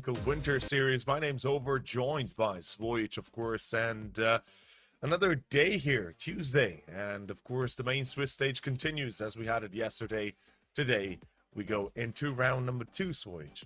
Pinnacle Winter Series. My name's Over, joined by Svoich, of course, and another day here, Tuesday. And of course, the main Swiss stage continues as we had it yesterday. Today, we go into round number 2, Svoich.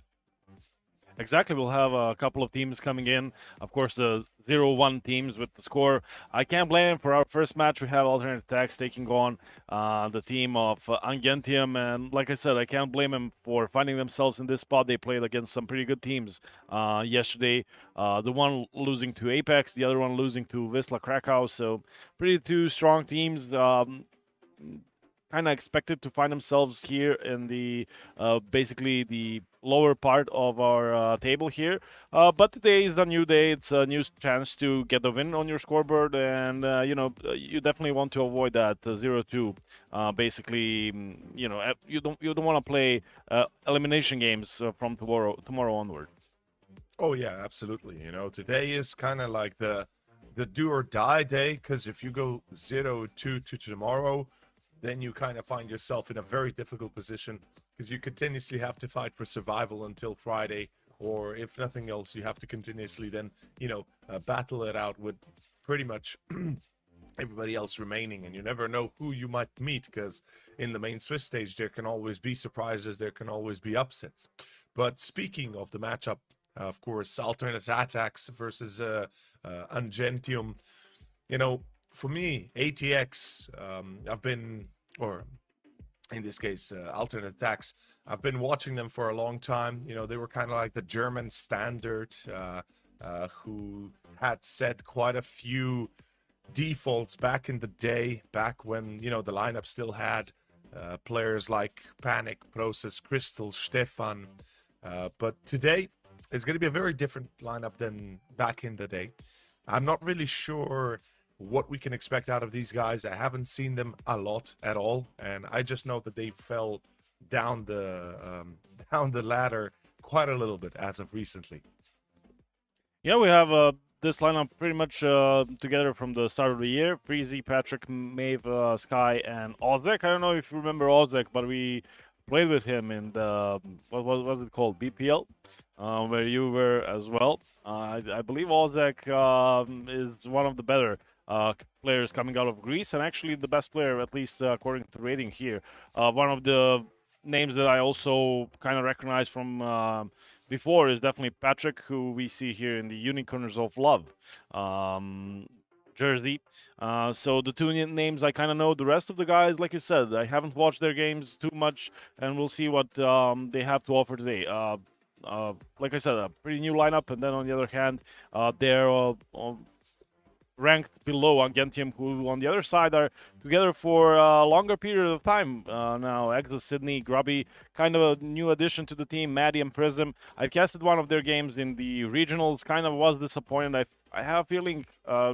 Exactly, we'll have a couple of teams coming in. Of course, the 0-1 teams with the score. I can't blame them. For our first match, we have aTTaX taking on the team of UNGENTIUM. And like I said, I can't blame them for finding themselves in this spot. They played against some pretty good teams yesterday. The one losing to Apex, the other one losing to Wisla Krakow. So pretty two strong teams. Kind of expected to find themselves here in the basically the lower part of our table here, but today is a new day. It's a new chance to get the win on your scoreboard, and you definitely want to avoid that 0-2. Basically, you don't want to play elimination games from tomorrow onward. Oh yeah, absolutely. Today is kind of like the do or die day, because if you go 0-2 to tomorrow, then you kind of find yourself in a very difficult position, because you continuously have to fight for survival until Friday, or if nothing else, you have to continuously then, battle it out with pretty much everybody else remaining, and you never know who you might meet, because in the main Swiss stage, there can always be surprises, there can always be upsets. But speaking of the matchup, of course, alternate aTTaX versus UNGENTIUM, for me, aTTaX, or in this case, alternate aTTaX, I've been watching them for a long time. They were kind of like the German standard, who had set quite a few defaults back in the day, back when, the lineup still had players like Panic, Process, Crystal, Stefan. But today, it's going to be a very different lineup than back in the day. I'm not really sure what we can expect out of these guys. I haven't seen them a lot at all, and I just know that they fell down the ladder quite a little bit as of recently. Yeah, we have this lineup pretty much together from the start of the year. Freezy, Patrick, Maeve, Sky, and Ozek. I don't know if you remember Ozek, but we played with him in the what was it called, BPL, where you were as well. I believe Ozek is one of the better players coming out of Greece, and actually the best player, at least according to rating here. One of the names that I also kind of recognize from before is definitely Patrick, who we see here in the Unicorns of Love jersey. So the two names I kind of know. The rest of the guys, like you said, I haven't watched their games too much, and we'll see what they have to offer today. Like I said, a pretty new lineup, and then on the other hand, they're ranked below UNGENTIUM, who on the other side are together for a longer period of time now. Exo, Sydney, Grubby, kind of a new addition to the team. Maddie and Prism. I've casted one of their games in the regionals, kind of was disappointed. I have a feeling,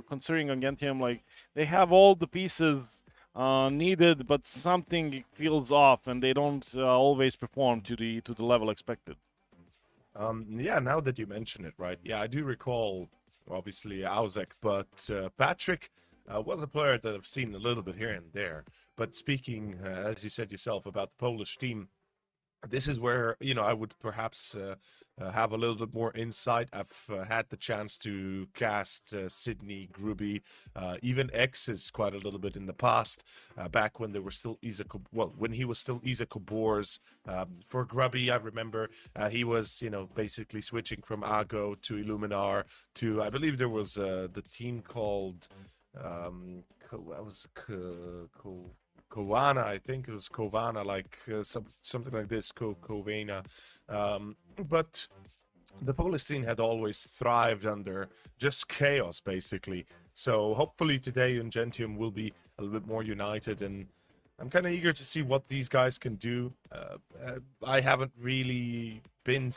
considering UNGENTIUM, like they have all the pieces needed, but something feels off, and they don't always perform to the level expected. Yeah, now that you mention it, right? Yeah, I do recall, obviously, Ozek, but Patrick was a player that I've seen a little bit here and there. But speaking, as you said yourself, about the Polish team, this is where, I would perhaps have a little bit more insight. I've had the chance to cast Sydney, Gruby, even X's quite a little bit in the past, back when they were still when he was still Isa Kobors. For Grubby, I remember he was, basically switching from Ago to Illuminar to, I believe there was the team called, Kovana, I think it was Kovana, like something like this, Kovana. But the Polish scene had always thrived under just chaos, basically. So hopefully today UNGENTIUM will be a little bit more united, and I'm kind of eager to see what these guys can do. I haven't really been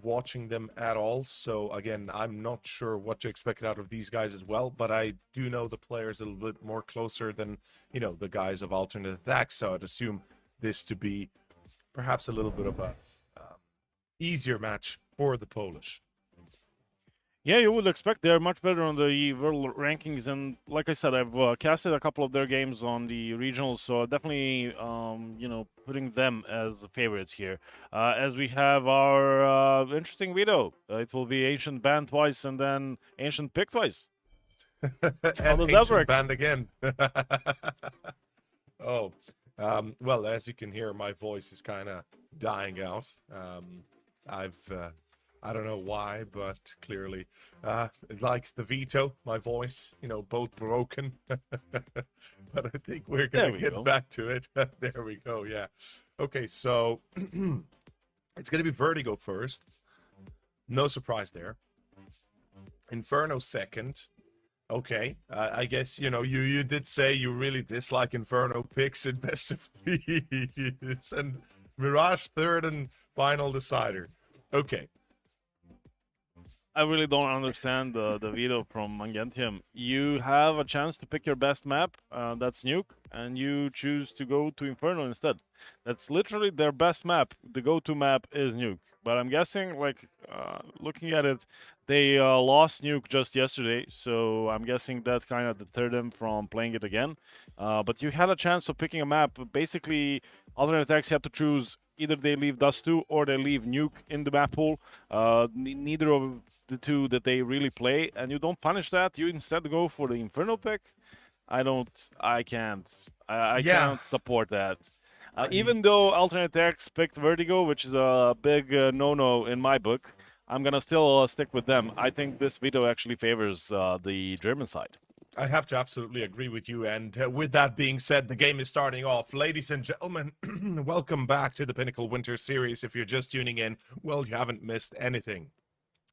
watching them at all, so again, I'm not sure what to expect out of these guys as well, but I do know the players a little bit more closer than, the guys of alternate aTTaX, so I'd assume this to be perhaps a little bit of a easier match for the Polish. Yeah, you would expect they're much better on the world rankings, and like I said, I've casted a couple of their games on the regionals, so definitely, you know, putting them as the favorites here. As we have our interesting veto, it will be Ancient ban twice and then Ancient pick twice. How And does that Ancient work? banned again. Oh, well, as you can hear, my voice is kind of dying out. I don't know why, but clearly, like the veto, my voice, you know, both broken. But I think we're gonna get back to it. There we go. Yeah. Okay, so it's gonna be Vertigo first. No surprise there. Inferno second. Okay, I guess, you know, you did say you really dislike Inferno picks in best of threes, and Mirage third and final decider. Okay. I really don't understand the veto from UNGENTIUM. You have a chance to pick your best map, that's Nuke, and you choose to go to Inferno instead. That's literally their best map. The go-to map is Nuke. But I'm guessing, like, looking at it, they lost Nuke just yesterday, so I'm guessing that kind of deterred them from playing it again. But you had a chance of picking a map. Basically, alternate attacks had to choose either they leave Dust 2 or they leave Nuke in the map pool. Neither of the two that they really play, and you don't punish that. You instead go for the Inferno pick. I can't support that. Even though alternate attacks picked Vertigo, which is a big no-no in my book, I'm gonna still stick with them. I think this veto actually favors the German side. I have to absolutely agree with you. And with that being said, the game is starting off. Ladies and gentlemen, welcome back to the Pinnacle Winter Series. If you're just tuning in, well, you haven't missed anything.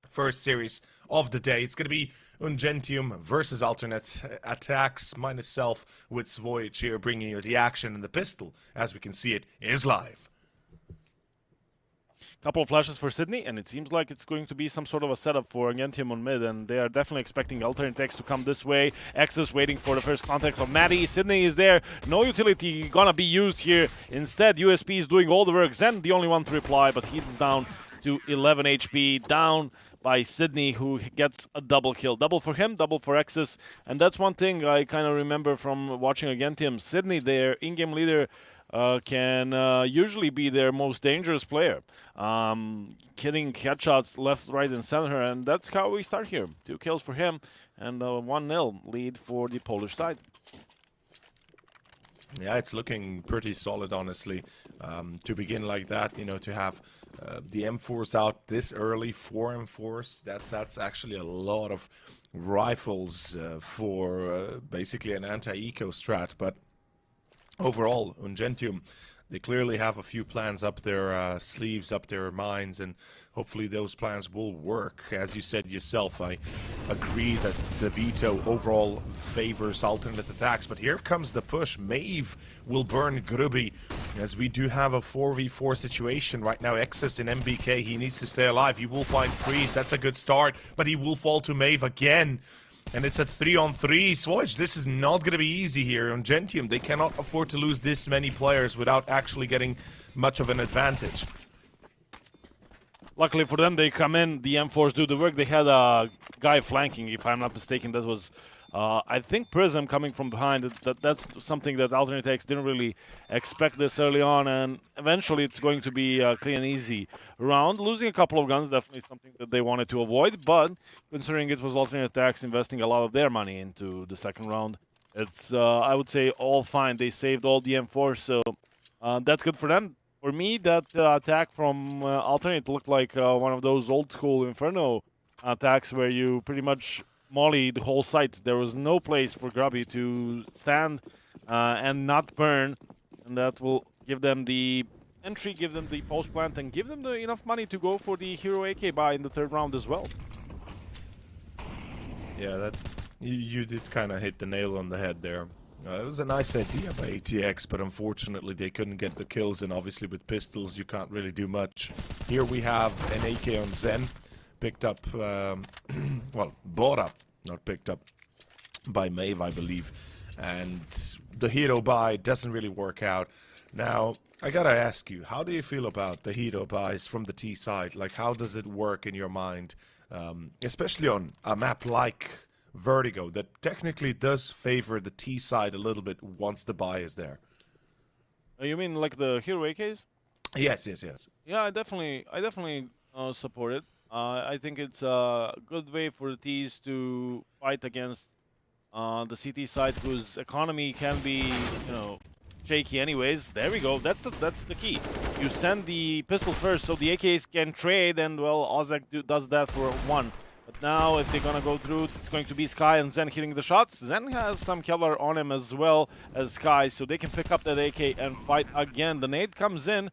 First series of the day. It's going to be UNGENTIUM versus alternate aTTaX. Myself with Voyage here, bringing you the action, and the pistol, as we can see it, is live. Couple of flashes for Sydney, and it seems like it's going to be some sort of a setup for UNGENTIUM on mid, and they are definitely expecting alternate X to come this way. X is waiting for the first contact from Maddie. Sydney is there. No utility gonna be used here. Instead, USP is doing all the work. Zen, the only one to reply, but he's down to 11 HP, down by Sydney, who gets a double kill. Double for him, double for Exus, and that's one thing I kind of remember from watching UNGENTIUM. Sydney, their in-game leader, can usually be their most dangerous player, killing headshots left, right, and center, and that's how we start here. 2 kills for him, and 1-0 lead for the Polish side. Yeah, it's looking pretty solid, honestly, to begin like that, you know, to have the M4s out this early, 4 M4s, that's actually a lot of rifles for basically an anti-eco strat, but overall, UNGENTIUM, they clearly have a few plans up their sleeves, up their minds, and hopefully those plans will work. As you said yourself, I agree that the veto overall favors alternate attacks, but here comes the push. MOUZ will burn Grubby, as we do have a 4v4 situation right now. Exus in MBK, he needs to stay alive. He will find Freeze, that's a good start, but he will fall to MOUZ again. And it's at 3-on-3. Swatch, this is not going to be easy here. UNGENTIUM, they cannot afford to lose this many players without actually getting much of an advantage. Luckily for them, they come in, the M4s do the work. They had a guy flanking, if I'm not mistaken. That was, I think, Prism coming from behind. That's something that alternate X didn't really expect this early on, and eventually it's going to be a clean and easy round. Losing a couple of guns, definitely something that they wanted to avoid, but considering it was alternate X investing a lot of their money into the second round, it's, I would say, all fine. They saved all the M4s, so that's good for them. For me, that attack from alternate looked like one of those old school Inferno attacks where you pretty much molly the whole site. There was no place for Grubby to stand and not burn, and that will give them the entry, give them the post plant, and give them enough money to go for the hero AK buy in the third round as well. Yeah, that you did kind of hit the nail on the head there. It was a nice idea by aTTaX, but unfortunately they couldn't get the kills, and obviously with pistols you can't really do much. Here we have an AK on Zen, picked up, well, bought up, not picked up, by MOUZ, I believe. And the hero buy doesn't really work out. Now, I gotta ask you, how do you feel about the hero buys from the T side? Like, how does it work in your mind? Especially on a map like Vertigo, that technically does favor the T side a little bit once the buy is there. You mean like the hero AKs? Yes, yes, yes. Yeah, I definitely support it. I think it's a good way for the T's to fight against the CT side, whose economy can be, shaky anyways. There we go. That's the key. You send the pistol first, so the AKs can trade, and well, aTTaX does that for one. But now, if they're gonna go through, it's going to be Sky and Zen hitting the shots. Zen has some killer on him as well as Sky, so they can pick up that AK and fight again. The nade comes in.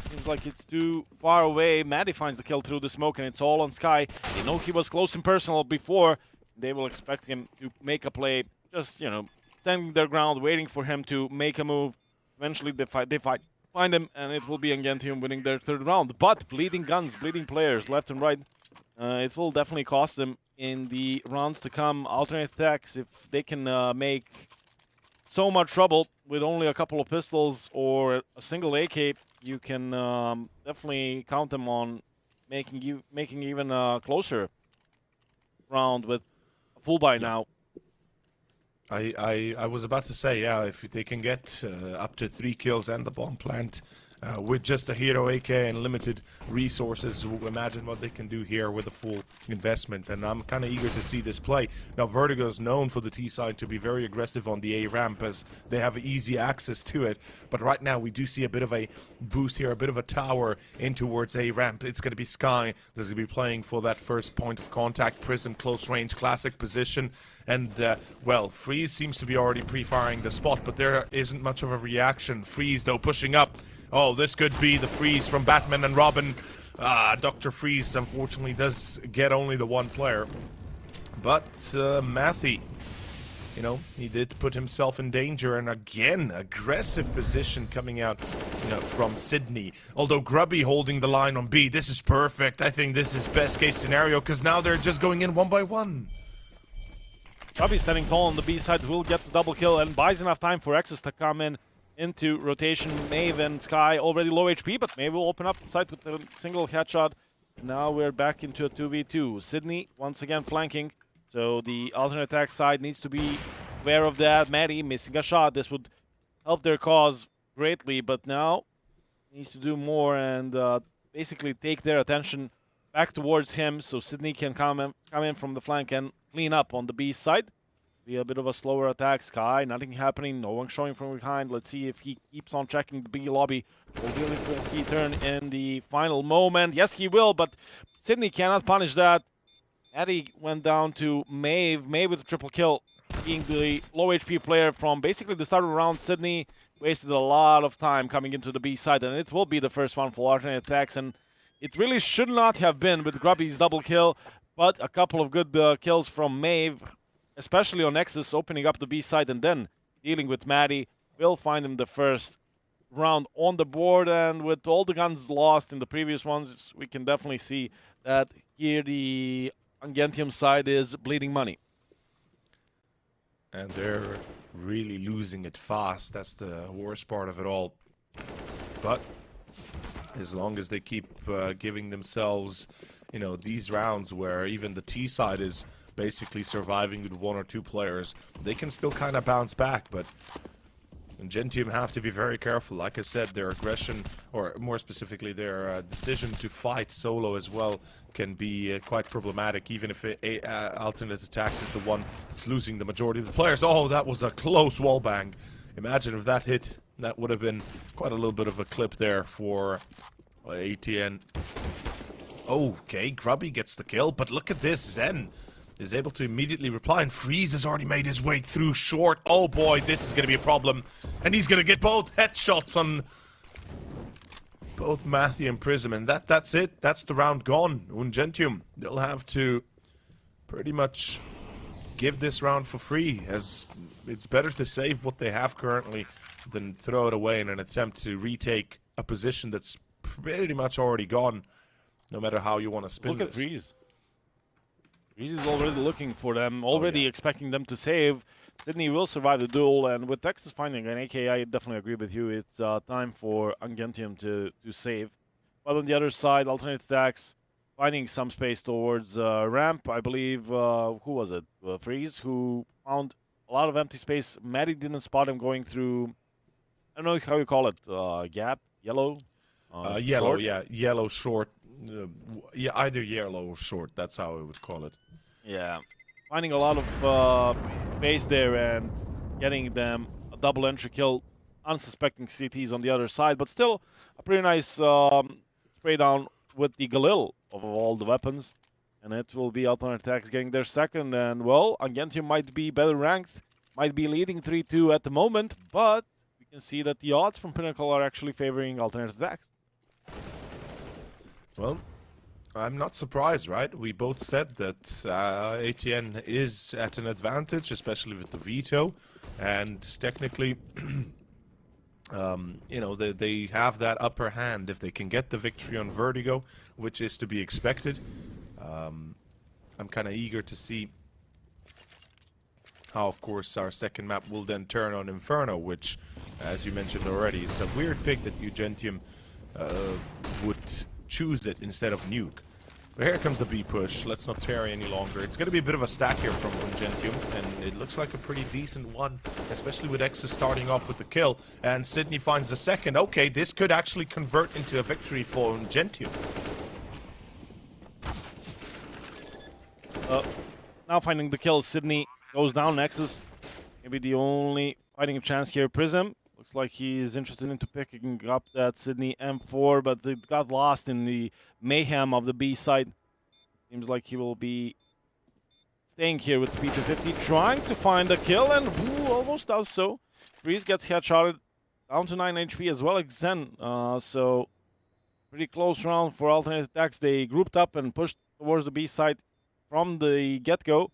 Seems like it's too far away. Maddie finds the kill through the smoke, and it's all on Sky. They know he was close and personal before. They will expect him to make a play, just, standing their ground, waiting for him to make a move. Eventually, they find him, and it will be UNGENTIUM winning their third round. But bleeding guns, bleeding players, left and right. It will definitely cost them in the rounds to come. aTTaX, if they can make so much trouble with only a couple of pistols or a single AK, you can definitely count them on making even a closer round with a full buy now. I was about to say, yeah, if they can get up to 3 kills and the bomb plant with just a hero AK and limited resources, imagine what they can do here with a full investment. And I'm kind of eager to see this play. Now, Vertigo is known for the T side to be very aggressive on the A ramp, as they have easy access to it. But right now, we do see a bit of a boost here, a bit of a tower in towards A ramp. It's going to be Sky that's going to be playing for that first point of contact. Prism, close range, classic position. And, well, Freeze seems to be already pre-firing the spot, but there isn't much of a reaction. Freeze, though, pushing up. Oh, this could be the Freeze from Batman and Robin. Dr. Freeze, unfortunately, does get only the one player. But Matthew, he did put himself in danger, and again, aggressive position coming out, from Sydney. Although Grubby holding the line on B, this is perfect. I think this is best case scenario, because now they're just going in one by one. Grubby standing tall on the B side will get the double kill and buys enough time for Exus to come in into rotation. Maeve and Sky already low HP, but Maeve will open up the site with a single headshot. Now we're back into a 2v2. Sydney once again flanking, so the aTTaX side needs to be aware of that. Maddie missing a shot. This would help their cause greatly, but now needs to do more and basically take their attention back towards him, so Sydney can come in from the flank and clean up on the B side. Be a bit of a slower attack. Sky, nothing happening, no one showing from behind. Let's see if he keeps on checking the B lobby. Will he turn in the final moment? Yes, he will, but Sydney cannot punish that. Eddie went down to Maeve. Maeve with a triple kill, being the low HP player from basically the start of the round. Sydney wasted a lot of time coming into the B side, and it will be the first one for aTTaX, and it really should not have been with Grubby's double kill, but a couple of good kills from Maeve, especially on Nexus, opening up the B side and then dealing with Maddie, will find him the first round on the board. And with all the guns lost in the previous ones, we can definitely see that here the UNGENTIUM side is bleeding money. And they're really losing it fast. That's the worst part of it all. But as long as they keep giving themselves, these rounds where even the T side is basically surviving with 1 or 2 players, they can still kind of bounce back. But UNGENTIUM have to be very careful. Like I said, their aggression, or more specifically their decision to fight solo as well, can be quite problematic, even if aTTaX is the one that's losing the majority of the players. Oh, that was a close wall bang. Imagine if that hit. That would have been quite a little bit of a clip there for ATN. Okay, Grubby gets the kill, but look at this. Zen is able to immediately reply, and Freeze has already made his way through short. Oh boy, this is going to be a problem. And he's going to get both headshots on both Matthew and Prism, and that's it. That's the round gone. UNGENTIUM, they'll have to pretty much give this round for free, as it's better to save what they have currently than throw it away in an attempt to retake a position that's pretty much already gone, no matter how you want to spin this. Look at Freeze. Freeze is already looking for them, already expecting them to save. Sydney will survive the duel, and with Texas finding an AK, I definitely agree with you. It's time for UNGENTIUM to save. But on the other side, alternate attacks, finding some space towards ramp. I believe, who was it? Freeze, who found a lot of empty space. Maddie didn't spot him going through, I don't know how you call it, gap, yellow? Yellow, short? yeah, yellow short. Yeah, either yellow or short. That's how I would call it. Yeah, finding a lot of space there and getting them a double entry kill, unsuspecting CTs on the other side, but still a pretty nice spray down with the Galil of all the weapons. And it will be alternate attacks getting their second, and well, UNGENTIUM might be better ranked, might be leading 3-2 at the moment, but we can see that the odds from Pinnacle are actually favoring alternate attacks. Well, I'm not surprised, right? We both said that ATN is at an advantage, especially with the veto, and technically, you know, they have that upper hand if they can get the victory on Vertigo, which is to be expected. I'm kind of eager to see how, of course, our second map will then turn on Inferno, which, as you mentioned already, it's a weird pick that UNGENTIUM would choose it instead of Nuke. But here comes the B push. Let's not tarry any longer. It's going to be a bit of a stack here from UNGENTIUM, and it looks like a pretty decent one, especially with X's starting off with the kill. And Sydney finds the second. Okay, this could actually convert into a victory for UNGENTIUM. Now finding the kill, Sydney goes down. Nexus, maybe the only fighting chance here. Prism looks like he is interested into picking up that Sydney M4, but it got lost in the mayhem of the B side. Seems like he will be staying here with P250, trying to find a kill, and almost does so. Freeze gets headshotted, down to 9 HP as well as Zen. So pretty close round for alternate attacks. They grouped up and pushed towards the B side from the get-go,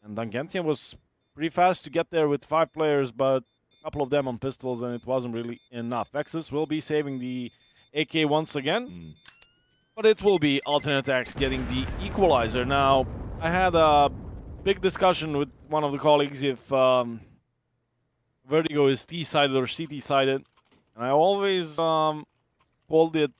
and UNGENTIUM was pretty fast to get there with 5 players, but a couple of them on pistols, and it wasn't really enough. Vexus will be saving the AK once again, but it will be alternate attacks getting the equalizer. Now, I had a big discussion with one of the colleagues if Vertigo is T-sided or CT-sided, and I always called it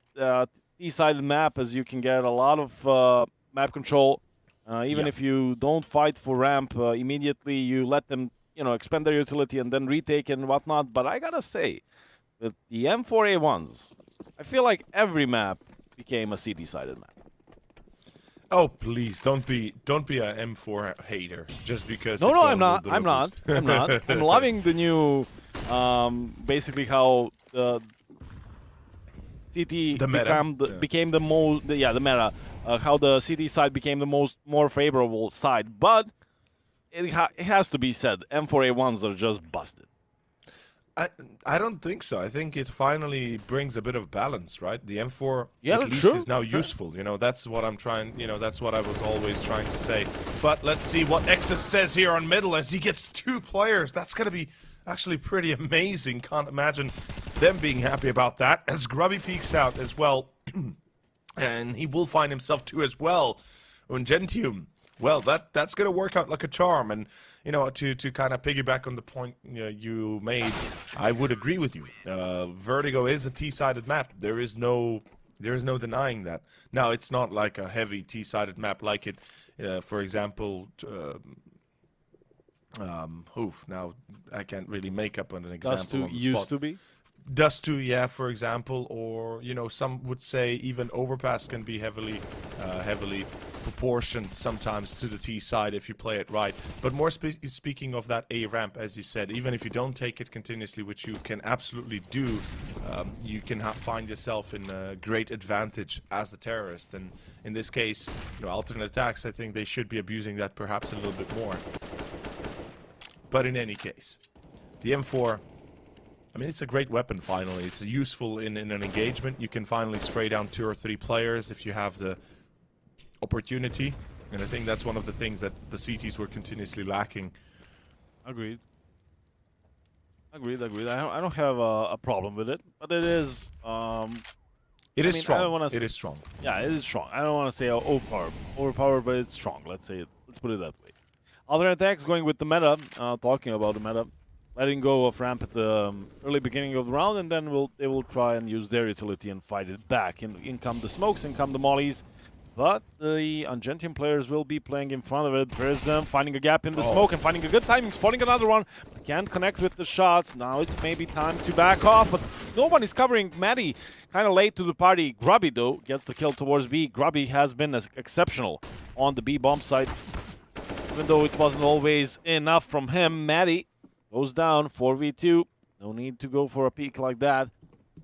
T-sided map, as you can get a lot of map control. Even if you don't fight for ramp immediately, you let them, you know, expend their utility and then retake and whatnot. But I gotta say, with the M4A1s, I feel like every map became a CD-sided map. Oh please, don't be a M4 hater just because. No, I'm not. I'm not. I'm loving the new, basically how the CT became the most. The meta. How the CT side became the more favorable side, but it has to be said, M4A1s are just busted. I don't think so. I think it finally brings a bit of balance, right? The M4 at least true. is now useful. You know, that's what I'm trying. You know, that's what I was always trying to say. But let's see what Exus says here on middle as he gets 2 players. That's gonna be actually pretty amazing. Can't imagine them being happy about that. As Grubby peeks out as well. And he will find himself 2 as well. UNGENTIUM, well, that's going to work out like a charm. And, you know, to kind of piggyback on the point you made, I would agree with you. Vertigo is a T-sided map. There is no denying that. Now, it's not like a heavy T-sided map like it, for example, now I can't really make up an example on the spot. Used to be? Dust 2, yeah, for example, or, you know, some would say even Overpass can be heavily proportioned sometimes to the T side if you play it right. But more speaking of that A ramp, as you said, even if you don't take it continuously, which you can absolutely do, you can find yourself in a great advantage as the terrorist. And in this case, you know, alternate attacks, I think they should be abusing that perhaps a little bit more. But in any case, the M4. I mean, it's a great weapon, finally. It's useful in an engagement. You can finally spray down 2 or 3 players if you have the opportunity. And I think that's one of the things that the CTs were continuously lacking. Agreed. I don't have a problem with it, but it is... It is strong. It is strong. Yeah, it is strong. I don't want to say overpowered, but it's strong. Let's put it that way. aTTaX going with the meta, talking about the meta, letting go of ramp at the early beginning of the round, and then they will try and use their utility and fight it back. In come the smokes, in come the mollies. But the UNGENTIUM players will be playing in front of it. Prism finding a gap in the smoke and finding a good timing, spotting another one. But can't connect with the shots. Now it's maybe time to back off, but no one is covering Maddie. Kind of late to the party. Grubby, though, gets the kill towards B. Grubby has been exceptional on the B bomb site. Even though it wasn't always enough from him, Maddie goes down 4v2. No need to go for a peek like that.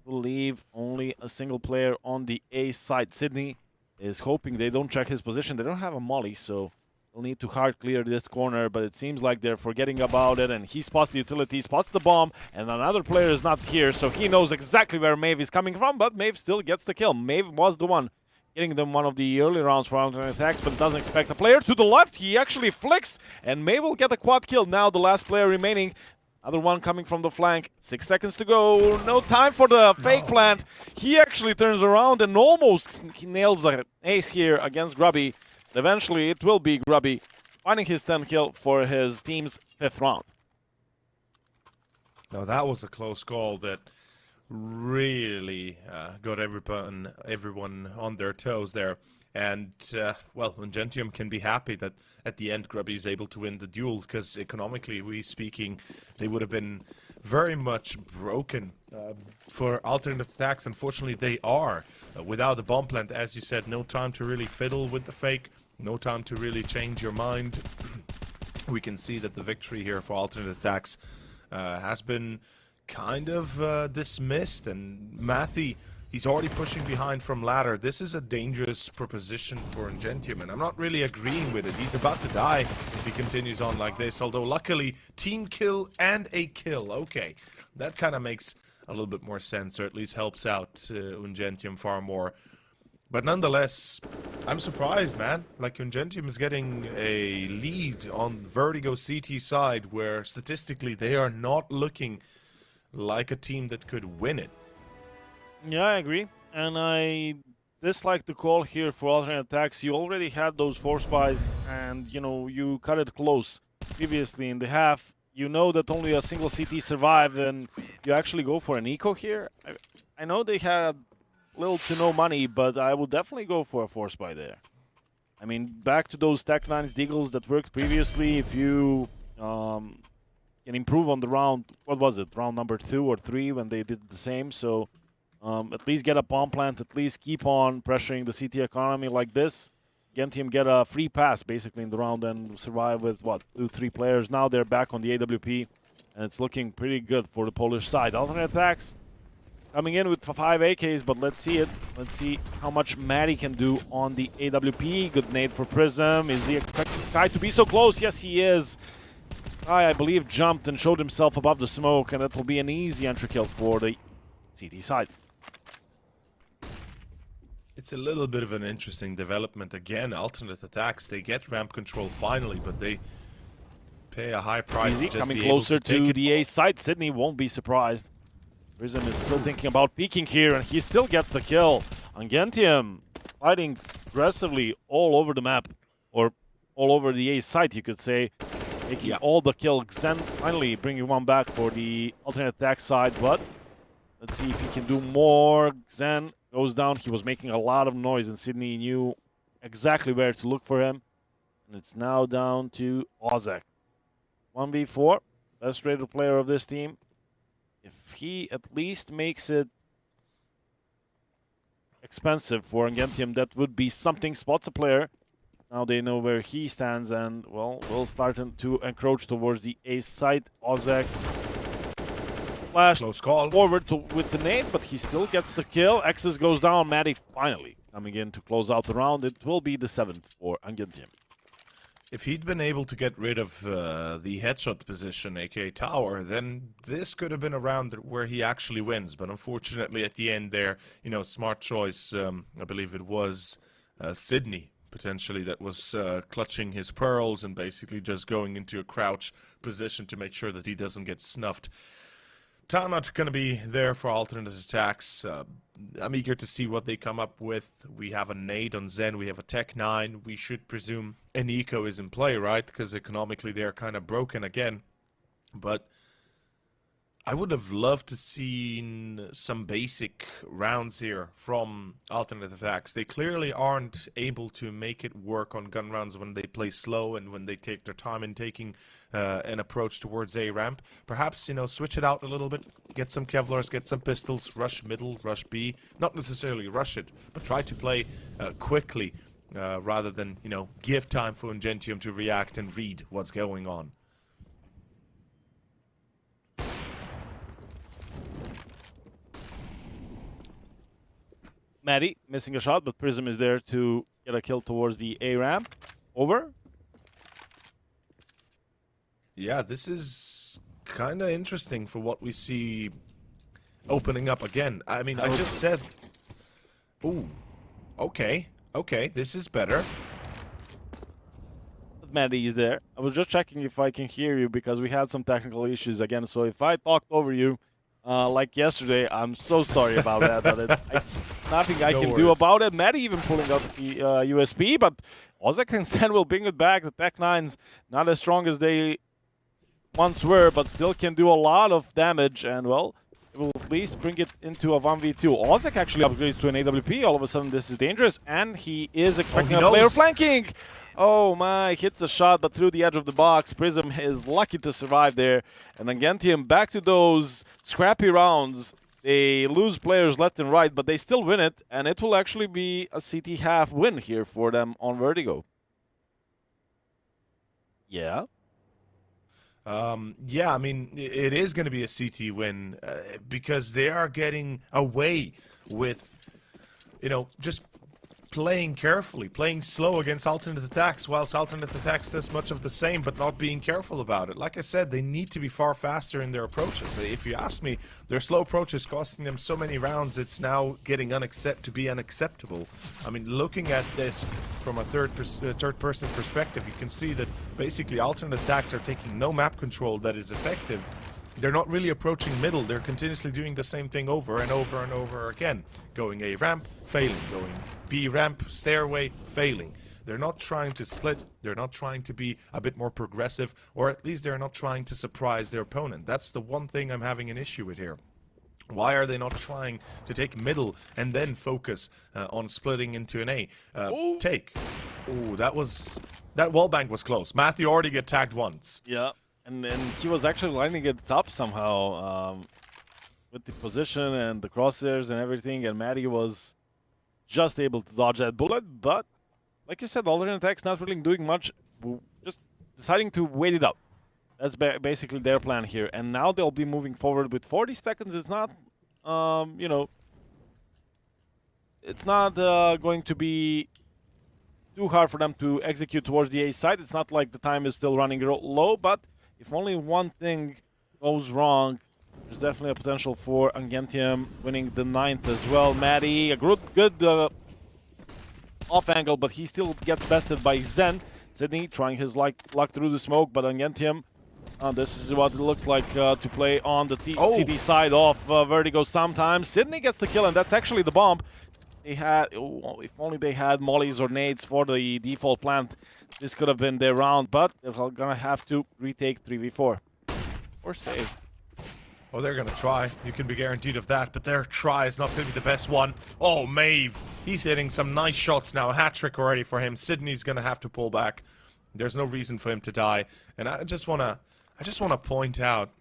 We'll leave only a single player on the A side. Sydney is hoping they don't check his position. They don't have a molly, so they'll need to hard clear this corner, but it seems like they're forgetting about it, and he spots the utility, spots the bomb, and another player is not here, so he knows exactly where Maeve is coming from, but Maeve still gets the kill. Maeve was the one getting them one of the early rounds for aTTaX, but doesn't expect a player to the left. He actually flicks, and Maeve will get a quad kill. Now the last player remaining. Another one coming from the flank. 6 seconds to go. No time for the fake plant. He actually turns around and almost nails the ace here against Grubby. Eventually, it will be Grubby finding his 10th kill for his team's 5th round. Now that was a close call that really got everyone on their toes there. And, well, UNGENTIUM can be happy that at the end Grubby is able to win the duel, because economically speaking, they would have been very much broken for alternate attacks. Unfortunately, they are. Without the bomb plant, as you said, no time to really fiddle with the fake, no time to really change your mind. We can see that the victory here for alternate attacks has been kind of dismissed, and Matthew, he's already pushing behind from ladder. This is a dangerous proposition for UNGENTIUM, and I'm not really agreeing with it. He's about to die if he continues on like this, although luckily, team kill and a kill. Okay, that kind of makes a little bit more sense, or at least helps out UNGENTIUM far more. But nonetheless, I'm surprised, man. Like, UNGENTIUM is getting a lead on Vertigo CT side, where statistically they are not looking like a team that could win it. Yeah, I agree. And I dislike the call here for alternate attacks. You already had those force buys, and, you know, you cut it close previously in the half. You know that only a single CT survived, and you actually go for an eco here. I know they had little to no money, but I would definitely go for a force buy there. I mean, back to those Tech 9's Deagles that worked previously. If you can improve on the round, what was it, round number 2 or 3 when they did the same, so at least get a bomb plant, at least keep on pressuring the CT economy like this. UNGENTIUM get a free pass basically in the round and survive with, what, 2-3 players. Now they're back on the AWP, and it's looking pretty good for the Polish side. Alternate attacks coming in with 5 AKs, but let's see it. Let's see how much Maddie can do on the AWP. Good nade for Prism. Is he expecting Sky to be so close? Yes, he is. Sky, I believe, jumped and showed himself above the smoke, and that will be an easy entry kill for the CT side. It's a little bit of an interesting development. Again, alternate attacks, they get ramp control finally, but they pay a high price to just coming be closer able to take the A side. Sydney won't be surprised. Prism is still thinking about peeking here, and he still gets the kill. UNGENTIUM fighting aggressively all over the map, or all over the A side, you could say. Taking all the kills. Xen finally bringing one back for the alternate attack side, but let's see if he can do more. Xen goes down. He was making a lot of noise, and Sydney knew exactly where to look for him. And it's now down to Ozek. 1v4, best rated player of this team. If he at least makes it expensive for UNGENTIUM, that would be something. Spots a player. Now they know where he stands, and, well, we'll start to encroach towards the A side. Ozek flashed forward with the nade, but he still gets the kill. X's goes down. Maddie finally coming in to close out the round. It will be the 7th for UNGENTIUM. If he'd been able to get rid of the headshot position, aka tower, then this could have been a round where he actually wins. But unfortunately, at the end there, you know, smart choice. I believe it was Sydney, potentially, that was clutching his pearls and basically just going into a crouch position to make sure that he doesn't get snuffed. Timeout going to be there for alternate attacks. I'm eager to see what they come up with. We have a nade on Zen, we have a Tech 9. We should presume an Eco is in play, right? Because economically they're kind of broken again. But I would have loved to seen some basic rounds here from alternate attacks. They clearly aren't able to make it work on gun rounds when they play slow and when they take their time in taking an approach towards A ramp. Perhaps, you know, switch it out a little bit, get some Kevlars, get some pistols, rush middle, rush B. Not necessarily rush it, but try to play quickly rather than, you know, give time for UNGENTIUM to react and read what's going on. Maddie missing a shot, but Prism is there to get a kill towards the A ramp. Over. Yeah, this is kind of interesting for what we see opening up again. I mean, I just said... Ooh, okay, this is better. Maddie is there. I was just checking if I can hear you because we had some technical issues again. So if I talked over you, like yesterday, I'm so sorry about that, but nothing I can do about it. Maddie even pulling up the USP, but Ozek and Zen will bring it back. The Tech 9's not as strong as they once were, but still can do a lot of damage, and well, it will at least bring it into a 1v2. Ozek actually upgrades to an AWP. All of a sudden, this is dangerous, and he is expecting a player flanking. Oh my, hits a shot, but through the edge of the box. Prism is lucky to survive there. And UNGENTIUM back to those scrappy rounds. They lose players left and right, but they still win it. And it will actually be a CT half win here for them on Vertigo. Yeah. Yeah, I mean, it is going to be a CT win because they are getting away with, you know, just playing carefully, playing slow against alternate attacks, whilst alternate attacks does much of the same, but not being careful about it. Like I said, they need to be far faster in their approaches. If you ask me, their slow approach is costing them so many rounds, it's now getting unacceptable. I mean, looking at this from a third-person perspective, you can see that basically alternate attacks are taking no map control that is effective. They're not really approaching middle. They're continuously doing the same thing over and over and over again. Going A ramp, failing. Going B ramp, stairway, failing. They're not trying to split. They're not trying to be a bit more progressive, or at least they're not trying to surprise their opponent. That's the one thing I'm having an issue with here. Why are they not trying to take middle and then focus on splitting into an A? Take. Ooh, that wallbang was close. Matthew already get tagged once. Yeah. And he was actually lining it up somehow with the position and the crosshairs and everything, and Maddie was just able to dodge that bullet, but like you said, alternate attacks not really doing much, just deciding to wait it out. That's basically their plan here, and now they'll be moving forward with 40 seconds. It's not, you know, it's not going to be too hard for them to execute towards the A side. It's not like the time is still running low, but if only one thing goes wrong, there's definitely a potential for UNGENTIUM winning the 9th as well. Maddie, a good off angle, but he still gets bested by Zen. Sydney trying his luck through the smoke, but UNGENTIUM, this is what it looks like to play on the CT side of Vertigo sometimes. Sydney gets the kill, and that's actually the bomb. They had, if only they had mollies or nades for the default plant, this could have been their round, but they're gonna have to retake 3v4 or save. Oh, they're gonna try. You can be guaranteed of that, but their try is not gonna be the best one. Oh, Maeve, he's hitting some nice shots now. A hat trick already for him. Sydney's gonna have to pull back. There's no reason for him to die, and I just wanna point out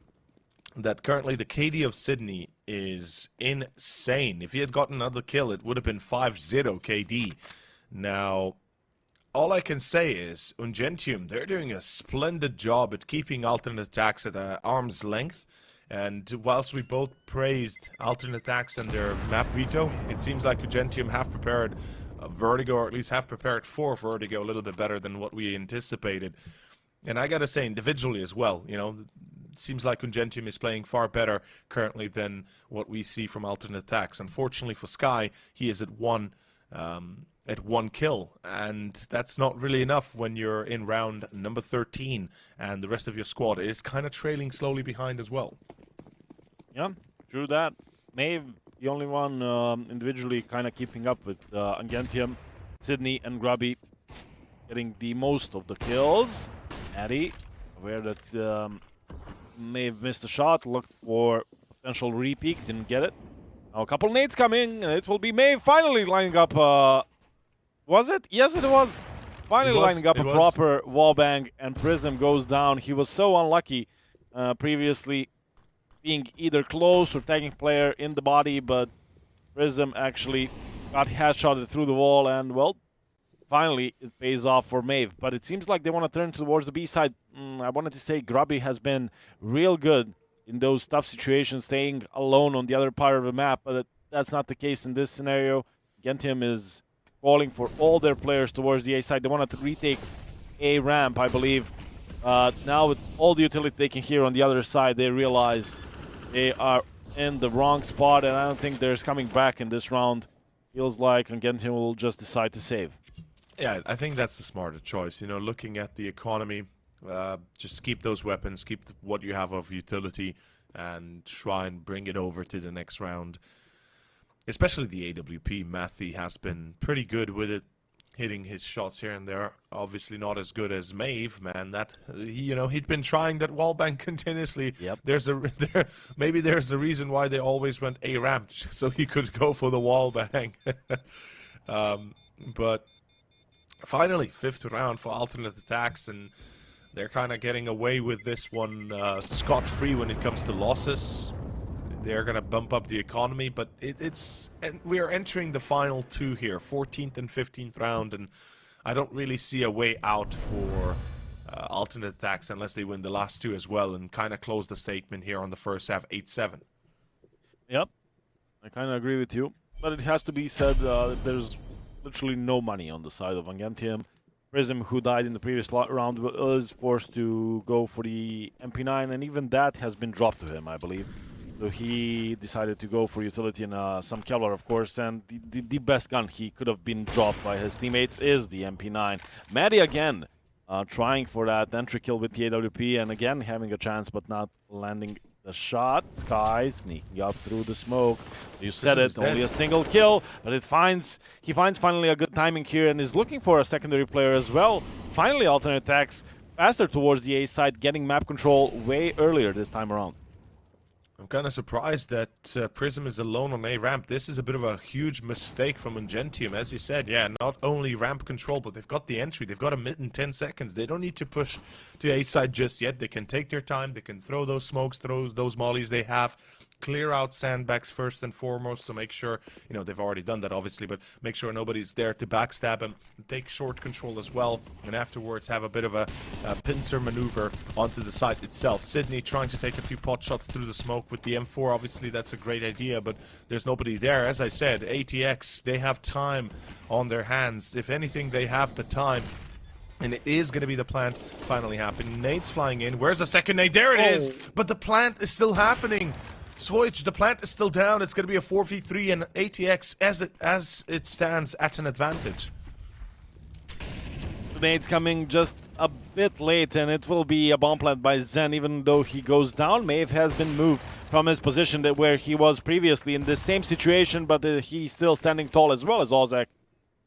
that currently the KD of Sydney is insane. If he had gotten another kill, it would have been 5-0 KD. Now, all I can say is, UNGENTIUM, they're doing a splendid job at keeping alternate attacks at arm's length. And whilst we both praised alternate attacks and their map veto, it seems like UNGENTIUM have prepared Vertigo, or at least have prepared for Vertigo a little bit better than what we anticipated. And I gotta say, individually as well, you know, it seems like UNGENTIUM is playing far better currently than what we see from alternate attacks. Unfortunately for Sky, he is at one kill, and that's not really enough when you're in round number 13 and the rest of your squad is kind of trailing slowly behind as well. Yeah, true that. Maeve the only one individually kind of keeping up with UNGENTIUM, Sydney and Grubby getting the most of the kills. Addy, aware that may have missed a shot, looked for potential repeat, didn't get it. Now a couple nades coming, and it will be May finally lining up. Was it? Yes, it was. Finally lining up a proper wallbang, and Prism goes down. He was so unlucky previously, being either close or tagging player in the body, but Prism actually got headshotted through the wall, and well, finally it pays off for Maeve. But it seems like they want to turn towards the B side. I wanted to say Grubby has been real good in those tough situations, staying alone on the other part of the map, but that's not the case in this scenario. UNGENTIUM is calling for all their players towards the A side. They want to retake A ramp, I believe. Now with all the utility they can hear on the other side, they realize they are in the wrong spot, and I don't think there's coming back in this round. Feels like UNGENTIUM will just decide to save. Yeah, I think that's the smarter choice. You know, looking at the economy, just keep those weapons, keep what you have of utility, and try and bring it over to the next round. Especially the AWP, Matthew has been pretty good with it, hitting his shots here and there. Obviously not as good as Maeve, man. That you know, he'd been trying that wallbang continuously. Yep. Maybe there's a reason why they always went A ramp, so he could go for the wallbang. But finally, 5th round for alternate attacks, and they're kind of getting away with this one scot-free when it comes to losses. They're going to bump up the economy, but we are entering the final 2 here, 14th and 15th round, and I don't really see a way out for alternate attacks unless they win the last 2 as well and kind of close the statement here on the first half, 8-7. Yep, I kind of agree with you, but it has to be said there's literally no money on the side of UNGENTIUM. Prism, who died in the previous round, was forced to go for the MP9, and even that has been dropped to him, I believe. So he decided to go for utility and some Kevlar, of course, and the best gun he could have been dropped by his teammates is the MP9. Maddie again trying for that entry kill with the AWP, and again having a chance but not landing the shot. Sky sneaking up through the smoke. You said it, only a single kill, but he finds finally a good timing here and is looking for a secondary player as well. Finally, alternate attacks faster towards the A side, getting map control way earlier this time around. I'm kind of surprised that Prism is alone on A ramp. This is a bit of a huge mistake from UNGENTIUM, as you said. Yeah, not only ramp control, but they've got the entry. They've got a mid in 10 seconds. They don't need to push to A side just yet. They can take their time. They can throw those smokes, throw those mollies they have. Clear out sandbags first and foremost, so make sure, you know, they've already done that obviously, but make sure nobody's there to backstab them. Take short control as well, and afterwards have a bit of a pincer maneuver onto the site itself. Sydney trying to take a few pot shots through the smoke with the M4. Obviously that's a great idea, but there's nobody there. As I said, aTTaX, they have time on their hands. If anything, they have the time. And it is going to be the plant finally happening. Nades flying in. Where's the second nade? There it is! But the plant is still happening. Switch, the plant is still down. It's going to be a 4v3, and aTTaX, as it stands, at an advantage. Nades coming just a bit late, and it will be a bomb plant by Zen. Even though he goes down, Maeve has been moved from his position where he was previously in the same situation, but he's still standing tall as well as Ozak.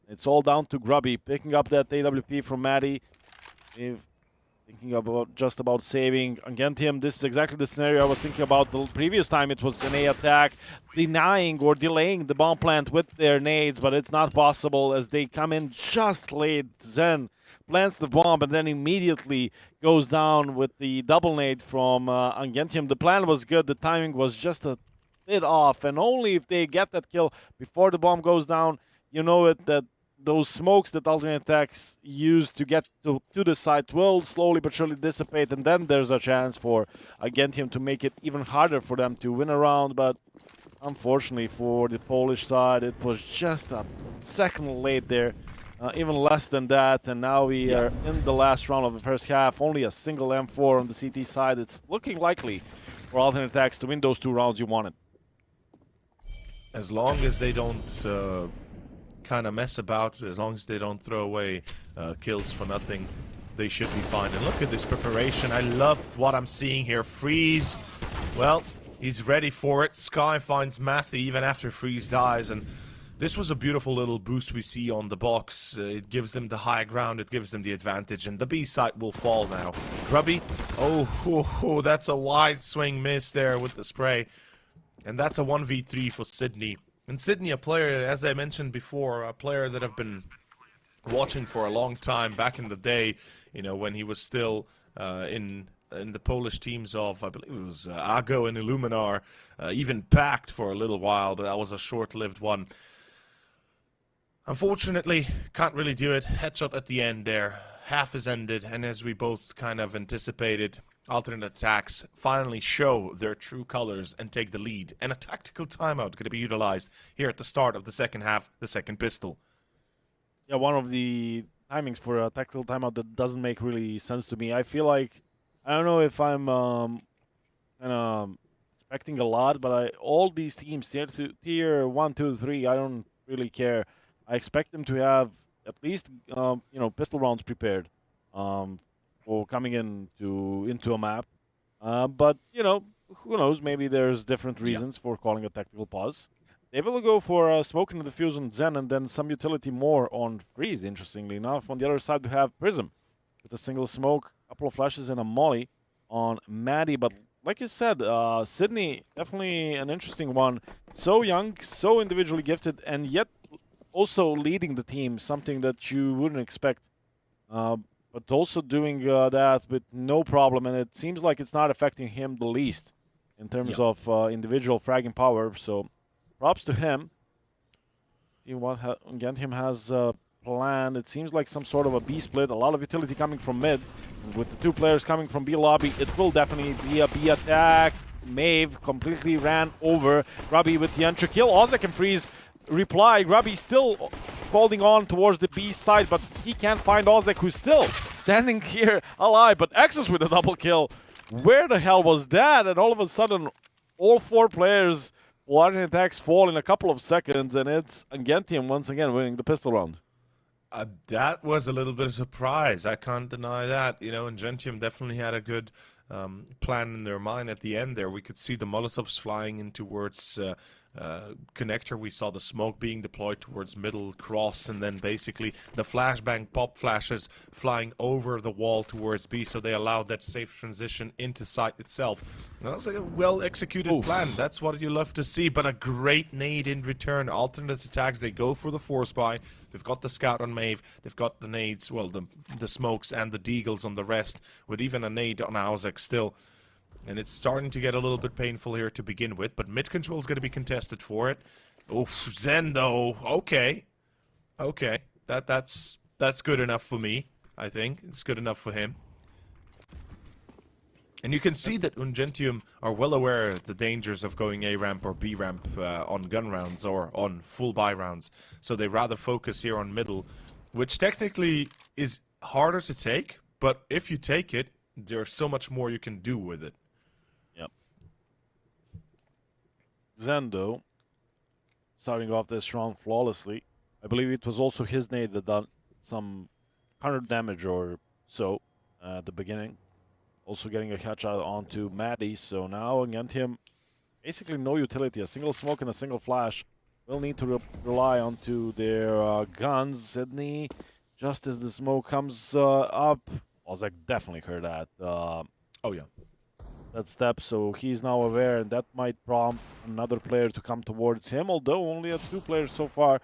It's all down to Grubby, picking up that AWP from Maddie. Thinking about saving UNGENTIUM. This is exactly the scenario I was thinking about the previous time. It was an A attack, denying or delaying the bomb plant with their nades, but it's not possible as they come in just late. Zen plants the bomb and then immediately goes down with the double nade from UNGENTIUM. The plan was good, the timing was just a bit off, and only if they get that kill before the bomb goes down, you know it, that those smokes that alternate attacks use to get to the site will slowly but surely dissipate, and then there's a chance for UNGENTIUM to make it even harder for them to win a round. But unfortunately for the Polish side, it was just a second late there, even less than that, and now we are in the last round of the first half. Only a single M4 on the CT side. It's looking likely for alternate attacks to win those 2 rounds you wanted. As long as they don't kind of mess about, as long as they don't throw away kills for nothing, they should be fine. And look at this preparation. I love what I'm seeing here. Freeze. Well, He's ready for it. Sky finds Matthew even after Freeze dies, and this was a beautiful little boost we see on the box. It gives them the high ground, it gives them the advantage, and the B site will fall now. Grubby, oh, that's a wide swing miss there with the spray. And that's a 1v3 for Sydney. And Sydney, a player, as I mentioned before, a player that I've been watching for a long time, back in the day, you know, when he was still in the Polish teams of, I believe it was Ago and Illuminar, even Pact for a little while, but that was a short-lived one. Unfortunately, can't really do it. Headshot at the end there. Half is ended, and as we both kind of anticipated, alternate attacks finally show their true colors and take the lead. And a tactical timeout going to be utilized here at the start of the second half, the second pistol. Yeah, one of the timings for a tactical timeout that doesn't make really sense to me. I feel like, I don't know if I'm expecting a lot, but all these teams, tier 1, 2, 3, I don't really care. I expect them to have at least, you know, pistol rounds prepared for coming into a map. But, you know, who knows? Maybe there's different reasons for calling a tactical pause. They will go for smoke and defuse on Zen, and then some utility more on Freeze, interestingly enough. On the other side, we have Prism with a single smoke, a couple of flashes, and a molly on Maddie. But like you said, Sydney, definitely an interesting one. So young, so individually gifted, and yet also leading the team, something that you wouldn't expect. But also doing that with no problem, and it seems like it's not affecting him the least in terms of individual fragging power. So props to him. See what UNGENTIUM has planned. It seems like some sort of a B split. A lot of utility coming from mid. And with the two players coming from B lobby, it will definitely be a B attack. Maeve completely ran over Grubby with the entry kill. ozek and Freeze reply. Grubby still holding on towards the B side, but he can't find ozek, who's still standing here alive. But Exus with a double kill. Where the hell was that? And all of a sudden, all four players will aTTaX fall in a couple of seconds, and it's UNGENTIUM once again winning the pistol round. That was a little bit of a surprise. I can't deny that. You know, UNGENTIUM definitely had a good plan in their mind at the end there. We could see the Molotovs flying in towards connector. We saw the smoke being deployed towards middle cross, and then basically the flashbang pop flashes flying over the wall towards B, so they allowed that safe transition into site itself. That was like a well-executed plan. That's what you love to see, but a great nade in return. Alternate attacks, they go for the force buy. They've got the scout on Maeve. They've got the nades, well, the smokes and the deagles on the rest, with even a nade on ozek still. And it's starting to get a little bit painful here to begin with, but mid control is going to be contested for it. Oh, Zen though, okay, that's good enough for me. I think it's good enough for him. And you can see that UNGENTIUM are well aware of the dangers of going A ramp or B ramp on gun rounds or on full buy rounds. So they rather focus here on middle, which technically is harder to take. But if you take it, there's so much more you can do with it. Zendo starting off this round flawlessly. I believe it was also his nade that done some 100 damage or so at the beginning. Also getting a headshot onto Maddie. So now UNGENTIUM basically no utility. A single smoke and a single flash. Will need to rely onto their guns. Sydney, just as the smoke comes up. ozek definitely heard that. Oh yeah. That step, so he's now aware, and that might prompt another player to come towards him, although only 2 players so far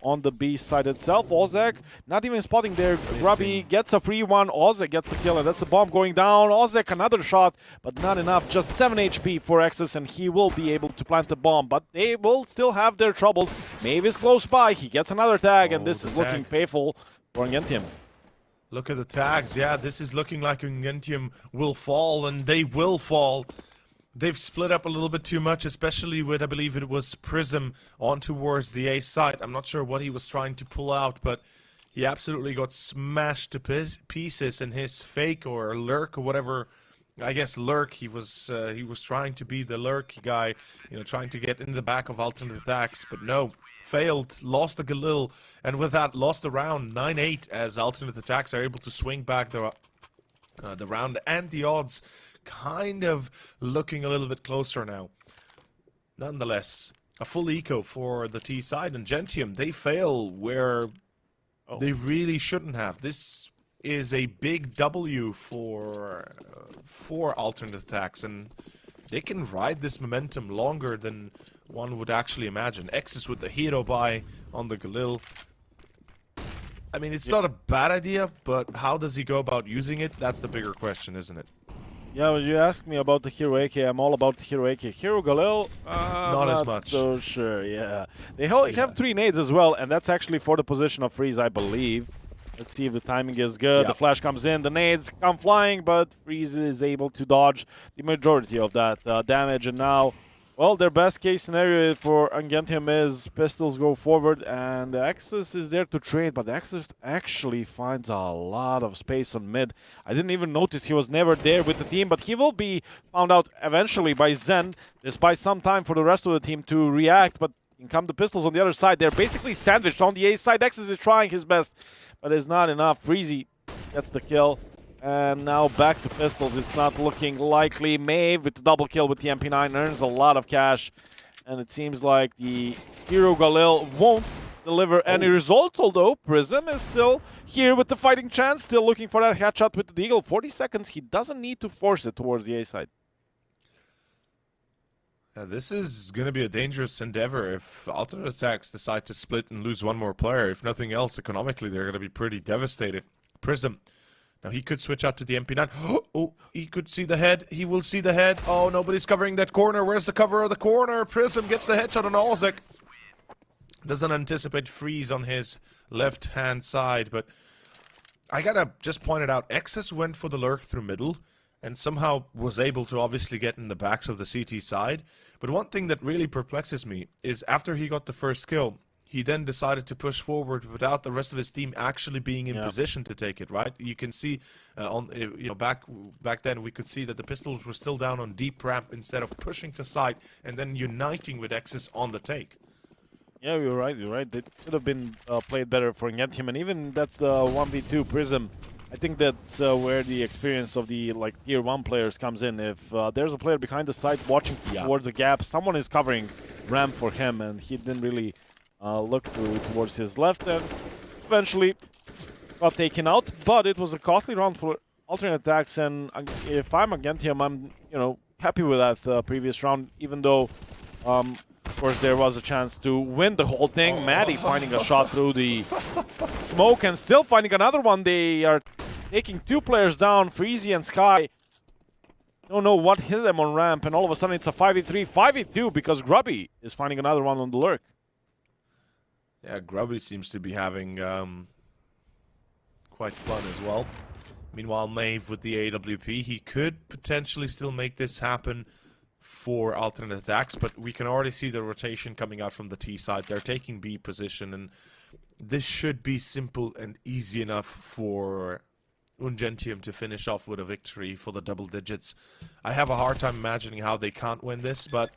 on the B side itself. ozek not even spotting there. Grubby gets a free one. ozek gets the kill, and that's the bomb going down. ozek another shot, but not enough. Just 7 HP for Exus, and he will be able to plant the bomb, but they will still have their troubles. Maeve is close by. He gets another tag, and this is looking painful for UNGENTIUM. Look at the tags. Yeah, this is looking like UNGENTIUM will fall, and they will fall. They've split up a little bit too much, especially with, I believe it was Prism on towards the A site. I'm not sure what he was trying to pull out, but he absolutely got smashed to pieces, and his fake or lurk or whatever, I guess lurk, he was trying to be the lurk guy, you know, trying to get in the back of alternate attacks, but no. Failed, lost the Galil, and with that lost the round 9-8 as alternate attacks are able to swing back the round, and the odds kind of looking a little bit closer now. Nonetheless, a full eco for the T side, and Gentium, they fail where they really shouldn't have. This is a big W for alternate attacks, and they can ride this momentum longer than one would actually imagine. X's with the hero buy on the Galil. I mean, it's not a bad idea, but how does he go about using it? That's the bigger question, isn't it? Yeah, well, you asked me about the Hero AK. I'm all about the Hero AK. Hero Galil, not as much. So sure, yeah. They have 3 nades as well, and that's actually for the position of Freeze, I believe. Let's see if the timing is good. Yeah. The flash comes in, the nades come flying, but Freeze is able to dodge the majority of that damage. And now, well, their best case scenario for UNGENTIUM is pistols go forward, and the Axis is there to trade, but the Axis actually finds a lot of space on mid. I didn't even notice he was never there with the team, but he will be found out eventually by Zen. There's by some time for the rest of the team to react, but in come the pistols on the other side. They're basically sandwiched on the A side. Axis is trying his best, but it's not enough. Freezy gets the kill. And now back to pistols. It's not looking likely. Maeve with the double kill with the MP9 earns a lot of cash. And it seems like the Hero Galil won't deliver any results, although Prism is still here with the fighting chance, still looking for that headshot with the Deagle. 40 seconds, he doesn't need to force it towards the A side. This is going to be a dangerous endeavor if alternate attacks decide to split and lose one more player. If nothing else, economically, they're going to be pretty devastated. Prism. Now, he could switch out to the MP9. Oh, he could see the head. He will see the head. Oh, nobody's covering that corner. Where's the cover of the corner? Prism gets the headshot on Ozek. Doesn't anticipate Freeze on his left-hand side, but I gotta just point it out. Xs went for the lurk through middle and somehow was able to obviously get in the backs of the CT side. But one thing that really perplexes me is after he got the first kill, he then decided to push forward without the rest of his team actually being in position to take it, right? You can see back then we could see that the pistols were still down on deep ramp instead of pushing to side and then uniting with X's on the take. Yeah, you're right. It could have been played better for UNGENTIUM, and even that's the 1v2 Prism. I think that's where the experience of the tier 1 players comes in. If there's a player behind the site watching towards the gap, someone is covering ramp for him, and he didn't really look towards his left, and eventually got taken out. But it was a costly round for alternate attacks, and if I'm UNGENTIUM, I'm happy with that previous round, even though of course there was a chance to win the whole thing. Maddie finding a shot through the smoke and still finding another one. They are taking 2 players down, Freezy and Sky. Don't know what hit them on ramp, and all of a sudden it's a 5v3, 5v2 because Grubby is finding another one on the lurk. Yeah, Grubby seems to be having quite fun as well. Meanwhile, Maeve with the AWP, he could potentially still make this happen for alternate attacks, but we can already see the rotation coming out from the T side. They're taking B position, and this should be simple and easy enough for UNGENTIUM to finish off with a victory for the double digits. I have a hard time imagining how they can't win this, but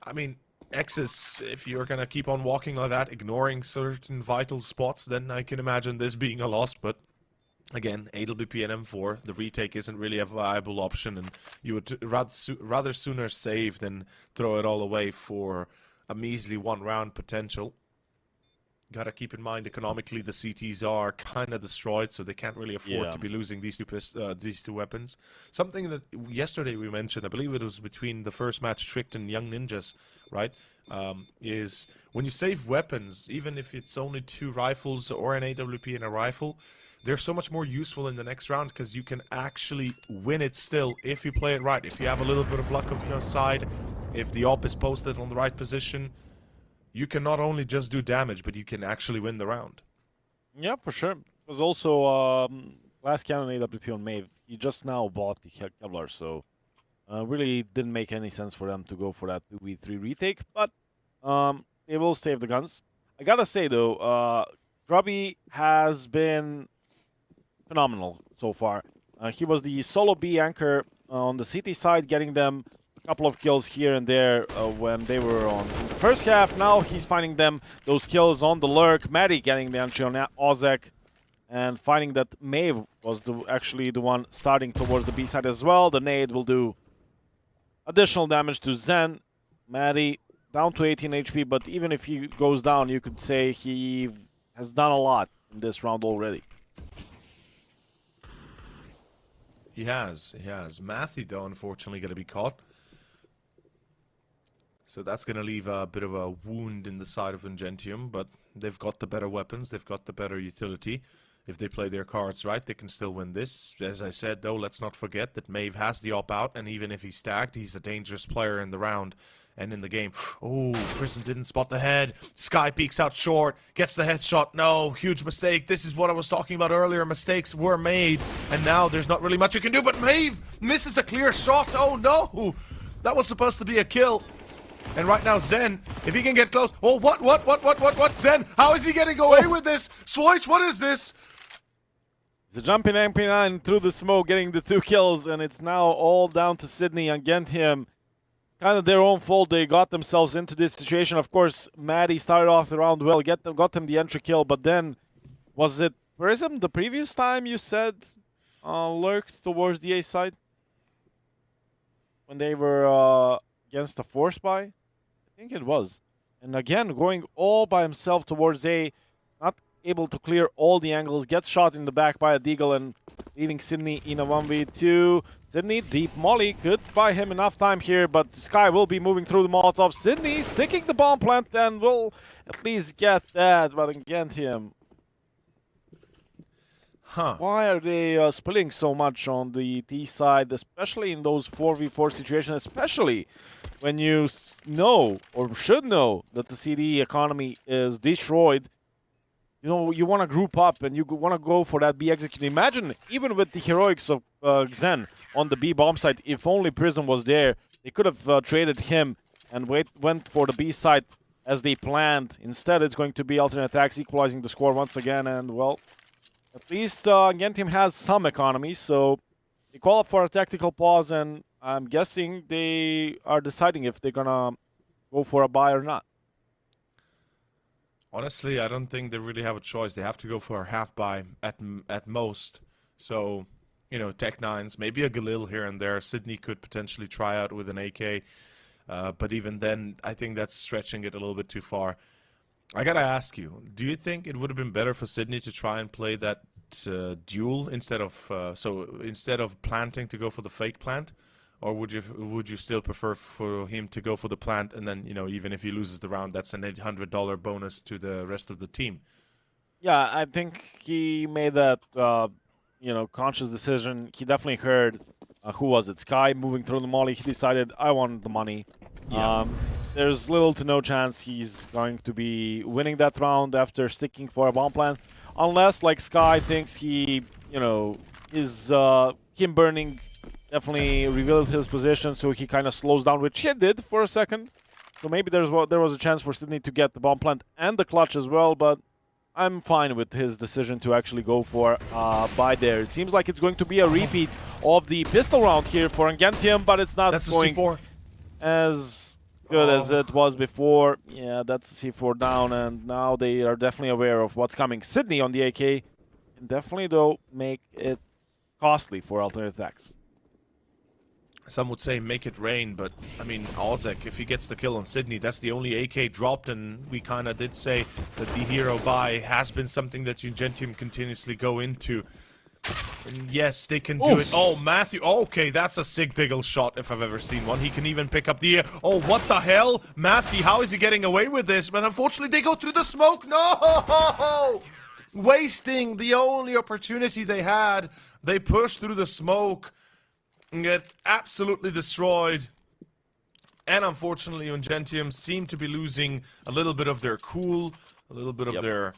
I mean, X's, if you're going to keep on walking like that, ignoring certain vital spots, then I can imagine this being a loss. But again, AWP and M4, the retake isn't really a viable option, and you would rather sooner save than throw it all away for a measly 1 round potential. Gotta keep in mind, economically, the CTs are kind of destroyed, so they can't really afford to be losing these two weapons. Something that yesterday we mentioned, I believe it was between the first match, Tricked and Young Ninjas, right? Is when you save weapons, even if it's only 2 rifles or an AWP and a rifle, they're so much more useful in the next round because you can actually win it still if you play it right. If you have a little bit of luck on your side, if the op is posted on the right position, you can not only just do damage, but you can actually win the round. Yeah, for sure. It was also last cannon AWP on Maeve. He just now bought the Kevlar, so really didn't make any sense for them to go for that 2v3 retake, but they will save the guns. I gotta say, though, Grubby has been phenomenal so far. He was the solo B anchor on the CT side, getting them a couple of kills here and there when they were on in the first half. Now he's finding them those kills on the lurk. Maddie getting the entry on Ozek. and finding that MOUZ was actually the one starting towards the B side as well. The nade will do additional damage to Zen. Maddie down to 18 HP, but even if he goes down, you could say he has done a lot in this round already. He has. Matthew, though, unfortunately, going to be caught. So that's going to leave a bit of a wound in the side of UNGENTIUM, but they've got the better weapons, they've got the better utility. If they play their cards right, they can still win this. As I said, though, let's not forget that MOUZ has the op-out, and even if he's stacked, he's a dangerous player in the round and in the game. Oh, Prism didn't spot the head. Sky peeks out short, gets the headshot. No, huge mistake. This is what I was talking about earlier. Mistakes were made, and now there's not really much you can do, but MOUZ misses a clear shot. Oh, no. That was supposed to be a kill. And right now, Zen, if he can get close. Oh, what? Zen, how is he getting away with this? Swoich, what is this? The jumping MP9 through the smoke, getting the 2 kills, and it's now all down to Sydney and UNGENTIUM. Kind of their own fault. They got themselves into this situation. Of course, Maddie started off the round well, got them the entry kill, but then was it Prism the previous time you said lurked towards the A side when they were against the force buy? I think it was. And again, going all by himself towards A, not able to clear all the angles, gets shot in the back by a Deagle and leaving Sydney in a 1v2. Sydney, deep molly, could buy him enough time here, but Sky will be moving through the Molotov. Sydney sticking the bomb plant and will at least get that, but UNGENTIUM. Why are they splitting so much on the T side, especially in those 4v4 situations, especially when you know, or should know, that the CD economy is destroyed? You know, you want to group up and you want to go for that B execute. Imagine, even with the heroics of Xen on the B bomb site, if only Prism was there, they could have traded him and went for the B side as they planned. Instead, it's going to be alternate attacks, equalizing the score once again, and, well, at least UNGENTIUM has some economy, so they call up for a tactical pause, and I'm guessing they are deciding if they're gonna go for a buy or not. Honestly, I don't think they really have a choice. They have to go for a half buy at most. So, you know, Tech 9s, maybe a Galil here and there. Sydney could potentially try out with an AK. But even then, I think that's stretching it a little bit too far. I gotta ask you, do you think it would have been better for Sydney to try and play that duel instead of planting to go for the fake plant? Or would you still prefer for him to go for the plant, and then, you know, even if he loses the round, that's an $800 bonus to the rest of the team? Yeah, I think he made that, you know, conscious decision. He definitely heard, who was it, Sky moving through the molly. He decided, I want the money. Yeah. There's little to no chance he's going to be winning that round after sticking for a bomb plant. Unless, like, Sky thinks he, you know, is him burning definitely revealed his position, so he kind of slows down, which he did for a second. So maybe there was a chance for Sydney to get the bomb plant and the clutch as well, but I'm fine with his decision to actually go for buy there. It seems like it's going to be a repeat of the pistol round here for UNGENTIUM, but it's not going as good as it was before. Yeah, that's a C4 down, and now they are definitely aware of what's coming. Sydney on the AK can definitely, though, make it costly for alternate attacks. Some would say make it rain, but I mean, Ozek, if he gets the kill on Sydney, that's the only AK dropped, and we kind of did say that the hero buy has been something that UNGENTIUM continuously go into. And yes, they can do it. Oh, Matthew, okay, that's a sick Diggle shot if I've ever seen one. He can even pick up the... Oh, what the hell? Matthew, how is he getting away with this? But unfortunately, they go through the smoke. No! Wasting the only opportunity they had. They push through the smoke and get absolutely destroyed. And unfortunately, UNGENTIUM seem to be losing a little bit of their cool, a little bit of their...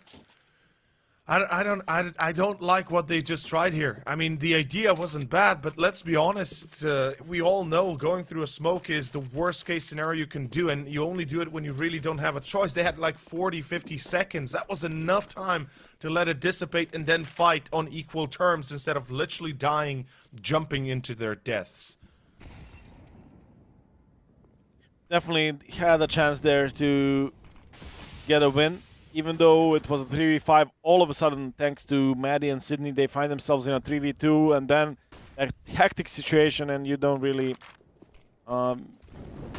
I don't like what they just tried here. I mean, the idea wasn't bad, but let's be honest, we all know going through a smoke is the worst case scenario you can do, and you only do it when you really don't have a choice. They had like 40, 50 seconds. That was enough time to let it dissipate and then fight on equal terms instead of literally dying, jumping into their deaths. Definitely had a chance there to get a win. even though it was a 3v5, all of a sudden, thanks to Maddie and Sydney, they find themselves in a 3v2, and then a hectic situation, and you don't really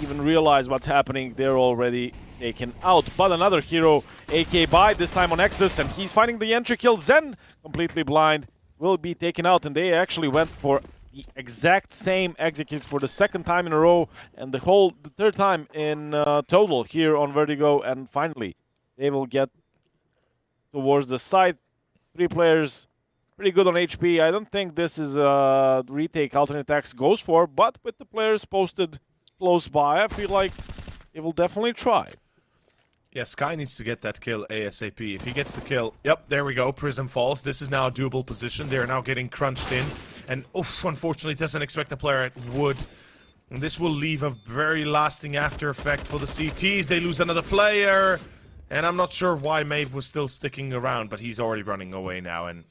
even realize what's happening. They're already taken out. But another hero, AK by, this time on Exus, and he's finding the entry kill. Zen, completely blind, will be taken out, and they actually went for the exact same execute for the second time in a row, and the third time in total here on Vertigo, and finally they will get towards the side. 3 players, pretty good on HP. I don't think this is a retake aTTaX goes for, but with the players posted close by, I feel like they will definitely try. Yeah, Sky needs to get that kill ASAP. If he gets the kill, yep, there we go. Prism falls. This is now a doable position. They're now getting crunched in. And, oof, unfortunately, doesn't expect the player at wood. And this will leave a very lasting after effect for the CTs. They lose another player. And I'm not sure why Maeve was still sticking around, but he's already running away now. And,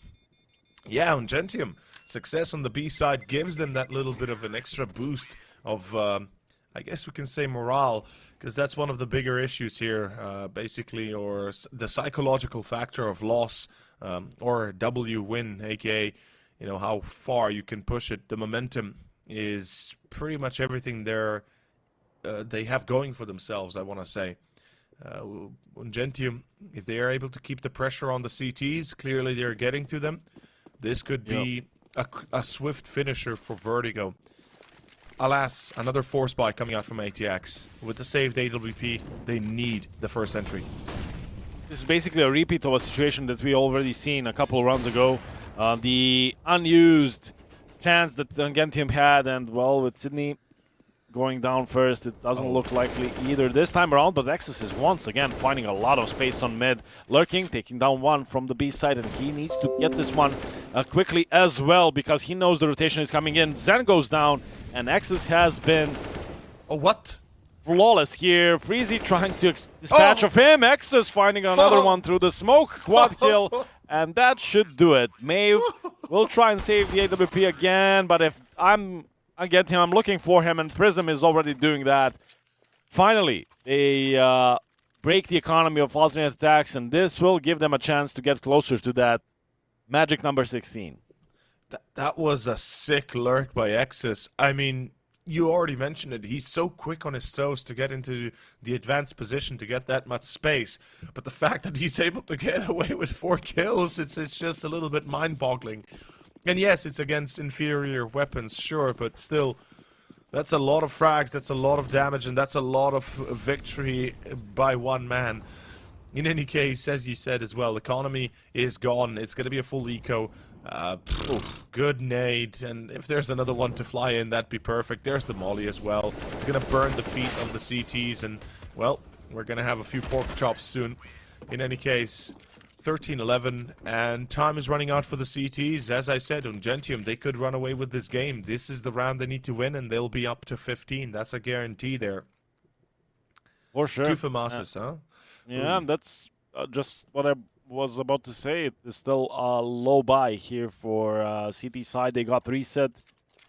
yeah, UNGENTIUM, success on the B side gives them that little bit of an extra boost of... I guess we can say morale, because that's one of the bigger issues here, basically, or the psychological factor of loss, or W win, aka, you know, how far you can push it. The momentum is pretty much everything they have going for themselves, I want to say. UNGENTIUM, if they are able to keep the pressure on the CTs, clearly they're getting to them. This could be a swift finisher for Vertigo. Alas, another force buy coming out from aTTaX. With the saved AWP, they need the first entry. This is basically a repeat of a situation that we already seen a couple of rounds ago. The unused chance that UNGENTIUM had, and well, with Sydney going down first, it doesn't look likely either this time around, but Exus is once again finding a lot of space on mid. Lurking, taking down one from the B side, and he needs to get this one quickly as well, because he knows the rotation is coming in. Zen goes down, and Exus has been... Oh, what? Flawless here. Freezy trying to dispatch of him. Exus finding another one through the smoke. Quad kill, and that should do it. Maeve will try and save the AWP again, but if I'm UNGENTIUM, I'm looking for him, and Prism is already doing that. Finally, they break the economy of alternate attacks, and this will give them a chance to get closer to that magic number 16. That was a sick lurk by Exus. I mean, you already mentioned it. He's so quick on his toes to get into the advanced position to get that much space. But the fact that he's able to get away with 4 kills, it's just a little bit mind-boggling. And yes, it's against inferior weapons, sure, but still, that's a lot of frags, that's a lot of damage, and that's a lot of victory by one man. In any case, as you said as well, economy is gone. It's going to be a full eco. Good nade, and if there's another one to fly in, that'd be perfect. There's the molly as well. It's going to burn the feet of the CTs, and, well, we're going to have a few pork chops soon. In any case, 13-11, and time is running out for the CTs. As I said, UNGENTIUM, they could run away with this game. This is the round they need to win, and they'll be up to 15. That's a guarantee there. For sure. 2 FAMASes, huh? Yeah, and that's just what I was about to say. It is still a low buy here for CT side. They got reset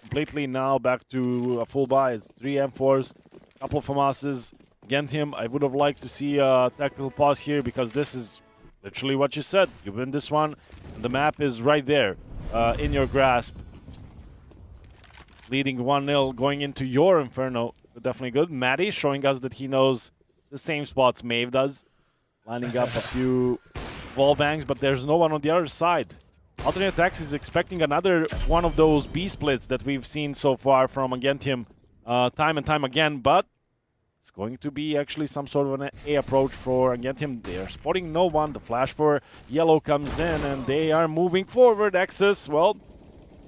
completely now, back to a full buy. It's 3 M4s, couple of FAMASes. UNGENTIUM, I would have liked to see a tactical pause here, because this is literally what you said. You win this one, and the map is right there in your grasp. Leading 1-0 going into your Inferno. Definitely good. Maddie showing us that he knows the same spots Maeve does. Lining up a few wall bangs, but there's no one on the other side. aTTaX is expecting another one of those B splits that we've seen so far from UNGENTIUM time and time again, but it's going to be actually some sort of an A approach for UNGENTIUM. They are spotting no one. The flash for yellow comes in, and they are moving forward. Exus, well,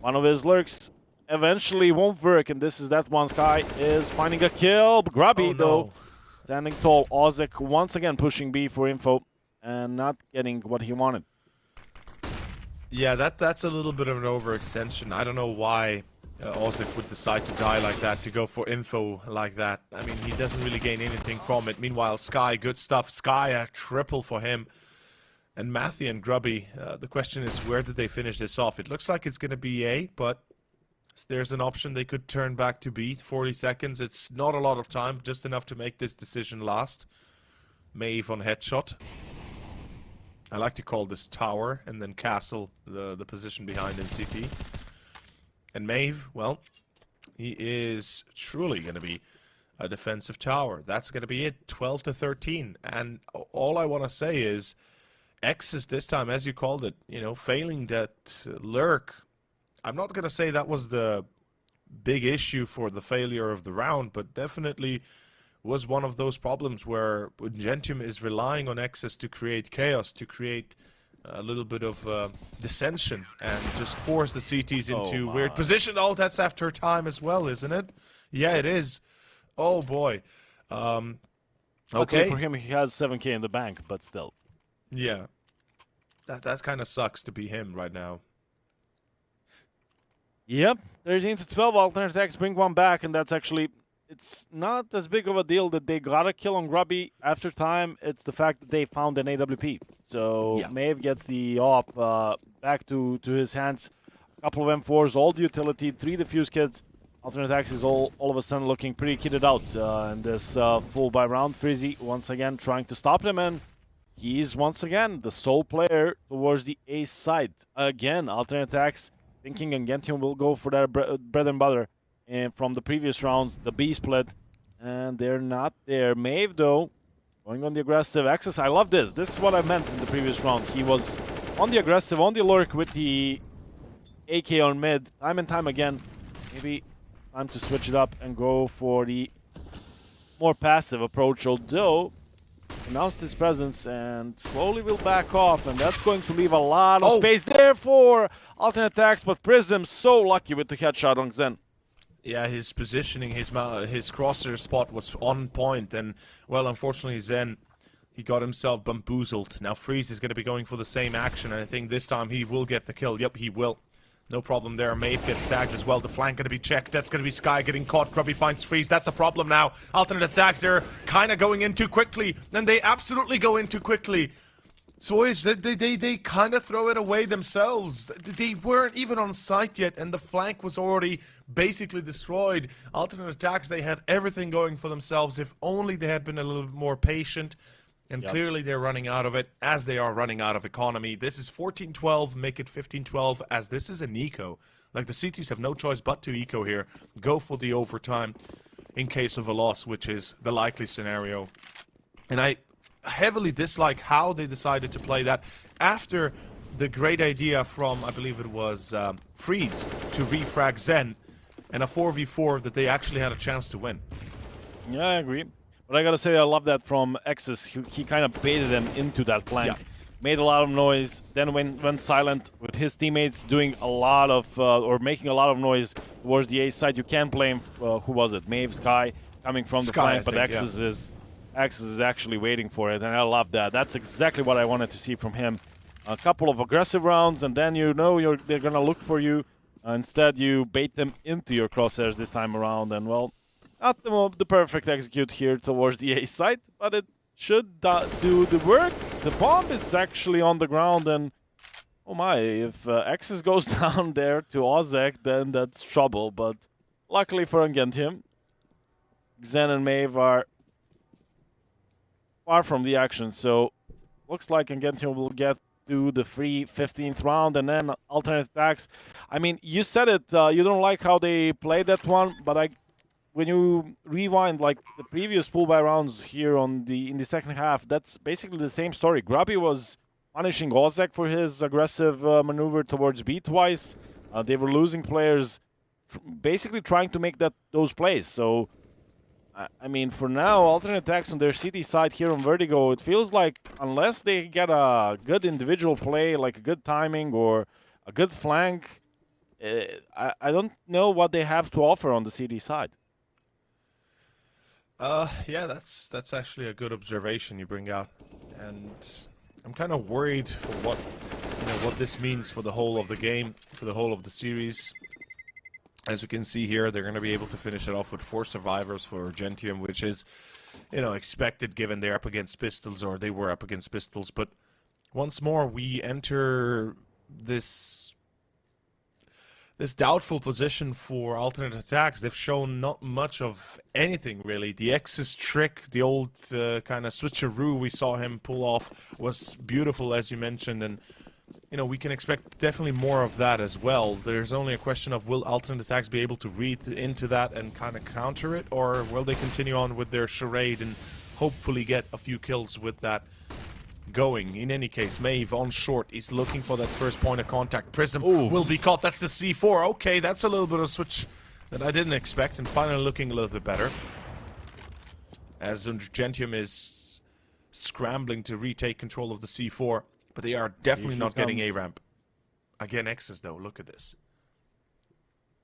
one of his lurks eventually won't work, and this is that one. Sky is finding a kill. Grubby, though, standing tall. Ozek once again pushing B for info and not getting what he wanted. Yeah, that's a little bit of an overextension. I don't know why Ozek would decide to die like that, to go for info like that. I mean, he doesn't really gain anything from it. Meanwhile, Sky, good stuff. Sky, a triple for him. And Matthew and Grubby, the question is, where did they finish this off? It looks like it's going to be A, but there's an option they could turn back to B. 40 seconds. It's not a lot of time, just enough to make this decision last. Maeve on headshot. I like to call this tower, and then castle, the position behind in CT. And Maeve, well, he is truly going to be a defensive tower. That's going to be it, 12 to 13. And all I want to say is, X is this time, as you called it, you know, failing that lurk. I'm not going to say that was the big issue for the failure of the round, but definitely was one of those problems where UNGENTIUM is relying on X's to create chaos, to create a little bit of dissension, and just force the CTs into weird position. Oh, that's after time as well, isn't it? Yeah, it is. Oh boy. Okay. For him, he has 7K in the bank, but still. Yeah. That kind of sucks to be him right now. Yep, 13 to 12. aTTaX bring one back, and that's actually, it's not as big of a deal that they got a kill on Grubby after time. It's the fact that they found an AWP. So Yeah. Maeve gets the AWP back to his hands. A couple of M4s, all the utility, 3 defuse kits. aTTaX is all of a sudden looking pretty kitted out in this full buy round. Frizzy once again trying to stop them, and he's once again the sole player towards the A side. Again, aTTaX thinking UNGENTIUM will go for that bread and butter. And from the previous rounds, the B split, and they're not there. Maeve, though, going on the aggressive axis. I love this. This is what I meant in the previous round. He was on the aggressive, on the lurk with the AK on mid, time and time again. Maybe time to switch it up and go for the more passive approach, although announced his presence and slowly will back off, and that's going to leave a lot of space there for aTTaX, but Prism so lucky with the headshot on Zen. Yeah, his positioning, his crosshair spot was on point, and, well, unfortunately, Zen, he got himself bamboozled. Now Freeze is going to be going for the same action, and I think this time he will get the kill. Yep, he will. No problem there. Maeve gets tagged as well. The flank going to be checked. That's going to be Sky getting caught. Grubby finds Freeze. That's a problem now. aTTaX, they're kind of going in too quickly, and they absolutely go in too quickly. So they kind of throw it away themselves. They weren't even on site yet, and the flank was already basically destroyed. aTTaX, they had everything going for themselves. If only they had been a little bit more patient. And clearly they're running out of it, as they are running out of economy. This is 14-12, make it 15-12, as this is an eco. Like, the CTs have no choice but to eco here. Go for the overtime in case of a loss, which is the likely scenario. And I heavily dislike how they decided to play that after the great idea from, I believe it was Freeze, to refrag Zen, and a 4v4 that they actually had a chance to win. Yeah, I agree. But I gotta say, I love that from X's. He kind of baited them into that flank. Yeah. Made a lot of noise, then went silent with his teammates doing a lot of, or making a lot of noise towards the A side. You can't blame, who was it? Maeve, Sky, coming from the flank, but X's is actually waiting for it, and I love that. That's exactly what I wanted to see from him. A couple of aggressive rounds, and then you know they're gonna look for you. Instead, you bait them into your crosshairs this time around, and well, not the perfect execute here towards the A side, but it should do the work. The bomb is actually on the ground, and oh my, if X's goes down there to Ozek, then that's trouble. But luckily for UNGENTIUM, Xen and Maeve are far from the action, so looks like UNGENTIUM will get to the free 15th round, and then aTTaX. I mean, you said it, you don't like how they played that one, but when you rewind like the previous full buy rounds here in the second half, that's basically the same story. Grubby was punishing Ozek for his aggressive maneuver towards B twice. They were losing players, basically trying to make those plays. So, I mean, for now, aTTaX on their CT side here on Vertigo, it feels like unless they get a good individual play, like a good timing or a good flank, I don't know what they have to offer on the CT side. Yeah, that's actually a good observation you bring out, and I'm kind of worried for what this means for the whole of the game, for the whole of the series. As we can see here, they're going to be able to finish it off with 4 survivors for UNGENTIUM, which is, expected given they're up against pistols, or they were up against pistols. But once more, we enter this this doubtful position for alternate attacks. They've shown not much of anything, really. The X's trick, the old kind of switcheroo we saw him pull off, was beautiful, as you mentioned, and you know, we can expect definitely more of that as well. There's only a question of will alternate attacks be able to read into that and kind of counter it, or will they continue on with their charade and hopefully get a few kills with that going. In any case, Maeve on short is looking for that first point of contact. Prism will be caught. That's the C4. Okay, that's a little bit of switch that I didn't expect, and finally looking a little bit better. As UNGENTIUM is scrambling to retake control of the C4, but they are definitely not getting a ramp. Again, X's though, look at this.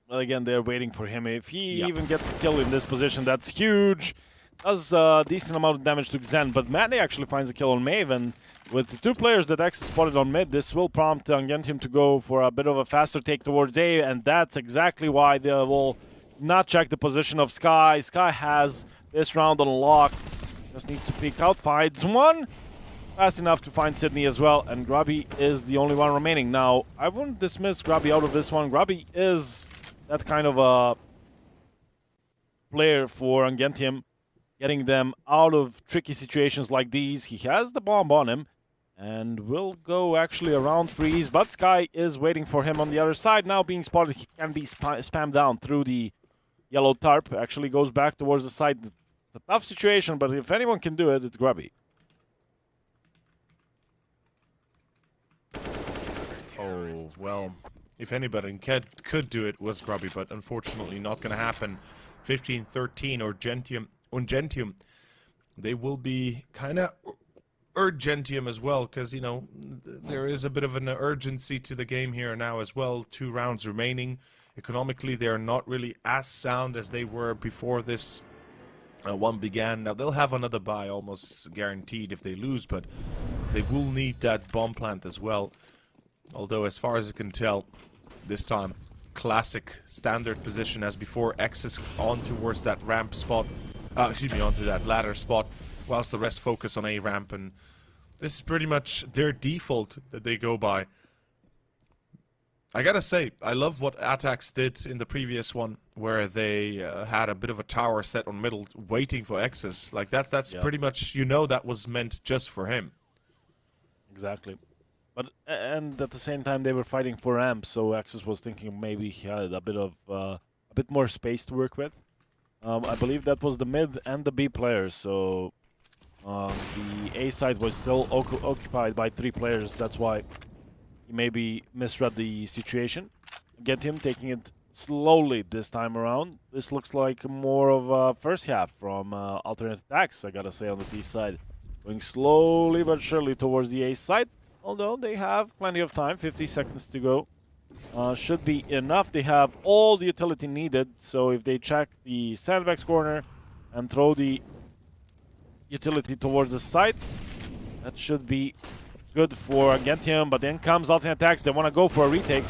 Well, again, they're waiting for him. If he even gets a kill in this position, that's huge. Does a decent amount of damage to Xen, but Matty actually finds a kill on Maeve, and with the two players that X spotted on mid, this will prompt UNGENTIUM to go for a bit of a faster take towards A, and that's exactly why they will not check the position of Sky. Sky has this round on lock. Just needs to peek out, finds one. Fast enough to find Sydney as well, and Grubby is the only one remaining. Now, I wouldn't dismiss Grubby out of this one. Grubby is that kind of a player for UNGENTIUM, getting them out of tricky situations like these. He has the bomb on him and will go actually around freeze, but Sky is waiting for him on the other side. Now being spotted, he can be spammed down through the yellow tarp. Actually goes back towards the side. It's a tough situation, but if anyone can do it, it's Grubby. Oh, well, if anybody could do it, was Grubby, but unfortunately not going to happen. 15-13 or UNGENTIUM, they will be kind of URGENTIUM as well, because, you know, there is a bit of an urgency to the game here now as well. 2 rounds remaining. Economically, they are not really as sound as they were before this one began. Now, they'll have another buy almost guaranteed if they lose, but they will need that bomb plant as well. Although, as far as I can tell, this time, classic standard position as before. X is on towards that ramp spot. Excuse me, onto that ladder spot, whilst the rest focus on A ramp, and this is pretty much their default that they go by. I gotta say, I love what aTTaX did in the previous one, where they had a bit of a tower set on middle, waiting for X's. Like that's pretty much, you know, that was meant just for him. Exactly. But, and at the same time, they were fighting for ramp, so Axis was thinking maybe he had a bit more space to work with. I believe that was the mid and the B players, so the A side was still occupied by 3 players. That's why he maybe misread the situation. UNGENTIUM taking it slowly this time around. This looks like more of a first half from alternate attacks, I gotta say, on the B side. Going slowly but surely towards the A side, although they have plenty of time, 50 seconds to go. Should be enough. They have all the utility needed, so if they check the sandbags corner and throw the utility towards the side, that should be good for UNGENTIUM. But then comes alternate attacks. They want to go for a retake.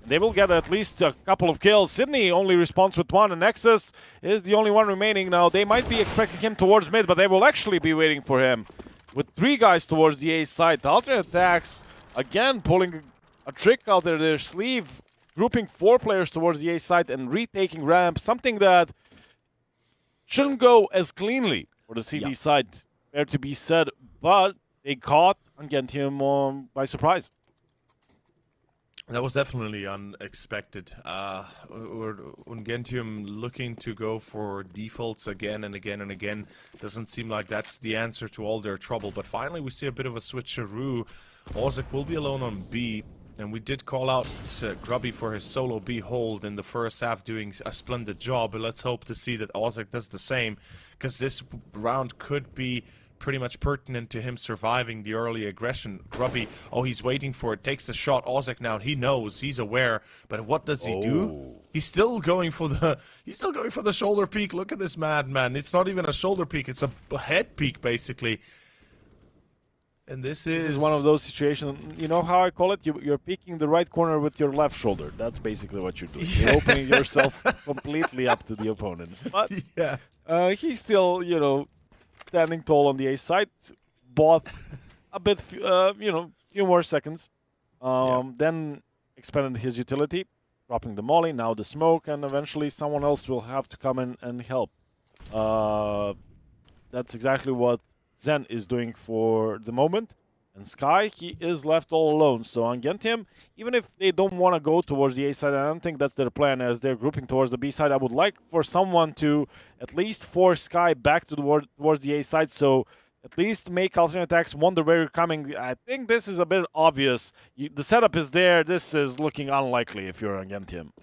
They will get at least a couple of kills. Sydney only responds with 1, and Nexus is the only one remaining. Now, they might be expecting him towards mid, but they will actually be waiting for him with 3 guys towards the A side. The alternate attacks, again, pulling a trick out of their sleeve, grouping 4 players towards the A side and retaking ramp, something that shouldn't go as cleanly for the CD side, fair to be said, but they caught UNGENTIUM by surprise. That was definitely unexpected. UNGENTIUM looking to go for defaults again and again and again. Doesn't seem like that's the answer to all their trouble, but finally we see a bit of a switcheroo. Ozek will be alone on B. And we did call out Grubby for his solo B hold in the first half, doing a splendid job. But let's hope to see that Ozek does the same, because this round could be pretty much pertinent to him surviving the early aggression. Grubby, oh, he's waiting for it, takes the shot. Ozek now, he knows, he's aware, but what does he do? He's still going for the shoulder peek. Look at this madman. It's not even a shoulder peek, it's a head peek basically. And this is one of those situations, you know how I call it? You're peeking the right corner with your left shoulder. That's basically what you're doing. You're opening yourself completely up to the opponent. But he's still, you know, standing tall on the A side. Bought a bit, you know, few more seconds. Then expanded his utility. dropping the molly, now the smoke, and eventually someone else will have to come in and help. That's exactly what Zen is doing for the moment. And Sky, he is left all alone. So UNGENTIUM, even if they don't want to go towards the A side, I don't think that's their plan as they're grouping towards the B side. I would like for someone to at least force Sky back towards the A side, so at least make aTTaX wonder where you're coming. I think this is a bit obvious. The setup is there. This is looking unlikely if you're UNGENTIUM.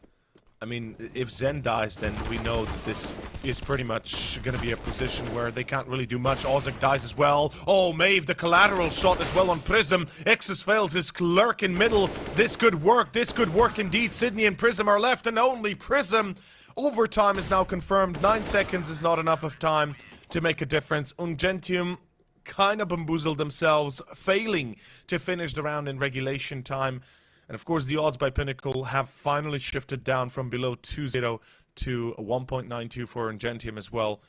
I mean, if Zen dies, then we know that this is pretty much going to be a position where they can't really do much. aTTaX dies as well. Oh, Maeve, the collateral shot as well on Prism. Exus fails his lurk in middle. This could work. This could work indeed. Sydney and Prism are left, and only Prism. Overtime is now confirmed. 9 seconds is not enough of time to make a difference. UNGENTIUM kind of bamboozled themselves, failing to finish the round in regulation time. And of course, the odds by Pinnacle have finally shifted down from below 2-0 to 1.92 for UNGENTIUM as well.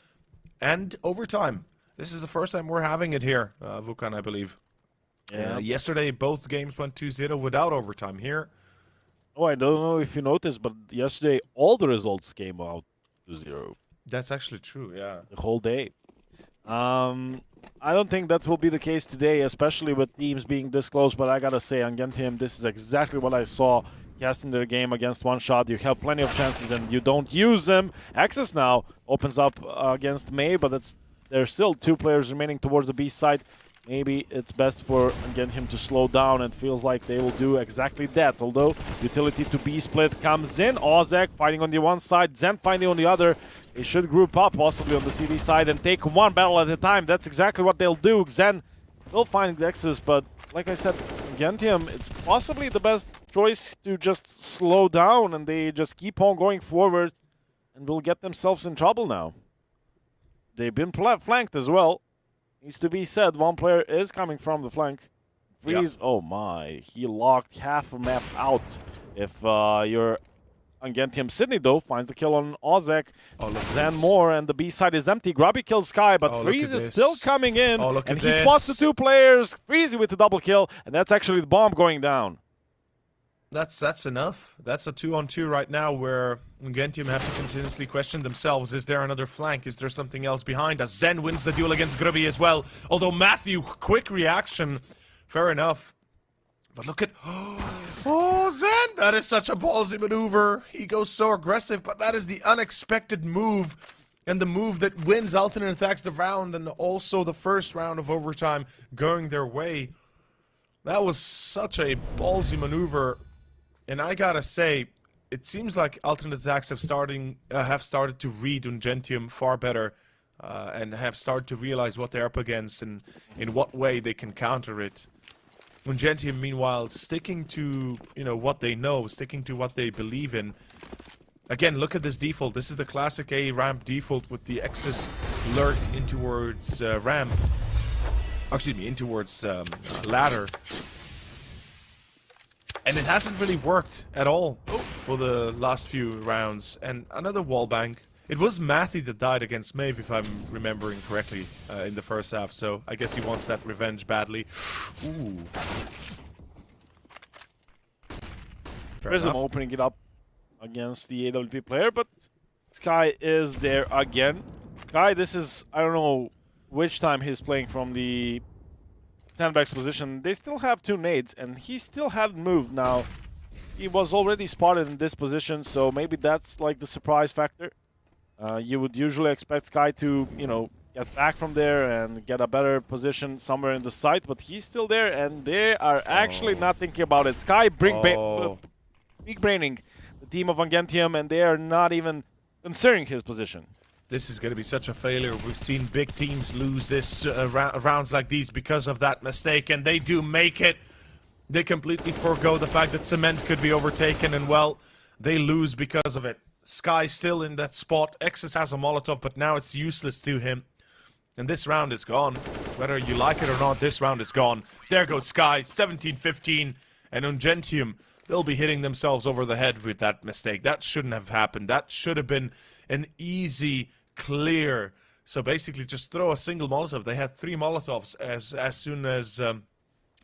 And overtime. This is the first time we're having it here, Vukan, I believe. Yeah. Yesterday, both games went 2-0 without overtime here. Oh, I don't know if you noticed, but yesterday all the results came out 2-0. That's actually true, yeah. The whole day. I don't think that will be the case today, especially with teams being this close, but I gotta say, UNGENTIUM, this is exactly what I saw casting their game against one shot. You have plenty of chances and you don't use them. Access now opens up against May, but there's still 2 players remaining towards the B side. Maybe it's best for UNGENTIUM to slow down. It feels like they will do exactly that. Although utility to B split comes in. aTTaX fighting on the one side, Zen fighting on the other. They should group up possibly on the CD side and take one battle at a time. That's exactly what they'll do. Zen will find Exus, but like I said, UNGENTIUM, it's possibly the best choice to just slow down and they just keep on going forward and will get themselves in trouble now. They've been flanked as well. Needs to be said, one player is coming from the flank. Freeze, oh my, he locked half a map out. If you're UNGENTIUM, Sydney though finds the kill on aTTaX. Oh, look Zen more, and the B side is empty. Grubby kills Sky, but Freeze is still coming in. Oh, look and at he this. spots the 2 players. Freezy with the double kill, and that's actually the bomb going down. That's enough. That's a 2-on-2 right now where UNGENTIUM have to continuously question themselves. Is there another flank? Is there something else behind us? Zen wins the duel against Grubby as well. Although Matthew, quick reaction. Fair enough. But look at... Oh, Zen! That is such a ballsy maneuver. He goes so aggressive, but that is the unexpected move. And the move that wins aTTaX the round and also the first round of overtime going their way. That was such a ballsy maneuver. And I gotta say, it seems like aTTaX have started to read UNGENTIUM far better and have started to realize what they're up against and in what way they can counter it. UNGENTIUM, meanwhile, sticking to what they know, sticking to what they believe in. Again, look at this default. This is the classic A ramp default with the Exus lurk in towards ramp. Excuse me, in towards ladder. And it hasn't really worked at all for the last few rounds. And another wallbang. It was Matthew that died against Maeve, if I'm remembering correctly, in the first half. So I guess he wants that revenge badly. Ooh. Prism opening it up against the AWP player, but Sky is there again. Sky, this is, I don't know which time he's playing from the sandbags position. They still have 2 nades, and he still hadn't moved. Now, he was already spotted in this position, so maybe that's like the surprise factor. You would usually expect Sky to, get back from there and get a better position somewhere in the site, but he's still there, and they are actually not thinking about it. Sky big braining the team of UNGENTIUM, and they are not even considering his position. This is going to be such a failure. We've seen big teams lose this rounds like these because of that mistake, and they do make it. They completely forego the fact that Cement could be overtaken, and well, they lose because of it. Sky still in that spot. Exus has a Molotov, but now it's useless to him. And this round is gone. Whether you like it or not, this round is gone. There goes Sky, 17-15, and UNGENTIUM, they'll be hitting themselves over the head with that mistake. That shouldn't have happened. That should have been an easy clear. So basically just throw a single Molotov. They had 3 Molotovs as soon as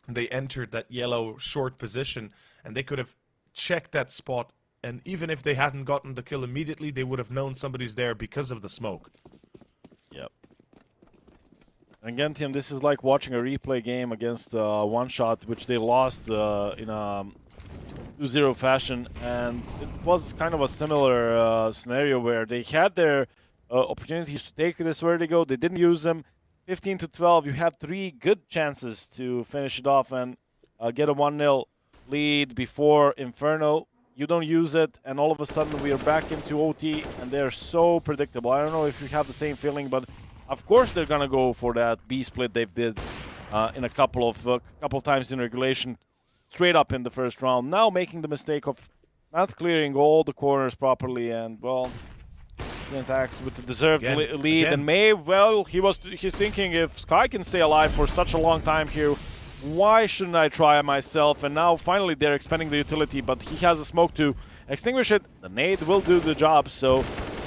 they entered that yellow short position, and they could have checked that spot And even if they hadn't gotten the kill immediately, they would have known somebody's there because of the smoke. Yep. UNGENTIUM, this is like watching a replay game against One Shot, which they lost in a 2-0 fashion, and it was kind of a similar scenario where they had their opportunities to take this vertigo. They didn't use them. 15-12, you had 3 good chances to finish it off and get a 1-0 lead before Inferno. You don't use it, and all of a sudden we are back into OT, and they're so predictable. I don't know if you have the same feeling, but of course they're gonna go for that B split they did in a couple of times in regulation, straight up in the first round. Now making the mistake of not clearing all the corners properly, and well, aTTaX with the deserved lead. And MOUZ, well, he's thinking, if Sky can stay alive for such a long time here, why shouldn't I try myself? And now finally they're expanding the utility, but he has a smoke to extinguish it. The nade will do the job, so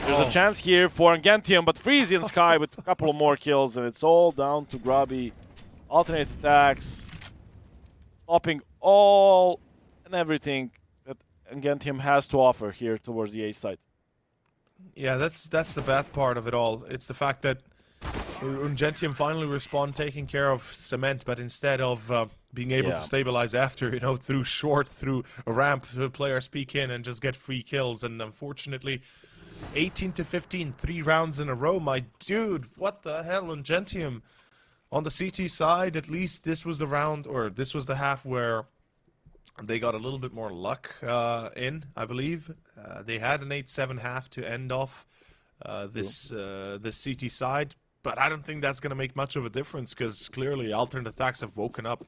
there's a chance here for UNGENTIUM, but Freezy and Sky with a couple of more kills, and it's all down to Grubby. Alternate attacks, stopping all and everything that UNGENTIUM has to offer here towards the A side. Yeah, that's the bad part of it all. It's the fact that UNGENTIUM finally respawn taking care of Cement, but instead of being able to stabilize after, you know, through a ramp, the players peek in and just get free kills. And unfortunately, 18-15, 3 rounds in a row, my dude. What the hell, UNGENTIUM? On the CT side, at least this was the round, or this was the half where they got a little bit more luck in, I believe. They had an 8-7 half to end off this CT side. But I don't think that's going to make much of a difference, because clearly alternate attacks have woken up.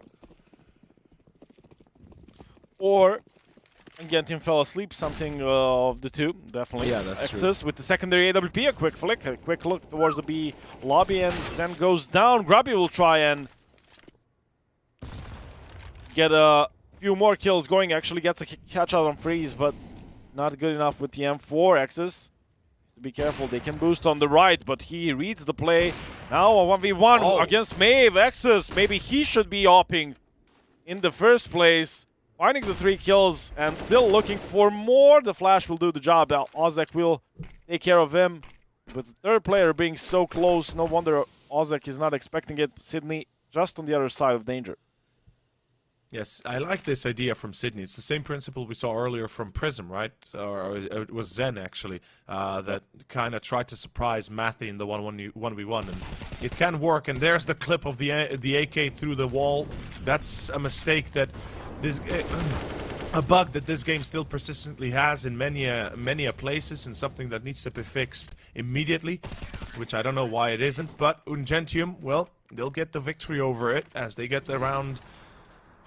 Or UNGENTIUM fell asleep, something of the two, definitely. Yeah, that's Access with the secondary AWP, a quick flick, a quick look towards the B lobby, and Zen goes down. Grubby will try and get a few more kills going, actually gets a catch out on Freeze, but not good enough with the M4. Access. To be careful, they can boost on the right, but he reads the play. Now a 1v1 against MOUZ. Access, maybe he should be opping in the first place. Finding the 3 kills and still looking for more. The flash will do the job. aTTaX will take care of him. With the third player being so close, no wonder aTTaX is not expecting it. Sydney just on the other side of danger. Yes, I like this idea from Sydney. It's the same principle we saw earlier from Prism, right? Or it was Zen, actually, that kind of tried to surprise Mathy in the 1v1, and it can work. And there's the clip of the AK through the wall. That's a mistake that this... a bug that this game still persistently has in many places, and something that needs to be fixed immediately, which I don't know why it isn't. But UNGENTIUM, well, they'll get the victory over it as they get the round...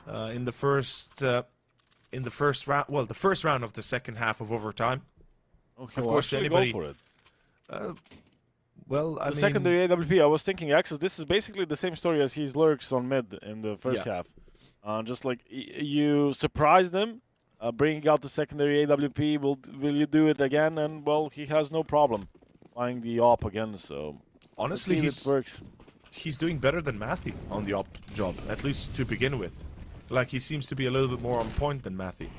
in the first round, well, the first round of the second half of overtime. Okay, of course, anybody. Go for it. Well, I mean, secondary AWP. I was thinking, Access. This is basically the same story as his lurks on mid in the first half. Just like you surprised him, bringing out the secondary AWP. Will you do it again? And well, he has no problem flying the op again. So honestly, works. He's doing better than Mathy on the op job, at least to begin with. Like, he seems to be a little bit more on point than Mathy.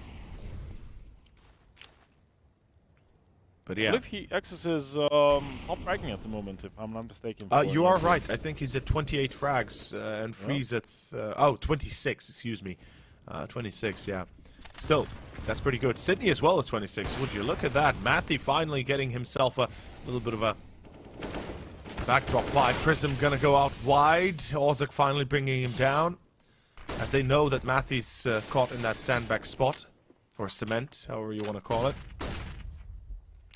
But yeah. I believe he accesses top fragging at the moment, if I'm not mistaken. You are right. I think he's at 28 frags and Freeze at 26. Excuse me, 26. Yeah. Still, that's pretty good. Sydney as well at 26. Would you look at that? Mathy finally getting himself a little bit of a backdrop by. Prism gonna go out wide. aTTaX finally bringing him down, as they know that Mathy's caught in that sandbag spot, or cement, however you want to call it.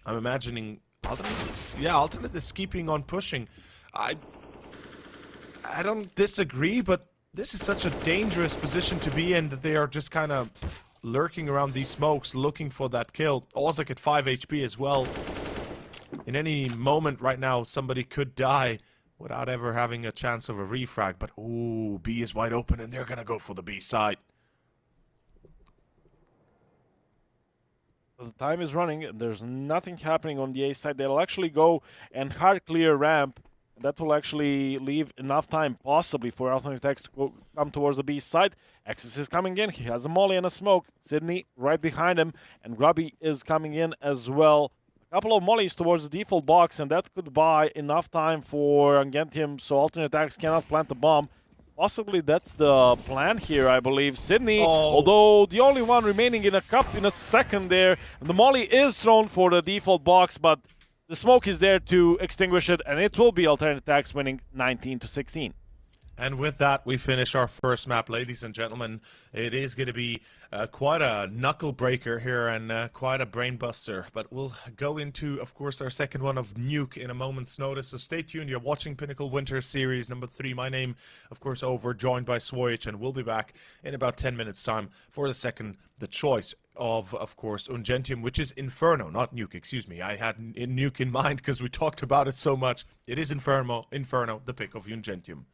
I'm imagining Alternate is keeping on pushing. I don't disagree, but this is such a dangerous position to be in, that they are just kind of lurking around these smokes, looking for that kill. aTTaX at 5 HP as well. In any moment right now, somebody could die without ever having a chance of a refrag. But ooh, B is wide open, and they're gonna go for the B side. The time is running, and there's nothing happening on the A side. They'll actually go and hard clear ramp That will actually leave enough time, possibly, for aTTaX to come towards the B side. Exis is coming in. He has a molly and a smoke. Sydney right behind him. And Grubby is coming in as well. A couple of mollies towards the default box, and that could buy enough time for UNGENTIUM so aTTaX cannot plant the bomb. Possibly that's the plan here, I believe. Sydney, although the only one remaining in a cup in a second there. And the molly is thrown for the default box, but the smoke is there to extinguish it, and it will be aTTaX winning 19-16. And with that, we finish our first map, ladies and gentlemen. It is going to be quite a knuckle breaker here and quite a brain buster. But we'll go into, of course, our second one of Nuke in a moment's notice. So stay tuned. You're watching Pinnacle Winter Series number 3. My name, of course, over, joined by Swoich, and we'll be back in about 10 minutes' time for the choice of course, UNGENTIUM, which is Inferno, not Nuke, excuse me. I had Nuke in mind because we talked about it so much. It is Inferno, the pick of UNGENTIUM.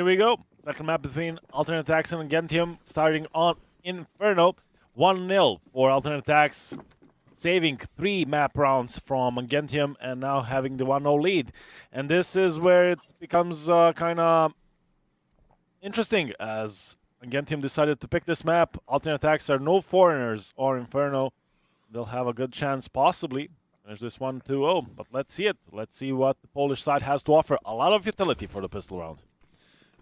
Here we go. Second map between Alternate aTTaX and UNGENTIUM, starting on Inferno. 1-0 for Alternate aTTaX, saving 3 map rounds from UNGENTIUM and now having the 1-0 lead. And this is where it becomes kind of interesting, as UNGENTIUM decided to pick this map. Alternate aTTaX are no foreigners or Inferno. They'll have a good chance, possibly. There's this 1-2-0, but let's see it. Let's see what the Polish side has to offer. A lot of utility for the pistol round.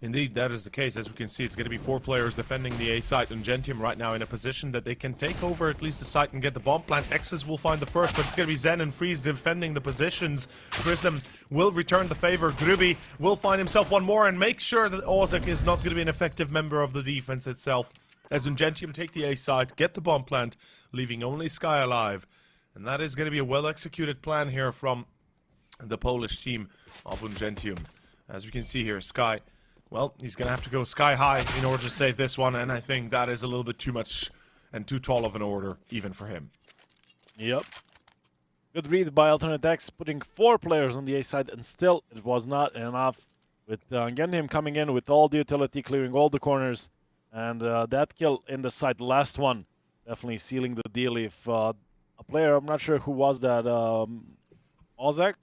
Indeed, that is the case. As we can see, it's going to be 4 players defending the A site. UNGENTIUM right now in a position that they can take over at least the site and get the bomb plant. X's will find the first, but it's going to be Zen and Freeze defending the positions. Prism will return the favor. Gruby will find himself one more and make sure that Ozek is not going to be an effective member of the defense itself. As UNGENTIUM take the A site, get the bomb plant, leaving only Sky alive. And that is going to be a well-executed plan here from the Polish team of UNGENTIUM. As we can see here, Sky... well, he's going to have to go sky high in order to save this one, and I think that is a little bit too much and too tall of an order, even for him. Yep. Good read by Alternate aTTaX, putting 4 players on the A side, and still it was not enough. With UNGENTIUM coming in with all the utility, clearing all the corners, and that kill in the side, the last one, definitely sealing the deal. If a player, I'm not sure who was that, Ozek,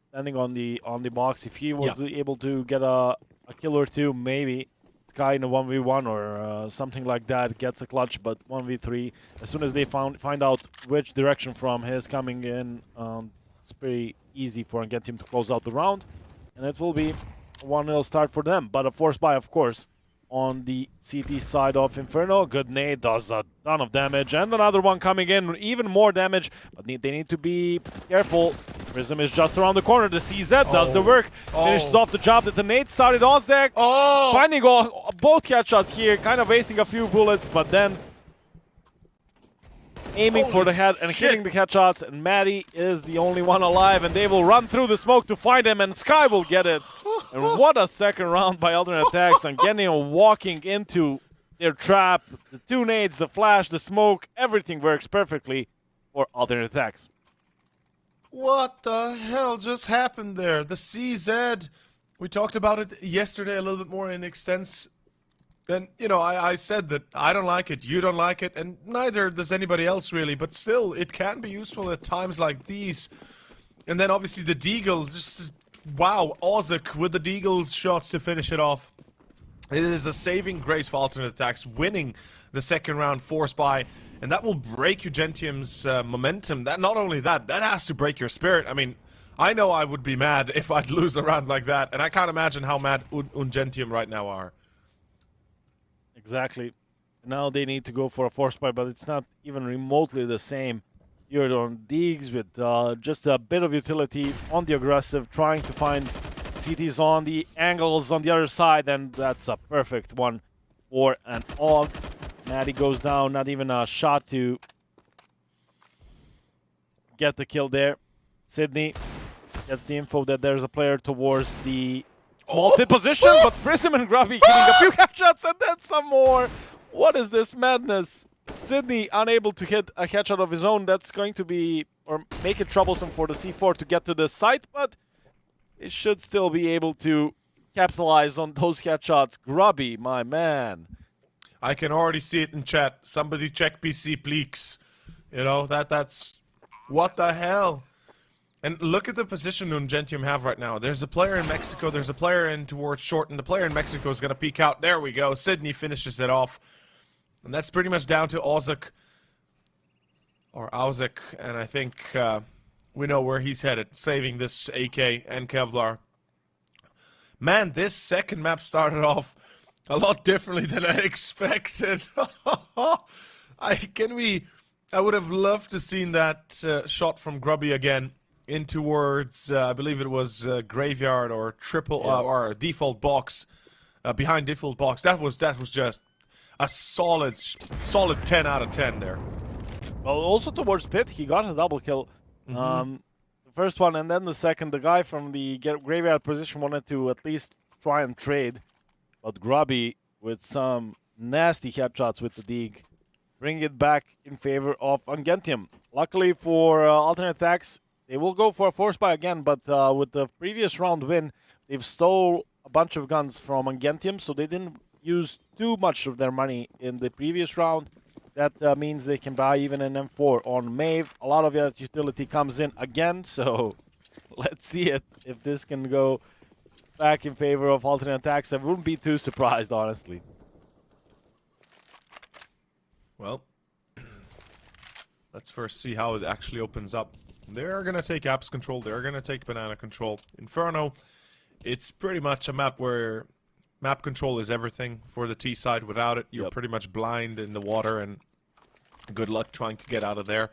standing on the box, if he was able to get a kill or 2, maybe Sky in a 1v1 or something like that gets a clutch, but 1v3, as soon as they find out which direction from his coming in, it's pretty easy for UNGENTIUM to close out the round, and it will be a 1-0 start for them. But a force buy, of course, on the CT side of Inferno. Good nade, does a ton of damage, and another one coming in, even more damage, but they need to be careful. Prism is just around the corner. The CZ does the work, finishes off the job that the nade started. Ozek finding both headshots here, kind of wasting a few bullets, but then aiming for the head and hitting the headshots, and Maddie is the only one alive, and they will run through the smoke to find him, and Sky will get it. And what a second round by Alternate aTTaX, and getting walking into their trap. The 2 nades, the flash, the smoke, everything works perfectly for Alternate aTTaX. What the hell just happened there? The CZ, we talked about it yesterday a little bit more in extense. And, you know, I said that I don't like it, you don't like it, and neither does anybody else really, but still, it can be useful at times like these. And then obviously the Deagle, just, wow, Ozek with the Deagle's shots to finish it off. It is a saving grace for Alternate aTTaX, winning the second round force buy, and that will break UNGENTIUM's momentum. That not only that has to break your spirit. I mean, I know I would be mad if I'd lose a round like that, and I can't imagine how mad UNGENTIUM right now are. Exactly. Now they need to go for a force buy, but it's not even remotely the same. You're on Deags with just a bit of utility on the aggressive, trying to find CTs on the angles on the other side, and that's a perfect one for an AUG. Maddie goes down, not even a shot to get the kill there. Sydney gets the info that there's a player towards the small pit position, but Prism and Gruby hitting a few headshots and then some more. What is this madness? Sydney unable to hit a headshot of his own. That's going to be, or make it troublesome for the C4 to get to the site, but it should still be able to capitalize on those headshots. Gruby, my man. I can already see it in chat. Somebody check PC, please. You know, that's... what the hell? And look at the position UNGENTIUM have right now. There's a player in Mexico, there's a player in towards short, and the player in Mexico is going to peek out. There we go. Sydney finishes it off. And that's pretty much down to Ozek. Or Auzek, and I think we know where he's headed, saving this AK and Kevlar. Man, this second map started off a lot differently than I expected. I would have loved to seen that shot from Gruby again in towards, I believe it was graveyard or triple or default box, behind default box. That was just a solid 10 out of 10 there. Well, also towards pit, he got a double kill. The first one and then the second. The guy from the graveyard position wanted to at least try and trade, but Gruby with some nasty headshots with the Dig bring it back in favor of UNGENTIUM. Luckily for Alternate aTTaX, they will go for a force buy again, but with the previous round win, they've stole a bunch of guns from UNGENTIUM, so they didn't use too much of their money in the previous round. That means they can buy even an M4 on MAVE. A lot of that utility comes in again, so let's see if this can go back in favor of alternate attacks. I wouldn't be too surprised, honestly. Well, let's first see how it actually opens up. They're going to take apps control. They're going to take banana control. Inferno, it's pretty much a map where map control is everything for the T side. Without it, you're pretty much blind in the water, and good luck trying to get out of there.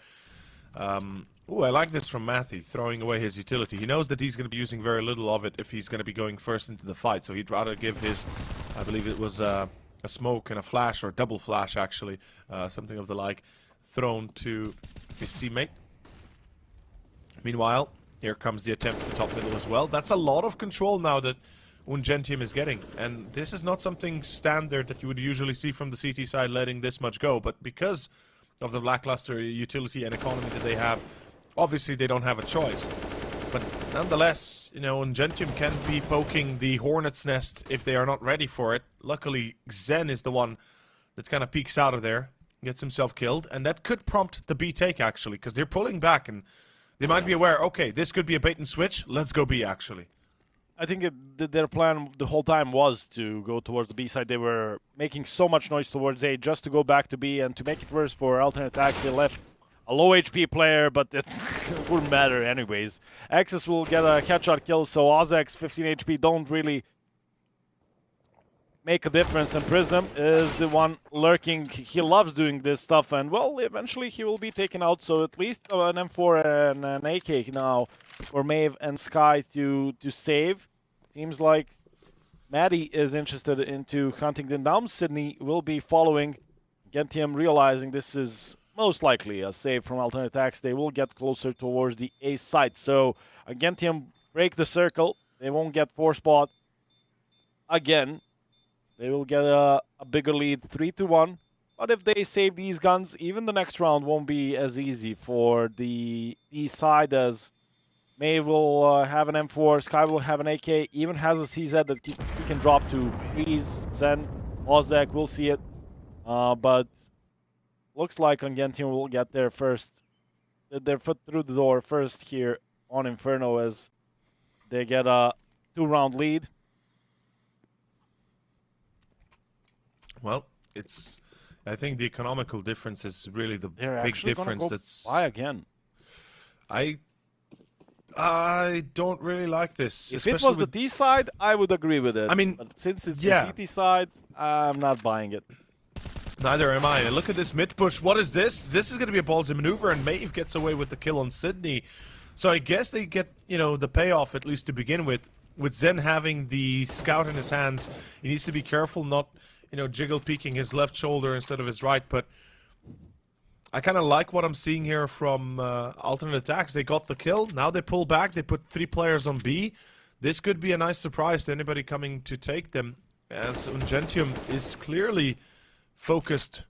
Ooh, I like this from Matthew, throwing away his utility. He knows that he's going to be using very little of it if he's going to be going first into the fight, so he'd rather give his, I believe it was a smoke and a flash, or double flash actually, something of the like, thrown to his teammate. Meanwhile, here comes the attempt for top middle as well. That's a lot of control now that UNGENTIUM is getting, and this is not something standard that you would usually see from the CT side, letting this much go, but because of the lackluster utility and economy that they have, obviously they don't have a choice. But nonetheless, you know, UNGENTIUM can be poking the hornet's nest if they are not ready for it. Luckily, Xen is the one that kind of peeks out of there, gets himself killed, and that could prompt the B take actually, because they're pulling back and they might be aware, okay, this could be a bait and switch, let's go B actually. I think their plan the whole time was to go towards the B side. They were making so much noise towards A just to go back to B, and to make it worse for alternate attack, they left a low HP player, but it wouldn't matter anyways. Axis will get a headshot kill, so Ozek's 15 HP don't really make a difference, and Prism is the one lurking. He loves doing this stuff, and well, eventually he will be taken out, so at least an M4 and an AK now for MAVE and Sky to save. Seems like Maddie is interested into hunting them down. Sydney will be following. UNGENTIUM realizing this is most likely a save from alternate attacks. They will get closer towards the A site, so UNGENTIUM break the circle. They won't get 4 spot again. They will get a bigger lead, 3-1. But if they save these guns, even the next round won't be as easy for the east side, as May will have an M4, Sky will have an AK, even has a CZ that he can drop to Freeze, Zen, Ozek, we'll see it. But looks like UNGENTIUM will get there first, their foot through the door first here on Inferno, as they get a 2-round lead. Well, I think the economical difference is really the They're big actually difference. Go That's buy again. I don't really like this. If it was the D side, I would agree with it. I mean, but since it's the CT side, I'm not buying it. Neither am I. Look at this mid push. What is this? This is going to be a ballsy maneuver, and Maeve gets away with the kill on Sydney. So I guess they get, you know, the payoff at least to begin with. With Zen having the scout in his hands, he needs to be careful not, you know, jiggle peeking his left shoulder instead of his right. But I kind of like what I'm seeing here from alternate attacks. They got the kill. Now they pull back. They put 3 players on B. This could be a nice surprise to anybody coming to take them, as UNGENTIUM is clearly focused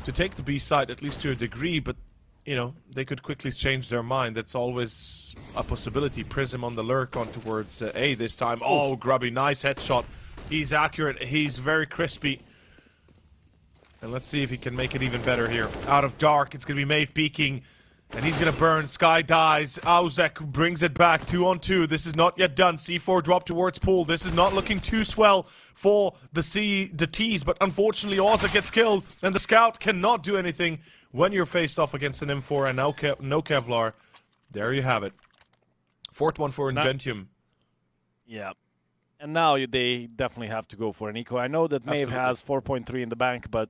to take the B side, at least to a degree, but you know, they could quickly change their mind. That's always a possibility. Prism on the lurk on towards A this time. Oh, Grubby, nice headshot. He's accurate, he's very crispy. And let's see if he can make it even better here. Out of dark, it's gonna be Maeve peeking, and he's gonna burn. Sky dies. Auzek brings it back, 2-on-2. This is not yet done. C4 drop towards pool. This is not looking too swell for the T's, but unfortunately Auzek gets killed, and the scout cannot do anything when you're faced off against an M4 and no Kevlar. There you have it. 4th one for UNGENTIUM. Yeah. And now they definitely have to go for an eco. I know that Maeve has 4.3 in the bank, but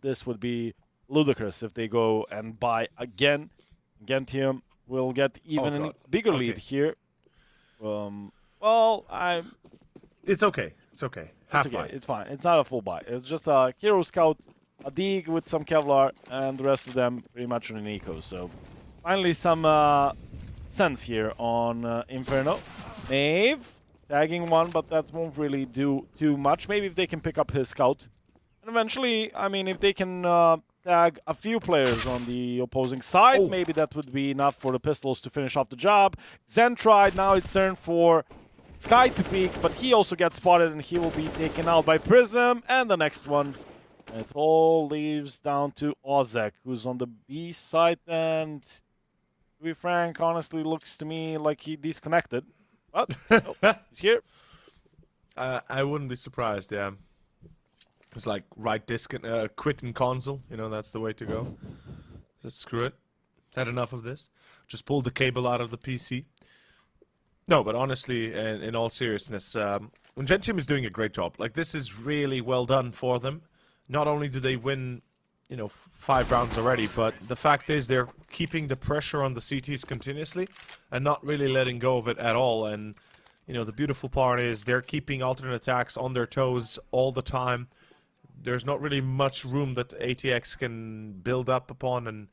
this would be ludicrous if they go and buy again. UNGENTIUM will get even a bigger lead here. Well, It's okay. It's okay. Half buy. It's fine. It's not a full buy. It's just a hero scout, a dig with some Kevlar, and the rest of them pretty much on an eco. So finally some sense here on Inferno. Maeve tagging one, but that won't really do too much. Maybe if they can pick up his scout. And eventually, I mean, if they can tag a few players on the opposing side, maybe that would be enough for the pistols to finish off the job. Zen tried. Now it's turn for Sky to peek, but he also gets spotted and he will be taken out by Prism. And the next one, it all leaves down to Ozek, who's on the B side. And to be frank, honestly, looks to me like he disconnected. But nope, he's here. I wouldn't be surprised, yeah. It's like quit in console, you know, that's the way to go. Just screw it. Had enough of this. Just pull the cable out of the PC. No, but honestly, in all seriousness, UNGENTIUM is doing a great job. Like, this is really well done for them. Not only do they win, you know, 5 rounds already, but the fact is they're keeping the pressure on the CTs continuously and not really letting go of it at all. And, you know, the beautiful part is they're keeping alternate attacks on their toes all the time. There's not really much room that aTTaX can build up upon and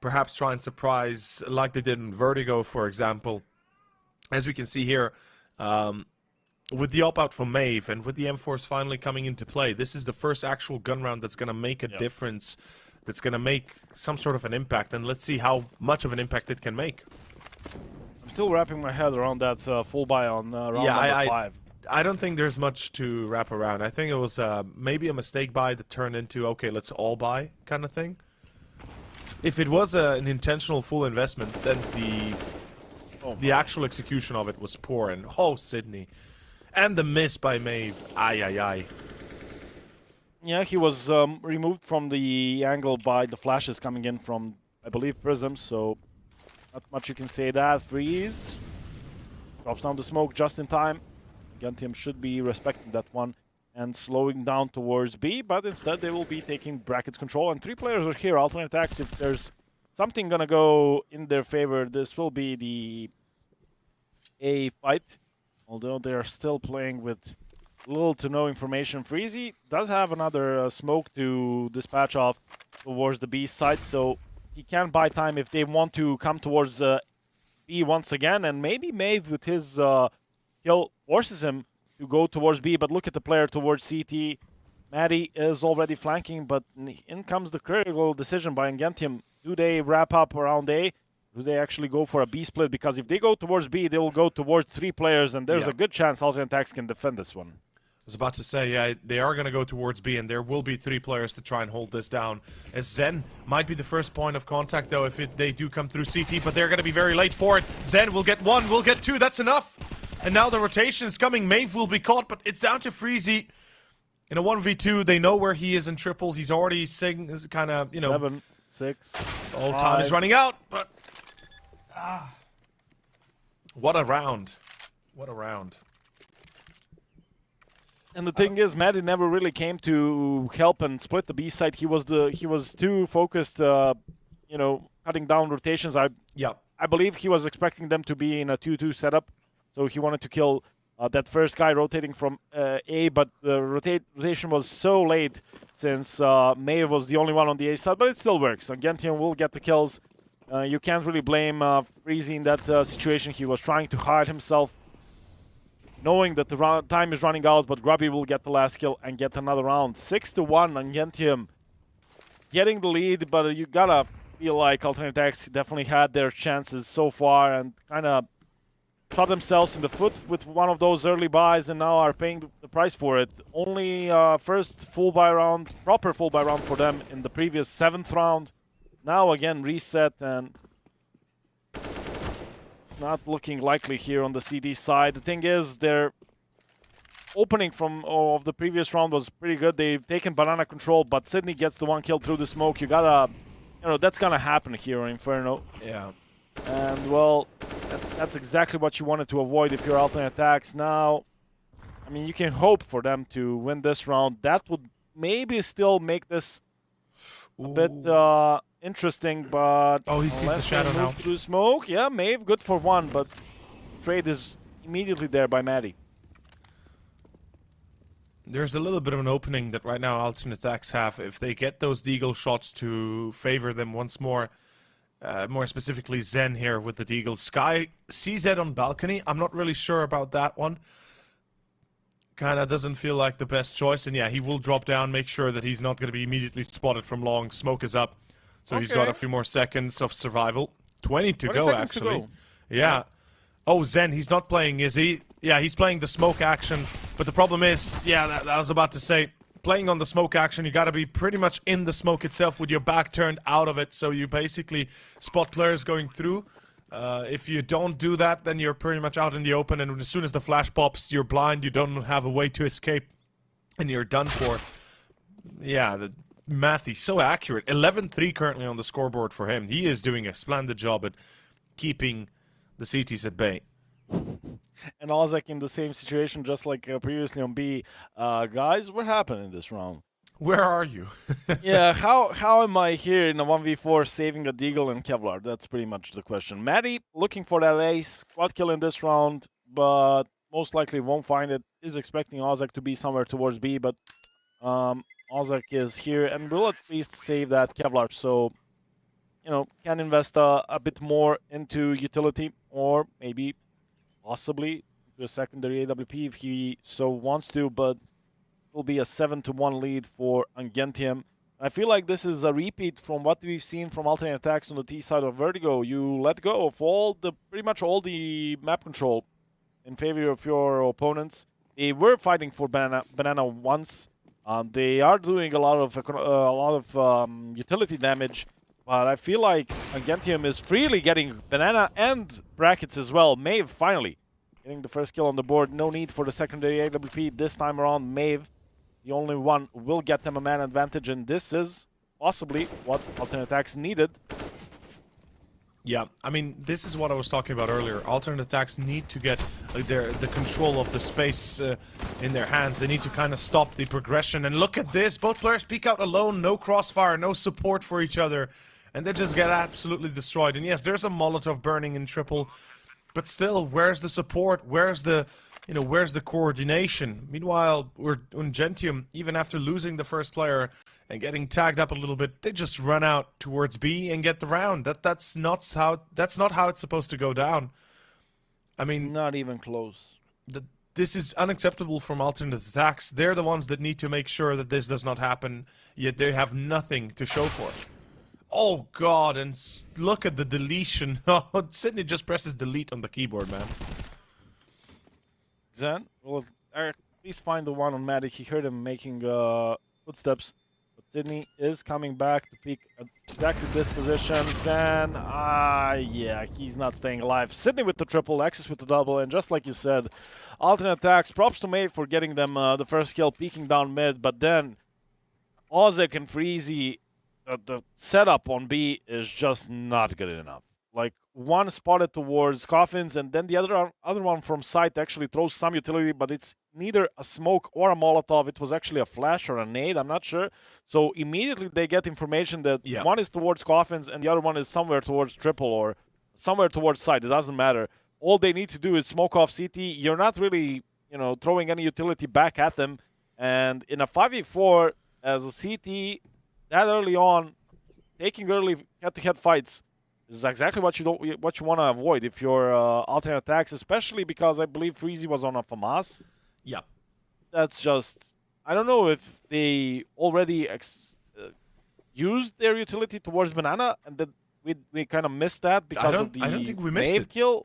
perhaps try and surprise like they did in Vertigo, for example. As we can see here, with the op-out from MAVE and with the M4s finally coming into play, this is the first actual gun round that's going to make a difference, that's going to make some sort of an impact, and let's see how much of an impact it can make. I'm still wrapping my head around that full buy on round number 5. I don't think there's much to wrap around. I think it was maybe a mistake buy that turned into, okay, let's all buy kind of thing. If it was an intentional full investment, then the actual execution of it was poor. And oh, Sydney. And the miss by Maeve. Ay, ay, ay. Yeah, he was removed from the angle by the flashes coming in from, I believe, Prism. So not much you can say that. Freeze. Drops down the smoke just in time. UNGENTIUM should be respecting that one and slowing down towards B, but instead they will be taking brackets control. And 3 players are here. Alternate attacks, if there's something gonna go in their favor, this will be the A fight. Although they are still playing with little to no information. Freezy does have another smoke to dispatch off towards the B side, so he can buy time if they want to come towards B once again. And maybe Maeve with his kill forces him to go towards B, but look at the player towards CT. Maddie is already flanking, but in comes the critical decision by UNGENTIUM. Do they wrap up around A? Do they actually go for a B split? Because if they go towards B, they will go towards 3 players, and there's a good chance alternate attacks can defend this one. I was about to say, yeah, they are going to go towards B, and there will be 3 players to try and hold this down. As Zen might be the first point of contact, though, if they do come through CT, but they're going to be very late for it. Zen will get 1, will get 2, that's enough. And now the rotation is coming. Maeve will be caught, but it's down to Freezy. In a 1v2, they know where he is in triple. He's already kind of, you know... 7, 6, all time is running out, but... What a round. What a round. And the thing is, Maddie never really came to help and split the B side. He was too focused, you know, cutting down rotations. I believe he was expecting them to be in a 2-2 setup. So he wanted to kill that first guy rotating from A, but the rotation was so late since Maeve was the only one on the A side, but it still works. UNGENTIUM will get the kills. You can't really blame Freezy in that situation. He was trying to hide himself, knowing that the time is running out, but Grubby will get the last kill and get another round. 6-1, UNGENTIUM getting the lead, but you gotta feel like alternate attacks definitely had their chances so far and kind of shot themselves in the foot with one of those early buys and now are paying the price for it. Only first full buy round, proper full buy round for them in the previous 7th round. Now again reset and not looking likely here on the CD side. The thing is, their opening of the previous round was pretty good. They've taken banana control, but Sydney gets the 1 kill through the smoke. You gotta, you know, that's gonna happen here in Inferno. Yeah. And well, that's exactly what you wanted to avoid if you're alternate attacks. Now, I mean, you can hope for them to win this round. That would maybe still make this a bit interesting, but... Oh, he sees the shadow now. Through smoke. Yeah, Maeve, good for 1, but trade is immediately there by Maddie. There's a little bit of an opening that right now alternate attacks have. If they get those deagle shots to favor them once more, more specifically Zen here with the deagle. Sky CZ on balcony. I'm not really sure about that one. Kind of doesn't feel like the best choice. And yeah, he will drop down, make sure that he's not going to be immediately spotted from long. Smoke is up. So he's got a few more seconds of survival. 20 to go, actually. to go. Yeah. Oh, Zen, he's not playing, is he? Yeah, he's playing the smoke action, but the problem is, yeah, that I was about to say, playing on the smoke action, you gotta be pretty much in the smoke itself with your back turned out of it, so you basically spot players going through. If you don't do that, then you're pretty much out in the open, and as soon as the flash pops, you're blind, you don't have a way to escape, and you're done for. Yeah, the Matthew, so accurate. 11-3 currently on the scoreboard for him. He is doing a splendid job at keeping the CTs at bay. And Ozek in the same situation, just like previously on B. Guys, what happened in this round? Where are you? Yeah, how am I here in a 1v4 saving a Deagle and Kevlar? That's pretty much the question. Maddie looking for that ace, quad kill in this round, but most likely won't find it. Is expecting Ozek to be somewhere towards B, but Ozek is here and will at least save that Kevlar, so you know, can invest a bit more into utility, or maybe possibly to a secondary AWP if he so wants to, but it will be a 7-1 lead for UNGENTIUM. I feel like this is a repeat from what we've seen from alternate attacks on the T side of Vertigo. You let go of pretty much all the map control in favor of your opponents. They were fighting for banana once. They are doing a lot of utility damage, but I feel like UNGENTIUM is freely getting banana and brackets as well. MOUZ finally getting the first kill on the board. No need for the secondary AWP this time around. MOUZ, the only one, will get them a man advantage, and this is possibly what alternate attacks needed. Yeah, I mean, this is what I was talking about earlier. Alternate attacks need to get the control of the space in their hands. They need to kind of stop the progression. And look at this. Both players peek out alone. No crossfire, no support for each other. And they just get absolutely destroyed. And yes, there's a Molotov burning in triple. But still, where's the support? Where's the, you know, where's the coordination? Meanwhile, UNGENTIUM, even after losing the first player and getting tagged up a little bit, they just run out towards B and get the round. That's not how it's supposed to go down. I mean, not even close. This is unacceptable from alternate attacks. They're the ones that need to make sure that this does not happen, yet they have nothing to show for it. Oh god, and look at the deletion. Sydney just presses delete on the keyboard, man. Zen will at least find the one on Maddie. He heard him making footsteps. But Sydney is coming back to peek at exactly this position. Zen, yeah, he's not staying alive. Sydney with the triple, Axis with the double, and just like you said, alternate attacks. Props to MOUZ for getting them the first kill, peeking down mid, but then Ozek and Freezy, the setup on B is just not good enough. Like, one spotted towards coffins, and then the other one from sight actually throws some utility, but it's neither a smoke or a Molotov. It was actually a flash or a nade, I'm not sure. So immediately they get information that one is towards coffins and the other one is somewhere towards triple or somewhere towards sight. It doesn't matter. All they need to do is smoke off CT. You're not really, you know, throwing any utility back at them. And in a 5v4 as a CT, that early on, taking early head-to-head fights is exactly what you want to avoid if you're alternate attacks, especially because I believe Freezy was on a FAMAS. Yeah. That's just, I don't know if they already used their utility towards banana and that we kind of missed that because of the I don't think we missed it. Kill.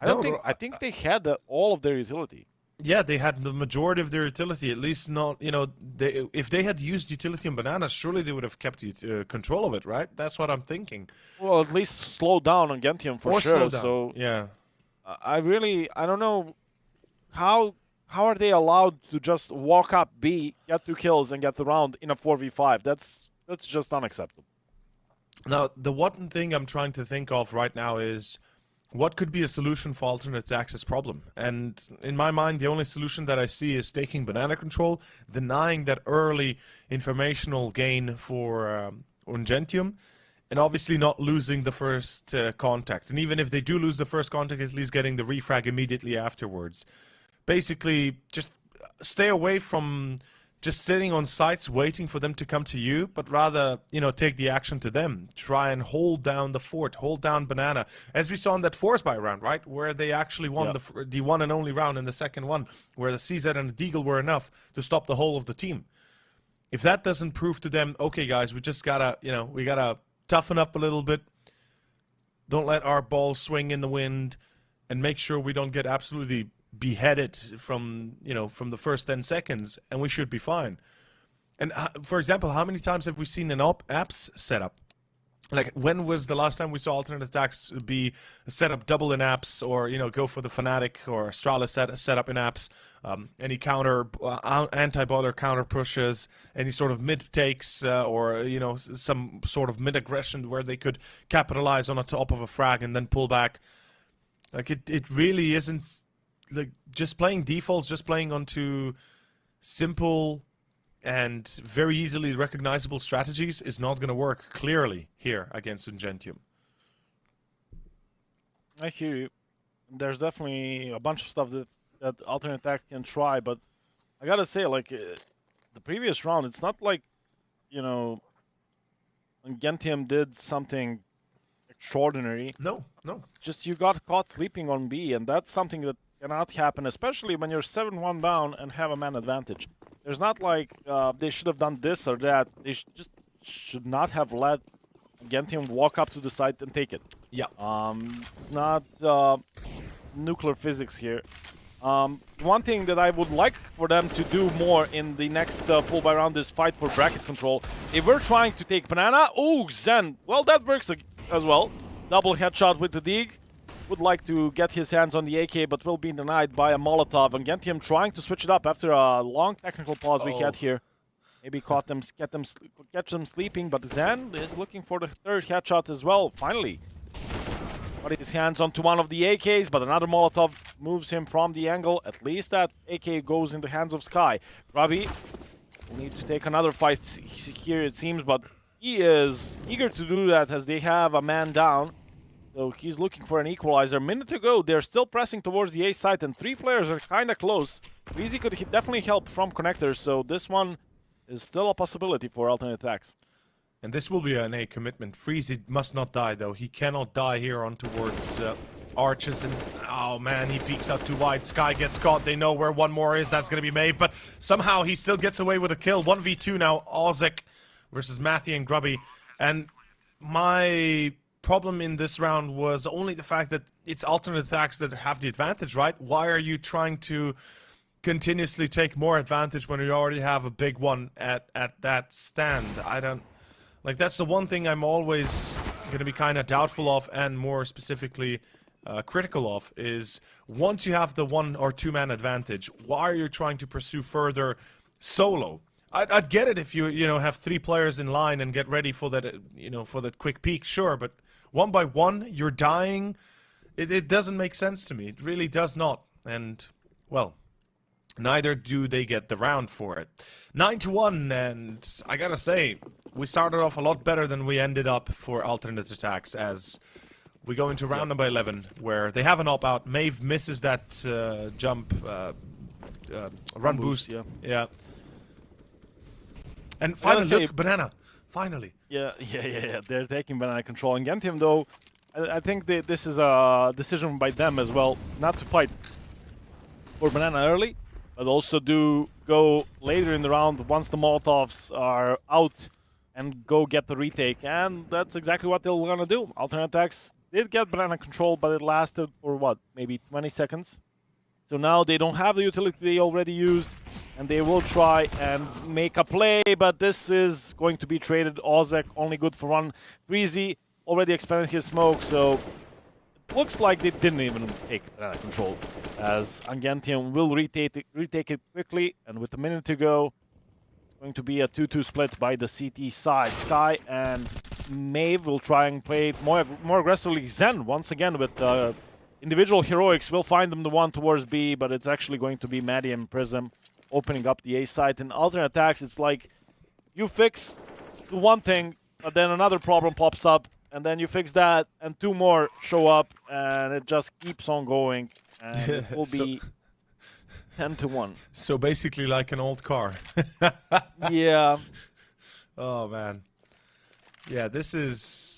I think they had all of their utility. Yeah, they had the majority of their utility, at least not, you know, if they had used utility on bananas, surely they would have kept control of it, right? That's what I'm thinking. Well, at least slow down on UNGENTIUM for sure. So yeah, I don't know how are they allowed to just walk up B, get 2 kills, and get the round in a 4v5? That's just unacceptable. Now, the one thing I'm trying to think of right now is, what could be a solution for alternate attacks' problem? And in my mind, the only solution that I see is taking banana control, denying that early informational gain for UNGENTIUM, and obviously not losing the first contact. And even if they do lose the first contact, at least getting the refrag immediately afterwards. Basically, just stay away from just sitting on sites waiting for them to come to you, but rather, you know, take the action to them. Try and hold down the fort, hold down banana, as we saw in that force buy round, right, where they actually won the one and only round in the second one, where the CZ and the Deagle were enough to stop the whole of the team. If that doesn't prove to them, okay, guys, we just gotta, you know, we gotta toughen up a little bit. Don't let our ball swing in the wind, and make sure we don't get absolutely beheaded from, you know, from the first 10 seconds, and we should be fine. And for example, how many times have we seen an apps setup? Like, when was the last time we saw alternate attacks be set up double in apps, or, you know, go for the Fnatic or Astralis set up in apps? Any counter, anti-boiler counter pushes, any sort of mid takes, or, you know, some sort of mid aggression where they could capitalize on the top of a frag and then pull back. Like, it really isn't, like, just playing defaults, just playing onto simple and very easily recognizable strategies is not going to work clearly here against UNGENTIUM. I hear you. There's definitely a bunch of stuff that alternate attack can try, but I gotta say, like, the previous round, it's not like, you know, UNGENTIUM did something extraordinary. No. Just you got caught sleeping on B, and that's something that cannot happen, especially when you're 7-1 down and have a man advantage. There's not like they should have done this or that. They just should not have let UNGENTIUM walk up to the site and take it. Yeah. It's not nuclear physics here. One thing that I would like for them to do more in the next full buy round is fight for bracket control. They were trying to take Banana. Oh, Zen. Well, that works as well. Double headshot with the Dig. Would like to get his hands on the AK, but will be denied by a Molotov. And UNGENTIUM trying to switch it up after a long technical pause we had here. Maybe catch them sleeping, but Zen is looking for the third headshot as well. Finally, got his hands onto one of the AKs, but another Molotov moves him from the angle. At least that AK goes in the hands of Sky. Ravi will need to take another fight here, it seems, but he is eager to do that as they have a man down. So he's looking for an equalizer. Minute to go. They're still pressing towards the A site, and 3 players are kind of close. Freezy could definitely help from connectors, so this one is still a possibility for alternate attacks. And this will be an A commitment. Freezy must not die, though. He cannot die here on towards Arches. And, oh, man, he peeks out too wide. Sky gets caught. They know where one more is. That's going to be Maeve. But somehow he still gets away with a kill. 1v2 now. Ozek versus Matthew and Grubby. And my problem in this round was only the fact that it's alternate attacks that have the advantage, right? Why are you trying to continuously take more advantage when you already have a big one at that stand? I don't... Like, that's the one thing I'm always going to be kind of doubtful of, and more specifically critical of, is once you have the 1 or 2 man advantage, why are you trying to pursue further solo? I'd get it if you know, have 3 players in line and get ready for that, you know, for that quick peek, sure, but one by one, you're dying. It doesn't make sense to me. It really does not. And, well, neither do they get the round for it. 9-1, and I gotta say, we started off a lot better than we ended up for alternate attacks, as we go into round number 11, where they have an op-out. Maeve misses that jump, run boost. Yeah. And finally, look, Banana. Finally. Yeah. They're taking Banana control. And UNGENTIUM, though, I think this is a decision by them as well, not to fight for Banana early, but also do go later in the round once the Molotovs are out and go get the retake. And that's exactly what they're gonna do. Alternate attacks did get Banana control, but it lasted for what, maybe 20 seconds? So now they don't have the utility they already used, and they will try and make a play, but this is going to be traded. Ozek only good for 1. Freezy already expanded his smoke, so it looks like they didn't even take control, as UNGENTIUM will retake it quickly, and with a minute to go, it's going to be a 2-2 split by the CT side. Sky and Maeve will try and play it more aggressively. Zen, once again, with individual heroics, will find them the one towards B, but it's actually going to be Maddie and Prism opening up the A site. And alternate attacks, it's like you fix the one thing, but then another problem pops up, and then you fix that, and 2 more show up, and it just keeps on going, and it will be 10-1. So basically like an old car. Yeah. Oh, man. Yeah, this is...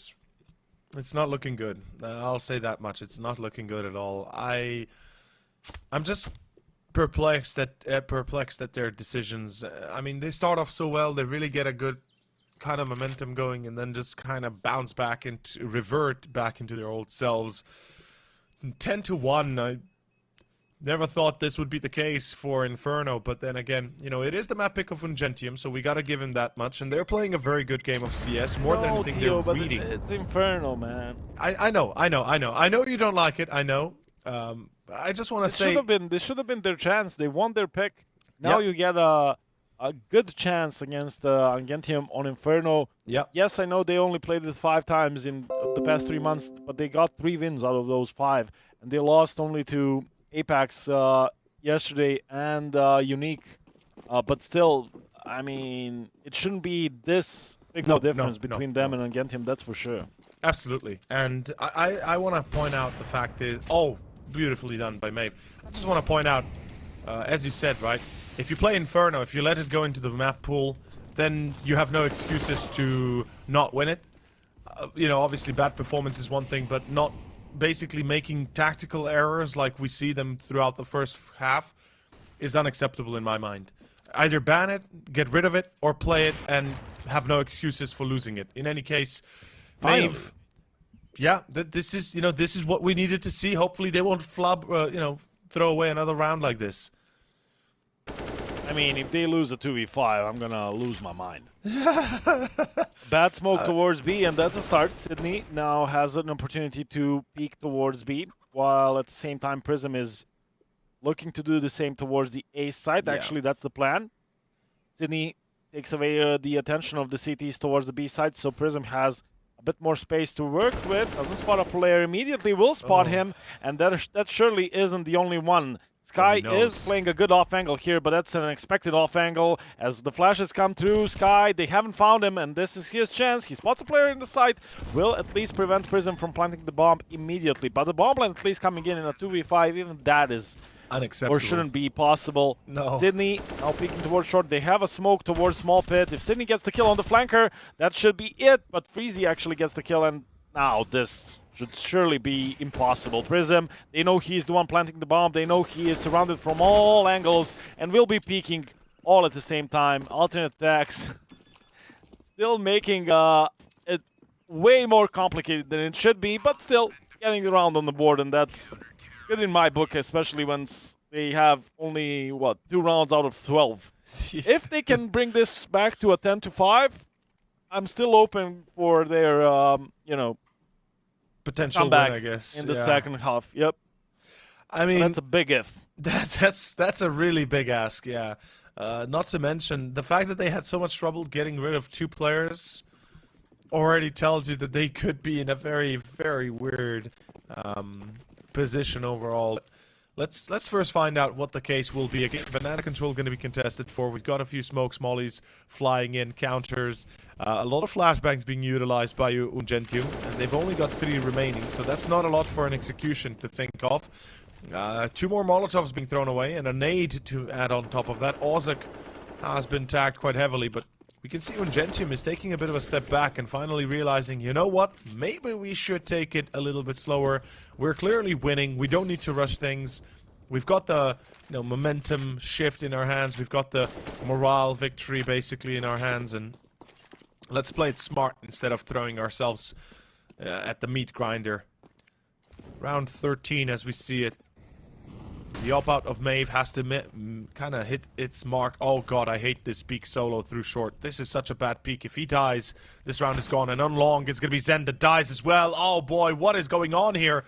It's not looking good. I'll say that much. It's not looking good at all. I'm just perplexed at their decisions. I mean, they start off so well. They really get a good kind of momentum going, and then just kind of bounce back and revert back into their old selves. 10-1. Never thought this would be the case for Inferno, but then again, you know, it is the map pick of UNGENTIUM, so we gotta give him that much. And they're playing a very good game of CS. More than anything, Theo, they're but reading. it's Inferno, man. I know. I know you don't like it. I know. I just want to say This should have been their chance. They won their pick. Now Yep. you get a good chance against UNGENTIUM on Inferno. Yep. Yes, I know they only played it 5 times in the past 3 months, but they got 3 wins out of those 5, and they lost only to aTTaX yesterday and Unique. But still, I mean, it shouldn't be this big of a difference between them and UNGENTIUM. That's for sure. Absolutely. And I want to point out the fact that, oh, beautifully done by Maeve. I just want to point out, as you said, right, if you play Inferno, if you let it go into the map pool, then you have no excuses to not win it. You know, obviously bad performance is one thing, but not basically making tactical errors like we see them throughout the first half is unacceptable in my mind. Either ban it, get rid of it, or play it and have no excuses for losing it. In any case, Maeve, yeah, this is, you know, this is what we needed to see. Hopefully they won't flub, you know, throw away another round like this. I mean, if they lose a 2v5, I'm gonna lose my mind. Bad smoke towards B, and that's a start. Sydney now has an opportunity to peek towards B, while at the same time Prism is looking to do the same towards the A side. Yeah. Actually, that's the plan. Sydney takes away the attention of the CTs towards the B side, so Prism has a bit more space to work with. Doesn't spot a player immediately, will spot him, and that surely isn't the only one. Sky is playing a good off angle here, but that's an expected off angle. As the flashes come through, Sky, they haven't found him, and this is his chance. He spots a player in the site, will at least prevent Prism from planting the bomb immediately. But the bomb plant at least coming in a 2v5, even that is unacceptable. or shouldn't be possible. No. Sydney now peeking towards short. They have a smoke towards small pit. If Sydney gets the kill on the flanker, that should be it. But Freezy actually gets the kill, and now this should surely be impossible. Prism, they know he's the one planting the bomb. They know he is surrounded from all angles and will be peeking all at the same time. Alternate attacks still making it way more complicated than it should be, but still getting around on the board, and that's good in my book, especially when they have only, what, 2 rounds out of 12. If they can bring this back to a 10-5, I'm still open for their, you know, potential comeback win, I guess, in the second half. Yep. I mean, that's a big if. That's a really big ask, yeah. Not to mention the fact that they had so much trouble getting rid of 2 players already tells you that they could be in a very, very weird position overall. Let's first find out what the case will be. Again, banana control going to be contested for. We've got a few smokes, mollies flying in, counters. A lot of flashbangs being utilized by UNGENTIUM, and they've only got 3 remaining, so that's not a lot for an execution to think of. 2 more Molotovs being thrown away, and a nade to add on top of that. Ozak has been tagged quite heavily, but we can see UNGENTIUM is taking a bit of a step back and finally realizing, you know what, maybe we should take it a little bit slower. We're clearly winning. We don't need to rush things. We've got the, you know, momentum shift in our hands. We've got the morale victory basically in our hands, and let's play it smart instead of throwing ourselves at the meat grinder. Round 13 as we see it. The op-out of Maeve has to kind of hit its mark. Oh god, I hate this peek solo through short. This is such a bad peek. If he dies, this round is gone. And on long, it's going to be Zen that dies as well. Oh boy, what is going on here?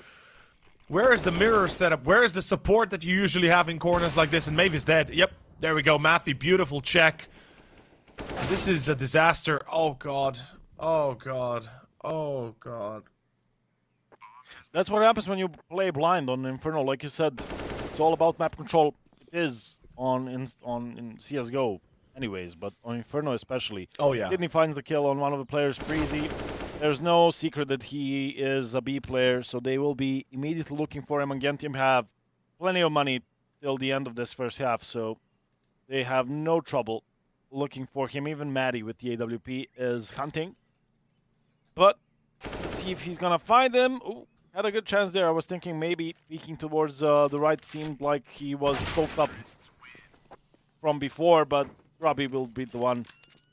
Where is the mirror setup? Where is the support that you usually have in corners like this? And Maeve is dead. Yep, there we go. Matthew, beautiful check. This is a disaster. Oh god. Oh god. Oh god. That's what happens when you play blind on Inferno. Like you said, it's all about map control. It is in CSGO anyways, but on Inferno especially. Oh yeah. Sydney finds the kill on one of the players, Freezy. There's no secret that he is a B player, so they will be immediately looking for him. UNGENTIUM have plenty of money till the end of this first half, so they have no trouble looking for him. Even Maddie with the AWP is hunting. But let's see if he's gonna find him. Ooh, had a good chance there. I was thinking maybe peeking towards the right. Seemed like he was scoped up from before, but Robbie will be the one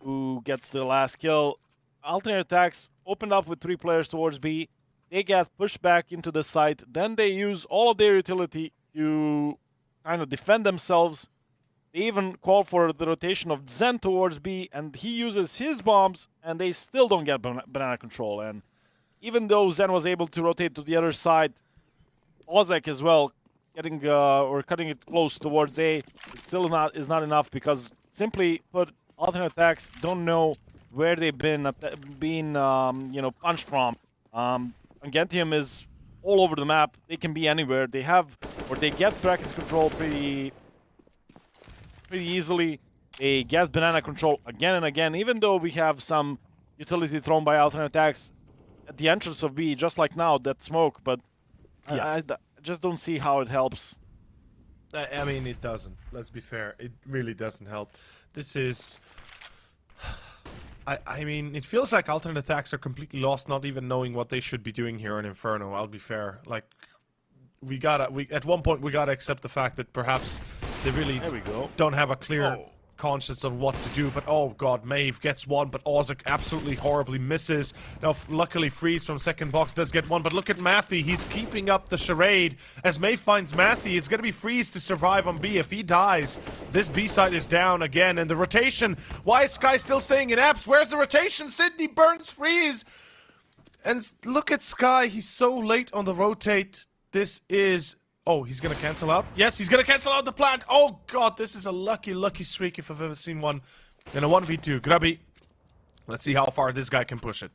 who gets the last kill. Alternate attacks opened up with 3 players towards B. They get pushed back into the site. Then they use all of their utility to kind of defend themselves. They even call for the rotation of Zen towards B, and he uses his bombs, and they still don't get banana control. And even though Zen was able to rotate to the other side, aTTaX as well, getting or cutting it close towards A, it still is not enough because simply put, alternate attacks don't know where they've been punched from. UNGENTIUM is all over the map. They can be anywhere. They have or they get brackets control pretty easily. They get banana control again and again, even though we have some utility thrown by alternate attacks at the entrance of B, just like now, that smoke, but Yeah. I just don't see how it helps. I mean, it doesn't. Let's be fair. It really doesn't help. This is... I mean, it feels like alternate attacks are completely lost, not even knowing what they should be doing here in Inferno, I'll be fair. Like, at one point we gotta accept the fact that perhaps they really There we go. don't have a clear conscience on what to do, but oh god, Maeve gets one, but aTTaX absolutely horribly misses. Now, luckily, Freeze from second box does get one, but look at Matthew, he's keeping up the charade. As Maeve finds Matthew, it's gonna be Freeze to survive on B. If he dies, this B side is down again, and the rotation, why is Sky still staying in apps? Where's the rotation? Sydney burns Freeze! And look at Sky, he's so late on the rotate. This is... Oh, he's gonna cancel out? Yes, he's gonna cancel out the plant! Oh god, this is a lucky, lucky streak if I've ever seen one. In a 1v2, Grubby. Let's see how far this guy can push it.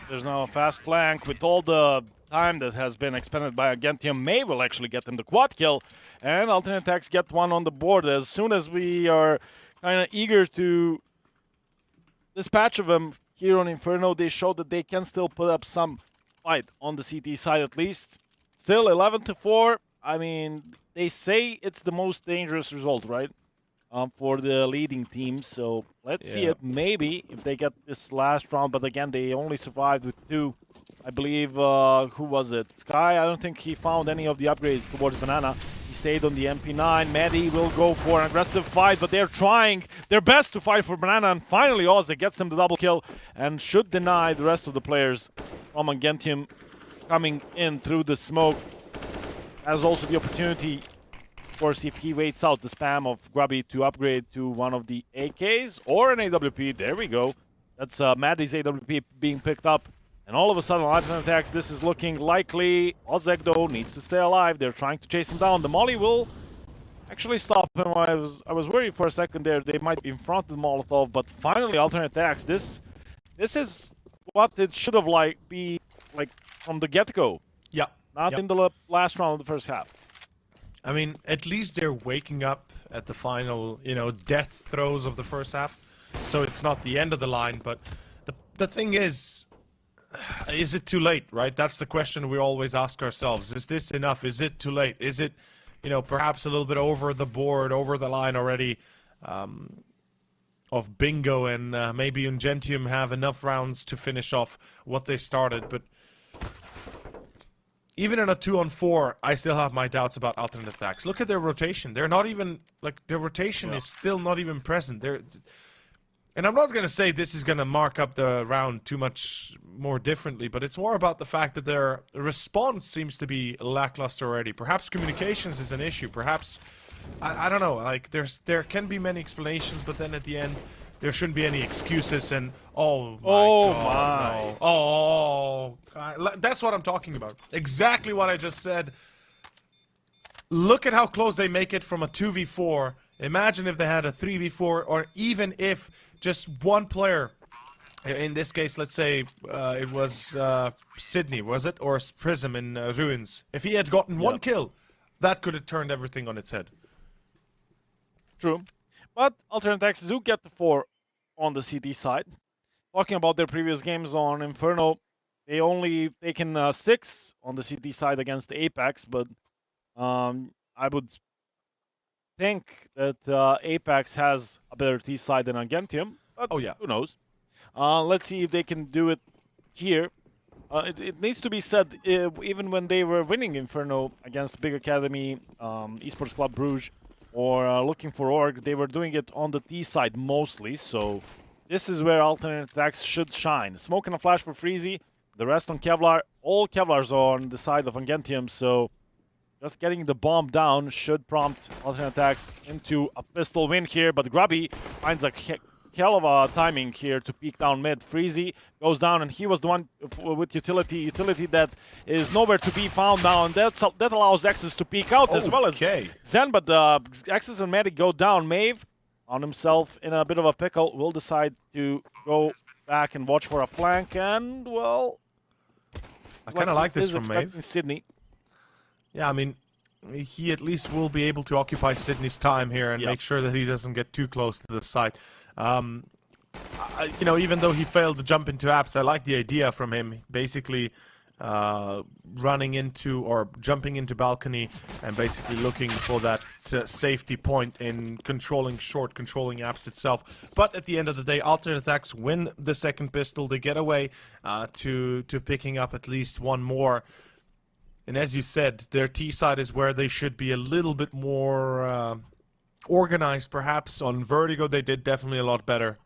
There's now a fast flank with all the time that has been expended by UNGENTIUM. May will actually get them the quad kill, and alternate attacks get one on the board. As soon as we are kind of eager to dispatch of them here on Inferno, they show that they can still put up some fight on the CT side at least. Still 11-4. I mean, they say it's the most dangerous result, right? For the leading team. So let's see it. Maybe if they get this last round, but again, they only survived with 2. I believe, who was it? Sky, I don't think he found any of the upgrades towards Banana. He stayed on the MP9. Maddie will go for an aggressive fight, but they're trying their best to fight for Banana, and finally aTTaX gets them the double kill and should deny the rest of the players from UNGENTIUM coming in through the smoke. Has also the opportunity, of course, if he waits out the spam of Grubby to upgrade to one of the AKs or an AWP. There we go. That's Maddie's AWP being picked up. And all of a sudden, alternate attacks, this is looking likely. aTTaX, though, needs to stay alive. They're trying to chase him down. The Molly will actually stop him. I was worried for a second there. They might be in front of the Molotov, but finally, alternate attacks. This is what it should have be like from the get-go. Yeah. Not in the last round of the first half. I mean, at least they're waking up at the final, death throes of the first half. So it's not the end of the line, but the thing is it too late, right? That's the question we always ask ourselves. Is this enough? Is it too late? Is it, perhaps a little bit over the board, over the line already of bingo, and maybe UNGENTIUM have enough rounds to finish off what they started, but even in a 2-on-4, I still have my doubts about alternate attacks. Look at their rotation. They're not even, their rotation is still not even present. And I'm not going to say this is going to mark up the round too much more differently, but it's more about the fact that their response seems to be lackluster already. Perhaps communications is an issue. Perhaps, I don't know, there can be many explanations, but then at the end, there shouldn't be any excuses, and oh my god. Oh, that's what I'm talking about. Exactly what I just said. Look at how close they make it from a 2v4. Imagine if they had a 3v4, or even if just one player, in this case, let's say it was Sydney, was it? Or Prism in Ruins. If he had gotten one kill, that could have turned everything on its head. True. But alternate attacks do get the 4 on the CT side. Talking about their previous games on Inferno, they only taken 6 on the CT side against aTTaX, but I would think that aTTaX has a better T side than UNGENTIUM, but who knows. Let's see if they can do it here. It needs to be said, even when they were winning Inferno against Big Academy, Esports Club Bruges, or looking for Org, they were doing it on the T side mostly, so this is where alternate attacks should shine. Smoke and a flash for Freezy, the rest on Kevlar. All Kevlars are on the side of UNGENTIUM, so just getting the bomb down should prompt alternate attacks into a pistol win here, but Grubby finds a hell of a timing here to peek down mid. Freezy goes down, and he was the one with utility that is nowhere to be found now, and that allows X's to peek out as well as Zen, but X's and Medic go down. Maeve, on himself in a bit of a pickle, will decide to go back and watch for a flank, and, well... I kind of like this from Maeve. Sydney. Yeah, I mean, he at least will be able to occupy Sydney's time here and make sure that he doesn't get too close to the site. You know, even though he failed to jump into apps, I like the idea from him. Basically, running into or jumping into balcony and basically looking for that safety point in controlling apps itself. But at the end of the day, alternate attacks win the second pistol. They get away to picking up at least one more. And as you said, their T side is where they should be a little bit more organized, perhaps. On Vertigo, they did definitely a lot better.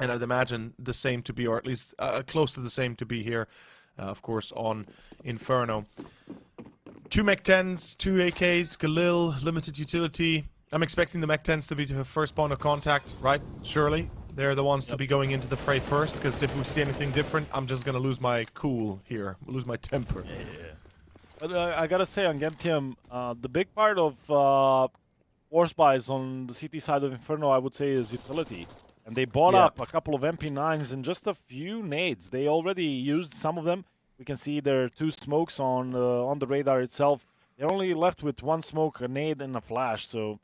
And I'd imagine the same to be, or at least close to the same to be here, of course, on Inferno. 2 Mech-10s, 2 AKs, Galil, limited utility. I'm expecting the Mech-10s to be the first point of contact, right? Surely. They're the ones to be going into the fray first, because if we see anything different, I'm just going to lose my cool here, lose my temper. Yeah. But I gotta say, on UNGENTIUM, the big part of force buys on the CT side of Inferno, I would say, is utility. And they bought up a couple of MP9s and just a few nades. They already used some of them. We can see there are 2 smokes on the radar itself. They're only left with 1 smoke, a nade, and a flash. So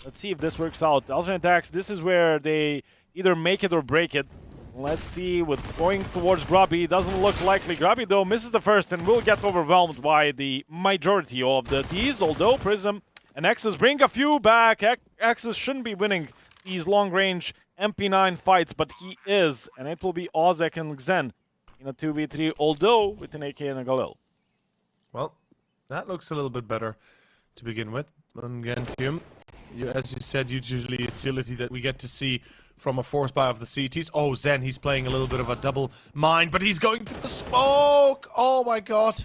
let's see if this works out. Alternate attacks, this is where they either make it or break it. Let's see, with going towards Grubby, doesn't look likely. Grubby, though, misses the first and will get overwhelmed by the majority of the Ds, although Prism and X's bring a few back. X's shouldn't be winning these long-range MP9 fights, but he is, and it will be Ozek and Xen in a 2v3, although with an AK and a Galil. Well, that looks a little bit better to begin with. UNGENTIUM, as you said, usually utility that we get to see from a force buy of the CTs. Oh, Zen, he's playing a little bit of a double mine, but he's going through the smoke! Oh my god.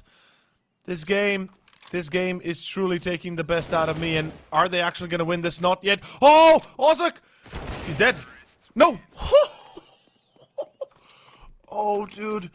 This game is truly taking the best out of me, and are they actually going to win this? Not yet. Oh, Ozek! He's dead. No! Oh, dude.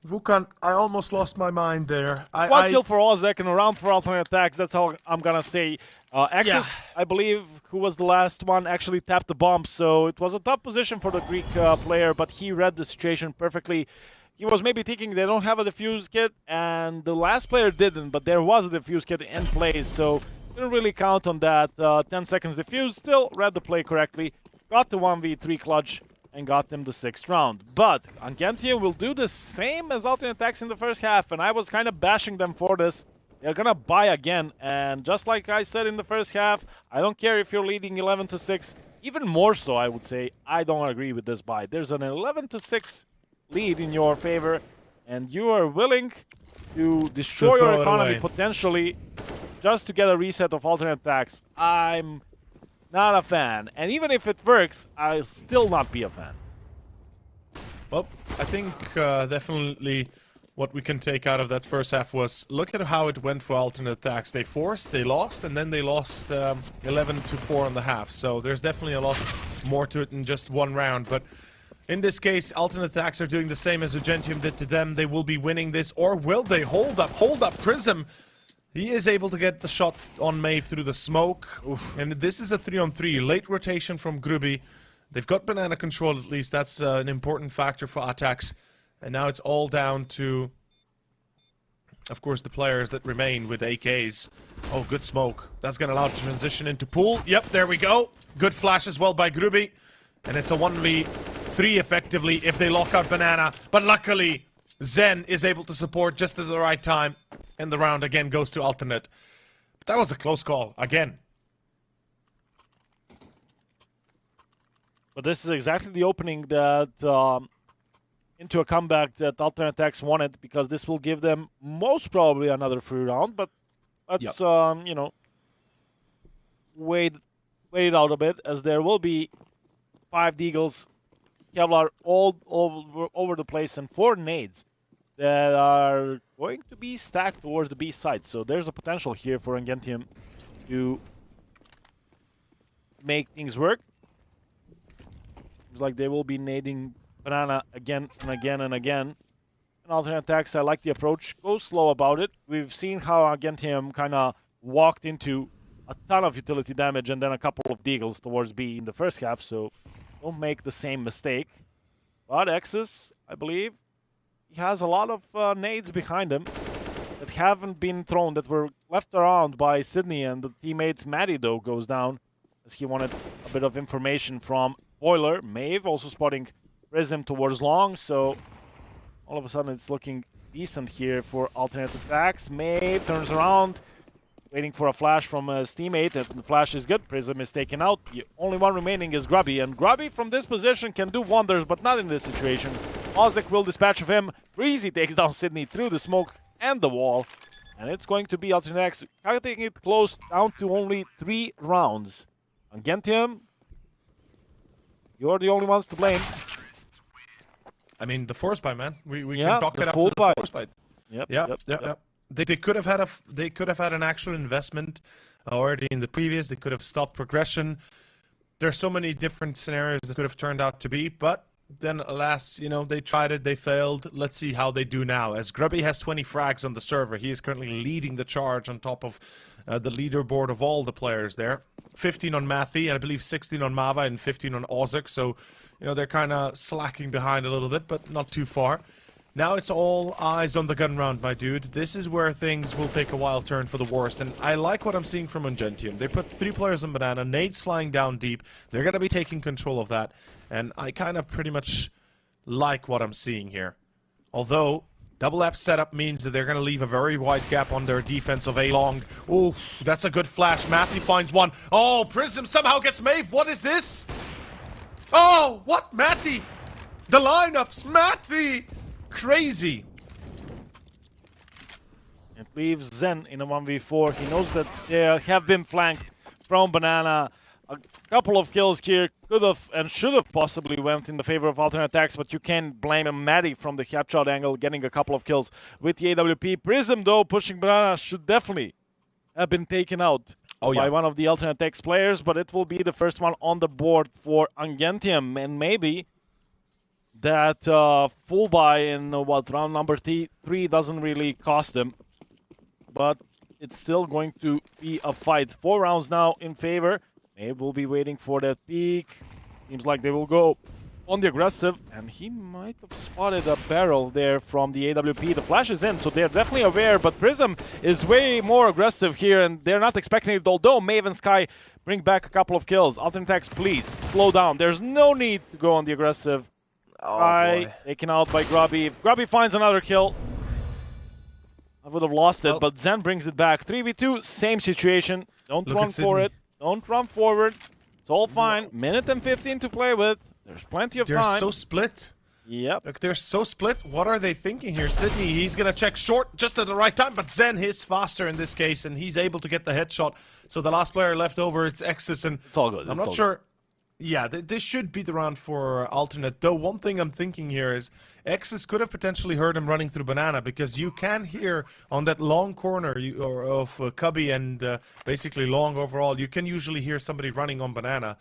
Vukan, I almost lost my mind there. One kill for Ozek and a round for alternate attacks. That's all I'm gonna say. Axis, I believe, who was the last one, actually tapped the bomb, so it was a tough position for the Greek player, but he read the situation perfectly. He was maybe thinking they don't have a defuse kit, and the last player didn't, but there was a defuse kit in place, so didn't really count on that. 10 seconds defuse, still read the play correctly, got the 1v3 clutch, and got them the 6th round. But UNGENTIUM will do the same as alternate attacks in the first half, and I was kind of bashing them for this. They're gonna buy again, and just like I said in the first half, I don't care if you're leading 11-6, even more so I would say, I don't agree with this buy. There's an 11-6 lead in your favor, and you are willing to destroy your economy potentially just to get a reset of alternate attacks. I'm not a fan, and even if it works, I'll still not be a fan. Well, I think definitely what we can take out of that first half was look at how it went for alternate attacks. They forced, they lost, and then they lost 11-4 on the half. So there's definitely a lot more to it than just one round. But in this case, alternate attacks are doing the same as UNGENTIUM did to them. They will be winning this, or will they? Hold up, Prism. He is able to get the shot on Maeve through the smoke. Oof. And this is a 3-on-3. Late rotation from Grubby. They've got banana control at least. That's an important factor for aTTaX. And now it's all down to, of course, the players that remain with AKs. Oh, good smoke. That's going to allow it to transition into pool. Yep, there we go. Good flash as well by Grubby. And it's a 1v3 effectively if they lock out banana. But luckily, Zen is able to support just at the right time. And the round again goes to alternate. But that was a close call, again. But this is exactly the opening that, into a comeback that alternate attacks wanted, because this will give them most probably another free round. But let's, you know, wait it out a bit, as there will be 5 Deagles, Kevlar all over the place, and 4 nades. that are going to be stacked towards the B side. So there's a potential here for UNGENTIUM to make things work. Seems like they will be nading banana again and again and again. And alternate attacks, I like the approach. Go slow about it. We've seen how UNGENTIUM kind of walked into a ton of utility damage and then a couple of deagles towards B in the first half, so don't make the same mistake. But Exus, I believe, he has a lot of nades behind him that haven't been thrown, that were left around by Sydney, and the teammates. Maddie, though, goes down as he wanted a bit of information from Boiler. Maeve also spotting Prism towards long, so all of a sudden it's looking decent here for alternate attacks. Maeve turns around, waiting for a flash from his teammate, and the flash is good. Prism is taken out. The only one remaining is Grubby, and Grubby from this position can do wonders, but not in this situation. MOUZ will dispatch of him. Freezy takes down Sydney through the smoke and the wall, and it's going to be alternate attacks cutting it close down to only 3 rounds. UNGENTIUM, you're the only ones to blame. I mean, the force buy, man. We Yeah, can talk the it up full to the buy. force buy. Yep, Yeah. They could have had an actual investment already in the previous. They could have stopped progression. There's so many different scenarios that could have turned out to be, but then alas, you know, they tried it, they failed. Let's see how they do now. As Grubby has 20 frags on the server, he is currently leading the charge on top of the leaderboard of all the players there. 15 on Mathy, and I believe 16 on Mava and 15 on Ozek. So, you know, they're kind of slacking behind a little bit, but not too far. Now it's all eyes on the gun round, my dude. This is where things will take a wild turn for the worst, and I like what I'm seeing from UNGENTIUM. They put 3 players on banana, nades flying down deep. They're going to be taking control of that, and I kind of pretty much like what I'm seeing here. Although, double app setup means that they're going to leave a very wide gap on their defense of A-long. Oh, that's a good flash. Matthew finds one. Oh, Prism somehow gets Maeve. What is this? Oh, what? Matty? The lineups. Matty! Crazy. It leaves Zen in a 1v4. He knows that they have been flanked from banana. A couple of kills here could have and should have possibly went in the favor of alternate attacks, but you can't blame him. Maddie from the headshot angle getting a couple of kills with the AWP. Prism, though, pushing banana should definitely have been taken out by one of the alternate attacks players, but it will be the first one on the board for UNGENTIUM, and maybe that full buy in round number 3 doesn't really cost them, but it's still going to be a fight. 4 rounds now in favor. Maybe we'll be waiting for that peak. Seems like they will go on the aggressive, and he might have spotted a barrel there from the AWP. The flash is in, so they're definitely aware, but Prism is way more aggressive here, and they're not expecting it, although Maeve and Sky bring back a couple of kills. Alternate attacks, please, slow down. There's no need to go on the aggressive. Oh, Taken out by Grubby. If Grubby finds another kill, I would have lost it, but Zen brings it back. 3v2, same situation. Don't run for it. Don't run forward. It's all fine. Minute and 15 to play with. There's plenty of time. They're so split. Yep. Look, they're so split. What are they thinking here? Sydney, he's going to check short just at the right time, but Zen is faster in this case, and he's able to get the headshot. So the last player left over, it's Exus, and it's all good. I'm not sure. Yeah, this should be the round for alternate. Though one thing I'm thinking here is Exus could have potentially heard him running through banana, because you can hear on that long corner of Cubby and basically long overall, you can usually hear somebody running on banana.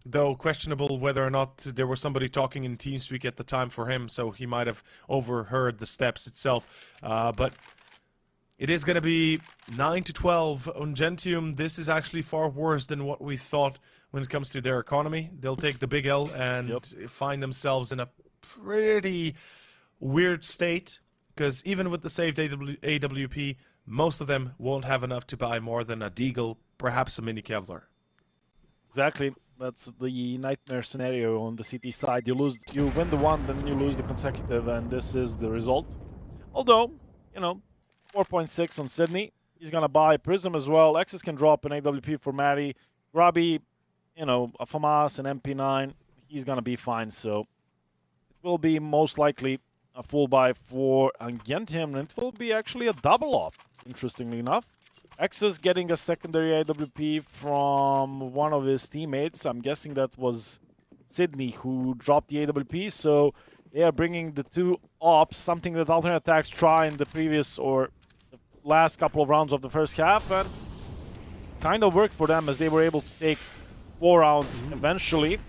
Though questionable whether or not there was somebody talking in TeamSpeak at the time for him, so he might have overheard the steps itself. But it is going to be 9-12 on UNGENTIUM. This is actually far worse than what we thought when it comes to their economy. They'll take the big L and find themselves in a pretty weird state, because even with the saved AWP, most of them won't have enough to buy more than a Deagle, perhaps a Mini Kevlar. Exactly. That's the nightmare scenario on the CT side. You win the one, then you lose the consecutive, and this is the result. Although, you know, 4.6 on Sydney. He's gonna buy Prism as well. Exus can drop an AWP for Maddie. Grubby, you know, a FAMAS, an MP9. He's gonna be fine, so it will be most likely a full buy for UNGENTIUM, and it will be actually a double off, interestingly enough. Exus getting a secondary AWP from one of his teammates. I'm guessing that was Sydney who dropped the AWP, so They are bringing the two ops, something that alternate attacks try in the previous or the last couple of rounds of the first half, and kind of worked for them as they were able to take 4 rounds eventually.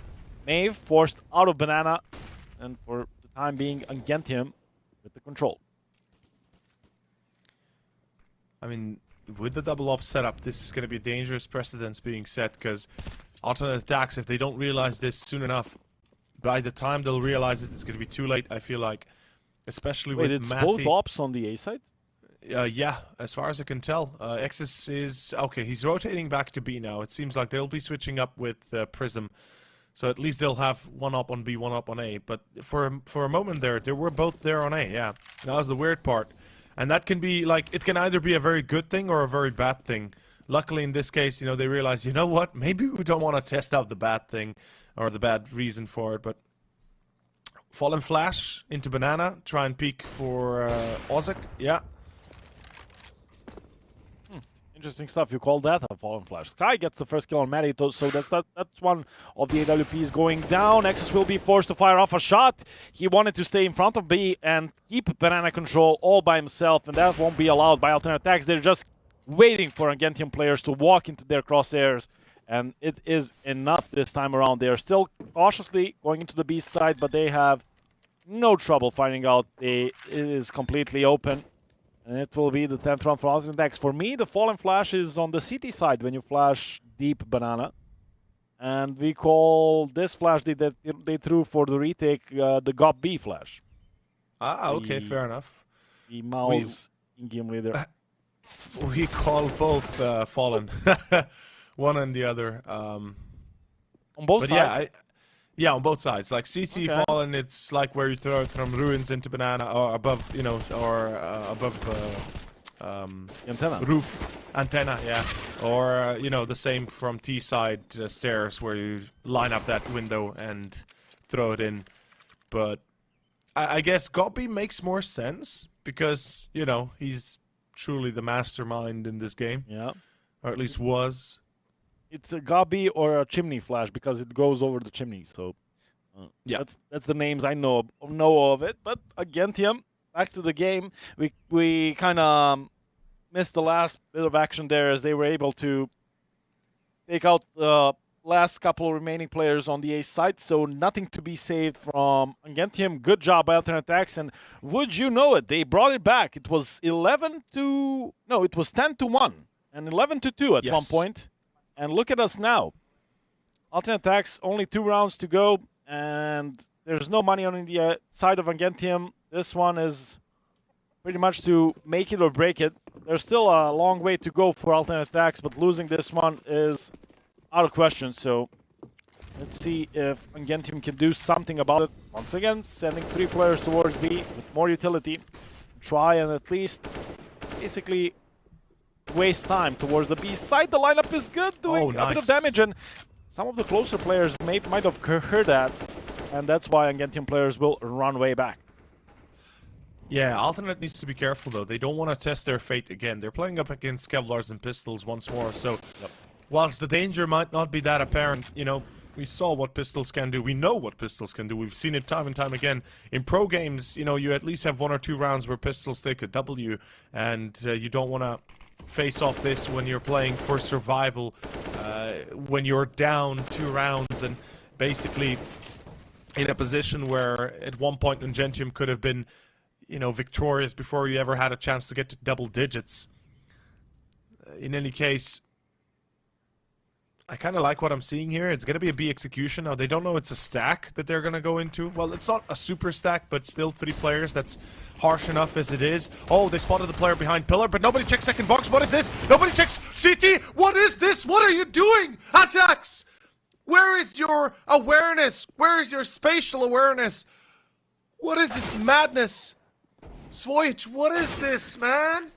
MOUZ forced out of Banana, and for the time being, UNGENTIUM with the control. I mean, with the double op setup, this is going to be a dangerous precedence being set, because alternate attacks, if they don't realize this soon enough, by the time they'll realize it, it's going to be too late, I feel like. Especially Wait, with it's Mathy. both ops on the A side? Yeah, as far as I can tell. X's is... Okay, he's rotating back to B now. It seems like they'll be switching up with Prism. So at least they'll have one up on B, one up on A. But for a moment there, they were both there on A, yeah. That was the weird part. And that can be, like, it can either be a very good thing or a very bad thing. Luckily, in this case, you know, they realize, you know what, maybe we don't want to test out the bad thing or the bad reason for it, but Fallen Flash into Banana, try and peek for Ozek, yeah. Interesting stuff. You call that a Fallen Flash. Sky gets the first kill on Matty, so that's one of the AWPs going down. Nexus will be forced to fire off a shot. He wanted to stay in front of B and keep Banana control all by himself, and that won't be allowed by alternate attacks. They're just waiting for UNGENTIUM players to walk into their crosshairs, and it is enough this time around. They are still cautiously going into the B side, but they have no trouble finding out it is completely open. And it will be the 10th round for aTTaX. For me, the Fallen Flash is on the CT side when you flash deep Banana. And we call this flash they threw for the retake the GOP B flash. Ah, okay, fair enough. The MOUZ in-game leader. We call both Fallen. One and the other. On both sides? Yeah, on both sides. Like CT Fallen, it's like where you throw it from ruins into Banana, or above, you know, or above antenna. Roof antenna, yeah. Or you know, the same from T side stairs, where you line up that window and throw it in. But I guess Gobi makes more sense because, you know, he's truly the mastermind in this game. Yeah. Or at least was. It's a Gabi or a chimney flash because it goes over the chimney. So yeah, that's the names I know of it. But UNGENTIUM, back to the game. We kind of missed the last bit of action there as they were able to take out the last couple of remaining players on the A side. So nothing to be saved from UNGENTIUM. Good job by aTTaX, and would you know it, they brought it back. It was 10-1 and 11-2 at one point. And look at us now. aTTaX, only 2 rounds to go, and there's no money on the side of UNGENTIUM. This one is pretty much to make it or break it. There's still a long way to go for aTTaX, but losing this one is out of question. So let's see if UNGENTIUM can do something about it. Once again, sending 3 players towards B with more utility. Try and at least basically waste time towards the B side. The lineup is good, doing a bit of damage, and some of the closer players might have heard that, and that's why UNGENTIUM players will run way back. Yeah, Alternate needs to be careful though. They don't want to test their fate again. They're playing up against Kevlars and Pistols once more, so whilst the danger might not be that apparent, you know, we saw what Pistols can do. We know what Pistols can do. We've seen it time and time again. In pro games, you know, you at least have 1 or 2 rounds where Pistols take a W, and you don't want to face off this when you're playing for survival, when you're down 2 rounds and basically in a position where at one point UNGENTIUM could have been, you know, victorious before you ever had a chance to get to double digits. In any case, I kind of like what I'm seeing here. It's going to be a B execution. Now, they don't know it's a stack that they're going to go into. Well, it's not a super stack, but still 3 players. That's harsh enough as it is. Oh, they spotted the player behind pillar, but nobody checks second box. What is this? Nobody checks CT. What is this? What are you doing? aTTaX! Where is your awareness? Where is your spatial awareness? What is this madness? Switch, what is this, man?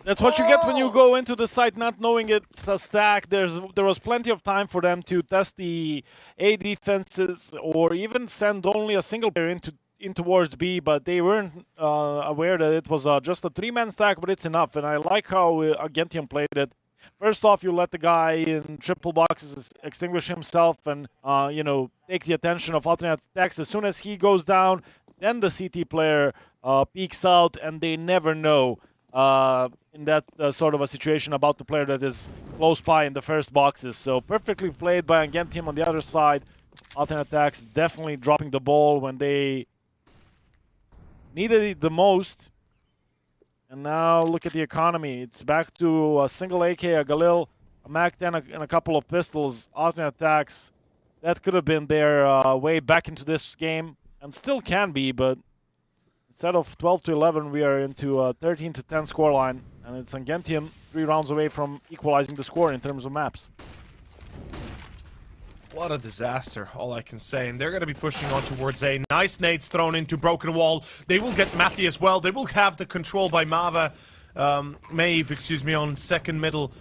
That's what you get when you go into the site not knowing it's a stack. There was plenty of time for them to test the A defenses or even send only a single player in towards B, but they weren't aware that it was just a 3-man stack, but it's enough. And I like how UNGENTIUM played it. First off, you let the guy in triple boxes extinguish himself and, you know, take the attention of aTTaX. As soon as he goes down, then the CT player peeks out, and they never know in that sort of a situation about the player that is close by in the first boxes. So perfectly played by UNGENTIUM on the other side. aTTaX definitely dropping the ball when they needed it the most. And now look at the economy. It's back to a single AK, a Galil, a MAC-10, and a couple of pistols. aTTaX, that could have been their way back into this game, and still can be, but instead of 12 to 11, we are into a 13 to 10 scoreline, and it's UNGENTIUM 3 rounds away from equalizing the score in terms of maps. What a disaster, all I can say. And they're going to be pushing on towards A. Nice nades thrown into Broken Wall. They will get Matthew as well. They will have the control by Maeve, excuse me, on second middle,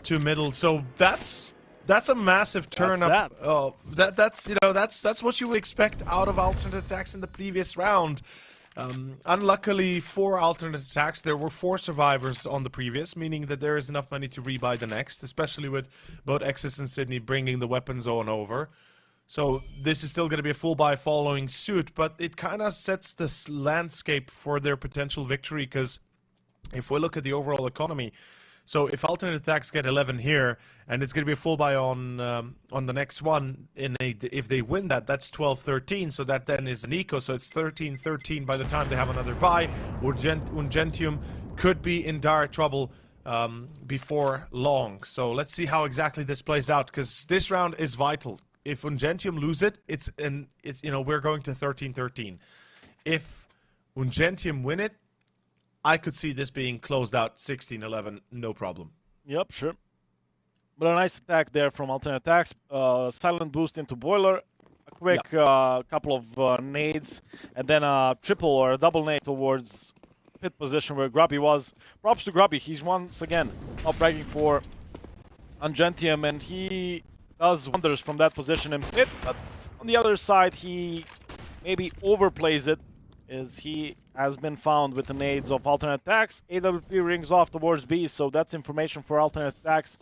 to middle. So that's a massive turn up. Oh, that's you know, that's what you would expect out of aTTaX in the previous round. Unluckily for aTTaX, there were 4 survivors on the previous, meaning that there is enough money to rebuy the next, especially with both Exis and Sydney bringing the weapons on over. So this is still going to be a full buy following suit, but it kind of sets this landscape for their potential victory, because if we look at the overall economy, so if aTTaX get 11 here, and it's going to be a full buy on the next one, if they win that, that's 12-13, so that then is an eco, so it's 13-13 by the time they have another buy. UNGENTIUM could be in dire trouble before long. So let's see how exactly this plays out, because this round is vital. If UNGENTIUM lose it, it's you know, we're going to 13-13. If UNGENTIUM win it, I could see this being closed out 16-11, no problem. Yep, sure. But a nice attack there from aTTaX. Silent boost into Boiler. A quick couple of nades. And then a triple or a double nade towards pit position where Grubby was. Props to Grubby. He's once again up bragging for UNGENTIUM. And he does wonders from that position in pit. But on the other side, he maybe overplays it, as he has been found with the nades of aTTaX. AWP rings off towards B, so that's information for aTTaX.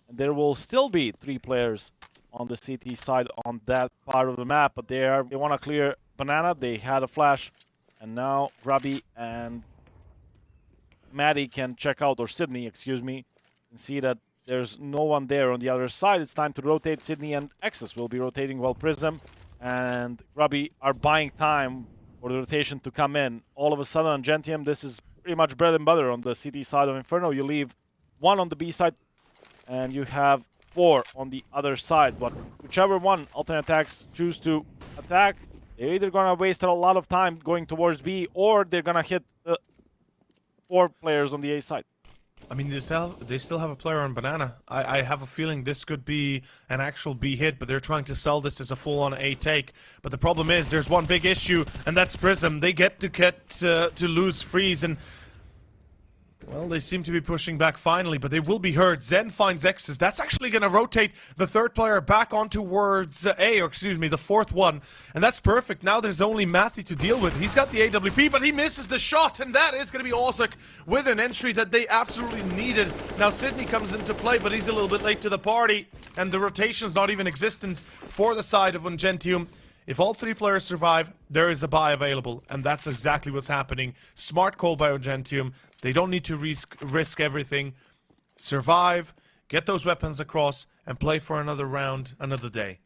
And there will still be 3 players on the CT side on that part of the map, but they want to clear Banana. They had a flash, and now Grubby and Maddie can check out, or Sydney, excuse me, and see that there's no one there on the other side. It's time to rotate. Sydney and Exis will be rotating while Prism and Grubby are buying time for the rotation to come in. All of a sudden, UNGENTIUM, this is pretty much bread and butter on the CT side of Inferno. You leave 1 on the B side, and you have 4 on the other side. But whichever one aTTaX choose to attack, they're either going to waste a lot of time going towards B, or they're going to hit the 4 players on the A side. I mean, they still have a player on Banana. I have a feeling this could be an actual B hit, but they're trying to sell this as a full-on A take. But the problem is, there's one big issue, and that's Prism. They get to lose freeze, and well, they seem to be pushing back finally, but they will be hurt. Zen finds X's. That's actually going to rotate the 3rd player back on towards A, or excuse me, the 4th one. And that's perfect. Now there's only Matthew to deal with. He's got the AWP, but he misses the shot, and that is going to be Ozak with an entry that they absolutely needed. Now Sydney comes into play, but he's a little bit late to the party, and the rotation's not even existent for the side of UNGENTIUM. If all 3 players survive, there is a buy available, and that's exactly what's happening. Smart call by UNGENTIUM. They don't need to risk everything. Survive, get those weapons across, and play for another round, another day.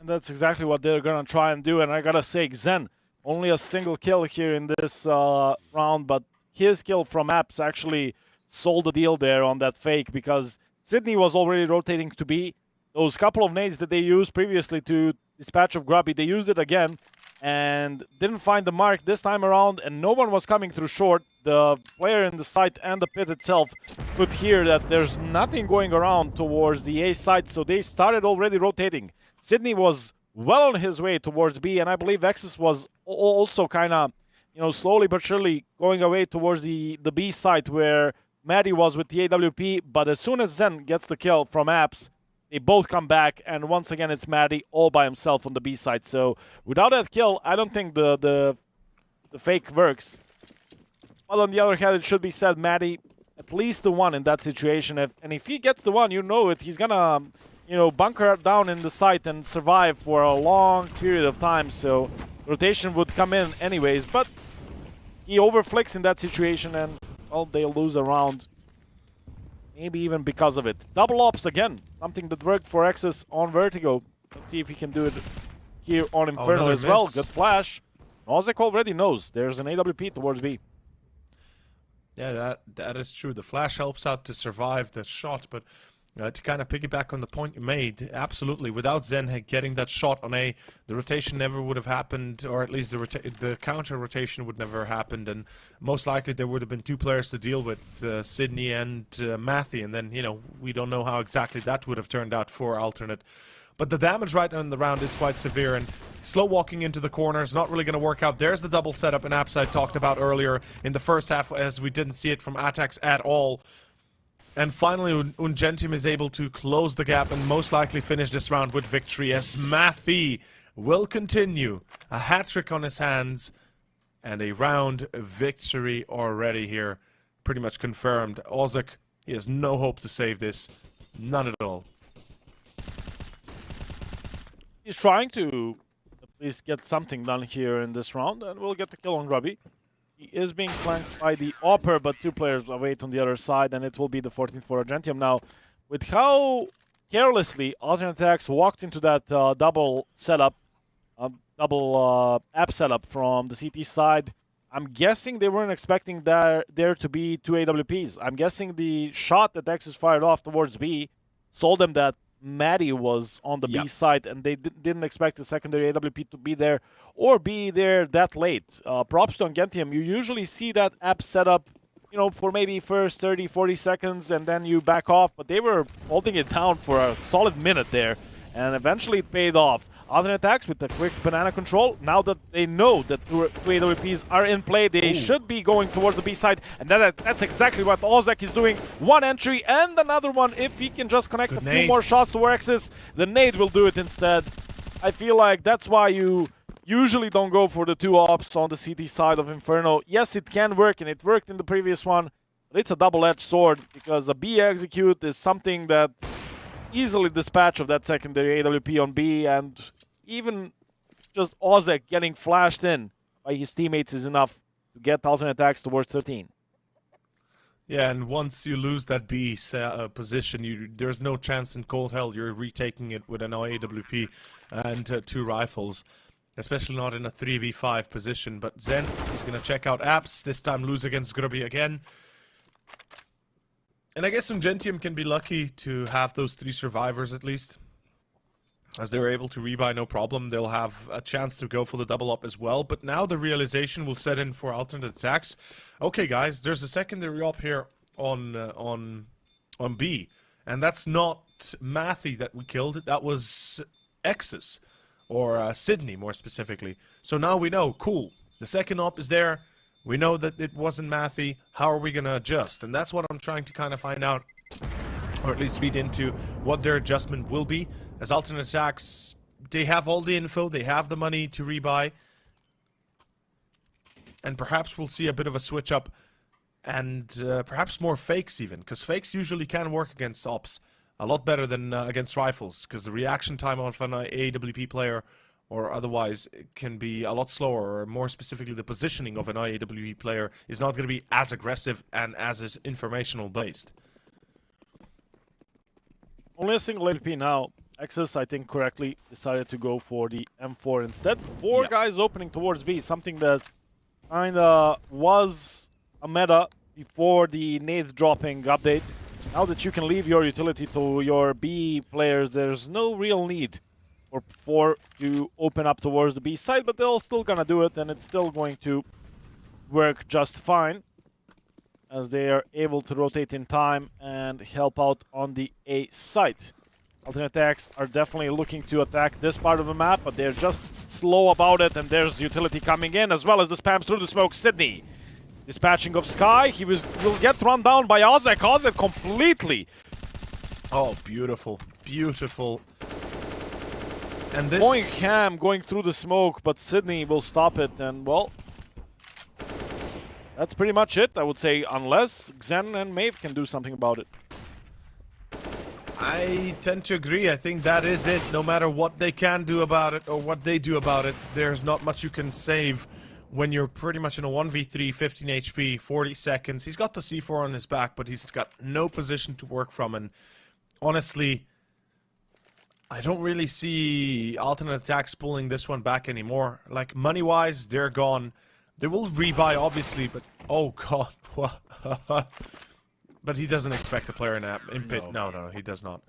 And that's exactly what they're going to try and do. And I got to say, Zen, only a single kill here in this round, but his kill from Apps actually sold the deal there on that fake, because Sydney was already rotating to B. Those couple of nades that they used previously to dispatch of Grubby, they used it again and didn't find the mark this time around, and no one was coming through short. The player in the site and the pit itself could hear that there's nothing going around towards the A side, so they started already rotating. Sydney was well on his way towards B, and I believe Exis was also kind of, you know, slowly but surely going away towards the B side where Maddie was with the AWP, but as soon as Zen gets the kill from Apps, they both come back, and once again it's Maddie all by himself on the B side. So without that kill, I don't think the fake works. But on the other hand, it should be said, Maddie, at least the one in that situation. And if he gets the one, you know it, he's gonna, you know, bunker down in the site and survive for a long period of time. So rotation would come in anyways, but he overflicks in that situation and, well, they'll lose a round. Maybe even because of it. Double ops again, something that worked for Exus on Vertigo. Let's see if he can do it here on Inferno as well. Good flash. Ozek already knows there's an AWP towards B. Yeah, that is true. The flash helps out to survive the shot, but to kind of piggyback on the point you made, absolutely. Without Zen getting that shot on A, the rotation never would have happened, or at least the counter rotation would never have happened, and most likely there would have been two players to deal with, Sydney and Matthew, and then, you know, we don't know how exactly that would have turned out for alternate. But the damage right now in the round is quite severe, and slow walking into the corner is not really going to work out. There's the double setup in Apps I talked about earlier in the first half, as we didn't see it from aTTaX at all. And finally, UNGENTIUM is able to close the gap and most likely finish this round with victory, as Matthew will continue. A hat-trick on his hands, and a round victory already here. Pretty much confirmed. Ozek, he has no hope to save this. None at all. He's trying to at least get something done here in this round, and we'll get the kill on Grubby. He is being flanked by the Opper, but two players await on the other side, and it will be the 14th for UNGENTIUM. Now, with how carelessly aTTaX walked into that double setup, double app setup from the CT side, I'm guessing they weren't expecting there to be two AWPs. I'm guessing the shot that Exus fired off towards B told them that Maddie was on the B side, and they didn't expect the secondary AWP to be there or be there that late. Props to UNGENTIUM. You usually see that app setup, you know, for maybe first 30, 40 seconds, and then you back off, but they were holding it down for a solid minute there, and eventually it paid off. aTTaX with the quick banana control. Now that they know that two AWPs are in play, they should be going towards the B side, and that's exactly what Ozek is doing. One entry and another one. If he can just connect a few more shots to Exus, the nade will do it instead. I feel like that's why you usually don't go for the two ops on the CT side of Inferno. Yes, it can work, and it worked in the previous one, but it's a double-edged sword, because a B execute is something that easily dispatch of that secondary AWP on B, and even just Ozek getting flashed in by his teammates is enough to get aTTaX towards 13. Yeah, and once you lose that B position, there's no chance in cold hell you're retaking it with an AWP and two rifles, especially not in a 3v5 position. But Zen is going to check out Apps, this time lose against Grubby again. And I guess UNGENTIUM can be lucky to have those three survivors at least, as they were able to rebuy no problem. They'll have a chance to go for the double up as well, but now the realization will set in for aTTaX. Okay guys, there's a secondary op here on B, and that's not Matthew that we killed, that was Exus, or Sydney more specifically. So now we know, cool, the second op is there. We know that it wasn't Matthew. How are we going to adjust? And that's what I'm trying to kind of find out, or at least read into what their adjustment will be. As aTTaX, they have all the info, they have the money to rebuy. And perhaps we'll see a bit of a switch up, and perhaps more fakes even, because fakes usually can work against ops a lot better than against rifles, because the reaction time of an AWP player or otherwise can be a lot slower, or more specifically the positioning of an AWP player is not going to be as aggressive and as informational based. Only a single AWP now. Exus, I think correctly, decided to go for the M4 instead. Four guys opening towards B, something that kinda was a meta before the nade dropping update. Now that you can leave your utility to your B players, there's no real need for to open up towards the B side, but they're still gonna do it, and it's still going to work just fine, as they are able to rotate in time and help out on the A site. aTTaX are definitely looking to attack this part of the map, but they're just slow about it, and there's utility coming in, as well as the spams through the smoke. Sydney dispatching of Sky. He will get run down by Ozek. Ozek completely. Oh, beautiful, beautiful. And this going ham, going through the smoke, but Sydney will stop it, and well, that's pretty much it, I would say, unless Xen and Maeve can do something about it. I tend to agree. I think that is it. No matter what they can do about it or what they do about it, there's not much you can save when you're pretty much in a 1v3, 15 HP, 40 seconds. He's got the C4 on his back, but he's got no position to work from. And honestly, I don't really see alternate aTTaX pulling this one back anymore. Like, money-wise, they're gone. They will rebuy, obviously, but... Oh, God. But he doesn't expect the player in pit. No, he does not.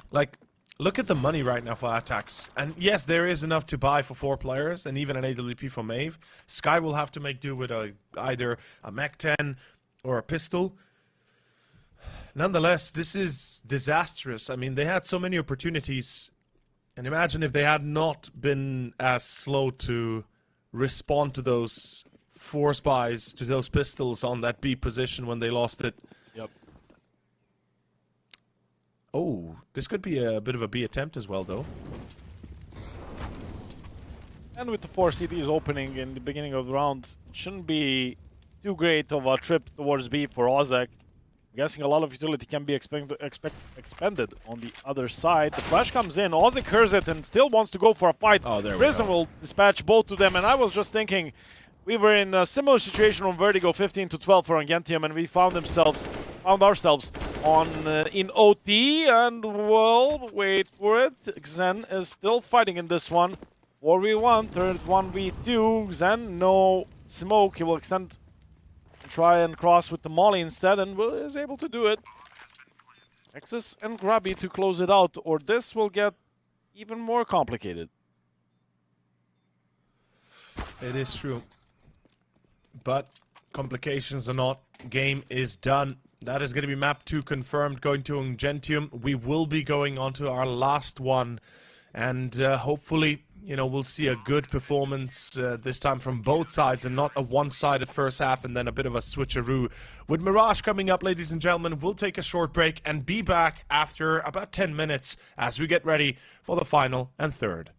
Like, look at the money right now for aTTaX. And yes, there is enough to buy for 4 players and even an AWP for MAVE. Sky will have to make do with either a Mac-10 or a pistol. Nonetheless, this is disastrous. I mean, they had so many opportunities. And imagine if they had not been as slow to respond to those 4 spies, to those pistols on that B position when they lost it. Yep. Oh, this could be a bit of a B attempt as well, though. And with the 4 CTs opening in the beginning of the round, it shouldn't be too great of a trip towards B for Ozek. I'm guessing a lot of utility can be expended on the other side. The flash comes in, Ozek hears it and still wants to go for a fight. Oh, there we Prison go. will dispatch both of them, and I was just thinking, we were in a similar situation on Vertigo, 15-12 for UNGENTIUM, and we found ourselves on in OT, and well, wait for it. Xen is still fighting in this one. 4v1, third 1v2. Xen, no smoke. He will extend, try and cross with the molly instead, and is able to do it. Nexus and Grubby to close it out, or this will get even more complicated. It is true. But complications or not, game is done. That is going to be map 2 confirmed, going to UNGENTIUM. We will be going on to our last one. And hopefully, you know, we'll see a good performance this time from both sides and not a one-sided first half and then a bit of a switcheroo. With Mirage coming up, ladies and gentlemen, we'll take a short break and be back after about 10 minutes as we get ready for the final and third.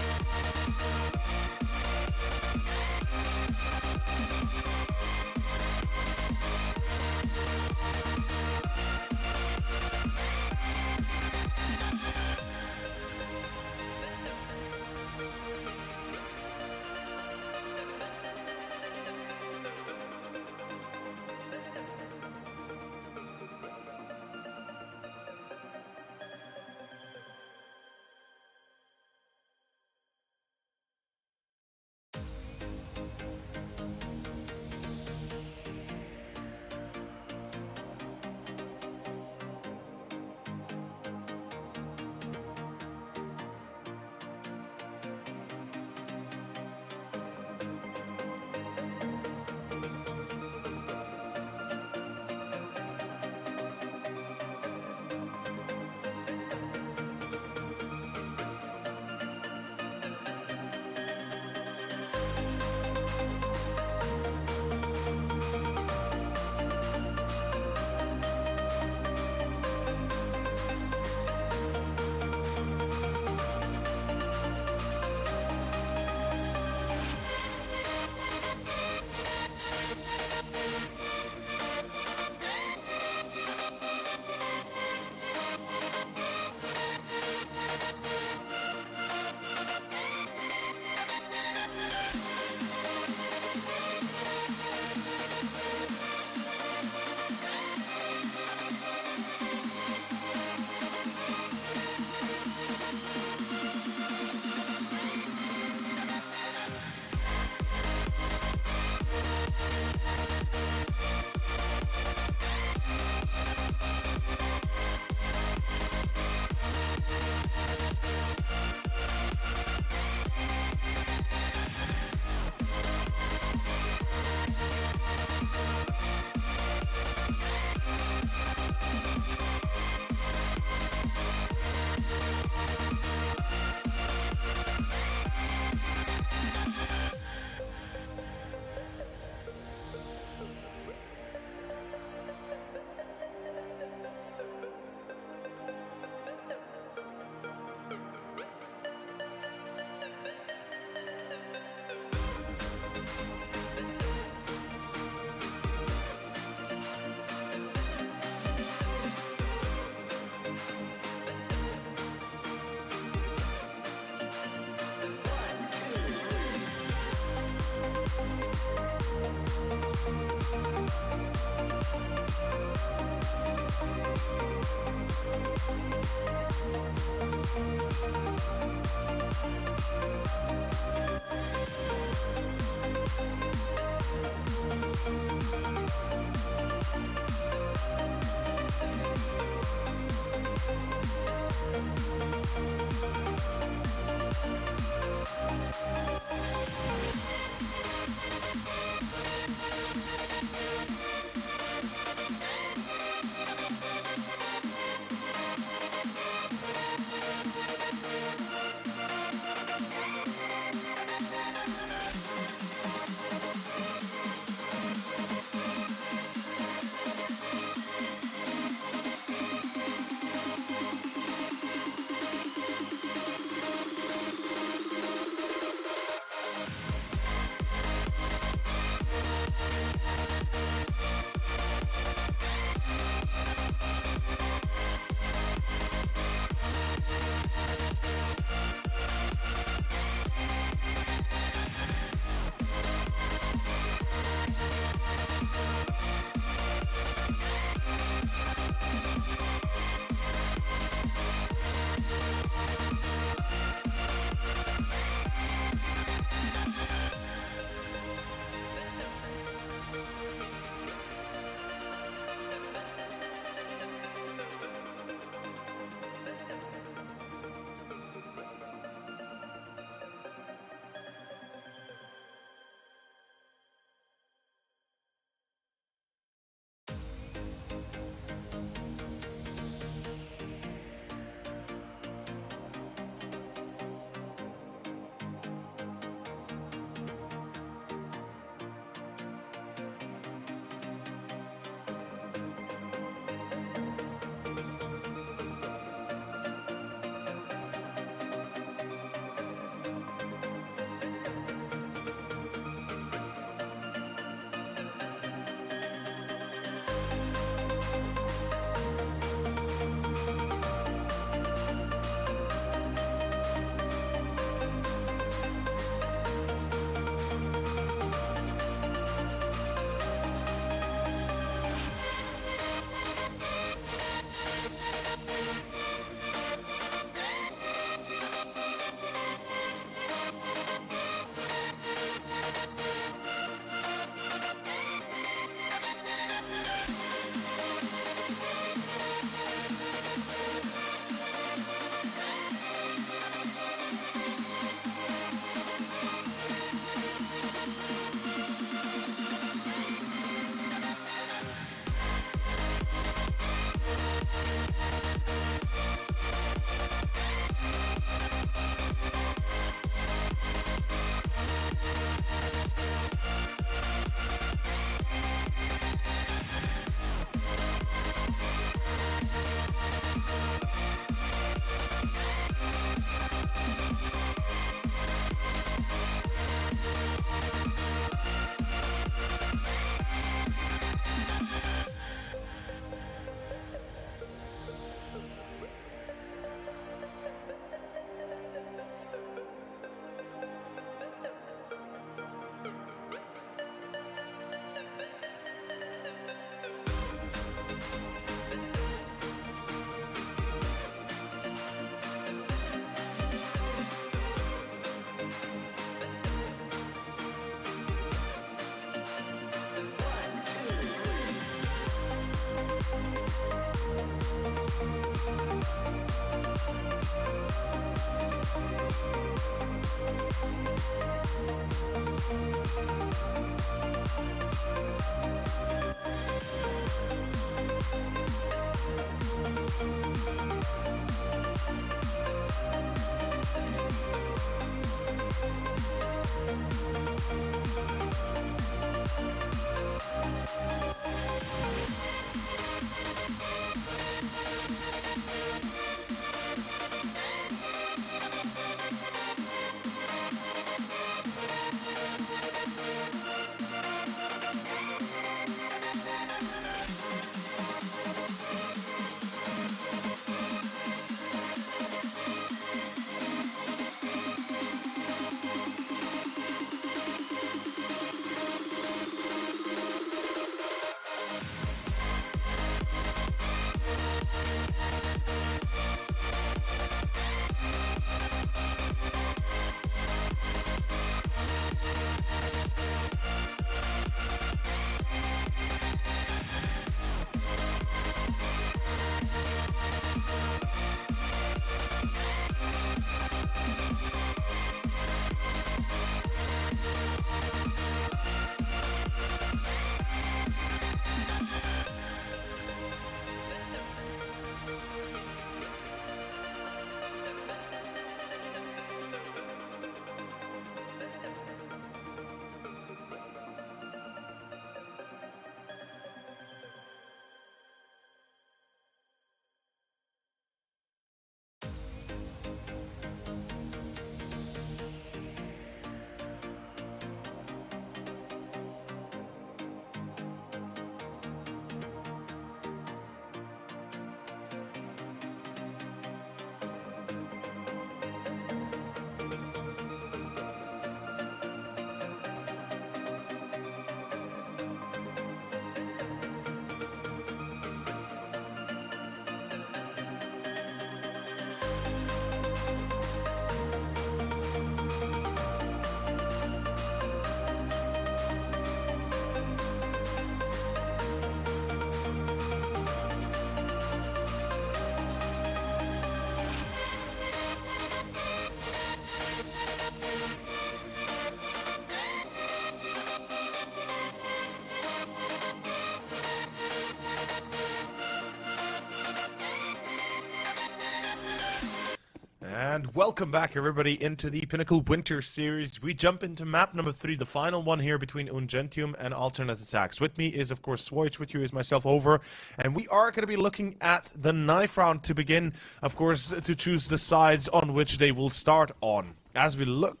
And welcome back, everybody, into the Pinnacle Winter Series. We jump into map number 3, the final one here between UNGENTIUM and aTTaX. With me is, of course, Swoich. With you is myself, Over. And we are going to be looking at the knife round to begin, of course, to choose the sides on which they will start on. As we look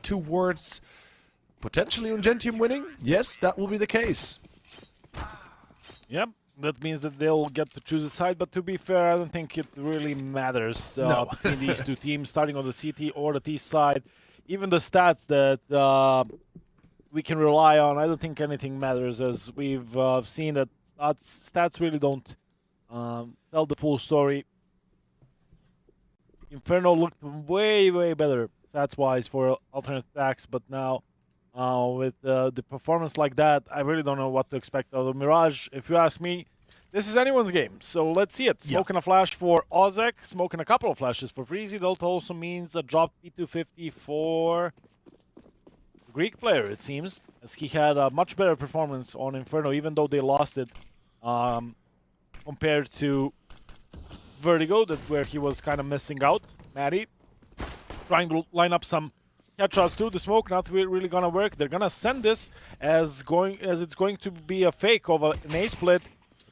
towards potentially UNGENTIUM winning, yes, that will be the case. Yep. That means that they'll get to choose a side, but to be fair, I don't think it really matters No. between these two teams, starting on the CT or the T side. Even the stats that we can rely on, I don't think anything matters, as we've seen that stats really don't tell the full story. Inferno looked way, way better stats-wise for aTTaX, but now with the performance like that, I really don't know what to expect out of Mirage. If you ask me, this is anyone's game, so let's see it. Smoking a flash for Ozek, smoking a couple of flashes for Freezy. That also means a dropped P250 for the Greek player, it seems, as he had a much better performance on Inferno, even though they lost it compared to Vertigo, where he was kind of missing out. Maddie trying to line up some headshots too. The smoke not really gonna work. They're gonna send this as it's going to be a fake of an A split.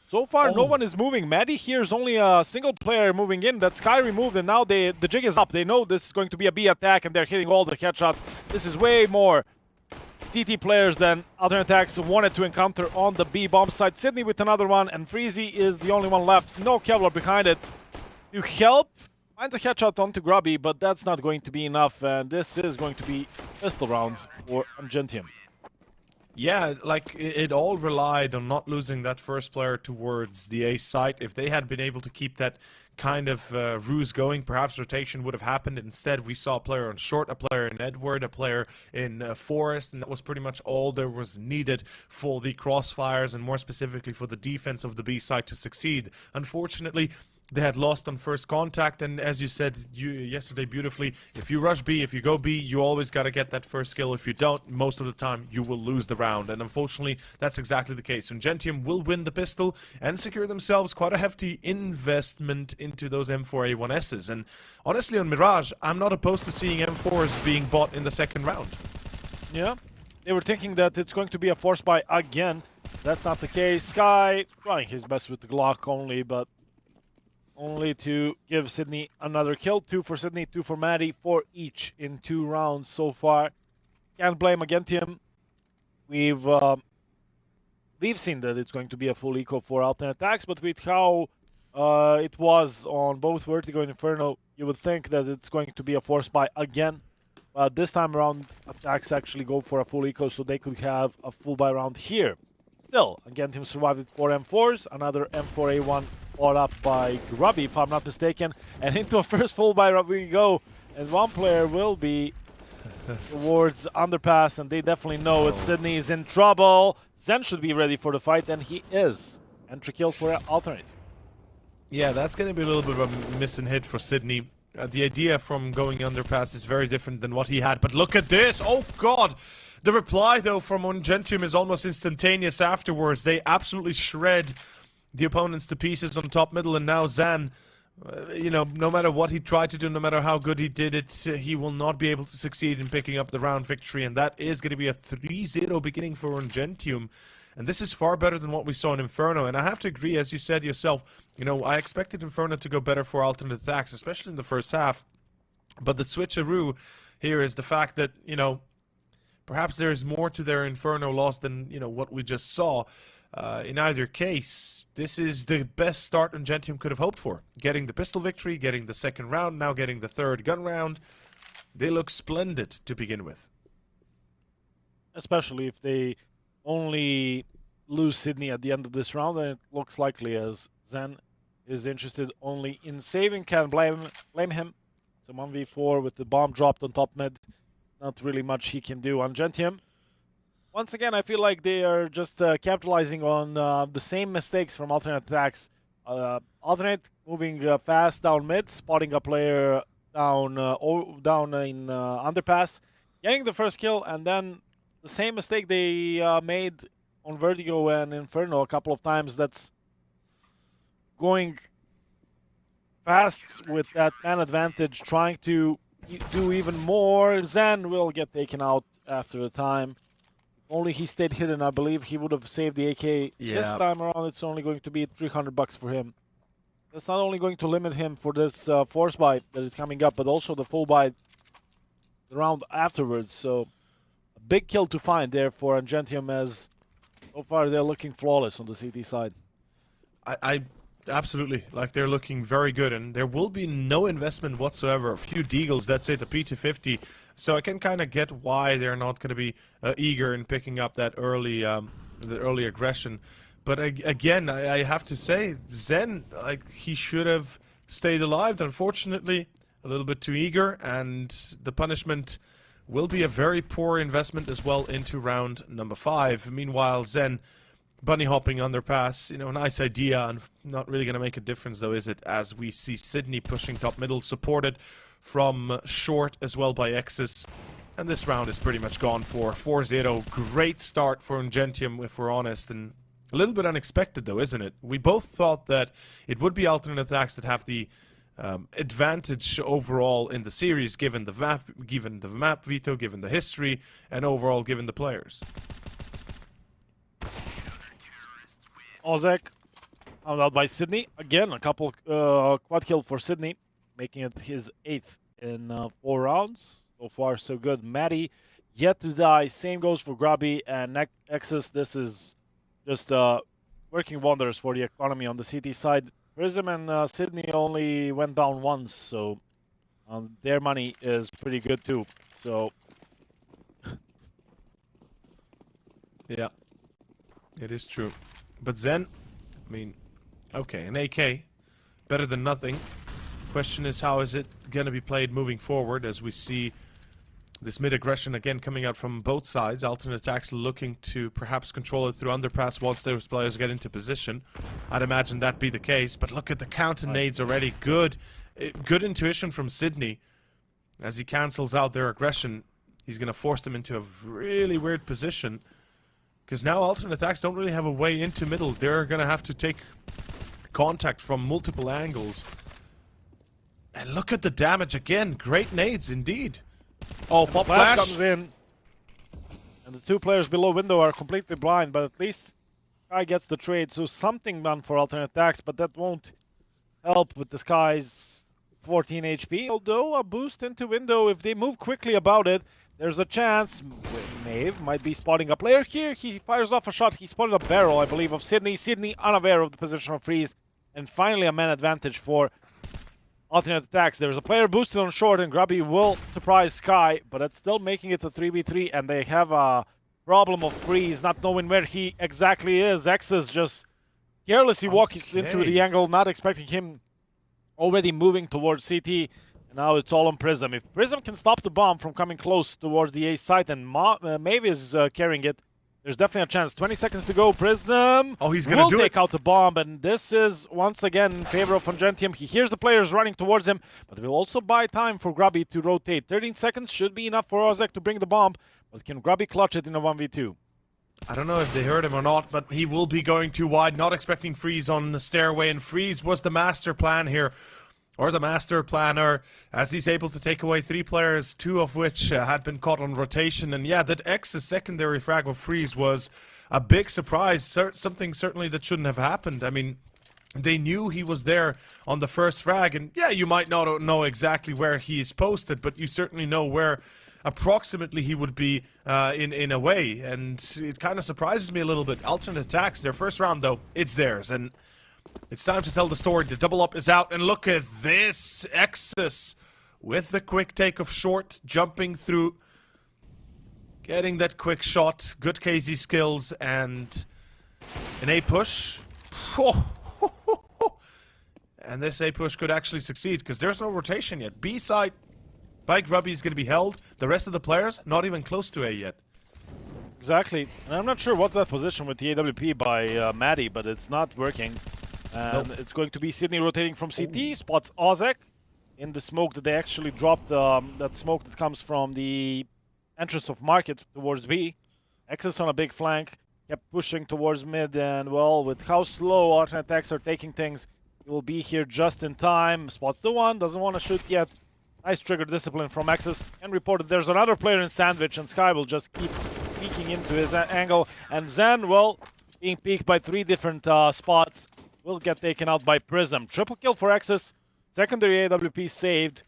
So far, no one is moving. Maddie hears only a single player moving in. That Sky removed, and now the jig is up. They know this is going to be a B attack, and they're hitting all the headshots. This is way more CT players than aTTaX wanted to encounter on the B bomb side. Sydney with another one, and Freezy is the only one left. No Kevlar behind it to help. Finds a headshot onto Grubby, but that's not going to be enough, and this is going to be pistol round for UNGENTIUM. Yeah, like, it all relied on not losing that first player towards the A site. If they had been able to keep that kind of ruse going, perhaps rotation would have happened. Instead, we saw a player on short, a player in Edward, a player in Forest, and that was pretty much all there was needed for the crossfires, and more specifically for the defense of the B site to succeed. Unfortunately, they had lost on first contact, and as you said yesterday beautifully, if you rush B, if you go B, you always got to get that first kill. If you don't, most of the time, you will lose the round, and unfortunately, that's exactly the case. UNGENTIUM will win the pistol and secure themselves quite a hefty investment into those M4A1Ss, and honestly, on Mirage, I'm not opposed to seeing M4s being bought in the second round. Yeah, they were thinking that it's going to be a force buy again. That's not the case. Sky trying his best with the Glock only, but only to give Sydney another kill. 2 for Sydney, 2 for Maddie, 4 each in 2 rounds so far. Can't blame UNGENTIUM. We've seen that it's going to be a full eco for aTTaX, but with how it was on both Vertigo and Inferno, you would think that it's going to be a force buy again. But this time around, aTTaX actually go for a full eco, so they could have a full buy round here. Still, UNGENTIUM survived with 4 M4s, another M4A1 bought up by Grubby, if I'm not mistaken, and into a first full buy round we go, and one player will be towards underpass, and they definitely know it. Sydney is in trouble. Zen should be ready for the fight, and he is. Entry kill for alternate. Yeah, that's going to be a little bit of a missing hit for Sydney. The idea from going underpass is very different than what he had, but look at this! Oh god! The reply, though, from UNGENTIUM is almost instantaneous afterwards. They absolutely shred the opponents to pieces on top middle, and now Zan, you know, no matter what he tried to do, no matter how good he did it, he will not be able to succeed in picking up the round victory, and that is going to be a 3-0 beginning for UNGENTIUM. And this is far better than what we saw in Inferno, and I have to agree, as you said yourself, you know, I expected Inferno to go better for aTTaX, especially in the first half, but the switcheroo here is the fact that, you know, perhaps there is more to their Inferno loss than, you know, what we just saw. In either case, this is the best start UNGENTIUM could have hoped for. Getting the pistol victory, getting the second round, now getting the third gun round. They look splendid to begin with. Especially if they only lose Sydney at the end of this round, and it looks likely, as Zen is interested only in saving. Can't blame him. It's a 1v4 with the bomb dropped on top mid. Not really much he can do. UNGENTIUM, once again, I feel like they are just capitalizing on the same mistakes from aTTaX. Alternate moving fast down mid, spotting a player down in underpass, getting the first kill, and then the same mistake they made on Vertigo and Inferno a couple of times. That's going fast with that man advantage, trying to do even more. Zen will get taken out after the time. If only he stayed hidden, I believe he would have saved the AK. This time around, it's only going to be $300 for him. That's not only going to limit him for this force buy that is coming up, but also the full buy the round afterwards. So a big kill to find there for UNGENTIUM, as so far they're looking flawless on the CT side. I absolutely, like, they're looking very good, and there will be no investment whatsoever. A few deagles, that's it, a P250. So I can kind of get why they're not going to be eager in picking up that early aggression. But again, I have to say, Zen, like, he should have stayed alive. Unfortunately, a little bit too eager, and the punishment will be a very poor investment as well into round number 5. Meanwhile, Zen bunny hopping underpass, you know, nice idea, and not really going to make a difference though, is it? As we see Sydney pushing top middle, supported from short as well by Exus. And this round is pretty much gone for 4-0. Great start for UNGENTIUM, if we're honest, and a little bit unexpected though, isn't it? We both thought that it would be alternate attacks that have the advantage overall in the series, given the map veto, given the history, and overall given the players. aTTaX found out by Sydney. Again, a couple quad kill for Sydney, making it his 8th in 4 rounds. So far, so good. Maddie yet to die. Same goes for Grubby and Exus. This is just working wonders for the economy on the CT side. Prism and Sydney only went down once, so their money is pretty good too. So yeah, it is true. But Zen, I mean, okay, an AK, better than nothing. Question is, how is it going to be played moving forward, as we see this mid-aggression again coming out from both sides. Alternate attacks looking to perhaps control it through underpass once those players get into position. I'd imagine that'd be the case, but look at the counter nades already. Good intuition from Sydney. As he cancels out their aggression, he's going to force them into a really weird position. Because now alternate attacks don't really have a way into middle. They're going to have to take contact from multiple angles. And look at the damage again. Great nades indeed. Oh, pop flash comes in. And the 2 players below window are completely blind, but at least Sky gets the trade. So something done for alternate attacks, but that won't help with the Sky's 14 HP. Although a boost into window, if they move quickly about it, there's a chance. Maeve might be spotting a player here. He fires off a shot. He spotted a barrel, I believe, of Sydney. Sydney unaware of the positional freeze. And finally a man advantage for alternate attacks. There's a player boosted on short, and Grubby will surprise Sky, but it's still making it a 3v3, and they have a problem of freeze, not knowing where he exactly is. Exus just carelessly walking into the angle, not expecting him, already moving towards CT. And now it's all on Prism. If Prism can stop the bomb from coming close towards the A site, and Maeve is carrying it, there's definitely a chance. 20 seconds to go. Prism he's gonna do take out the bomb, and this is once again in favor of UNGENTIUM. He hears the players running towards him, but will also buy time for Grubby to rotate. 13 seconds should be enough for aTTaX to bring the bomb, but can Grubby clutch it in a 1v2? I don't know if they heard him or not, but he will be going too wide, not expecting freeze on the stairway, and freeze was the master plan here. Or the master planner, as he's able to take away 3 players, 2 of which had been caught on rotation. And yeah, that X's secondary frag of freeze was a big surprise, something certainly that shouldn't have happened. I mean, they knew he was there on the first frag, and yeah, you might not know exactly where he's posted, but you certainly know where approximately he would be in a way. And it kind of surprises me a little bit. Alternate attacks, their first round though, it's theirs, and it's time to tell the story. The double up is out, and look at this. Exus with the quick take of short, jumping through, getting that quick shot. Good KZ skills, and an A push. And this A push could actually succeed, because there's no rotation yet. B side by Grubby is going to be held. The rest of the players, not even close to A yet. Exactly. And I'm not sure what's that position with the AWP by Maddie, but it's not working. And it's going to be Sydney rotating from CT, spots aTTaX in the smoke that they actually dropped, that smoke that comes from the entrance of market towards B. Exus on a big flank, kept pushing towards mid, and well, with how slow alternate attacks are taking things, He will be here just in time. Spots the one, doesn't want to shoot yet. Nice trigger discipline from Exus. And reported there's another player in sandwich, and Sky will just keep peeking into his angle. And Zen, well, being peeked by 3 different spots, will get taken out by Prism. Triple kill for Exus. Secondary AWP saved.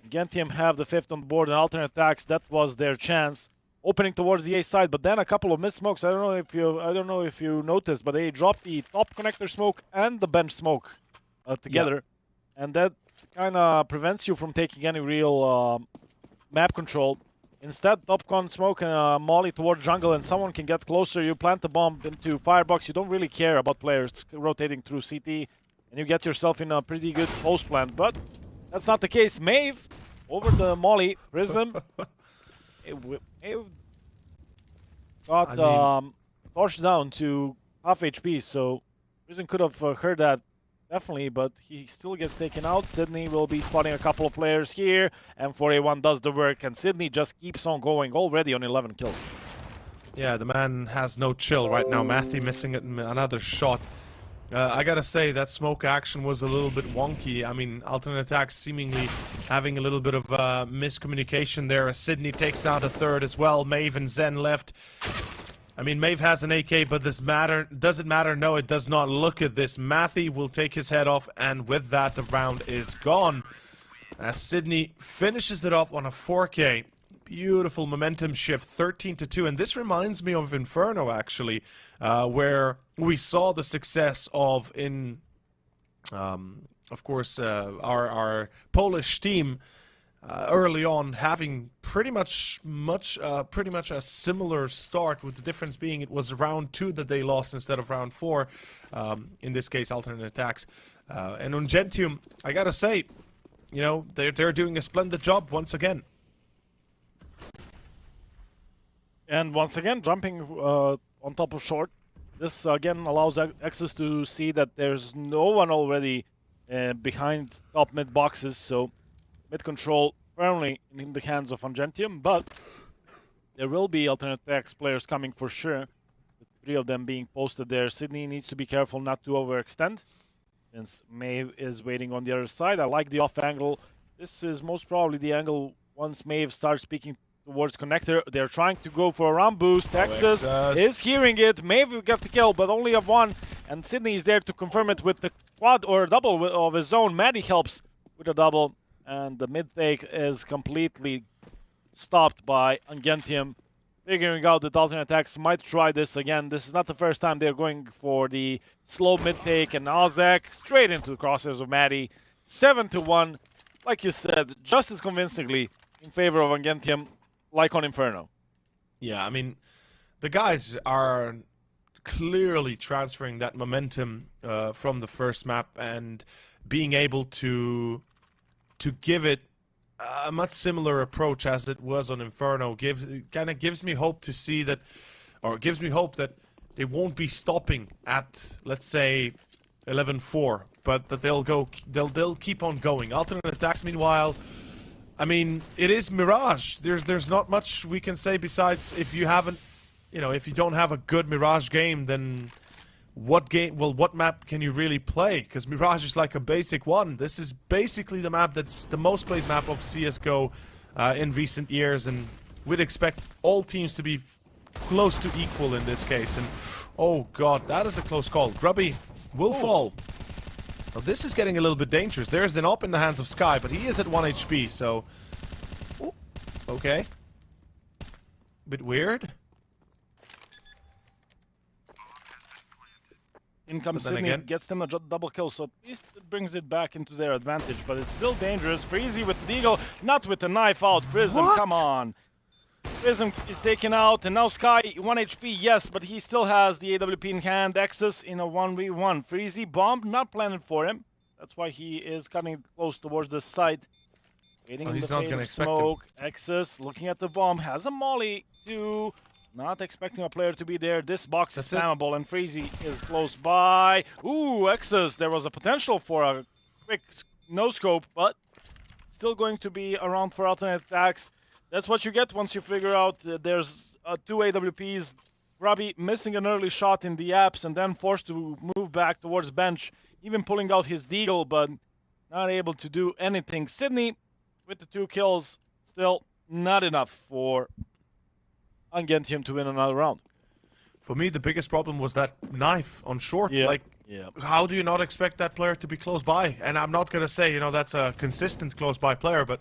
UNGENTIUM have the 5th on the board, and alternate attacks. That was their chance. Opening towards the A side, but then a couple of missed smokes. I don't know if you noticed, but they dropped the top connector smoke and the bench smoke together, and that kind of prevents you from taking any real map control. Instead, top con smoke and molly towards jungle, and someone can get closer. You plant the bomb into firebox. You don't really care about players rotating through CT, and you get yourself in a pretty good post plant. But that's not the case. MOUZ over the molly. Prism. It got torched down to half HP, so Prism could have heard that definitely, but he still gets taken out. Sydney will be spotting a couple of players here, and 4A1 does the work, and Sydney just keeps on going, already on 11 kills. Yeah, the man has no chill right now. Matthew missing another shot. I gotta say, that smoke action was a little bit wonky. I mean, alternate attacks seemingly having a little bit of miscommunication there as Sydney takes down a third as well. MOUZ and Zen left. I mean, MOUZ has an AK, but does it matter? No, it does not. Look at this. Matthew will take his head off, and with that, the round is gone. As Sydney finishes it off on a 4K. Beautiful momentum shift, 13-2, and this reminds me of Inferno, actually, where we saw the success of, of course, our Polish team early on having pretty much a similar start, with the difference being it was round 2 that they lost instead of round 4. In this case, alternate attacks. And UNGENTIUM, I gotta say, you know, they're doing a splendid job once again. And once again, jumping on top of short. This again allows Exus to see that there's no one already behind top mid boxes, so mid control firmly in the hands of UNGENTIUM, but there will be alternate attacks players coming for sure, with 3 of them being posted there. Sydney needs to be careful not to overextend, since MOUZ is waiting on the other side. I like the off angle. This is most probably the angle once MOUZ starts speaking towards connector. They're trying to go for a round boost. Exus is hearing it. MOUZ got the kill, but only of 1. And Sydney is there to confirm it with the quad or double of his own. Maddie helps with a double. And the mid take is completely stopped by UNGENTIUM. Figuring out that alternate attacks might try this again. This is not the first time they're going for the slow mid take. And aTTaX straight into the crosshairs of Maddie. 7-1. Like you said, just as convincingly in favor of UNGENTIUM, like on Inferno. Yeah, I mean, the guys are clearly transferring that momentum from the first map and being able to give it a much similar approach as it was on Inferno. Kind of gives me hope to see that, or gives me hope that they won't be stopping at, let's say, 11-4, but that they'll keep on going. Alternate attacks, meanwhile, I mean, it is Mirage. There's not much we can say besides, if you haven't, you know, if you don't have a good Mirage game, then what map can you really play? Because Mirage is like a basic one. This is basically the map that's the most played map of CSGO in recent years, and we'd expect all teams to be close to equal in this case. And oh god, that is a close call. Grubby will fall. Well, this is getting a little bit dangerous. There's an op in the hands of Sky, but he is at 1 HP, so... Ooh, okay. Bit weird. In comes Sydney, again, gets them a double kill, so at least it brings it back into their advantage, but it's still dangerous. Freezy with the deagle, not with the knife out. Prism, come on. Prism is taken out, and now Sky, 1 HP, yes, but he still has the AWP in hand. Exus in a 1v1. Freezy, bomb, not planted for him. That's why he is cutting close towards the site. Waiting in he's the not gonna expect smoke. Exus looking at the bomb, has a molly too. Not expecting a player to be there. This box is spammable, and Freezy is close by. Ooh, Exus, there was a potential for a quick no-scope, but still going to be around for alternate attacks. That's what you get once you figure out there's 2 AWPs. Grubby missing an early shot in the apps and then forced to move back towards bench. even pulling out his deagle, but not able to do anything. Sydney with the 2 kills, still not enough for UNGENTIUM to win another round. For me, the biggest problem was that knife on short. Yeah. Like, Yeah. how do you not expect that player to be close by? And I'm not going to say, you know, that's a consistent close by player, but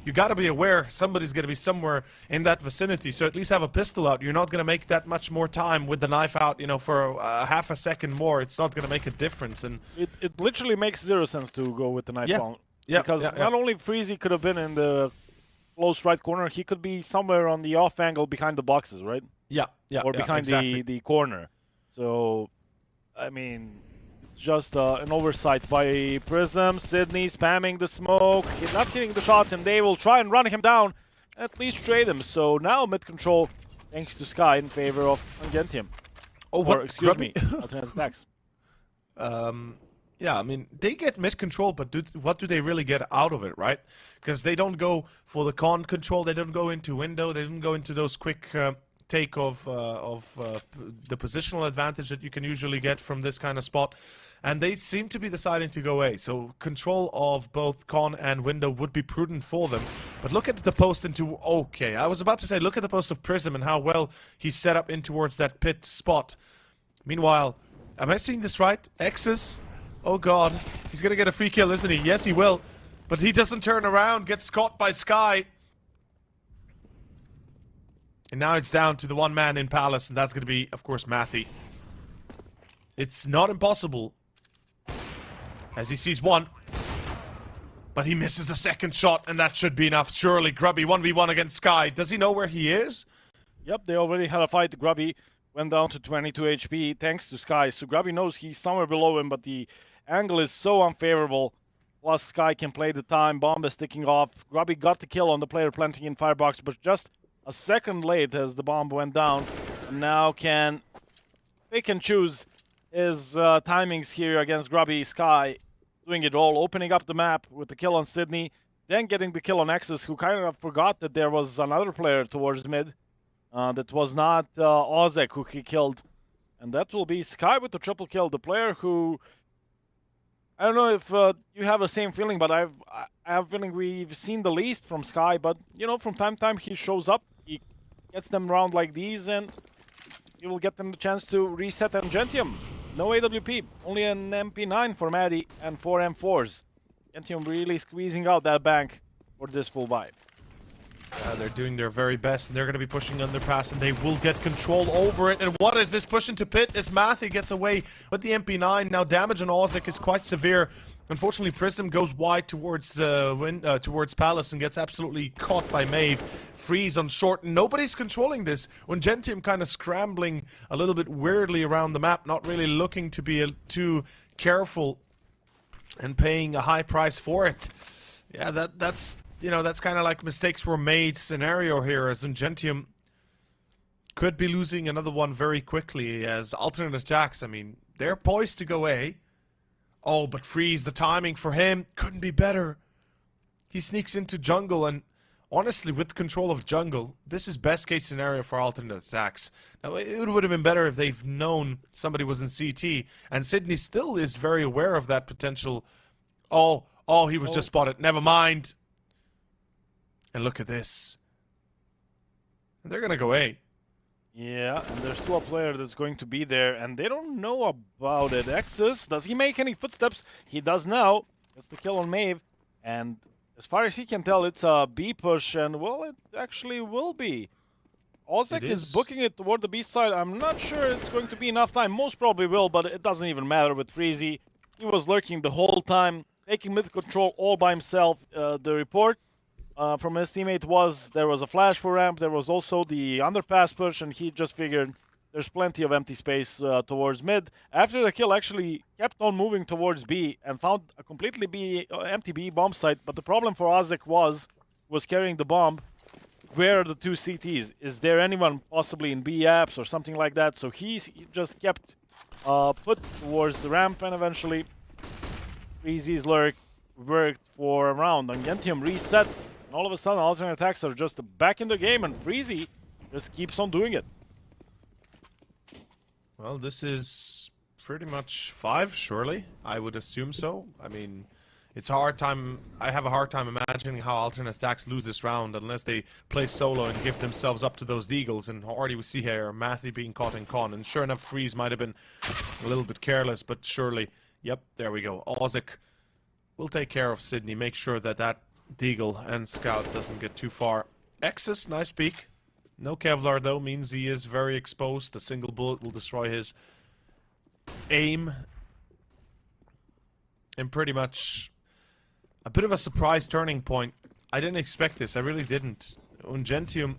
you got to be aware somebody's going to be somewhere in that vicinity. So at least have a pistol out. You're not going to make that much more time with the knife out, you know, for half a second more. It's not going to make a difference. And it literally makes zero sense to go with the knife out. Yeah, Because not only Freezy could have been in the close right corner, he could be somewhere on the off angle behind the boxes, right? Yeah, Or behind exactly. the corner. So, I mean, it's just an oversight by Prism. Sydney spamming the smoke. He's not getting the shots, and they will try and run him down, and at least trade him. So now mid control, thanks to Sky, in favor of UNGENTIUM. Oh, Or, what? excuse me, alternate attacks. Yeah, I mean, they get mid control, but what do they really get out of it, right? Because they don't go for the con control, they don't go into window, they don't go into those quick take of the positional advantage that you can usually get from this kind of spot. And they seem to be deciding to go A. So control of both con and window would be prudent for them. But look at the post into... Okay, I was about to say, look at the post of Prism and how well he's set up in towards that pit spot. Meanwhile, am I seeing this right? X's... Oh god, he's gonna get a free kill, isn't he? Yes, he will. But he doesn't turn around, gets caught by Sky. And now it's down to the one man in Palace, and that's gonna be, of course, Matthew. It's not impossible. As he sees one. But he misses the second shot, and that should be enough. Surely, Grubby 1v1 against Sky. Does he know where he is? Yep, they already had a fight. Grubby went down to 22 HP thanks to Sky. So Grubby knows he's somewhere below him, but the angle is so unfavorable. Plus, Sky can play the time. Bomb is sticking off. Grubby got the kill on the player planting in Firebox, but just a second late as the bomb went down. And now can pick and choose his timings here against Grubby. Sky doing it all, opening up the map with the kill on Sydney, then getting the kill on Nexus, who kind of forgot that there was another player towards mid. That was not Ozek who he killed. And that will be Sky with the triple kill. The player who... I don't know if you have the same feeling, but I have a feeling we've seen the least from Sky. But, you know, from time to time he shows up. He gets them around like these, and he will get them the chance to reset UNGENTIUM. No AWP, only an MP9 for Maddie and 4 M4s. UNGENTIUM really squeezing out that bank for this full buy. They're doing their very best, and they're going to be pushing underpass, and they will get control over it. And what is this push into pit? As Matthew gets away with the MP9. Now damage on Ozek is quite severe. Unfortunately, Prism goes wide towards Palace and gets absolutely caught by Maeve. Freeze on short. Nobody's controlling this. UNGENTIUM kind of scrambling a little bit weirdly around the map, not really looking to be too careful and paying a high price for it. Yeah, that's... You know, that's kind of like mistakes were made scenario here, as UNGENTIUM could be losing another one very quickly as alternate attacks. I mean, they're poised to go A. Oh, but Freeze, the timing for him couldn't be better. He sneaks into jungle, and honestly, with control of jungle, this is best case scenario for alternate attacks. Now, it would have been better if they've known somebody was in CT, and Sydney still is very aware of that potential. Oh, he was just spotted. Never mind. And look at this. And they're going to go A. Yeah, and there's still a player that's going to be there, and they don't know about it. Exus, does he make any footsteps? He does now. That's the kill on Maeve. And as far as he can tell, it's a B push, and, well, it actually will be. Ozek is booking it toward the B side. I'm not sure it's going to be enough time. Most probably will, but it doesn't even matter with Freezy. He was lurking the whole time, taking mid control all by himself. The report from his teammate was there was a flash for ramp, there was also the underpass push, and he just figured there's plenty of empty space towards mid. After the kill, actually kept on moving towards B and found a completely empty B bomb site. But the problem for Ozek was carrying the bomb. Where are the two CTs? Is there anyone possibly in B apps or something like that? So he just kept put towards the ramp, and eventually Freezy's lurk worked for a round. UNGENTIUM resets. And all of a sudden, alternate attacks are just back in the game, and Freezy just keeps on doing it. Well, this is Pretty much 5, surely. I would assume so. I mean, it's a hard time. I have a hard time imagining how alternate attacks lose this round unless they play solo and give themselves up to those deagles. And already we see here Matthew being caught in con. And sure enough, Freeze might have been a little bit careless, but surely, yep, there we go. Ozic will take care of Sydney. Make sure that that deagle and scout doesn't get too far. Exus, nice peek. No Kevlar though, means he is very exposed. A single bullet will destroy his aim. And pretty much a bit of a surprise turning point. I didn't expect this, I really didn't. UNGENTIUM,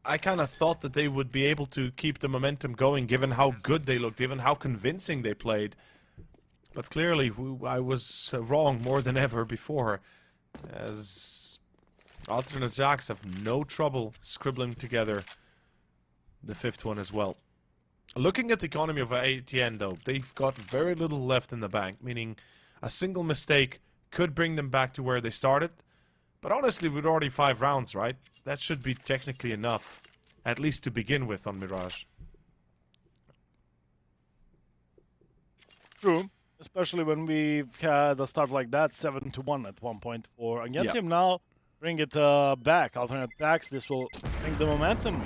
I kind of thought that they would be able to keep the momentum going given how good they looked, given how convincing they played. But clearly I was wrong more than ever before, as alternate attacks have no trouble scribbling together the 5th one as well. Looking at the economy of ATN though, they've got very little left in the bank, meaning a single mistake could bring them back to where they started. But honestly, with already 5 rounds, right? That should be technically enough, at least to begin with on Mirage. True, especially when we've had a start like that, 7-1 at one point for UNGENTIUM. Now, bring it back. Alternate attacks, this will bring the momentum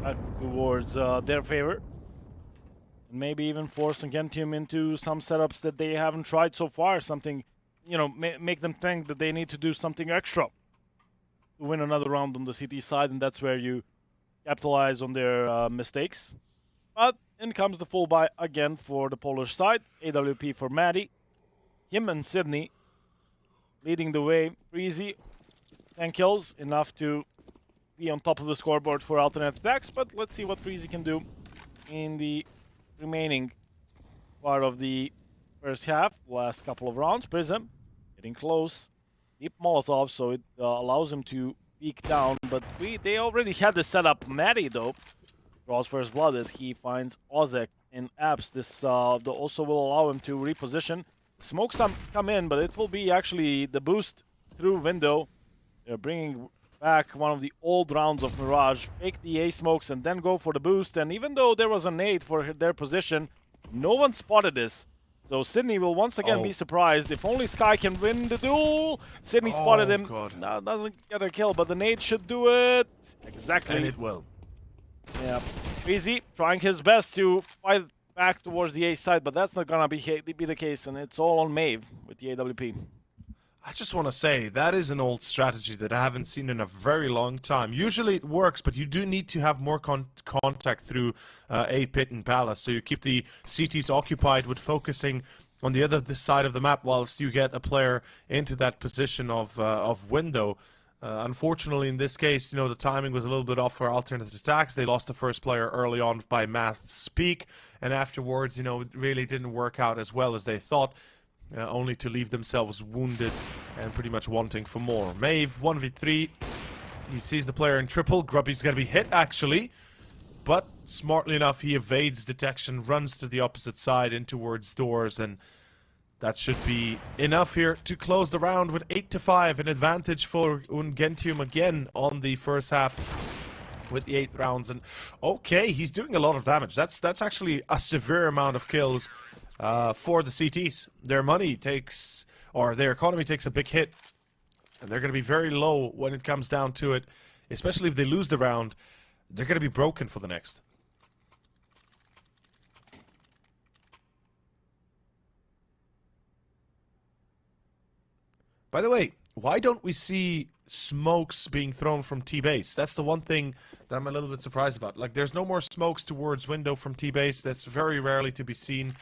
back towards their favor. Maybe even force UNGENTIUM into some setups that they haven't tried so far. Something, you know, make them think that they need to do something extra to win another round on the CT side, and that's where you capitalize on their mistakes. But in comes the full buy again for the Polish side. AWP for Maddie. Him and Sydney leading the way. Freezy, 10 kills, enough to be on top of the scoreboard for alternate attacks. But let's see what Freezy can do in the remaining part of the first half, last couple of rounds. Prism getting close, deep Molotov, so it allows him to peek down, but they already had the setup. Maddie though draws first blood as he finds Ozek in apps. This also will allow him to reposition. Smokes come in, but it will be actually the boost through window. They're bringing back one of the old rounds of Mirage, fake the A smokes and then go for the boost. And even though there was a nade for their position, no one spotted this. So Sydney will once again be surprised. If only Sky can win the duel. Sydney spotted him. Now doesn't get a kill, but the nade should do it. Exactly. And it will. Yeah. Easy trying his best to fight back towards the A side, but that's not gonna be the case, and it's all on Maeve with the AWP. I just want to say, that is an old strategy that I haven't seen in a very long time. Usually it works, but you do need to have more contact through A pit and Palace, so you keep the CTs occupied with focusing on the other side of the map whilst you get a player into that position of window. Unfortunately, in this case, you know, the timing was a little bit off for alternate attacks. They lost the first player early on by Math's peak, and afterwards, you know, it really didn't work out as well as they thought. Only to leave themselves wounded and pretty much wanting for more. Maeve, 1v3. He sees the player in triple. Grubby's going to be hit, actually. But, smartly enough, he evades detection, runs to the opposite side in towards doors, and that should be enough here to close the round with 8-5. An advantage for UNGENTIUM again on the first half with the 8th rounds. And, okay, he's doing a lot of damage. That's actually a severe amount of kills. For the CTs, their money takes, or their economy takes a big hit, and they're going to be very low when it comes down to it, especially if they lose the round. They're going to be broken for the next. By the way, why don't we see smokes being thrown from T-base? That's the one thing that I'm a little bit surprised about. Like, there's no more smokes towards window from T-base. That's very rarely to be seen.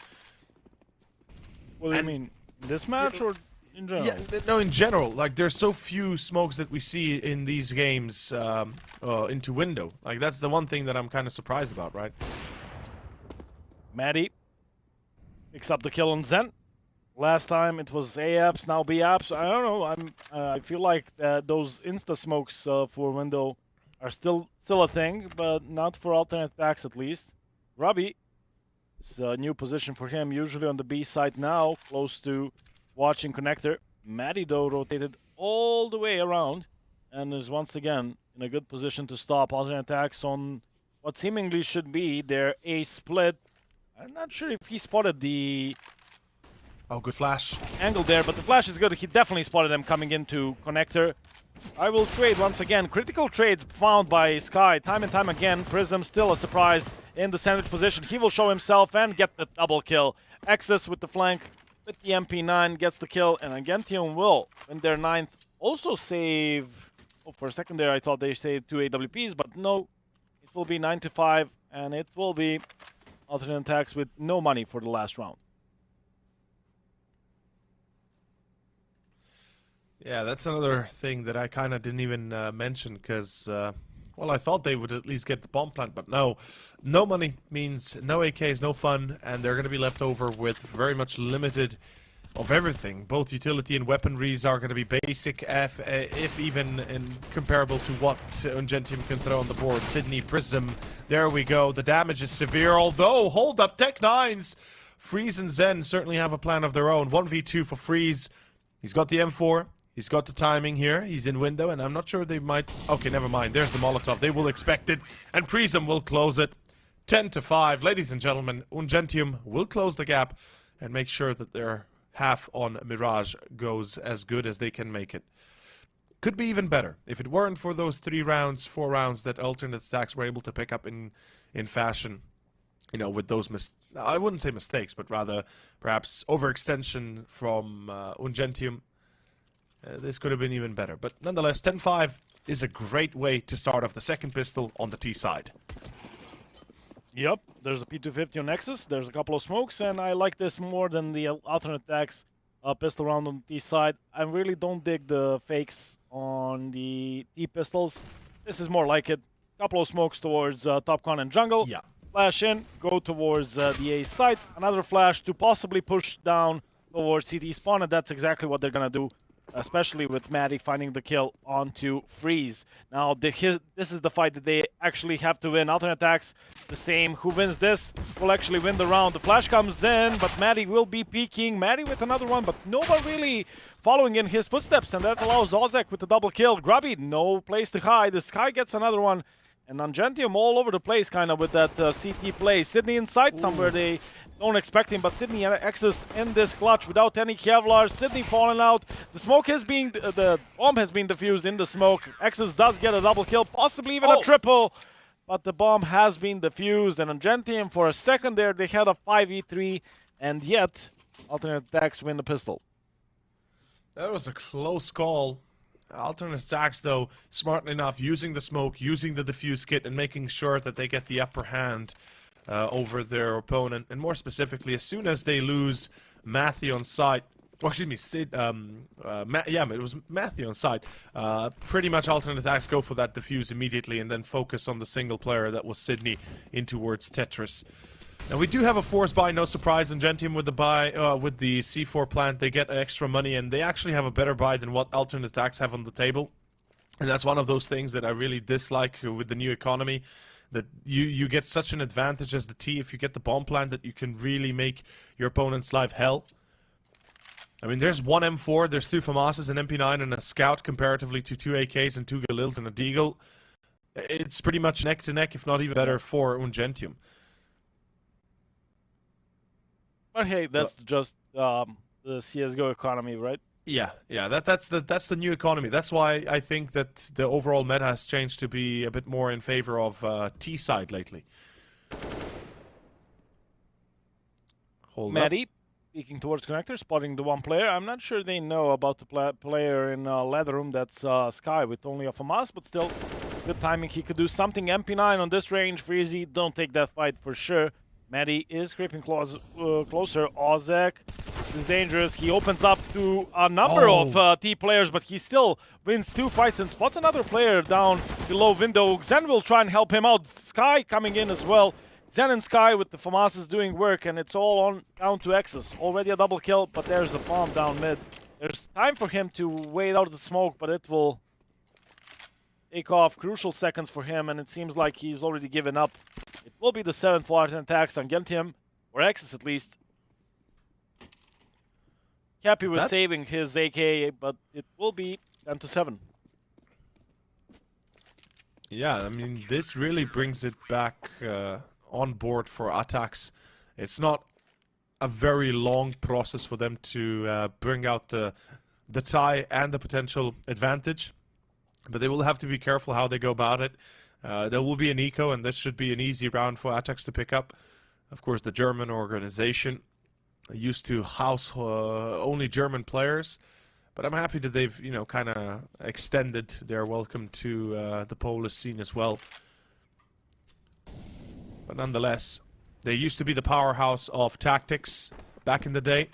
What do you mean? This match or in general? Yeah, no, in general. Like, there's so few smokes that we see in these games into window. Like, that's the one thing that I'm kind of surprised about, right? Maddie picks up the kill on Zen. Last time it was A apps, now B apps. I don't know. I feel like those insta smokes for window are still a thing, but not for alternate attacks at least. Robbie. It's a new position for him, usually on the B side now, close to watching connector. Maddie, though, rotated all the way around and is once again in a good position to stop alternate attacks on what seemingly should be their A split. I'm not sure if he spotted the Oh, good flash. angle there, but the flash is good. He definitely spotted him coming into connector. I will trade once again. Critical trades found by Sky time and time again. Prism still a surprise in the sandwich position. He will show himself and get the double kill. Exus with the flank with the MP9 gets the kill, and UNGENTIUM will win their 9th. Also save... Oh, for a second there I thought they saved 2 AWPs, but no. It will be 9-5, and it will be alternate attacks with no money for the last round. Yeah, that's another thing that I kind of didn't even mention because, well, I thought they would at least get the bomb plant, but no. No money means no AKs, no fun, and they're going to be left over with very much limited of everything. Both utility and weaponries are going to be basic, if even comparable to what UNGENTIUM can throw on the board. Sydney, Prism, there we go. The damage is severe, although, hold up, Tech9s! Freeze and Zen certainly have a plan of their own. 1v2 for Freeze. He's got the M4. He's got the timing here. He's in window, and I'm not sure they might... Okay, never mind. There's the Molotov. They will expect it, and Prism will close it. 10-5. Ladies and gentlemen, UNGENTIUM will close the gap and make sure that their half on Mirage goes as good as they can make it. Could be even better. If it weren't for those 4 rounds that alternate attacks were able to pick up in fashion, you know, with those I wouldn't say mistakes, but rather perhaps overextension from UNGENTIUM. This could have been even better. But nonetheless, 10-5 is a great way to start off the second pistol on the T side. Yep, there's a P250 on Nexus, there's a couple of smokes, and I like this more than the alternate attacks pistol round on the T side. I really don't dig the fakes on the T pistols. This is more like it. Couple of smokes towards top con and jungle. Yeah. Flash in, go towards the A site. Another flash to possibly push down towards CT spawn, and that's exactly what they're gonna do. Especially with Maddie finding the kill onto Freeze. Now, this is the fight that they actually have to win. Alternate attacks, the same. Who wins this will actually win the round. The flash comes in, but Maddie will be peeking. Maddie with another one, but no one really following in his footsteps, and that allows Ozek with the double kill. Grubby, no place to hide. The Sky gets another one. And UNGENTIUM all over the place, kind of, with that CT play. Sydney inside somewhere, they don't expect him, but Sydney Exus in this clutch without any Kevlar. Sydney falling out. The smoke is being, the bomb has been defused in the smoke. Exus does get a double kill, possibly even a triple, but the bomb has been defused. And UNGENTIUM, for a second there, they had a 5v3, and yet alternate attacks win the pistol. That was a close call. Alternate attacks, though, smart enough, using the smoke, using the defuse kit, and making sure that they get the upper hand over their opponent. And more specifically, as soon as they lose Matthew on site, well, excuse me, yeah, it was Matthew on site, pretty much alternate attacks go for that defuse immediately and then focus on the single player that was Sydney in towards Tetris. Now, we do have a force buy, no surprise. UNGENTIUM with the buy, with the C4 plant, they get extra money, and they actually have a better buy than what alternate attacks have on the table. And that's one of those things that I really dislike with the new economy, that you get such an advantage as the T if you get the bomb plant that you can really make your opponent's life hell. I mean, there's one M4, there's 2 FAMASs, an MP9, and a Scout comparatively to 2 AKs and 2 Galils and a Deagle. It's pretty much neck to neck, if not even better, for UNGENTIUM. But hey, that's just the CSGO economy, right? Yeah, that's the new economy. That's why I think that the overall meta has changed to be a bit more in favor of T side lately. Hold Maddie, peeking towards connector, spotting the one player. I'm not sure they know about the player in ladder room. That's Sky with only a FAMAS, but still good timing. He could do something. MP9 on this range. Freezy, don't take that fight for sure. Maddie is creeping closer. Ozek, this is dangerous. He opens up to a number of T players, but he still wins 2 fights and spots another player down below window. Zen will try and help him out. Sky coming in as well. Zen and Sky with the FAMASs doing work, and it's all on down to Exus. Already a double kill, but there's the bomb down mid. There's time for him to wait out the smoke, but it will take off crucial seconds for him, and it seems like he's already given up. It will be the 7th alternate attacks on UNGENTIUM, or Exus at least. Happy with saving his AK, but it will be 10-7. Yeah, I mean, this really brings it back on board for aTTaX. It's not a very long process for them to bring out the tie and the potential advantage, but they will have to be careful how they go about it. There will be an eco, and this should be an easy round for aTTaX to pick up. Of course, the German organization used to house only German players, but I'm happy that they've, you know, kind of extended their welcome to the Polish scene as well. But nonetheless, they used to be the powerhouse of tactics back in the day.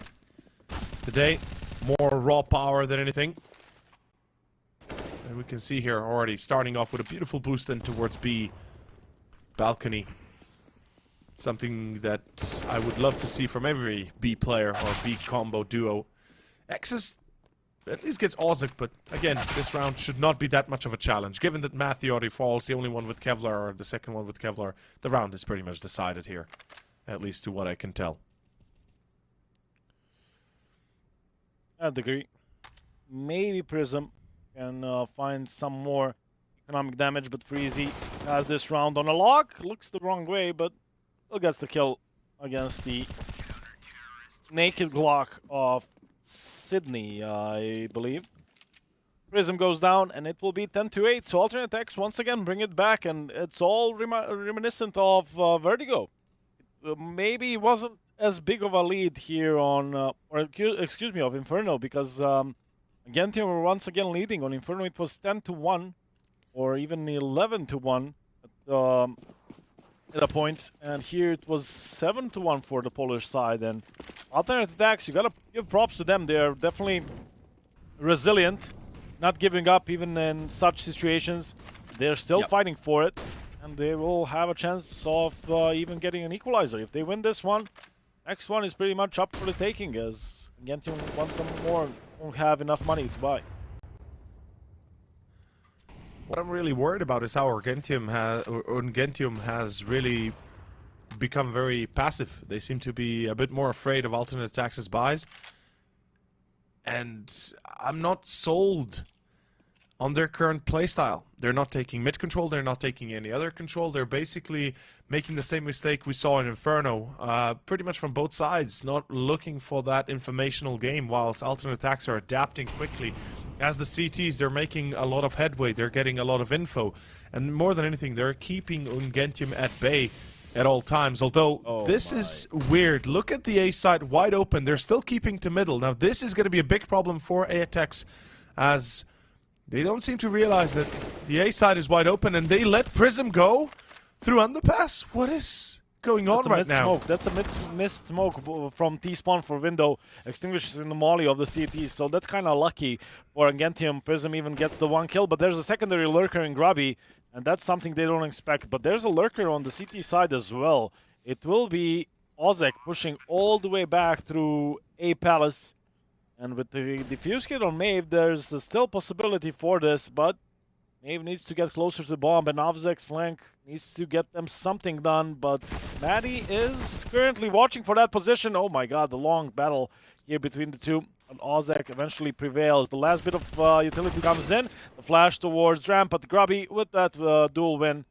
Today, more raw power than anything. And we can see here already starting off with a beautiful boost in towards B. Balcony. Something that I would love to see from every B player or B combo duo. X's at least gets Ozek, but again, this round should not be that much of a challenge. Given that Matthew already falls, the only one with Kevlar, or the second one with Kevlar, the round is pretty much decided here. At least to what I can tell. I'd agree. Maybe Prism can find some more economic damage, but Freezy has this round on a lock. Looks the wrong way, but still gets the kill against the naked Glock of Sydney, I believe. Prism goes down, and it will be 10-8. So aTTaX once again bring it back, and it's all reminiscent of Vertigo. Maybe it wasn't as big of a lead here on, excuse me, of Inferno, because UNGENTIUM were once again leading. On Inferno it was 10-1, or even 11-1 at a point, and here it was 7-1 for the Polish side. And aTTaX, you gotta give props to them. They're definitely resilient, not giving up even in such situations. They're still fighting for it, and they will have a chance of even getting an equalizer. If they win this one, next one is pretty much up for the taking, as UNGENTIUM wants some more, won't have enough money to buy. What I'm really worried about is how UNGENTIUM has really become very passive. They seem to be a bit more afraid of aTTaX's buys. And I'm not sold on their current playstyle. They're not taking mid control, they're not taking any other control. They're basically making the same mistake we saw in Inferno, pretty much from both sides, not looking for that informational game, whilst aTTaX are adapting quickly. As the CTs, they're making a lot of headway, they're getting a lot of info, and more than anything, they're keeping UNGENTIUM at bay at all times. Although this is weird. Look at the A side wide open. They're still keeping to middle. Now this is going to be a big problem for aTTaX, as they don't seem to realize that the A side is wide open, and they let Prism go through underpass. What is going on right now? That's a missed smoke from T-spawn for window, extinguishes in the molly of the CT, so that's kind of lucky for UNGENTIUM. Prism even gets the one kill, but there's a secondary lurker in Grubby, and that's something they don't expect. But there's a lurker on the CT side as well. It will be Ozek pushing all the way back through A Palace, and with the defuse kit on Maeve, there's still possibility for this, but Maeve needs to get closer to the bomb, and Ozek's flank needs to get them something done, but Maddie is currently watching for that position. Oh my god, the long battle here between the two, and Ozek eventually prevails. The last bit of utility comes in, the flash towards ramp, but Grubby with that dual win,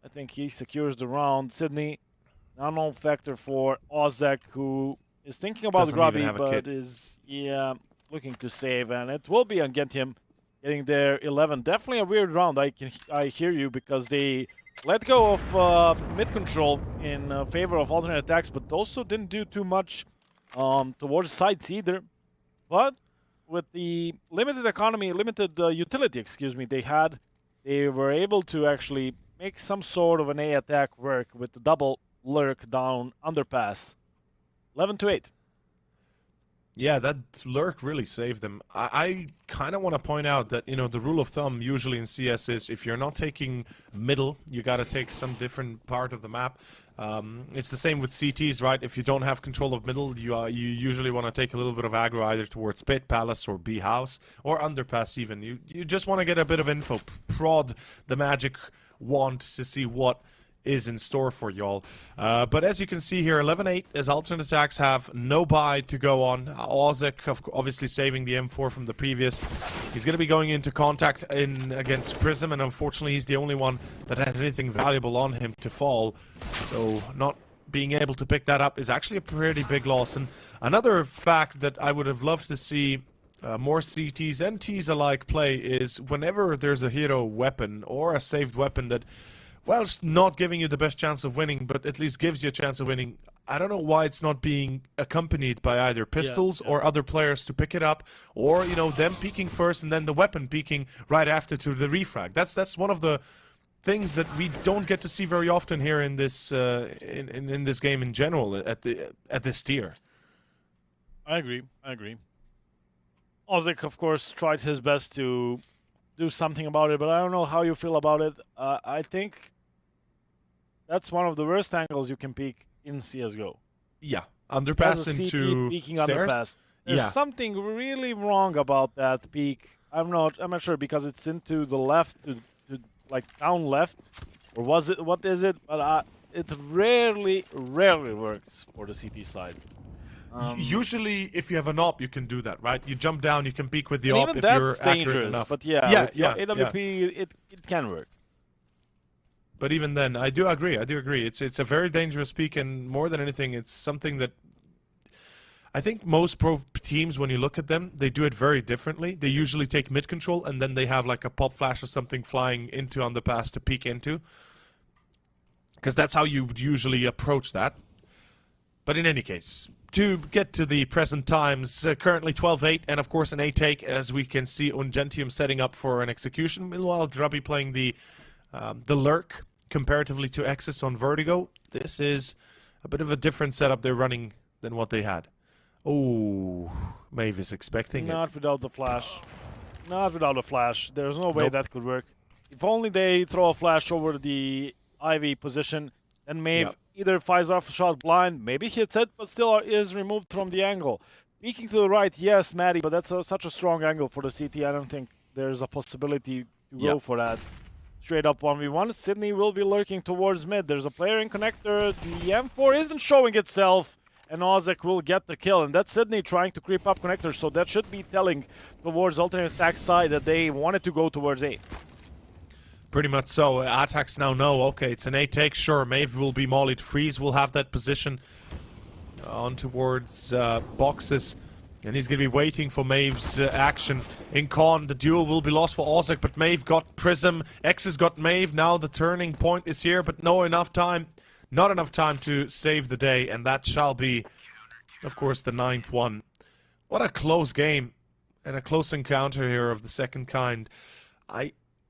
I think he secures the round. Sydney, unknown factor for Ozek, who is thinking about Grubby, but is looking to save, and it will be UNGENTIUM getting their 11. Definitely a weird round. I hear you, because they let go of mid control in favor of aTTaX, but also didn't do too much towards sides either. But with the limited economy, limited utility, excuse me, they were able to actually make some sort of an A attack work with the double lurk down underpass. 11-8. Yeah, that lurk really saved them. I kind of want to point out that, you know, the rule of thumb usually in CS is if you're not taking middle, you got to take some different part of the map. It's the same with CTs, right? If you don't have control of middle, you usually want to take a little bit of aggro either towards Pit, Palace, or B House, or underpass even. You just want to get a bit of info, prod the magic wand to see what is in store for y'all. But as you can see here, 11-8 as aTTaX have no buy to go on. Ozek obviously saving the M4 from the previous. He's going to be going into contact in against Prism, and unfortunately he's the only one that had anything valuable on him to fall. So not being able to pick that up is actually a pretty big loss. And another fact that I would have loved to see more CTs and Ts alike play is whenever there's a hero weapon or a saved weapon that, well, it's not giving you the best chance of winning, but at least gives you a chance of winning. I don't know why it's not being accompanied by either pistols or other players to pick it up, or, you know, them peeking first and then the weapon peeking right after to the refrag. That's one of the things that we don't get to see very often here in this in this game in general at this tier. I agree. Ozik, of course, tried his best to do something about it, but I don't know how you feel about it. I think that's one of the worst angles you can peek in CSGO. Yeah, underpass into peeking stairs. Underpass. There's something really wrong about that peek. I'm not sure because it's into the left, to like down left, or was it? What is it? But it rarely works for the CT side. Usually, if you have an op, you can do that, right? You jump down, you can peek with the and op even if that's you're dangerous, accurate enough. But AWP, it can work. But even then, I do agree. It's a very dangerous peek, and more than anything, it's something that I think most pro teams, when you look at them, they do it very differently. They usually take mid control, and then they have like a pop flash or something flying into on the pass to peek into, because that's how you would usually approach that. But in any case, to get to the present times, currently 12-8, and of course an aTTaX, as we can see UNGENTIUM setting up for an execution. Meanwhile, Grubby playing the lurk comparatively to Exis on Vertigo. This is a bit of a different setup they're running than what they had. Oh, Maeve is expecting it. Not without the flash. Not without a flash. There's no way that could work. If only they throw a flash over the Ivy position, then Maeve either fires off a shot blind, maybe hits it, but still is removed from the angle. Peeking to the right, yes, Maddie, but that's such a strong angle for the CT. I don't think there's a possibility to go for that. Straight up 1v1. Sydney will be lurking towards mid. There's a player in connector. The M4 isn't showing itself, and Ozik will get the kill. And that's Sydney trying to creep up connector, so that should be telling towards alternate attack side that they wanted to go towards A. Pretty much so. aTTaX now know, okay, it's an aTTaX. Sure, Maeve will be mollied. Freeze will have that position on towards boxes. And he's going to be waiting for Maeve's action. In con, the duel will be lost for Ozik, but Maeve got Prism. X has got Maeve. Now the turning point is here, but not enough time to save the day. And that shall be, of course, the 9th one. What a close game and a close encounter here of the second kind.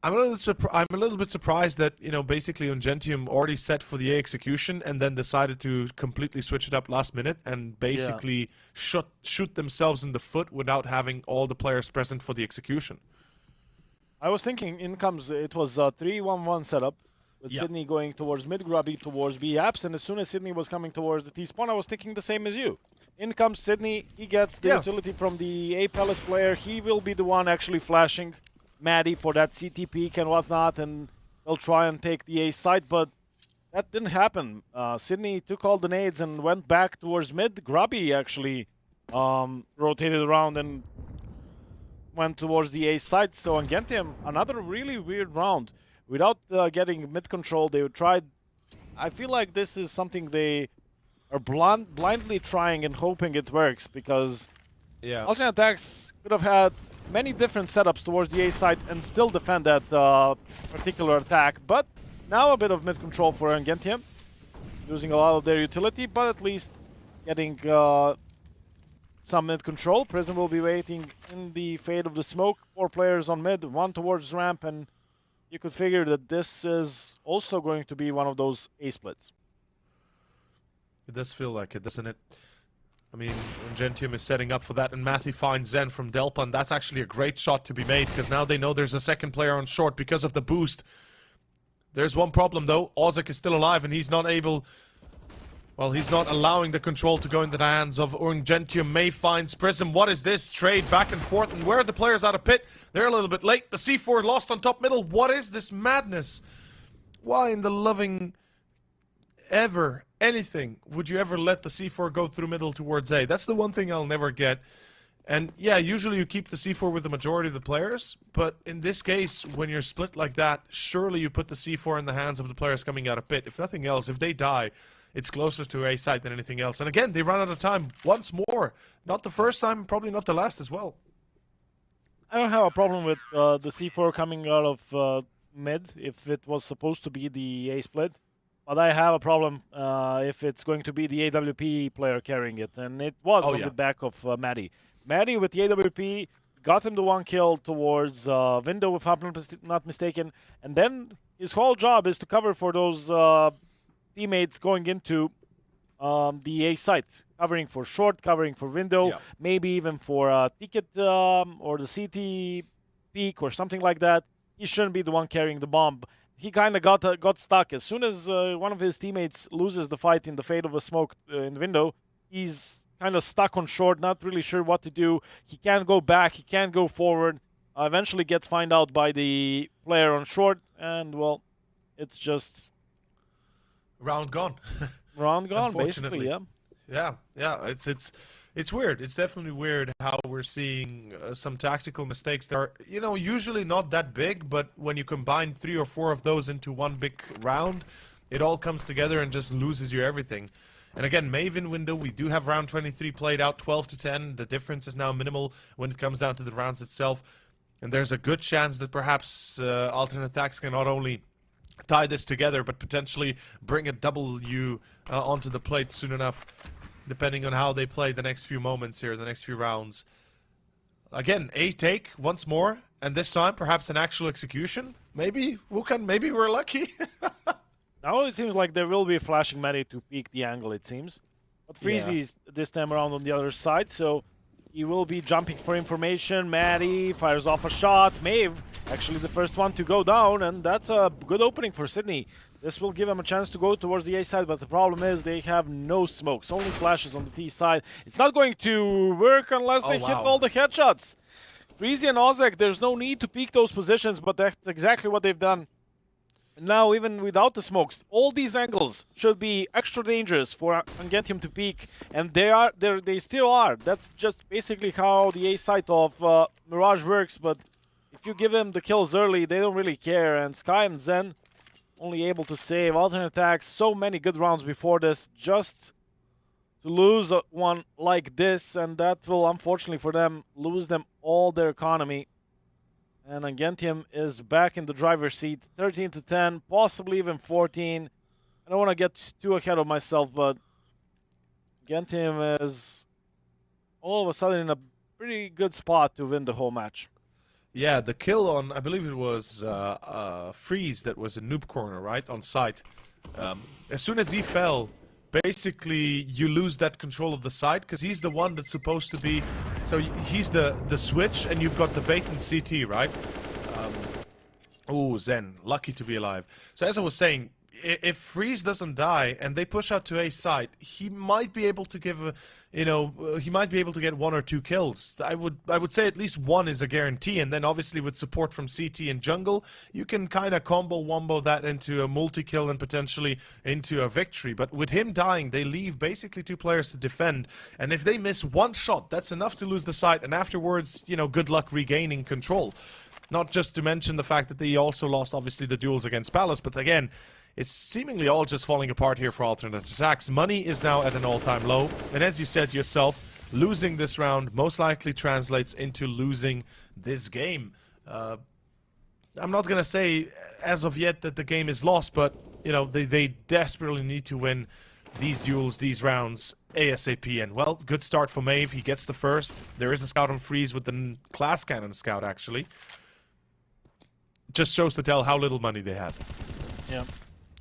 I'm a little bit surprised that, you know, basically UNGENTIUM already set for the A execution and then decided to completely switch it up last minute and basically shoot themselves in the foot without having all the players present for the execution. I was thinking, it was a 3-1-1 setup with Sydney going towards mid, Grubby towards B apps, and as soon as Sydney was coming towards the T spawn, I was thinking the same as you. In comes Sydney, he gets the utility from the A Palace player, he will be the one actually flashing Maddie for that CT peek and whatnot, and they'll try and take the A site, but that didn't happen. Sydney took all the nades and went back towards mid. Grubby actually rotated around and went towards the A site. So UNGENTIUM, another really weird round. Without getting mid control, they tried. I feel like this is something they are blindly trying and hoping it works, because alternate attacks could have had many different setups towards the A side and still defend that particular attack. But now a bit of mid control for UNGENTIUM, losing a lot of their utility, but at least getting some mid control. Prism will be waiting in the fade of the smoke. 4 players on mid, 1 towards ramp, and you could figure that this is also going to be one of those A splits. It does feel like it, doesn't it? I mean, UNGENTIUM is setting up for that, and Matthew finds Zen from Delpa, and that's actually a great shot to be made, because now they know there's a second player on short because of the boost. There's one problem, though. Ozik is still alive, and he's not able... Well, he's not allowing the control to go into the hands of UNGENTIUM. May finds Prism. What is this? Trade back and forth, and where are the players out of pit? They're a little bit late. The C4 lost on top middle. What is this madness? Why in the loving... ever... anything would you ever let the C4 go through middle towards A? That's the one thing I'll never get. And yeah, usually you keep the C4 with the majority of the players, but in this case, when you're split like that, surely you put the C4 in the hands of the players coming out of pit. If nothing else, if they die, it's closer to A site than anything else. And again, they run out of time once more. Not the first time, probably not the last as well. I don't have a problem with the C4 coming out of mid if it was supposed to be the A split. But I have a problem if it's going to be the AWP player carrying it. And it was on the back of Maddie. Maddie with the AWP got him the 1 kill towards window, if I'm not mistaken. And then his whole job is to cover for those teammates going into the A site. Covering for short, covering for window, maybe even for ticket or the CT peak or something like that. He shouldn't be the one carrying the bomb. He kind of got stuck. As soon as one of his teammates loses the fight in the fade of a smoke in the window, he's kind of stuck on short, not really sure what to do. He can't go back, he can't go forward. Eventually gets found out by the player on short, and well, it's just... round gone. Round gone, basically, yeah. Yeah, it's weird. It's definitely weird how we're seeing some tactical mistakes that are, you know, usually not that big, but when you combine 3 or 4 of those into one big round, it all comes together and just loses you everything. And again, Maven window, we do have round 23 played out 12-10. The difference is now minimal when it comes down to the rounds itself. And there's a good chance that perhaps aTTaX can not only tie this together, but potentially bring a W onto the plate soon enough, depending on how they play the next few moments here, the next few rounds. Again, a take once more, and this time perhaps an actual execution. Maybe, Wukan, maybe we're lucky. Now it seems like there will be a flashing Maddie to peek the angle, it seems. But Freezy's this time around on the other side, so he will be jumping for information. Maddie fires off a shot. Maeve, actually the first one to go down, and that's a good opening for Sydney. This will give him a chance to go towards the A side, but the problem is they have no smokes, only flashes on the T side. It's not going to work unless they hit all the headshots. Freezy and Ozek, there's no need to peek those positions, but that's exactly what they've done. Now, even without the smokes, all these angles should be extra dangerous for UNGENTIUM to peek, and they still are. That's just basically how the A side of Mirage works, but if you give them the kills early, they don't really care, and Sky and Zen only able to save aTTaX so many good rounds before this, just to lose one like this, and that will, unfortunately for them, lose them all their economy. And UNGENTIUM is back in the driver's seat, 13-10, possibly even 14. I don't want to get too ahead of myself, but UNGENTIUM is all of a sudden in a pretty good spot to win the whole match. Yeah, the kill on, I believe it was Freeze that was a noob corner, right, on site. As soon as he fell, basically you lose that control of the site, because he's the one that's supposed to be... So he's the switch, and you've got the bait and CT, right? Oh, Zen, lucky to be alive. So as I was saying, if Freeze doesn't die and they push out to A site, he might be able to give a, he might be able to get 1 or 2 kills. I would say at least 1 is a guarantee, and then obviously with support from CT and jungle, you can kind of combo-wombo that into a multi-kill and potentially into a victory. But with him dying, they leave basically 2 players to defend, and if they miss 1 shot, that's enough to lose the site, and afterwards, good luck regaining control. Not just to mention the fact that they also lost, obviously, the duels against Palace, but again, it's seemingly all just falling apart here for aTTaX. Money is now at an all-time low, and as you said yourself, losing this round most likely translates into losing this game. I'm not gonna say as of yet that the game is lost, but they desperately need to win these duels, these rounds ASAP. And well, good start for Maeve. He gets the first. There is a scout on Freeze with the class cannon scout, actually. Just shows to tell how little money they had. Yeah.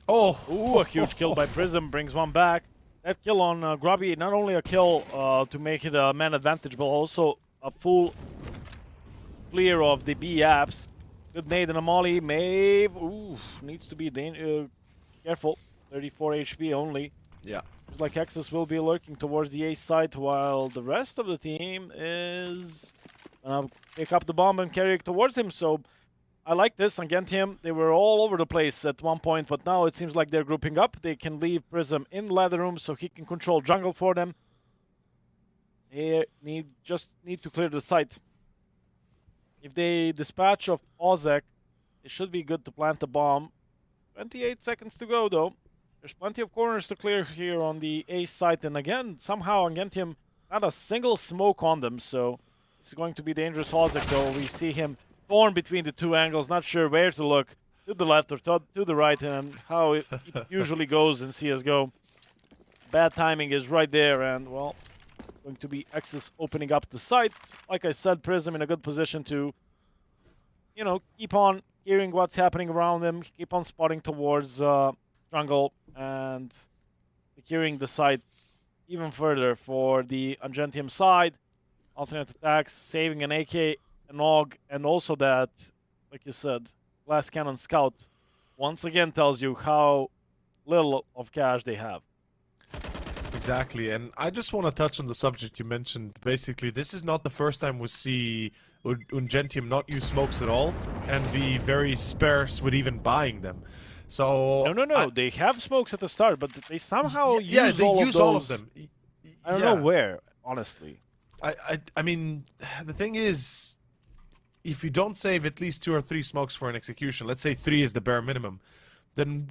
Oh! Ooh, a huge kill by Prism brings 1 back. That kill on Grubby, not only a kill to make it a man advantage, but also a full clear of the B apps. Good nade and a molly. Maeve, ooh, needs to be careful. 34 HP only. Yeah. Looks like Exus will be lurking towards the A site, while the rest of the team is gonna pick up the bomb and carry it towards him. So I like this. UNGENTIUM, they were all over the place at one point, but now it seems like they're grouping up. They can leave Prism in ladder room so he can control jungle for them. They just need to clear the site. If they dispatch of Ozek, it should be good to plant the bomb. 28 seconds to go, though. There's plenty of corners to clear here on the A site, and again, somehow UNGENTIUM not a single smoke on them, so it's going to be dangerous. Ozek, though, we see him torn between the two angles, not sure where to look, to the left or to the right, and how it usually goes in CSGO. Bad timing is right there, and, well, going to be X's opening up the site. Like I said, Prism in a good position to, you know, keep on hearing what's happening around him, keep on spotting towards jungle, and securing the site even further for the UNGENTIUM side. Alternate attacks, saving an AK, an AUG, and also that, like you said, Glass Cannon Scout once again tells you how little of cash they have. Exactly, and I just want to touch on the subject you mentioned. Basically, this is not the first time we see UNGENTIUM not use smokes at all and be very sparse with even buying them. So No. They have smokes at the start, but they somehow use all of them. I don't know where, honestly. I mean, the thing is, if you don't save at least 2 or 3 smokes for an execution, let's say 3 is the bare minimum, then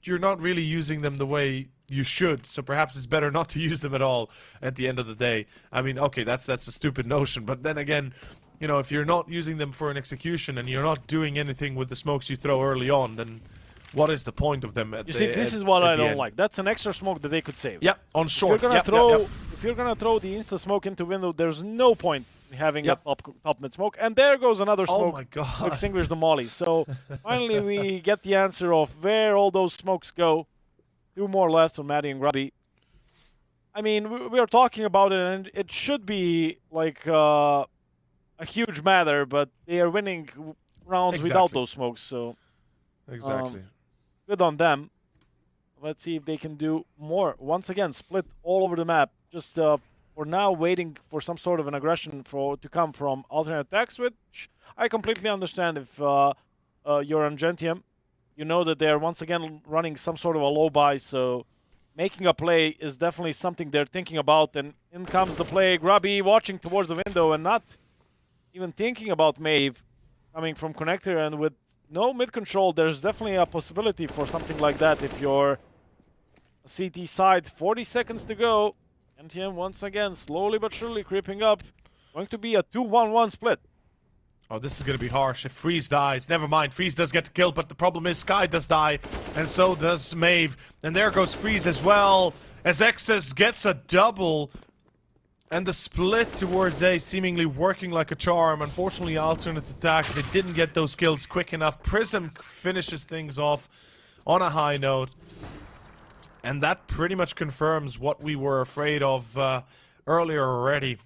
you're not really using them the way you should. So perhaps it's better not to use them at all at the end of the day. I mean, okay, that's a stupid notion, but then again, you know, if you're not using them for an execution and you're not doing anything with the smokes you throw early on, then what is the point of them? You see, this is what I don't like. That's an extra smoke that they could save. Yeah, on short. If you're gonna throw the insta smoke into window, there's no point in having a top mid smoke. And there goes another smoke oh my God. to extinguish the molly. So finally, we get the answer of where all those smokes go. 2 more left on Maddie and Grubby. I mean, we are talking about it, and it should be like a huge matter, but they are winning rounds without those smokes. So exactly. Good on them. Let's see if they can do more. Once again, split all over the map. Just for now, waiting for some sort of an aggression to come from alternate attacks, which I completely understand. If you're UNGENTIUM, you know that they're once again running some sort of a low buy, so making a play is definitely something they're thinking about. And in comes the play. Grubby watching towards the window and not even thinking about Maeve coming from connector, and with no mid control, there's definitely a possibility for something like that if you're a CT side. 40 seconds to go. UNGENTIUM once again slowly but surely creeping up. Going to be a 2-1-1 split. Oh, this is going to be harsh. If Freeze dies, never mind. Freeze does get the kill, but the problem is Sky does die, and so does Maeve. And there goes Freeze as well, as Excess gets a double. And the split towards A seemingly working like a charm. Unfortunately, alternate attack, they didn't get those kills quick enough. Prism finishes things off on a high note. And that pretty much confirms what we were afraid of earlier already.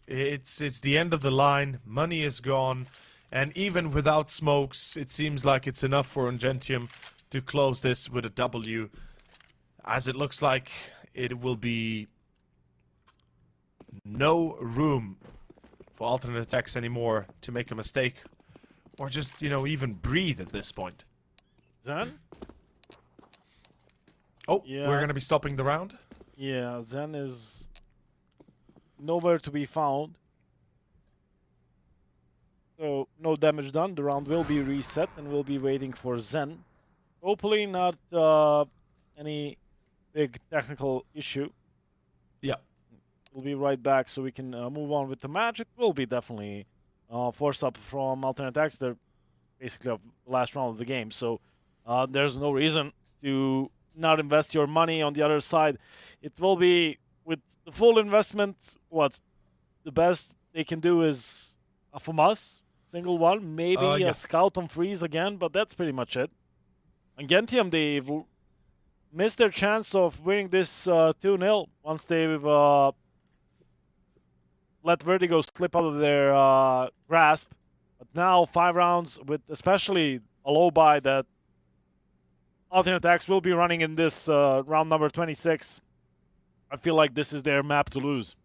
It's the end of the line, money is gone, and even without smokes, it seems like it's enough for UNGENTIUM to close this with a W. As it looks like it will be no room for alternate attacks anymore to make a mistake, or just, you know, even breathe at this point. Zen? Oh, yeah. We're going to be stopping the round? Yeah, Zen is nowhere to be found. So, no damage done. The round will be reset, and we'll be waiting for Zen. Hopefully not any big technical issue. Yeah. We'll be right back so we can move on with the match. It will be definitely forced up from alternate attacks. They're basically the last round of the game. So, there's no reason to not invest your money on the other side. It will be, with the full investment, what's the best they can do is a FAMAS, single one, maybe a scout on freeze again, but that's pretty much it. UNGENTIUM, they've missed their chance of winning this 2-0 once they've let Vertigo slip out of their grasp. But now 5 rounds with especially a low buy that alternate attacks will be running in this round number 26. I feel like this is their map to lose.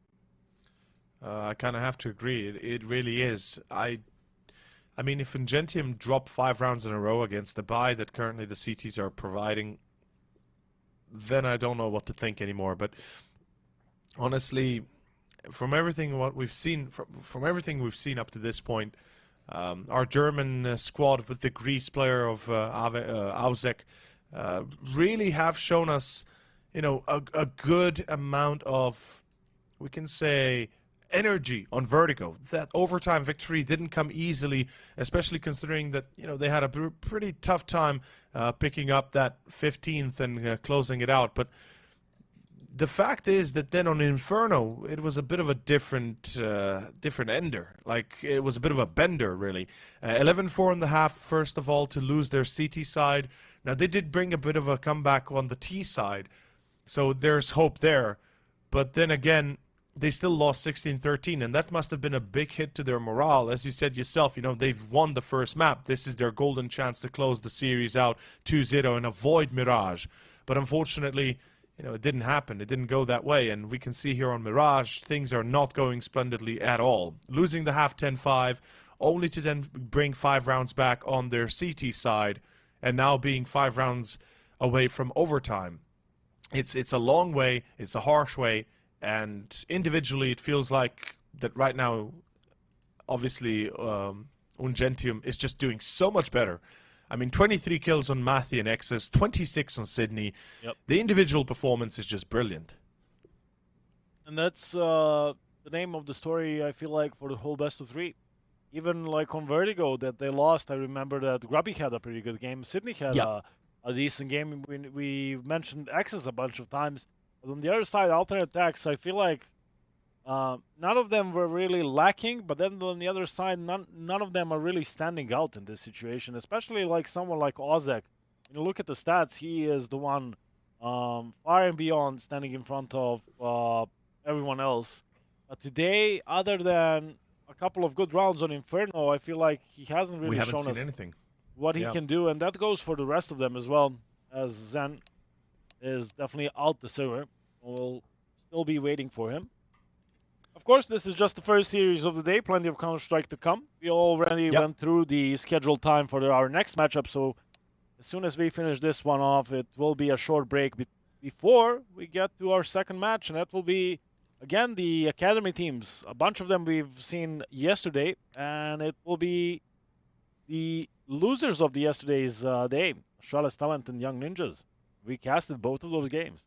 I kind of have to agree. It really is. I mean, if UNGENTIUM drop 5 rounds in a row against the buy that currently the CTs are providing, then I don't know what to think anymore. But honestly, from everything what we've seen, from everything we've seen up to this point, our German squad with the Greece player of Auzek, really have shown us, you know, a good amount of, we can say, energy on Vertigo. That overtime victory didn't come easily, especially considering that, you know, they had a pretty tough time picking up that 15th and closing it out. But the fact is that then on Inferno, it was a bit of a different ender. Like, it was a bit of a bender, really. 11-4 in the half, first of all, to lose their CT side. Now, they did bring a bit of a comeback on the T side, so there's hope there. But then again, they still lost 16-13, and that must have been a big hit to their morale. As you said yourself, you know, they've won the first map. This is their golden chance to close the series out 2-0 and avoid Mirage. But unfortunately, you know, it didn't happen. It didn't go that way, and we can see here on Mirage, things are not going splendidly at all. Losing the half 10-5, only to then bring 5 rounds back on their CT side, and now being 5 rounds away from overtime. It's a long way, it's a harsh way, and individually it feels like that right now, obviously, UNGENTIUM is just doing so much better. I mean, 23 kills on Matthew and Exus, 26 on Sydney. Yep. The individual performance is just brilliant. And that's the name of the story, I feel like, for the whole best of 3. Even like on Vertigo that they lost, I remember that Grubby had a pretty good game. Sydney had a decent game. We mentioned Exus a bunch of times. But on the other side, aTTaX, I feel like none of them were really lacking, but then on the other side, none of them are really standing out in this situation, especially like someone like Ozek. When you look at the stats, he is the one far and beyond standing in front of everyone else. But today, other than a couple of good rounds on Inferno, I feel like he hasn't really shown us anything. What he can do, and that goes for the rest of them as well, as Zen is definitely out the server. We'll still be waiting for him. Of course, this is just the first series of the day. Plenty of Counter-Strike to come. We already went through the scheduled time for our next matchup, so as soon as we finish this one off, it will be a short break before we get to our second match, and that will be, again, the Academy teams. A bunch of them we've seen yesterday, and it will be the losers of the yesterday's day, Astralis Talent and Young Ninjas. We casted both of those games.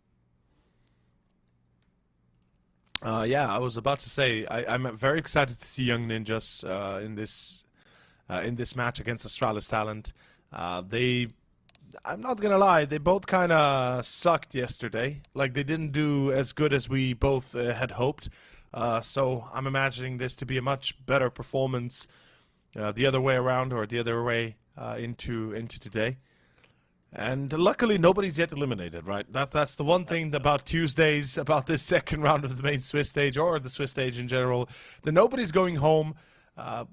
Yeah, I was about to say I'm very excited to see Young Ninjas in this match against Astralis Talent. I'm not gonna lie, they both kind of sucked yesterday. Like, they didn't do as good as we both had hoped. So I'm imagining this to be a much better performance the other way around, or the other way into today. And luckily, nobody's yet eliminated, right? That's the one thing about Tuesdays, about this second round of the main Swiss stage, or the Swiss stage in general, that nobody's going home.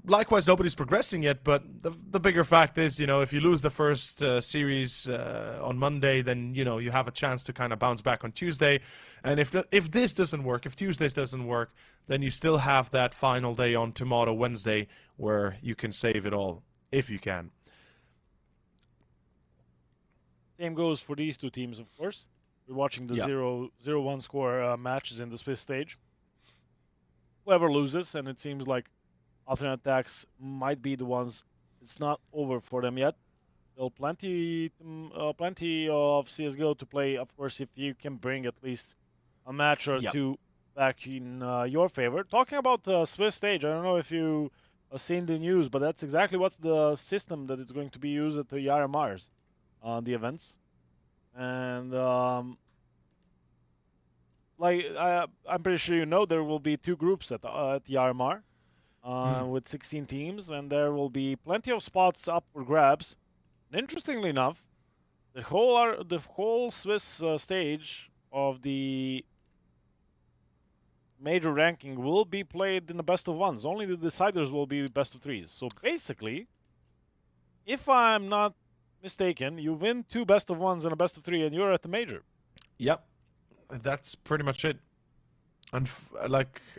Likewise, nobody's progressing yet, but the bigger fact is, you know, if you lose the first series on Monday, then, you know, you have a chance to kind of bounce back on Tuesday. And if this doesn't work, if Tuesdays doesn't work, then you still have that final day on tomorrow, Wednesday, where you can save it all, if you can. Same goes for these two teams, of course. We're watching the 0-1 score matches in the Swiss stage. Whoever loses, and it seems like aTTaX might be the ones. It's not over for them yet. Still plenty of CSGO to play. Of course, if you can bring at least a match or two back in your favor. Talking about the Swiss stage, I don't know if you have seen the news, but that's exactly what's the system that is going to be used at the RMRs. The events, and I'm pretty sure you know there will be 2 groups at the RMR with 16 teams, and there will be plenty of spots up for grabs. And interestingly enough, the whole Swiss stage of the major ranking will be played in the best of ones. Only the deciders will be best of 3s. So basically, if I'm not mistaken, you win 2 best of 1s and a best of 3, and you're at the major. Yep, that's pretty much it.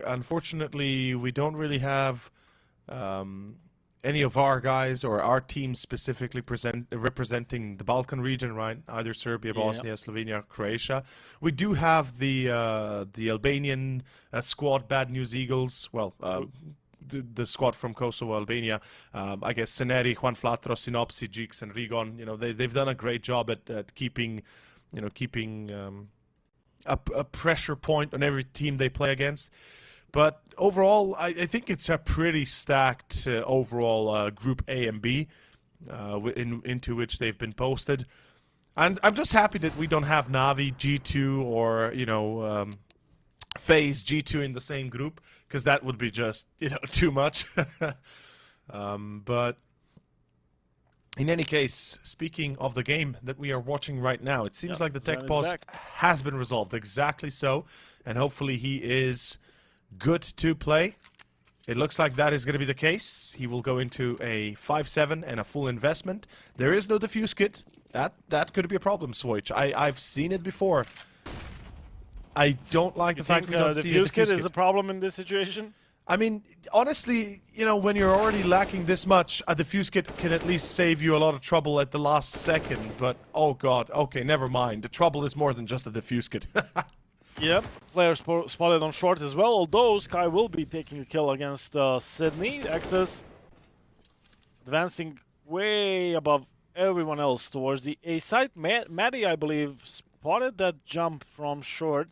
Unfortunately, we don't really have any of our guys or our team specifically representing the Balkan region, right? Either Serbia, Bosnia, Slovenia, Croatia. We do have the Albanian squad, Bad News Eagles. Well, the squad from Kosovo, Albania. I guess Seneri, Juan Flatro, Sinopsi, Jix, and Rigon. You know, they've done a great job at keeping a pressure point on every team they play against. But overall, I think it's a pretty stacked overall Group A and B into which they've been posted. And I'm just happy that we don't have Navi, G2, or, FaZe, G2 in the same group, because that would be just, too much. But in any case, speaking of the game that we are watching right now, it seems like the tech pause has been resolved. Exactly so. And hopefully he is good to play. It looks like that is going to be the case. He will go into a 5-7 and a full investment. There is no defuse kit. That could be a problem, Switch. I've seen it before. I don't like the fact we don't see a defuse kit. Is a problem in this situation? I mean, honestly, when you're already lacking this much, a defuse kit can at least save you a lot of trouble at the last second. But, oh god, okay, never mind. The trouble is more than just a defuse kit. Yep, player spotted on short as well, although Sky will be taking a kill against Sydney. X's advancing way above everyone else towards the A site. Maddie, I believe, spotted that jump from short.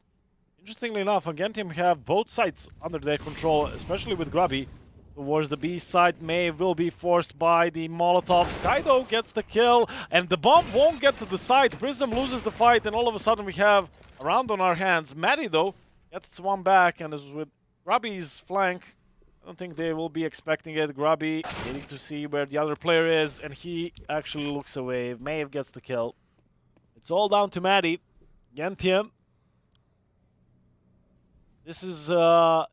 Interestingly enough, UNGENTIUM have both sites under their control, especially with Grubby. Towards the B side, May will be forced by the Molotov. Sky, though, gets the kill, and the bomb won't get to the site. Prism loses the fight, and all of a sudden we have a round on our hands. Maddie, though, gets one back, and is with Grubby's flank. I don't think they will be expecting it. Grubby needing to see where the other player is, and he actually looks away. Maeve gets the kill. It's all down to Maddie. UNGENTIUM. This is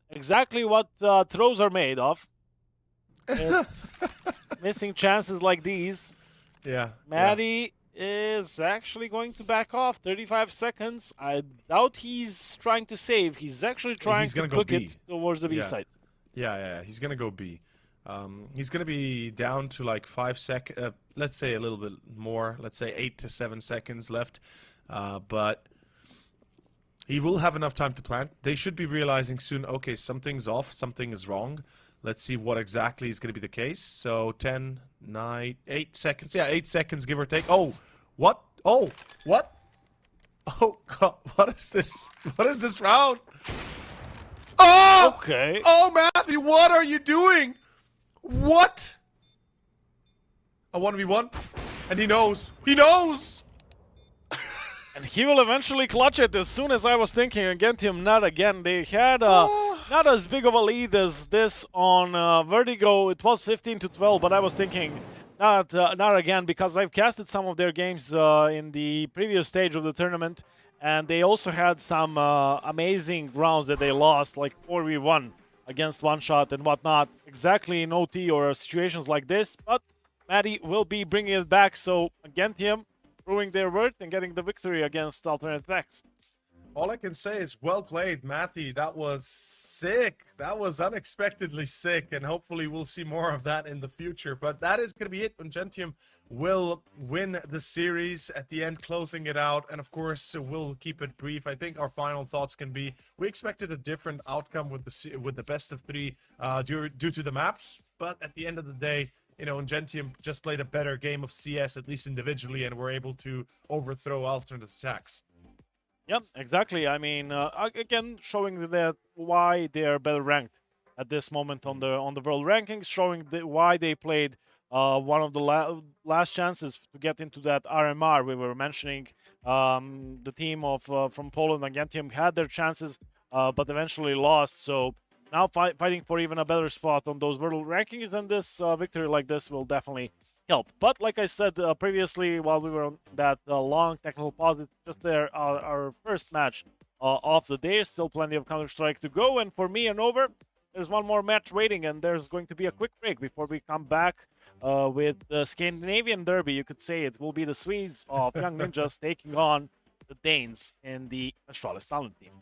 exactly what throws are made of. It's missing chances like these. Yeah. Maddie is actually going to back off. 35 seconds. I doubt he's trying to save. He's actually trying to cook it towards the B side. Yeah. He's going to go B. He's going to be down to like 5 seconds. Let's say a little bit more. Let's say 8 to 7 seconds left. But he will have enough time to plant. They should be realizing soon, okay, something's off, something is wrong. Let's see what exactly is going to be the case. So 10, 9, 8 seconds. Yeah, 8 seconds, give or take. Oh, what? Oh, what? Oh, God, what is this? What is this round? Oh! Okay. Oh, Matthew, what are you doing? What? A 1v1? And he knows. He knows! And he will eventually clutch it as soon as I was thinking. UNGENTIUM, not again. They had not as big of a lead as this on Vertigo. It was 15-12, but I was thinking not again, because I've casted some of their games in the previous stage of the tournament, and they also had some amazing rounds that they lost, like 4v1 against One Shot and whatnot, exactly in OT or situations like this. But Maddie will be bringing it back, so UNGENTIUM proving their worth and getting the victory against aTTaX. All I can say is well played, Matty. That was sick. That was unexpectedly sick, and hopefully we'll see more of that in the future. But that is going to be it. UNGENTIUM will win the series at the end, closing it out. And of course, we'll keep it brief. I think our final thoughts can be, we expected a different outcome with the best of three due to the maps. But at the end of the day, UNGENTIUM just played a better game of CS, at least individually, and were able to overthrow aTTaX. Yep, exactly. I mean, again, showing that why they are better ranked at this moment on the world rankings, showing why they played one of the last chances to get into that RMR we were mentioning. The team of from Poland, UNGENTIUM, had their chances, but eventually lost. So now fighting for even a better spot on those world rankings, and this victory like this will definitely help. But like I said previously, while we were on that long technical pause, it's just our first match of the day. Still plenty of Counter-Strike to go, and for me and over, there's one more match waiting, and there's going to be a quick break before we come back with the Scandinavian Derby. You could say it will be the Swedes of Young Ninjas taking on the Danes in the Astralis talent team.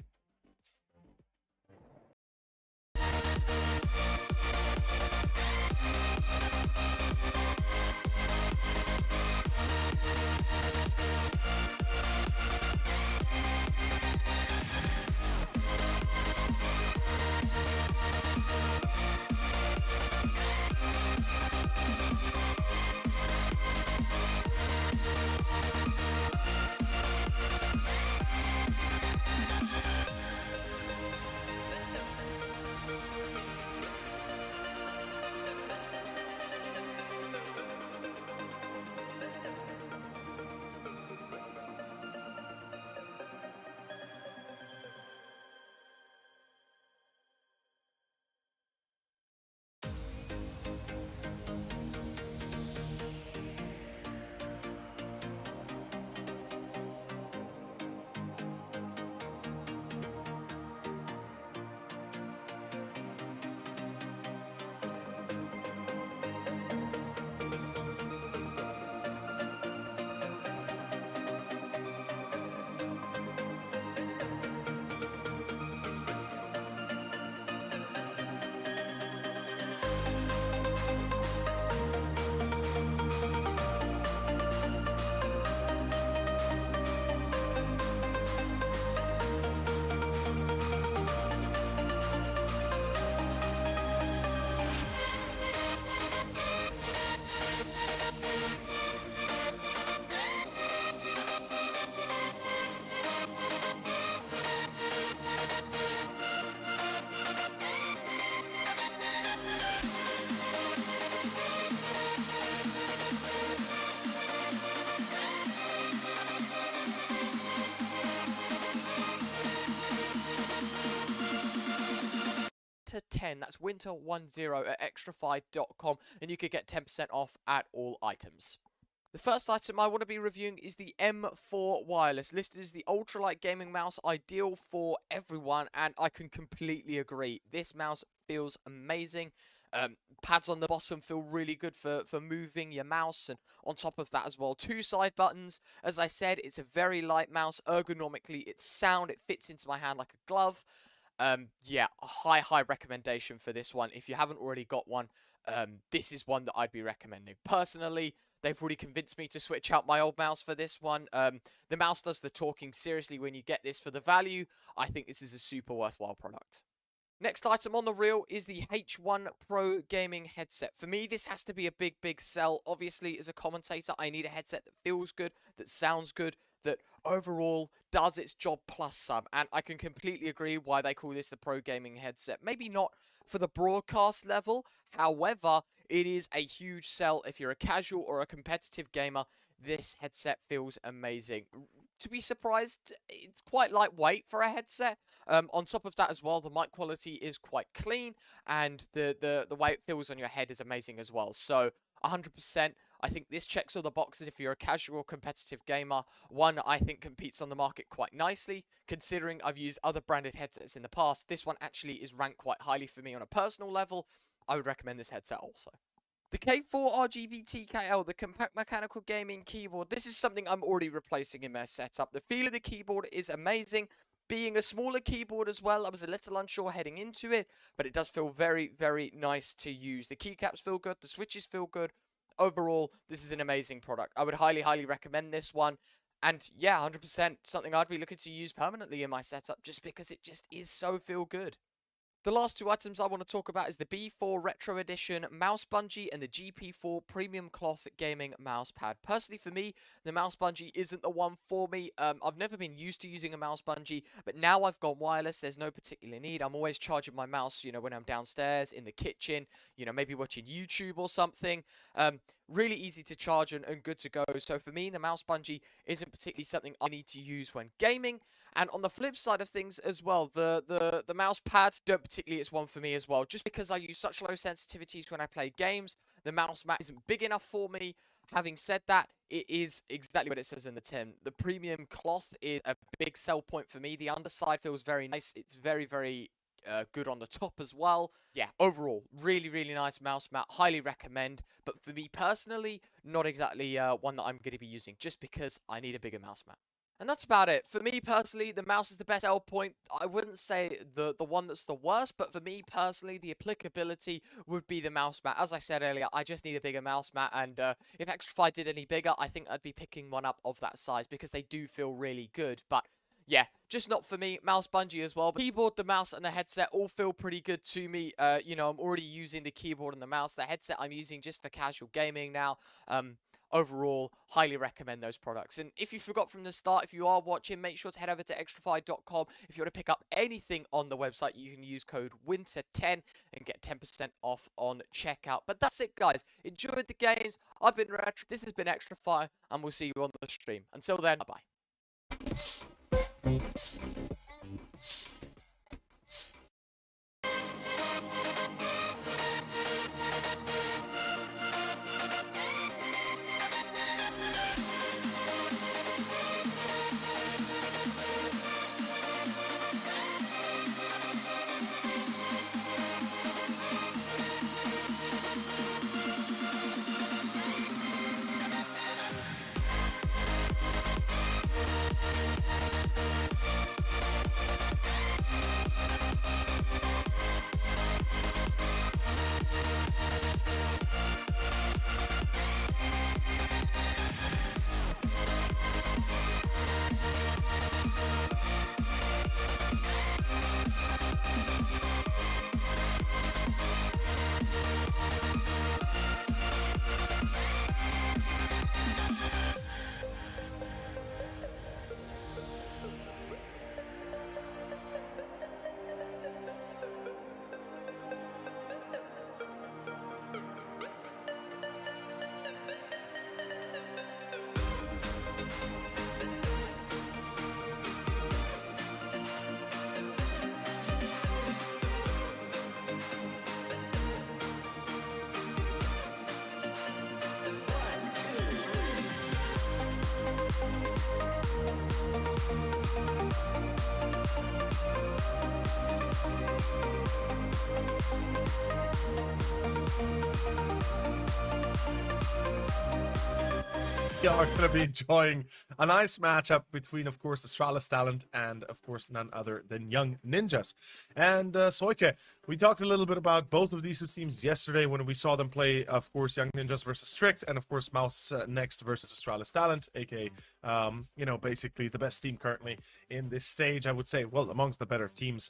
winter10, that's winter10 at extrafy.com, and you could get 10% off at all items. The first item I want to be reviewing is the M4 Wireless, listed as the ultralight gaming mouse, ideal for everyone, and I can completely agree. This mouse feels amazing. Pads on the bottom feel really good for moving your mouse, and on top of that as well, 2 side buttons. As I said, it's a very light mouse. Ergonomically, it's sound. It fits into my hand like a glove. Yeah, high recommendation for this one. If you haven't already got one, this is one that I'd be recommending. Personally, they've already convinced me to switch out my old mouse for this one. The mouse does the talking. Seriously, when you get this for the value, I think this is a super worthwhile product. Next item on the reel is the H1 Pro gaming headset. For me, this has to be a big sell. Obviously, as a commentator, I need a headset that feels good, that sounds good, that overall does its job plus some. And I can completely agree why they call this the Pro gaming headset. Maybe not for the broadcast level. However, it is a huge sell if you're a casual or a competitive gamer. This headset feels amazing. To be surprised, it's quite lightweight for a headset. On top of that as well, the mic quality is quite clean, and the way it feels on your head is amazing as well. So 100%, I think this checks all the boxes if you're a casual competitive gamer. One I think competes on the market quite nicely, considering I've used other branded headsets in the past. This one actually is ranked quite highly for me on a personal level. I would recommend this headset also. The K4 RGB TKL, the compact mechanical gaming keyboard. This is something I'm already replacing in my setup. The feel of the keyboard is amazing. Being a smaller keyboard as well, I was a little unsure heading into it, but it does feel very nice to use. The keycaps feel good, the switches feel good. Overall, this is an amazing product. I would highly recommend this one. And yeah, 100% something I'd be looking to use permanently in my setup, just because it just is so feel good. The last 2 items I want to talk about is the B4 Retro Edition mouse bungee and the GP4 Premium Cloth Gaming mouse pad. Personally, for me, the mouse bungee isn't the one for me. I've never been used to using a mouse bungee, but now I've gone wireless. There's no particular need. I'm always charging my mouse, you know, when I'm downstairs, in the kitchen, you know, maybe watching YouTube or something. Really easy to charge and good to go. So for me, the mouse bungee isn't particularly something I need to use when gaming. And on the flip side of things as well, the mouse pad, don't particularly, it's one for me as well. Just because I use such low sensitivities when I play games, the mouse mat isn't big enough for me. Having said that, it is exactly what it says in the tin. The premium cloth is a big sell point for me. The underside feels very nice. It's very good on the top as well. Yeah, overall, really nice mouse mat. Highly recommend. But for me personally, not exactly one that I'm going to be using, just because I need a bigger mouse mat. And that's about it. For me personally, the mouse is the best sell point. I wouldn't say the one that's the worst, but for me personally, the applicability would be the mouse mat. As I said earlier, I just need a bigger mouse mat, and if Extrafy did any bigger, I think I'd be picking one up of that size, because they do feel really good. But yeah, just not for me. Mouse bungee as well. But keyboard, the mouse, and the headset all feel pretty good to me. You know, I'm already using the keyboard and the mouse. The headset I'm using just for casual gaming now. Overall, highly recommend those products. And if you forgot from the start, if you are watching, make sure to head over to extrafy.com. If you want to pick up anything on the website, you can use code WINTER10 and get 10% off on checkout. But that's it, guys. Enjoyed the games. I've been Retro. This has been Extrafy, and we'll see you on the stream. Until then, bye-bye. we are going to be enjoying a nice matchup between, of course, Astralis Talent and, of course, none other than Young Ninjas. And Soike, we talked a little bit about both of these two teams yesterday when we saw them play, of course, Young Ninjas versus Strict, and, of course, MOUZ next versus Astralis Talent, aka, you know, basically the best team currently in this stage, I would say, well, amongst the better teams.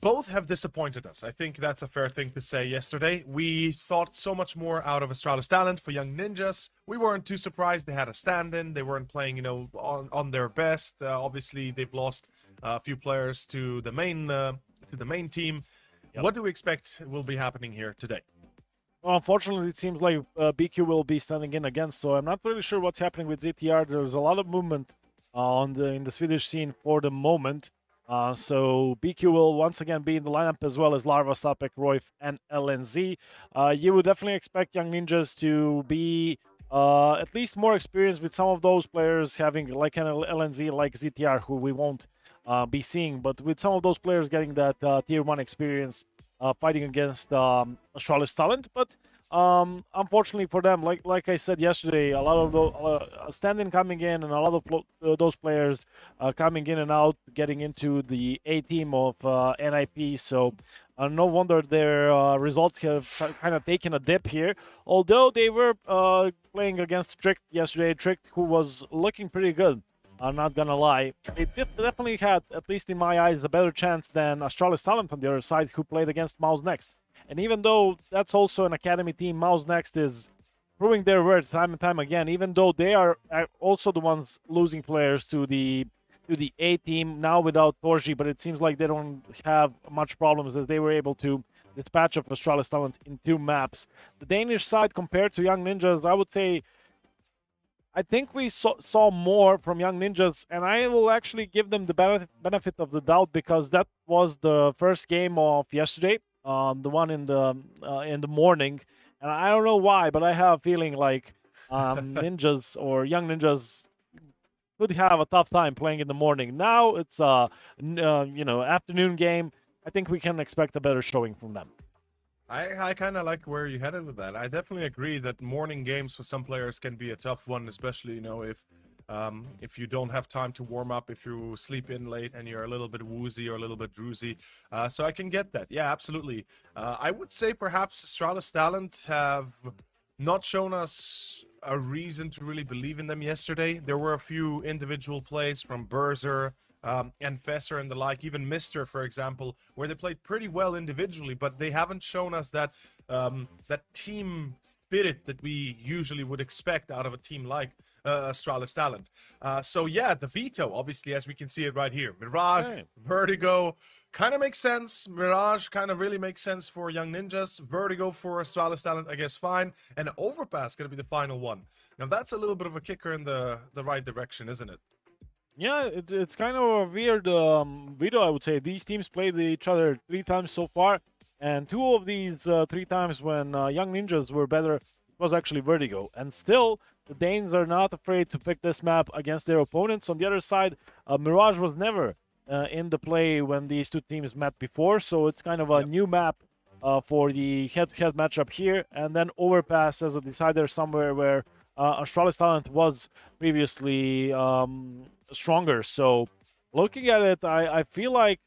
Both have disappointed us. I think that's a fair thing to say yesterday. We thought so much more out of Astralis Talent for Young Ninjas. We weren't too surprised. They had a stand-in. They weren't playing, you know, on their best. Obviously, they've lost a few players to the main team. Yep. What do we expect will be happening here today? Well, unfortunately, it seems like BQ will be standing in again, so I'm not really sure what's happening with ZTR. There's a lot of movement in the Swedish scene for the moment. So BQ will once again be in the lineup, as well as Larva, Sapek, Royf, and LNZ. You would definitely expect Young Ninjas to be at least more experienced with some of those players having like an LNZ, like ZTR, who we won't be seeing, but with some of those players getting that tier 1 experience fighting against Astralis Talent. But unfortunately for them, like I said yesterday, a lot of the stand-in coming in, and a lot of those players coming in and out, getting into the A team of NIP. So no wonder their results have kind of taken a dip here. Although they were playing against Strict yesterday, Strict, who was looking pretty good. I'm not gonna lie. They definitely had, at least in my eyes, a better chance than Astralis Talent on the other side, who played against MOUZ Next. And even though that's also an academy team, MOUZ Next is proving their worth time and time again, even though they are also the ones losing players to the A team, now without Torji, but it seems like they don't have much problems, as they were able to dispatch of Astralis Talent in 2 maps. The Danish side, compared to Young Ninjas, I would say, I think we saw more from Young Ninjas, and I will actually give them the benefit of the doubt, because that was the first game of yesterday, the one in the morning, and I don't know why, but I have a feeling like Ninjas or Young Ninjas could have a tough time playing in the morning. Now it's you know, afternoon game. I think we can expect a better showing from them. I kind of like where you headed with that. I definitely agree that morning games for some players can be a tough one, especially, you know, if you don't have time to warm up, if you sleep in late and you're a little bit woozy or a little bit droozy. So I can get that. Yeah, absolutely. I would say perhaps Astralis Talent have not shown us a reason to really believe in them yesterday. There were a few individual plays from Berzer and Fesser and the like, even Mr., for example, where they played pretty well individually, but they haven't shown us that that team spirit that we usually would expect out of a team like Astralis Talent. So yeah, the veto, obviously, as we can see it right here. Mirage, Vertigo, kind of makes sense. Mirage kind of really makes sense for Young Ninjas. Vertigo for Astralis Talent, I guess, fine. And Overpass going to be the final one. Now, that's a little bit of a kicker in the right direction, isn't it? Yeah, it's kind of a weird video, I would say. These teams played each other 3 times so far, and 2 of these 3 times when Young Ninjas were better, it was actually Vertigo. And still, the Danes are not afraid to pick this map against their opponents. On the other side, Mirage was never in the play when these 2 teams met before, so it's kind of a new map for the head-to-head matchup here. And then Overpass as a decider somewhere where Astralis Talent was previously stronger. So looking at it, I feel like,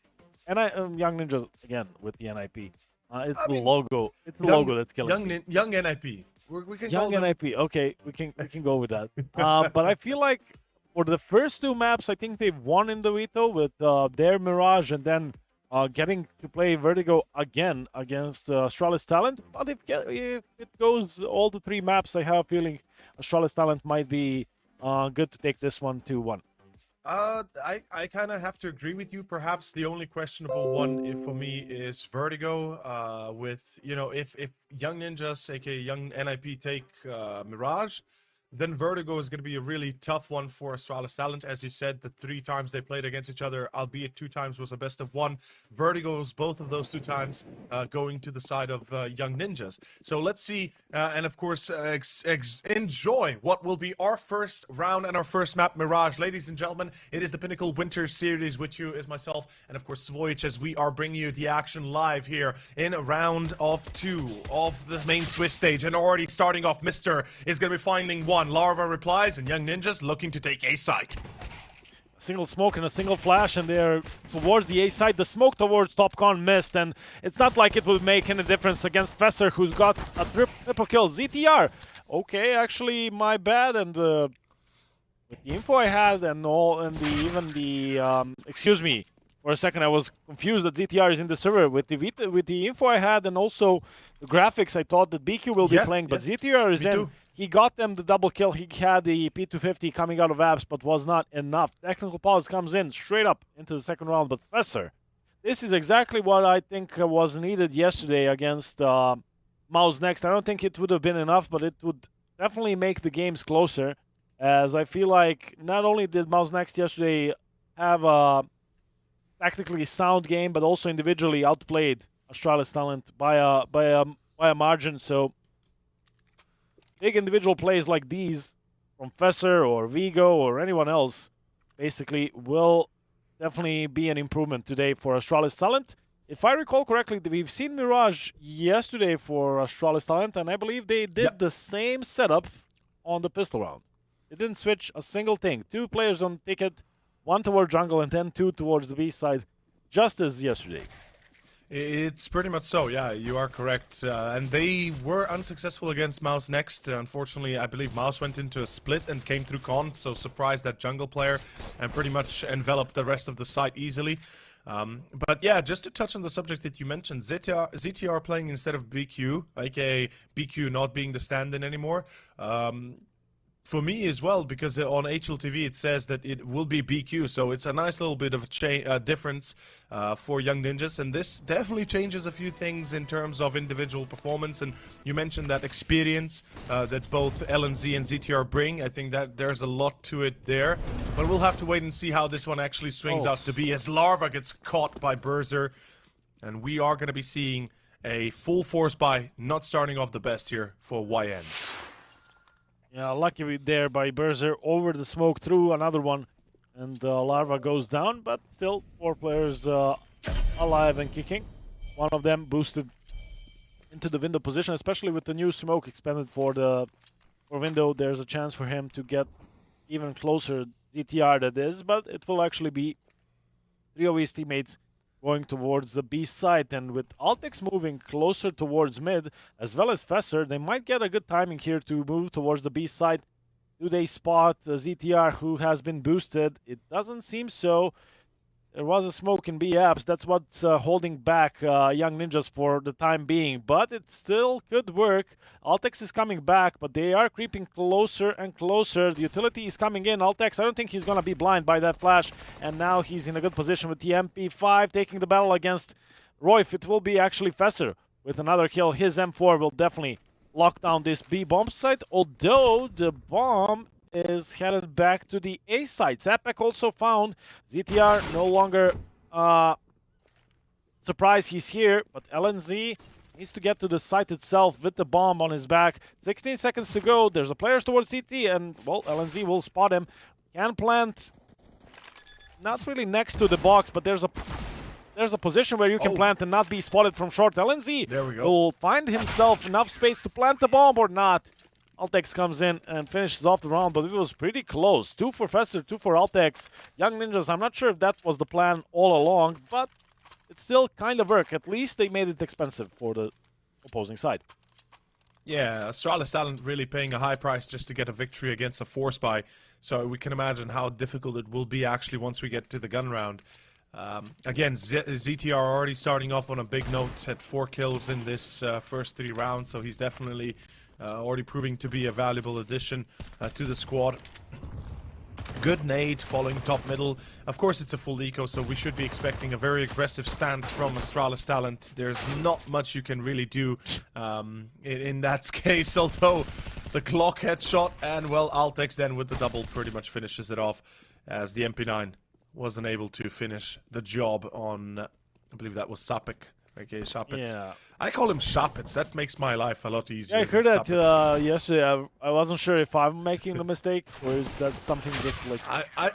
and Young Ninja again with the NIP. It's the logo. It's the logo that's killing me. Young NIP. We can Young NIP. Okay, we can go with that. But I feel like for the first 2 maps, I think they've won in the veto with their Mirage, and then getting to play Vertigo again against Astralis Talent. But if it goes all the 3 maps, I have a feeling Astralis Talent might be good to take this one 2-1. I kind of have to agree with you. Perhaps the only questionable one for me is Vertigo. With, you know, if Young Ninjas, aka Young NIP, take Mirage, then Vertigo is going to be a really tough one for Astralis Talent. As you said, the 3 times they played against each other, albeit 2 times was a best of 1. Vertigo's both of those 2 times going to the side of Young Ninjas. So let's see, and of course, enjoy what will be our first round and our first map, Mirage. Ladies and gentlemen, it is the Pinnacle Winter Series. With you is myself and of course Svoich, as we are bringing you the action live here in round of 2 of the main Swiss stage. And already starting off, Mr. is going to be finding 1. one. Larva replies, and Young Ninjas looking to take A site. Single smoke and a single flash, and they're towards the A side. The smoke towards TopCon missed, and it's not like it would make any difference against Fesser, who's got a triple kill. ZTR, okay, actually, my bad, and with the info I had, and excuse me, for a second I was confused that ZTR is in the server. With the info I had, and also the graphics, I thought that BQ will be playing, but ZTR is in. Too. He got them the double kill. He had the P250 coming out of apps, but was not enough. Technical pause comes in straight up into the second round. But Fesser, this is exactly what I think was needed yesterday against MOUZ Next. I don't think it would have been enough, but it would definitely make the games closer. As I feel like not only did MOUZ Next yesterday have a tactically sound game, but also individually outplayed Astralis Talent by a margin. So big individual plays like these from Fesser or Vigo or anyone else basically will definitely be an improvement today for Astralis Talent. If I recall correctly, we've seen Mirage yesterday for Astralis Talent, and I believe they did the same setup on the pistol round. They didn't switch a single thing. 2 players on ticket, 1 towards jungle and then 2 towards the B side, just as yesterday. It's pretty much so, yeah, you are correct. And they were unsuccessful against MOUZ Next. Unfortunately, I believe MOUZ went into a split and came through con, so surprised that jungle player and pretty much enveloped the rest of the site easily. But yeah, just to touch on the subject that you mentioned, ZTR playing instead of BQ, aka BQ not being the stand-in anymore. For me as well, because on HLTV it says that it will be BQ, so it's a nice little bit of a difference for Young Ninjas, and this definitely changes a few things in terms of individual performance. And you mentioned that experience that both LNZ and ZTR bring. I think that there's a lot to it there, but we'll have to wait and see how this one actually swings out to be, as Larva gets caught by Berzer, and we are going to be seeing a full force buy, not starting off the best here for YN. Yeah, lucky there by Berzer over the smoke through another one, and Larva goes down, but still 4 players alive and kicking. One of them boosted into the window position, especially with the new smoke expanded for window. There's a chance for him to get even closer, DTR that is, but it will actually be 3 of his teammates going towards the B side, and with aTTaX moving closer towards mid, as well as Fesser, they might get a good timing here to move towards the B side. Do they spot ZTR, who has been boosted? It doesn't seem so. There was a smoke in B apps. That's what's holding back Young Ninjas for the time being, but it still could work. aTTaX is coming back, but they are creeping closer and closer. The utility is coming in. aTTaX, I don't think he's going to be blind by that flash, and now he's in a good position with the MP5 taking the battle against Royf. It will be actually Fesser with another kill. His M4 will definitely lock down this B bomb site, although the bomb is headed back to the A site. Zapek also found. ZTR no longer surprised he's here, but LNZ needs to get to the site itself with the bomb on his back. 16 seconds to go. There's a player towards CT, and, well, LNZ will spot him. Can plant not really next to the box, but there's a position where you can plant and not be spotted from short. LNZ there we go. Will find himself enough space to plant the bomb or not. aTTaX comes in and finishes off the round, but it was pretty close. 2 for Fesser, 2 for aTTaX. Young Ninjas, I'm not sure if that was the plan all along, but it still kind of worked. At least they made it expensive for the opposing side. Yeah, Astralis Talent really paying a high price just to get a victory against a force buy. So we can imagine how difficult it will be actually once we get to the gun round. Again, ZTR already starting off on a big note at 4 kills in this first 3 rounds, so he's definitely already proving to be a valuable addition to the squad. Good nade following top middle. Of course, it's a full eco, so we should be expecting a very aggressive stance from Astralis Talent. There's not much you can really do in that case, although the clock headshot and, well, aTTaX then with the double pretty much finishes it off, as the MP9 wasn't able to finish the job on, I believe that was Sapek. Okay, Shapitz. Yeah. I call him Shapitz. That makes my life a lot easier. Yeah, I heard that yesterday. I wasn't sure if I'm making a mistake or is that something just like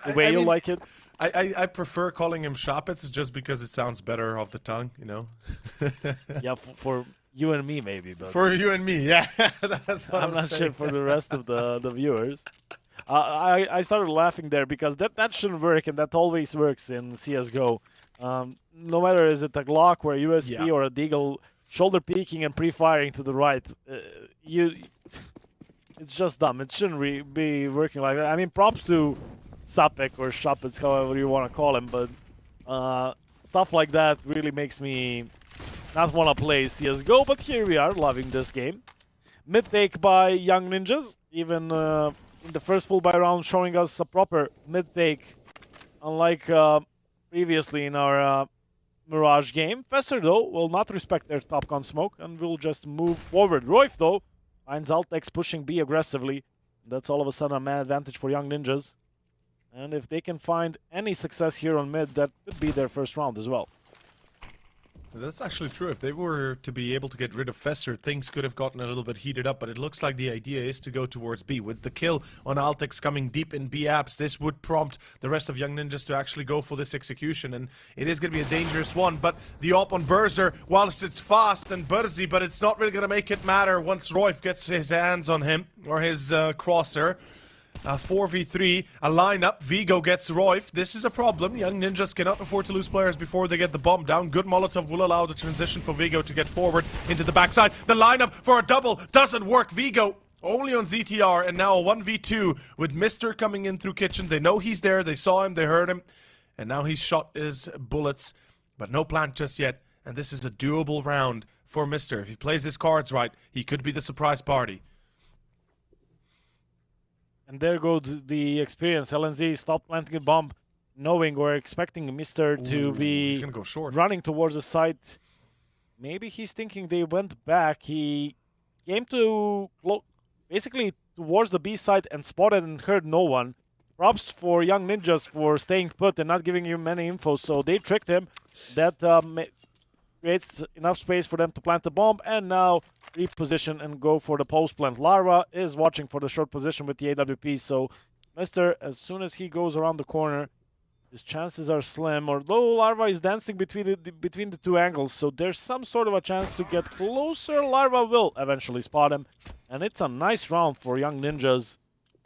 the way you like it. I prefer calling him Shapitz just because it sounds better off the tongue, you know. Yeah, for you and me maybe, but For you and me, yeah. That's what I'm not saying. sure for the rest of the viewers. I started laughing there because that shouldn't work, and that always works in CSGO. No matter is it a Glock or a USP Yeah. or a Deagle, shoulder peeking and pre-firing to the right, it's just dumb. It shouldn't be working like that. I mean, props to Sapek or Shapitz, however you want to call him, but stuff like that really makes me not want to play CSGO, but here we are, loving this game. Mid take by Young Ninjas, even in the first full buy round showing us a proper mid take, unlike previously in our Mirage game. Fester, though, will not respect their top gun smoke and will just move forward. Royf, though, finds aTTaX pushing B aggressively. That's all of a sudden a man advantage for Young Ninjas. And if they can find any success here on mid, that could be their first round as well. That's actually true. If they were to be able to get rid of Fester, things could have gotten a little bit heated up, but it looks like the idea is to go towards B. With the kill on aTTaX coming deep in B apps, this would prompt the rest of Young Ninjas to actually go for this execution, and it is going to be a dangerous one, but the op on Berzer, whilst it's fast and burzy, but it's not really going to make it matter once Royf gets his hands on him, or his crosser. 4v3, a lineup. Vigo gets Royf. This is a problem. Young Ninjas cannot afford to lose players before they get the bomb down. Good Molotov will allow the transition for Vigo to get forward into the backside. The lineup for a double doesn't work. Vigo only on ZTR, and now a 1v2 with Mr. coming in through kitchen. They know he's there. They saw him. They heard him. And now he's shot his bullets, but no plant just yet. And this is a doable round for Mr. If he plays his cards right, he could be the surprise party. And there goes the experience. LNZ stopped planting a bomb, knowing or expecting Mr. to be he's gonna go short. running towards the site. Maybe he's thinking they went back. He came to basically towards the B side and spotted and heard no one. Props for Young Ninjas for staying put and not giving you many info. So they tricked him. That creates enough space for them to plant the bomb, and now reposition and go for the post plant. Larva is watching for the short position with the AWP, so Mr., as soon as he goes around the corner, his chances are slim, although Larva is dancing between the two angles, so there's some sort of a chance to get closer. Larva will eventually spot him, and it's a nice round for Young Ninjas.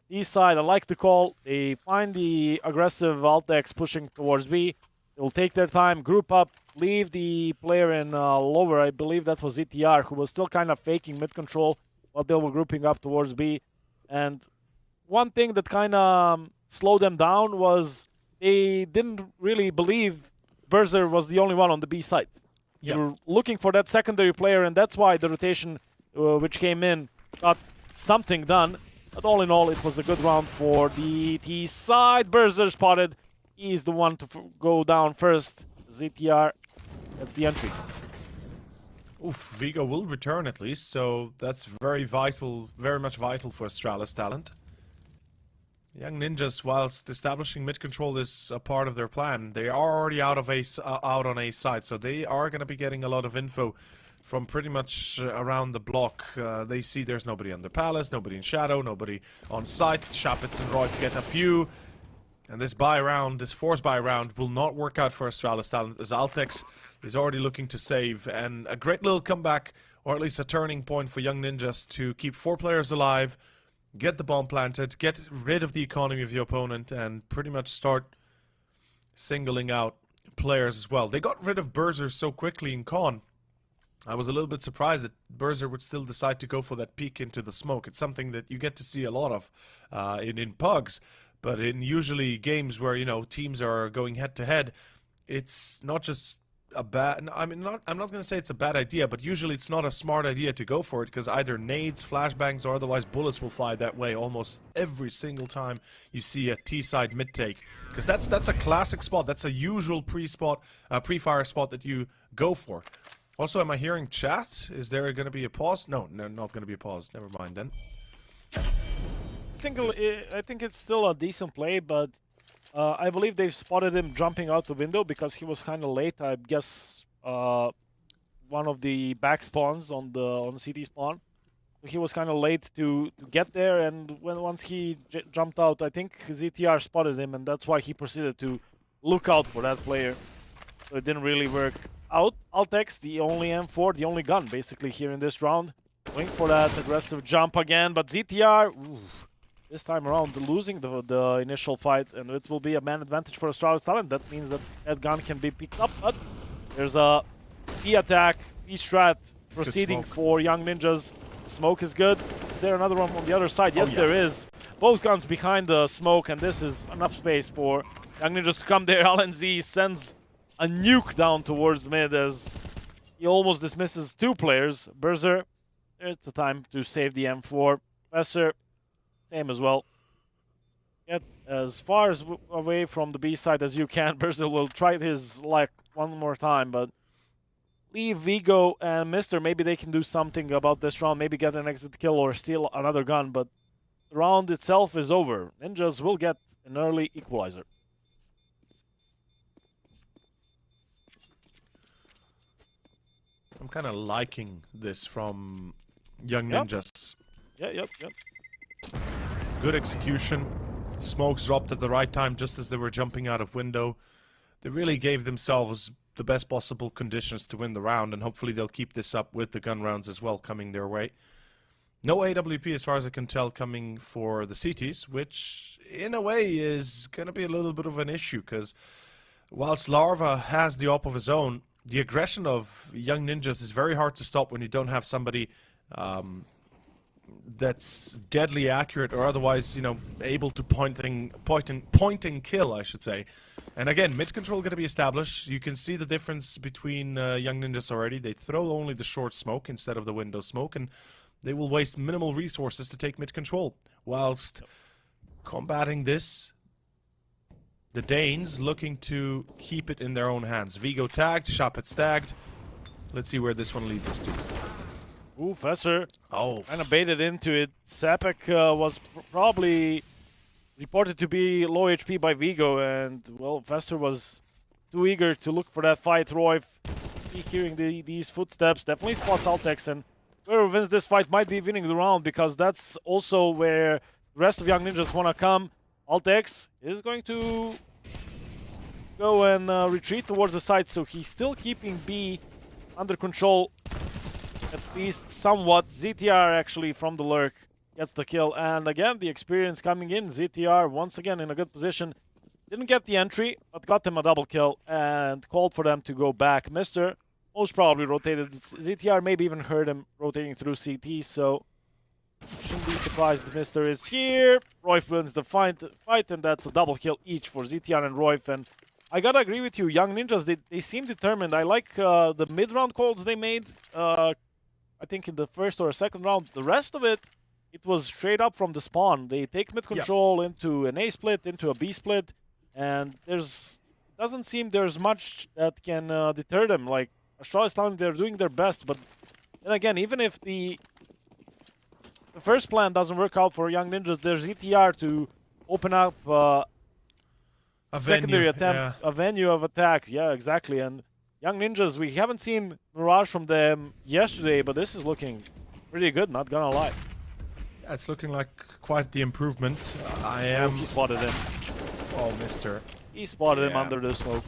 East side, I like the call. They find the aggressive aTTaX pushing towards B. They'll take their time, group up, leave the player in lower. I believe that was ETR, who was still kind of faking mid-control while they were grouping up towards B. And one thing that kind of slowed them down was they didn't really believe Berzer was the only one on the B side. Yep. They were looking for that secondary player, and that's why the rotation which came in got something done. But all in all, it was a good round for the T side. Berzer spotted. He's the one to go down first. ZTR, that's the entry. Oof, Vigo will return at least, so that's very vital, very much vital for Astralis talent. Young Ninjas, whilst establishing mid-control is a part of their plan, they are already out on A side, so they are going to be getting a lot of info from pretty much around the block. They see there's nobody on the palace, nobody in shadow, nobody on site. Shapitz and Royf get a few. And this buy round, this force buy round, will not work out for Astralis talent, as aTTaX is already looking to save. And a great little comeback, or at least a turning point for Young Ninjas to keep 4 players alive, get the bomb planted, get rid of the economy of the opponent, and pretty much start singling out players as well. They got rid of Berzer so quickly in Con. I was a little bit surprised that Berzer would still decide to go for that peek into the smoke. It's something that you get to see a lot of in pugs. But in usually games where, you know, teams are going head-to-head, it's not just a bad... I'm not going to say it's a bad idea, but usually it's not a smart idea to go for it, because either nades, flashbangs, or otherwise bullets will fly that way almost every single time you see a T-side mid-take. Because that's a classic spot. That's a usual pre-fire spot that you go for. Also, am I hearing chat? Is there going to be a pause? No, not going to be a pause. Never mind then. I think it's still a decent play, but I believe they've spotted him jumping out the window because he was kind of late. I guess one of the back spawns on the CT spawn. He was kind of late to get there, and once he jumped out, I think ZTR spotted him, and that's why he proceeded to look out for that player. So it didn't really work out. aTTaX, the only M4, the only gun basically here in this round. Going for that aggressive jump again, but ZTR, this time around losing the initial fight, and it will be a man advantage for Astralis Talent. That means that that gun can be picked up, but there's a B-attack, B-strat proceeding for Young Ninjas. Smoke is good. Is there another one on the other side? Yes, there is. Both guns behind the smoke, and this is enough space for Young Ninjas to come there. LNZ sends a nuke down towards mid as he almost dismisses two players. Berzer, it's the time to save the M4. Professor, same as well. Get as far away from the B side as you can. Berzer will try his luck one more time, but leave Vigo and Mister. Maybe they can do something about this round. Maybe get an exit kill or steal another gun, but the round itself is over. Ninjas will get an early equalizer. I'm kind of liking this from Young Ninjas. Yep. Good execution. Smokes dropped at the right time just as they were jumping out of window. They really gave themselves the best possible conditions to win the round, and hopefully they'll keep this up with the gun rounds as well coming their way. No AWP as far as I can tell coming for the CTs, which in a way is going to be a little bit of an issue, because whilst Larva has the op of his own, the aggression of Young Ninjas is very hard to stop when you don't have somebody that's deadly accurate or otherwise, you know, able to point and kill, I should say. And again, mid control going to be established. You can see the difference between Young Ninjas already. They throw only the short smoke instead of the window smoke, and they will waste minimal resources to take mid control. Whilst combating this, the Danes looking to keep it in their own hands. Vigo tagged, Shapet tagged. Let's see where this one leads us to. Ooh, Fesser. Oh. Kind of baited into it. Sapek was probably reported to be low HP by Vigo, and, well, Fesser was too eager to look for that fight. Roy, hearing these footsteps, definitely spots aTTaX, and whoever wins this fight might be winning the round, because that's also where the rest of Young Ninjas want to come. aTTaX is going to go and retreat towards the side, so he's still keeping B under control, at least somewhat. ZTR actually from the lurk gets the kill, and again the experience coming in. ZTR once again in a good position. Didn't get the entry, but got them a double kill and called for them to go back. Mister most probably rotated. ZTR maybe even heard him rotating through CT, so shouldn't be surprised if Mister is here. Royf wins the fight, and that's a double kill each for ZTR and Royf. And I gotta agree with you, Young Ninjas, they seem determined. I like the mid-round calls they made, I think in the first or second round. The rest of it was straight up from the spawn. They take mid-control into an A split, into a B split, and doesn't seem there's much that can deter them. Like, Astralis Talent, they're doing their best, but then again, even if the first plan doesn't work out for Young Ninjas, there's ETR to open up a secondary attempt, a venue of attack. Yeah, exactly. And Young Ninjas, we haven't seen Mirage from them yesterday, but this is looking pretty good, not gonna lie. Yeah, it's looking like quite the improvement. He spotted him. Oh, Mister. He spotted him under the smoke.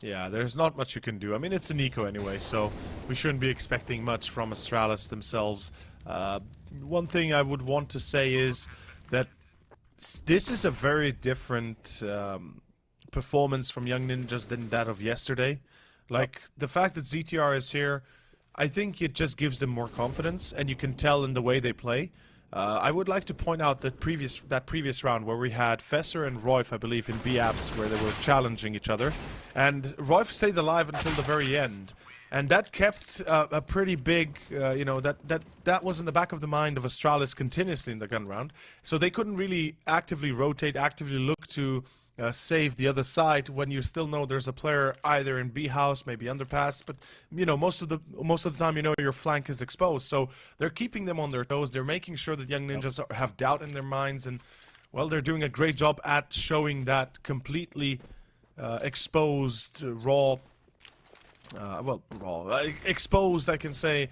Yeah, there's not much you can do. I mean, it's an eco anyway, so we shouldn't be expecting much from Astralis themselves. One thing I would want to say is that this is a very different performance from Young Ninjas than that of yesterday. Like, the fact that ZTR is here, I think it just gives them more confidence, and you can tell in the way they play. I would like to point out that previous round where we had Fesser and Royf, I believe, in B-Apps, where they were challenging each other, and Royf stayed alive until the very end. And that kept a pretty big, you know, that was in the back of the mind of Astralis continuously in the gun round. So they couldn't really actively rotate, actively look to save the other side when you still know there's a player either in B house, maybe underpass. But you know, most of the time, you know, your flank is exposed. So they're keeping them on their toes. They're making sure that Young Ninjas have doubt in their minds, and well, they're doing a great job at showing that completely exposed, raw. Exposed, I can say,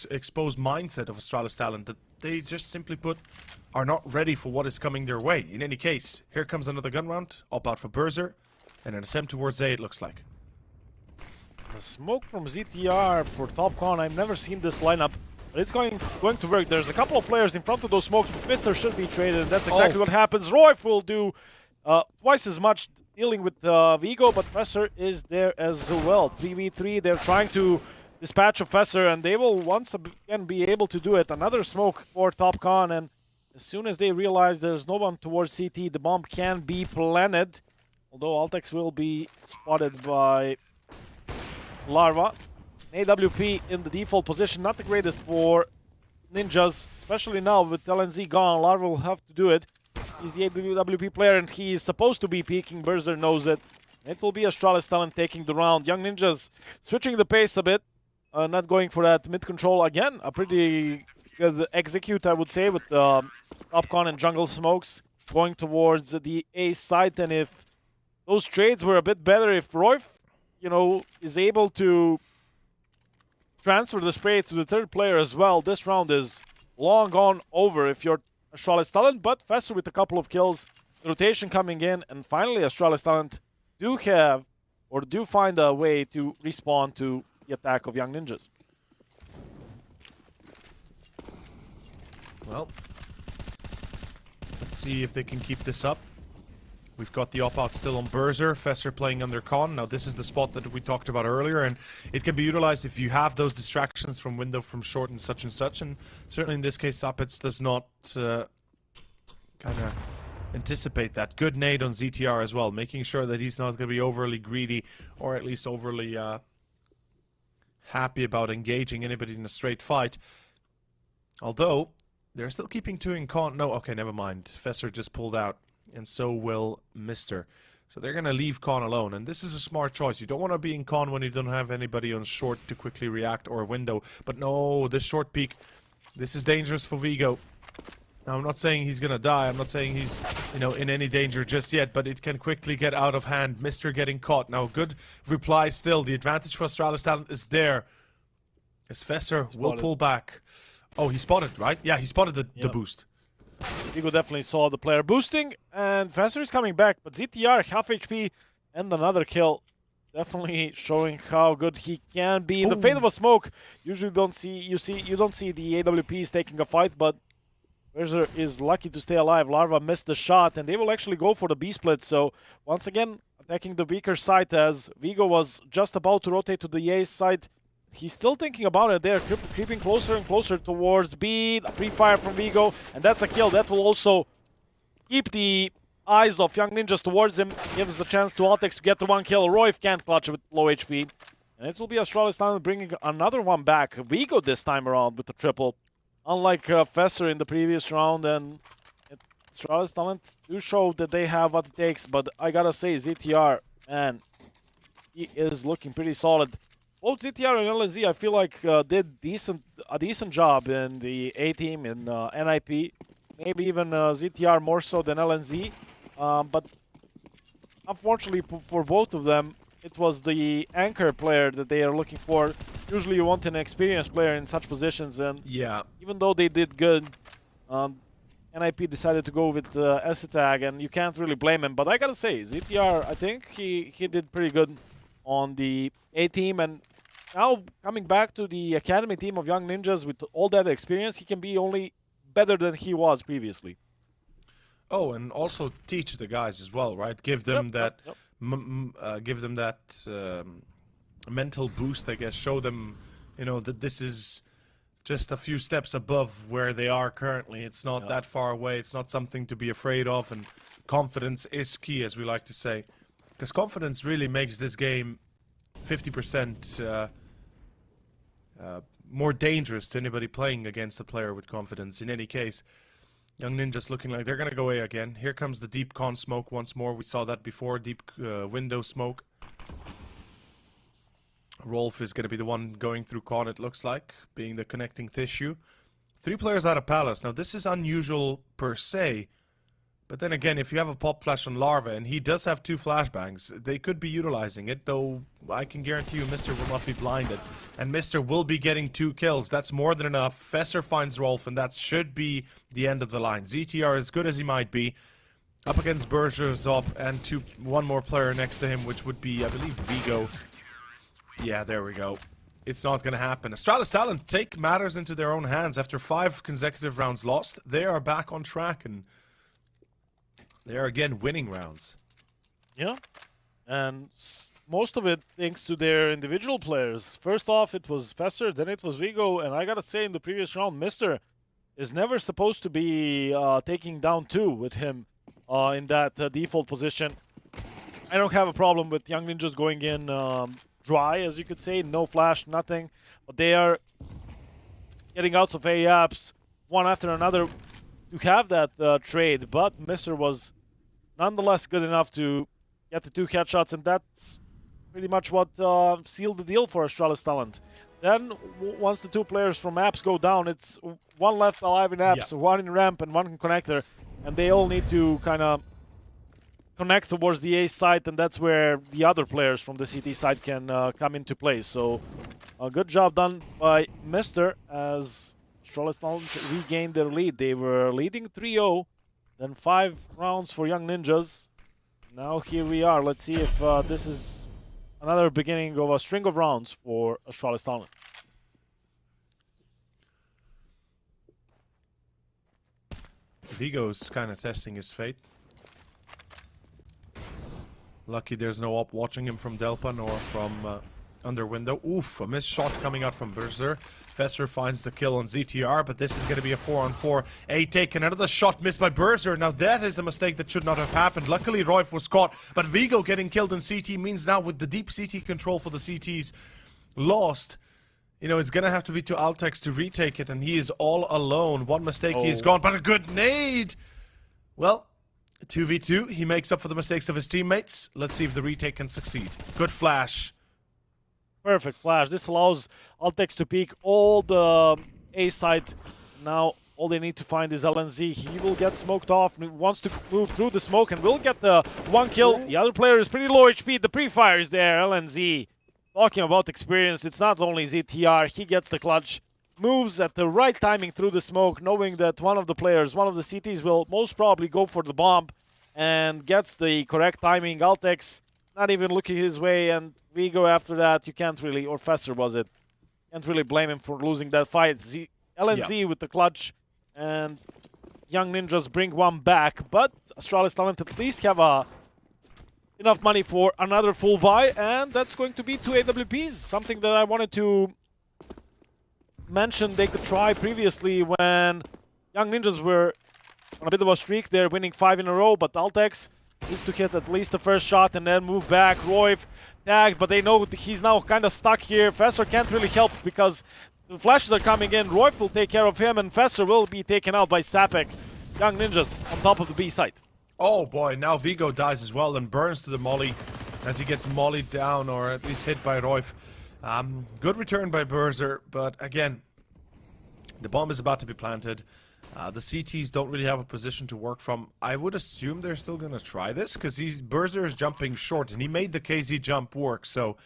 exposed mindset of Astralis Talent that they just simply put are not ready for what is coming their way. In any case, here comes another gun round, up out for Berzer, and an attempt towards A, it looks like. The smoke from ZTR for TopCon. I've never seen this lineup, but it's going to work. There's a couple of players in front of those smokes, but Mister should be traded, and that's exactly what happens. Royf will do twice as much dealing with Vigo, but Fesser is there as well. 3v3, they're trying to dispatch of Fesser, and they will once again be able to do it. Another smoke for TopCon, and as soon as they realize there's no one towards CT, the bomb can be planted. Although aTTaX will be spotted by Larva. AWP in the default position, not the greatest for Ninjas, especially now with LNZ gone. Larva will have to do it. He's the AWP player and he is supposed to be peeking. Berzer knows it. It will be Astralis talent taking the round. Young Ninjas switching the pace a bit, not going for that mid control again. A pretty good execute, I would say, with TopCon and jungle smokes going towards the A site. And if those trades were a bit better, if Royf, you know, is able to transfer the spray to the third player as well, this round is long gone over if you're Astralis talent. But Fesser with a couple of kills, the rotation coming in, and finally Astralis talent do find a way to respond to the attack of Young Ninjas. Well, let's see if they can keep this up. We've got the op-out still on Berzer, Fesser playing under Con. Now this is the spot that we talked about earlier, and it can be utilized if you have those distractions from window, from short and such, and certainly in this case aTTaX does not kind of anticipate that. Good nade on ZTR as well, making sure that he's not going to be overly greedy, or at least overly happy about engaging anybody in a straight fight. Although, they're still keeping two in Con. No, okay, never mind. Fesser just pulled out, and so will Mister. So they're going to leave Con alone, and this is a smart choice. You don't want to be in Con when you don't have anybody on short to quickly react, or a window. But no, this short peek, this is dangerous for Vigo. Now, I'm not saying he's going to die. I'm not saying he's, you know, in any danger just yet, but it can quickly get out of hand. Mister getting caught. Now, good reply still. The advantage for Astralis talent is there. As Fesser will pull back. Oh, he spotted, right? Yeah, he spotted the boost. Vigo definitely saw the player boosting, and Fesser is coming back, but ZTR half HP and another kill, definitely showing how good he can be. In the fate of a smoke, usually you don't see the AWPs taking a fight, but Berzer is lucky to stay alive. Larva missed the shot, and they will actually go for the B split. So once again, attacking the weaker side as Vigo was just about to rotate to the A side. He's still thinking about it. They're creeping closer and closer towards B. A free fire from Vigo, and that's a kill. That will also keep the eyes of Young Ninjas towards him. Gives the chance to aTTaX to get the one kill. Royf can't clutch with low HP. And it will be Astralis talent bringing another one back. Vigo this time around with the triple. Unlike Fesser in the previous round, and Astralis talent do show that they have what it takes. But I gotta say, ZTR, man, he is looking pretty solid. Both ZTR and LNZ, I feel like, did a decent job in the A team in NIP. Maybe even ZTR more so than LNZ. But unfortunately for both of them, it was the anchor player that they are looking for. Usually you want an experienced player in such positions, and yeah, even though they did good, NIP decided to go with aTTaX, and you can't really blame him. But I gotta say, ZTR, I think he did pretty good on the A team, and now coming back to the academy team of Young Ninjas with all that experience, he can be only better than he was previously. Oh, and also teach the guys as well, right? Give them give them that mental boost, I guess. Show them, you know, that this is just a few steps above where they are currently. It's not that far away. It's not something to be afraid of, and confidence is key, as we like to say. Because confidence really makes this game 50% more dangerous to anybody playing against a player with confidence. In any case, Young Ninjas looking like they're going to go A again. Here comes the deep con smoke once more. We saw that before, deep window smoke. Rolf is going to be the one going through con, it looks like, being the connecting tissue. 3 players out of Palace. Now, this is unusual per se. But then again, if you have a pop flash on Larva, and he does have 2 flashbangs, they could be utilizing it, though I can guarantee you Mister will not be blinded. And Mister will be getting 2 kills. That's more than enough. Fesser finds Rolf, and that should be the end of the line. ZTR, as good as he might be, up against Berger, Zop, and one more player next to him, which would be, I believe, Vigo. Yeah, there we go. It's not going to happen. Astralis Talent take matters into their own hands. After 5 consecutive rounds lost, they are back on track and they are again winning rounds. Yeah, and most of it thanks to their individual players. First off, it was Fesser, then it was Vigo, and I gotta say, in the previous round, Mr. is never supposed to be taking down 2 with him in that default position. I don't have a problem with Young Ninjas going in dry, as you could say, no flash, nothing, but they are getting out of A-apps one after another to have that trade, but Mr. was nonetheless good enough to get the 2 headshots, and that's pretty much what sealed the deal for Astralis Talent. Then, once the 2 players from apps go down, it's 1 left alive in apps, 1 in ramp, and 1 in connector, and they all need to kind of connect towards the A site, and that's where the other players from the CT side can come into play. So, a good job done by Mr. as Astralis Talent regained their lead. They were leading 3-0, then 5 rounds for Young Ninjas. Now here we are. Let's see if this is another beginning of a string of rounds for Astralis Talent. Vigo's kind of testing his fate. Lucky there's no op watching him from Delpan or from under window. Oof, a missed shot coming out from Berzer. Fesser finds the kill on ZTR, but this is going to be a 4-on-4. aTTaX, another shot missed by Berzer. Now that is a mistake that should not have happened. Luckily Royf was caught, but Vigo getting killed in CT means now with the deep CT control for the CTs lost, you know, it's going to have to be to aTTaX to retake it, and he is all alone. One mistake, he is gone, but a good nade! Well, 2v2, he makes up for the mistakes of his teammates. Let's see if the retake can succeed. Good flash. Perfect flash. This allows aTTaX to peek all the A site. Now all they need to find is LNZ. He will get smoked off and wants to move through the smoke and will get the 1 kill. The other player is pretty low HP. The pre-fire is there. LNZ. Talking about experience, it's not only ZTR. He gets the clutch. Moves at the right timing through the smoke, knowing that one of the players, one of the CTs will most probably go for the bomb and gets the correct timing. aTTaX not even looking his way, and Vigo after that, you can't really, or Fesser was it, can't really blame him for losing that fight. LNZ with the clutch, and Young Ninjas bring 1 back, but Astralis Talent at least have enough money for another full buy, and that's going to be 2 AWPs, something that I wanted to mention they could try previously when Young Ninjas were on a bit of a streak. They're winning 5 in a row, but aTTaX needs to hit at least the first shot and then move back. Royf tagged, but they know he's now kind of stuck here. Fesser can't really help because the flashes are coming in. Royf will take care of him, and Fesser will be taken out by sapek. Young Ninjas on top of the B site. Oh boy, now Vigo dies as well and burns to the molly as he gets mollied down, or at least hit by Royf. Good return by Berzer, but again, the bomb is about to be planted. The CTs don't really have a position to work from. I would assume they're still going to try this, because Berzer is jumping short, and he made the KZ jump work, so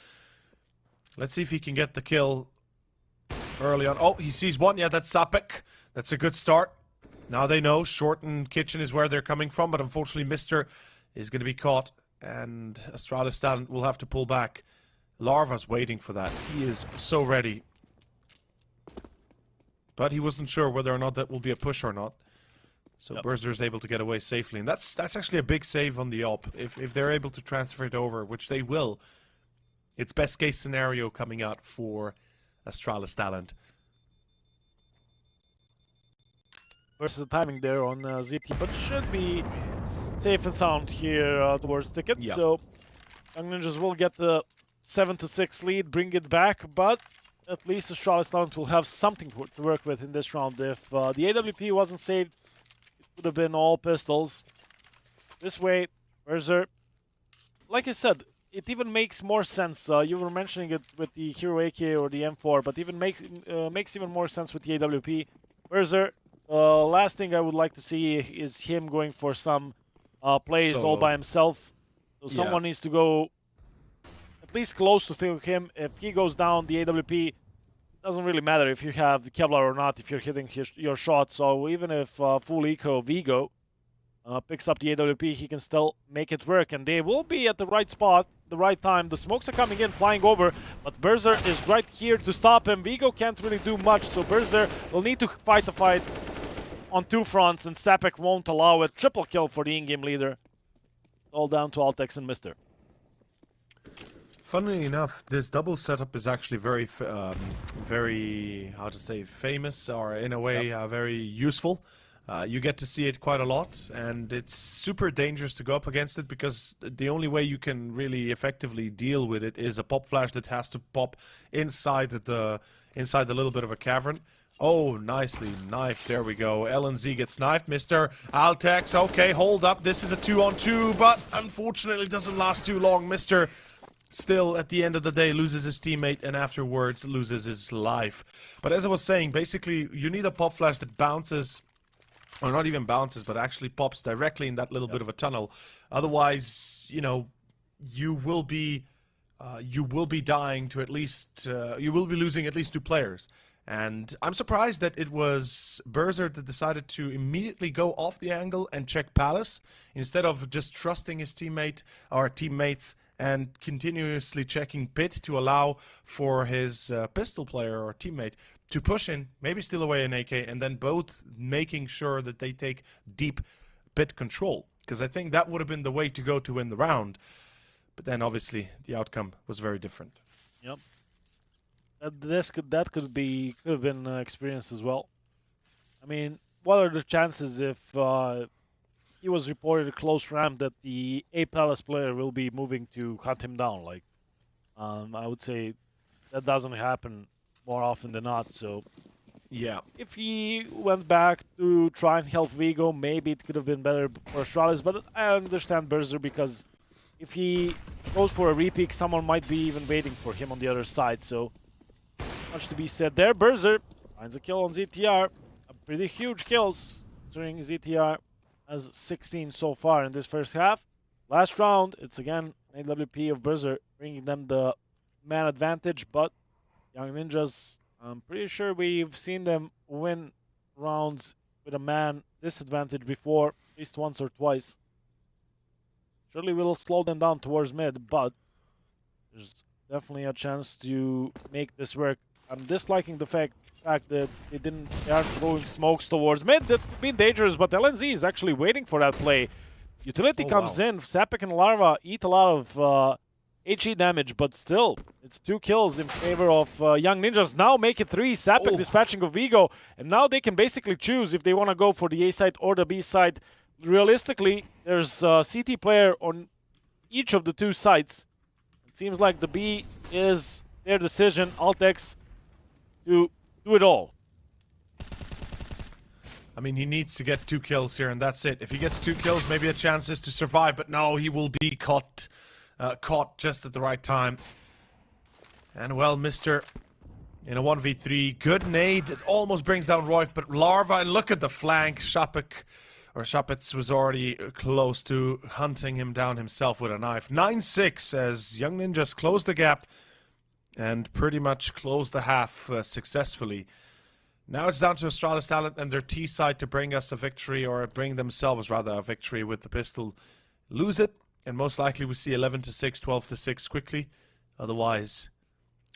let's see if he can get the kill early on. Oh, he sees one. Yeah, that's sapek. That's a good start. Now they know short and kitchen is where they're coming from, but unfortunately Mr. is going to be caught, and Astralis Talent will have to pull back. Larva's waiting for that. He is so ready. But he wasn't sure whether or not that will be a push or not. So Berzer is able to get away safely. And that's actually a big save on the op. If they're able to transfer it over, which they will, it's best case scenario coming out for Astralis Talent. Versus the timing there on ZT, but should be safe and sound here towards ticket. So Young Ninjas will get the 7-6 lead, bring it back, but at least Astralis Talent will have something to work with in this round. If the AWP wasn't saved, it would have been all pistols. This way, Berzer, like I said, it even makes more sense. You were mentioning it with the Hero AK or the M4, but even makes even more sense with the AWP. Berzer, last thing I would like to see is him going for some plays all by himself. So someone needs to go at least close to him. If he goes down, the AWP doesn't really matter if you have the Kevlar or not, if you're hitting your shot. So even if full eco Vigo picks up the AWP, he can still make it work. And they will be at the right spot. the right time. The smokes are coming in, flying over, but Berzer is right here to stop him. Vigo can't really do much, so Berzer will need to fight the fight on two fronts, and aTTaX won't allow it. Triple kill for the in-game leader. All down to aTTaX and Mr. Funnily enough, this double setup is actually very, very, how to say, famous, or in a way, very useful. You get to see it quite a lot, and it's super dangerous to go up against it because the only way you can really effectively deal with it is a pop flash that has to pop inside the little bit of a cavern. Oh, nicely knifed. There we go. LNZ gets knifed. Mr. aTTaX, okay, hold up. This is a 2-on-2, but unfortunately it doesn't last too long. Mr. still, at the end of the day, loses his teammate and afterwards loses his life. But as I was saying, basically, you need a pop flash that bounces, or not even bounces, but actually pops directly in that little bit of a tunnel. Otherwise, you know, you will be dying to at least, you will be losing at least 2 players. And I'm surprised that it was Berzer that decided to immediately go off the angle and check Palace, instead of just trusting his teammate or teammates and continuously checking pit to allow for his pistol player or teammate to push in, maybe steal away an AK, and then both making sure that they take deep pit control. Because I think that would have been the way to go to win the round. But then obviously the outcome was very different. Yep. That could have been experienced as well. I mean, what are the chances if he was reported a close ramp that the A Palace player will be moving to hunt him down? Like, I would say that doesn't happen more often than not. So, yeah, if he went back to try and help Vigo, maybe it could have been better for Astralis. But I understand Berzer, because if he goes for a repeat, someone might be even waiting for him on the other side. So, much to be said there. Berzer finds a kill on ZTR. A pretty huge kills, considering ZTR has 16 so far in this first half. Last round, it's again an AWP of Berzer, bringing them the man advantage, but Young Ninjas, I'm pretty sure we've seen them win rounds with a man disadvantage before, at least once or twice. Surely we'll slow them down towards mid, but there's definitely a chance to make this work. I'm disliking the fact that they aren't throwing smokes towards mid. That would be dangerous, but LNZ is actually waiting for that play. Utility comes in. aTTaX and Larva eat a lot of HE damage, but still, it's 2 kills in favor of Young Ninjas. Now make it 3. aTTaX dispatching of Vigo, and now they can basically choose if they want to go for the A side or the B side. Realistically, there's a CT player on each of the 2 sides. It seems like the B is their decision. aTTaX to do it all. I mean, he needs to get 2 kills here, and that's it. If he gets 2 kills, maybe a chance is to survive, but no, he will be caught just at the right time. And well, Mr. in a 1v3, good nade. It almost brings down Royf, but Larva, and look at the flank. Shapitz was already close to hunting him down himself with a knife. 9-6 as Young Ninjas close the gap and pretty much close the half successfully. Now it's down to Astralis Talent and their T side to bring us a victory, or bring themselves rather a victory with the pistol. Lose it, and most likely we see 11-6, 12-6 quickly. Otherwise,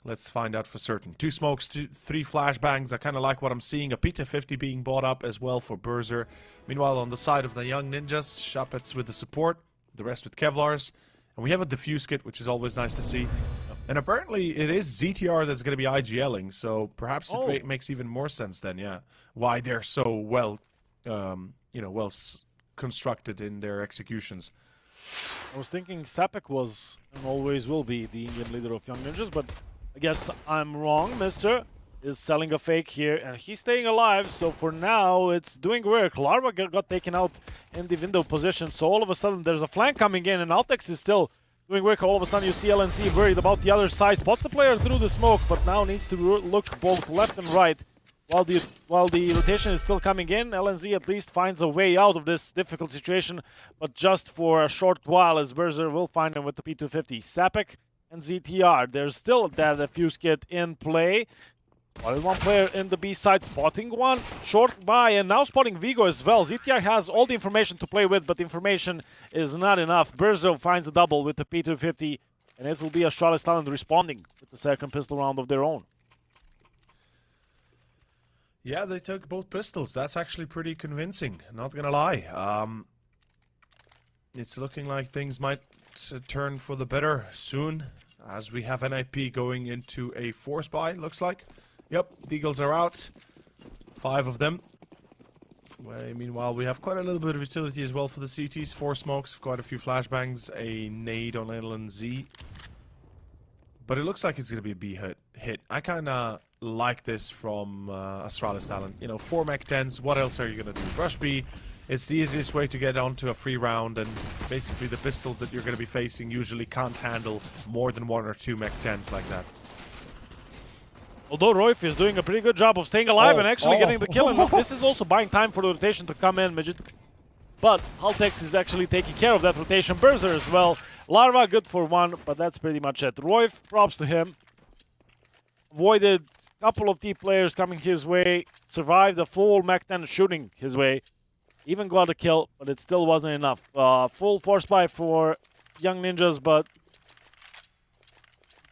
let's find out for certain. 2 smokes, 3 flashbangs. I kind of like what I'm seeing. A P250 being bought up as well for Berzer. Meanwhile, on the side of the Young Ninjas, Shapitz with the support, the rest with Kevlars. And we have a defuse kit, which is always nice to see. And apparently it is ZTR that's going to be IGLing, so perhaps it makes even more sense then, yeah. Why they're so well, well constructed in their executions. I was thinking aTTaX was and always will be the Indian leader of Young Ninjas, but I guess I'm wrong. Mr. is selling a fake here, and he's staying alive, so for now it's doing work. Larva got taken out in the window position, so all of a sudden there's a flank coming in, and aTTaX is still doing work. All of a sudden you see LNC worried about the other side, spots the player through the smoke, but now needs to look both left and right. While the rotation is still coming in, LNZ at least finds a way out of this difficult situation, but just for a short while, as Berzer will find him with the P250. aTTaX and ZTR, there's still that defuse kit in play. One player in the B side, spotting one, short by, and now spotting Vigo as well. ZTR has all the information to play with, but the information is not enough. Berzer finds a double with the P250. And it will be Astralis Talent responding with the second pistol round of their own. Yeah, they took both pistols. That's actually pretty convincing, not gonna lie. It's looking like things might turn for the better soon, as we have NIP going into a force buy, looks like. Yep, Deagles are out. 5 of them. Meanwhile, we have quite a little bit of utility as well for the CTs. 4 smokes, quite a few flashbangs, a nade on LNZ. But it looks like it's going to be a B hit. I kind of like this from Astralis Talent. You know, 4 mech 10s, what else are you going to do? Rush B, it's the easiest way to get onto a free round, and basically the pistols that you're going to be facing usually can't handle more than 1 or 2 mech 10s like that. Although Roif is doing a pretty good job of staying alive and actually getting the kill, and look, this is also buying time for the rotation to come in, Midget. But aTTaX is actually taking care of that rotation. Berser as well. Larva good for 1, but that's pretty much it. Roif, props to him. Avoided a couple of T players coming his way. Survived a full Mach 10 shooting his way. Even got a kill, but it still wasn't enough. Full force buy for Young Ninjas, but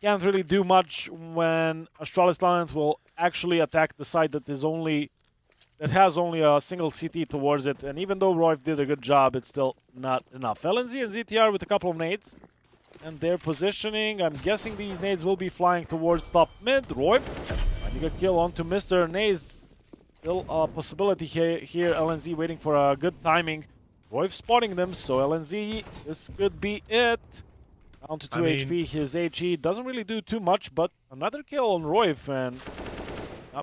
can't really do much when Astralis Talent will actually attack the site that has only a single CT towards it. And even though Roif did a good job, it's still not enough. LNZ and ZTR with a couple of nades. And their positioning, I'm guessing these nades will be flying towards top mid. Roif finding a kill onto Mr. Naze. Still a possibility here. LNZ waiting for a good timing. Roif spotting them, so LNZ, this could be it. Down to 2 HP, his HE doesn't really do too much, but another kill on Roif, and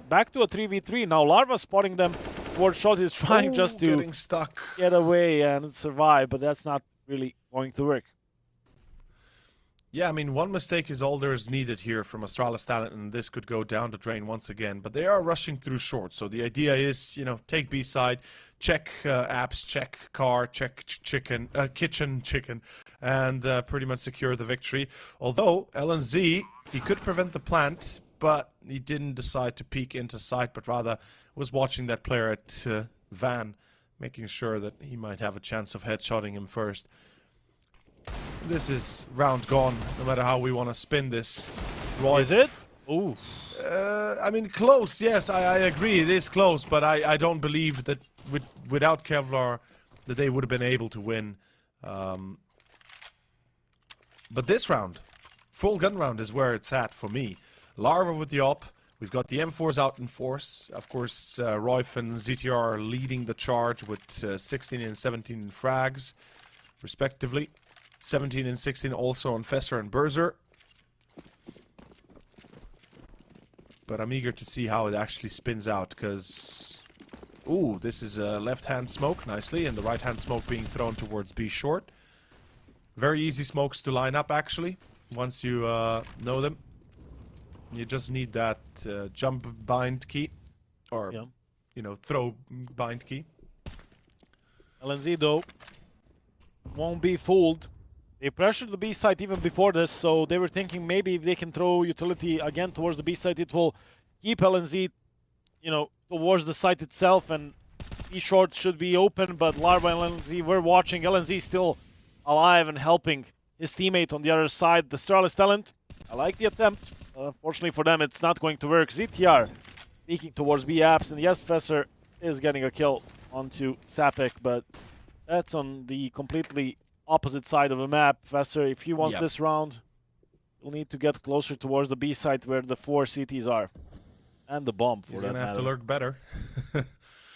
back to a 3v3. Now Larva spotting them towards shot. He's trying just to get away and survive, but that's not really going to work. Yeah, I mean, one mistake is all there is needed here from Astralis Talent, and this could go down the drain once again. But they are rushing through short, so the idea is, you know, take B side, check apps, check car, check kitchen chicken, and pretty much secure the victory. Although LNZ, he could prevent the plant, but he didn't decide to peek into sight, but rather was watching that player at Van, making sure that he might have a chance of headshotting him first. This is round gone, no matter how we want to spin this. Roif, is it? Ooh. I mean, close, yes, I agree, it is close, but I don't believe that without Kevlar that they would have been able to win. But this round, full gun round is where it's at for me. Larva with the op, we've got the M4s out in force. Of course, Roif and ZTR are leading the charge with 16 and 17 frags, respectively. 17 and 16 also on Fesser and Berser. But I'm eager to see how it actually spins out, because... Ooh, this is a left-hand smoke, nicely, and the right-hand smoke being thrown towards B short. Very easy smokes to line up, actually, once you know them. You just need that jump bind key, or, you know, throw bind key. LNZ, though, won't be fooled. They pressured the B site even before this, so they were thinking maybe if they can throw utility again towards the B site, it will keep LNZ, you know, towards the site itself, and B short should be open, but Larva and LNZ were watching. LNZ still alive and helping his teammate on the other side. The Astralis Talent, I like the attempt. Unfortunately for them, it's not going to work. ZTR peeking towards B apps, and yes, Fesser is getting a kill onto Sapek, but that's on the completely opposite side of the map. Fesser, if he wants this round, he'll need to get closer towards the B site where the 4 CTs are. And the bomb, for that matter. He's gonna have to lurk better.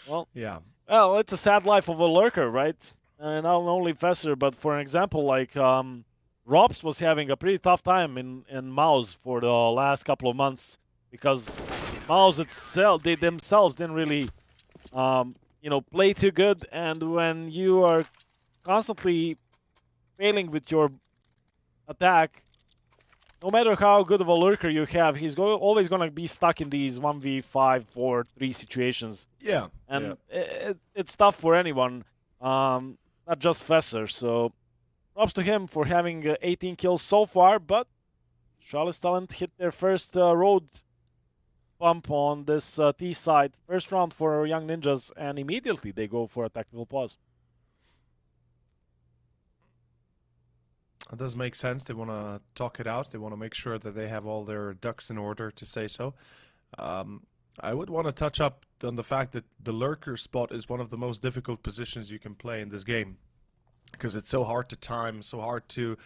Well, yeah. Well, it's a sad life of a lurker, right? And not only Fesser, but for an example, like Robs was having a pretty tough time in MOUZ for the last couple of months, because MOUZ itself, they themselves didn't really, you know, play too good. And when you are constantly failing with your attack, no matter how good of a lurker you have, he's always going to be stuck in these 1v5, 4, 3 situations. Yeah. And it's tough for anyone, not just Fesser. So props to him for having 18 kills so far, but Astralis Talent hit their first road bump on this T side. First round for Young Ninjas, and immediately they go for a tactical pause. That does make sense. They want to talk it out. They want to make sure that they have all their ducks in order, to say so. I would want to touch up on the fact that the lurker spot is one of the most difficult positions you can play in this game, because it's so hard to time, so hard to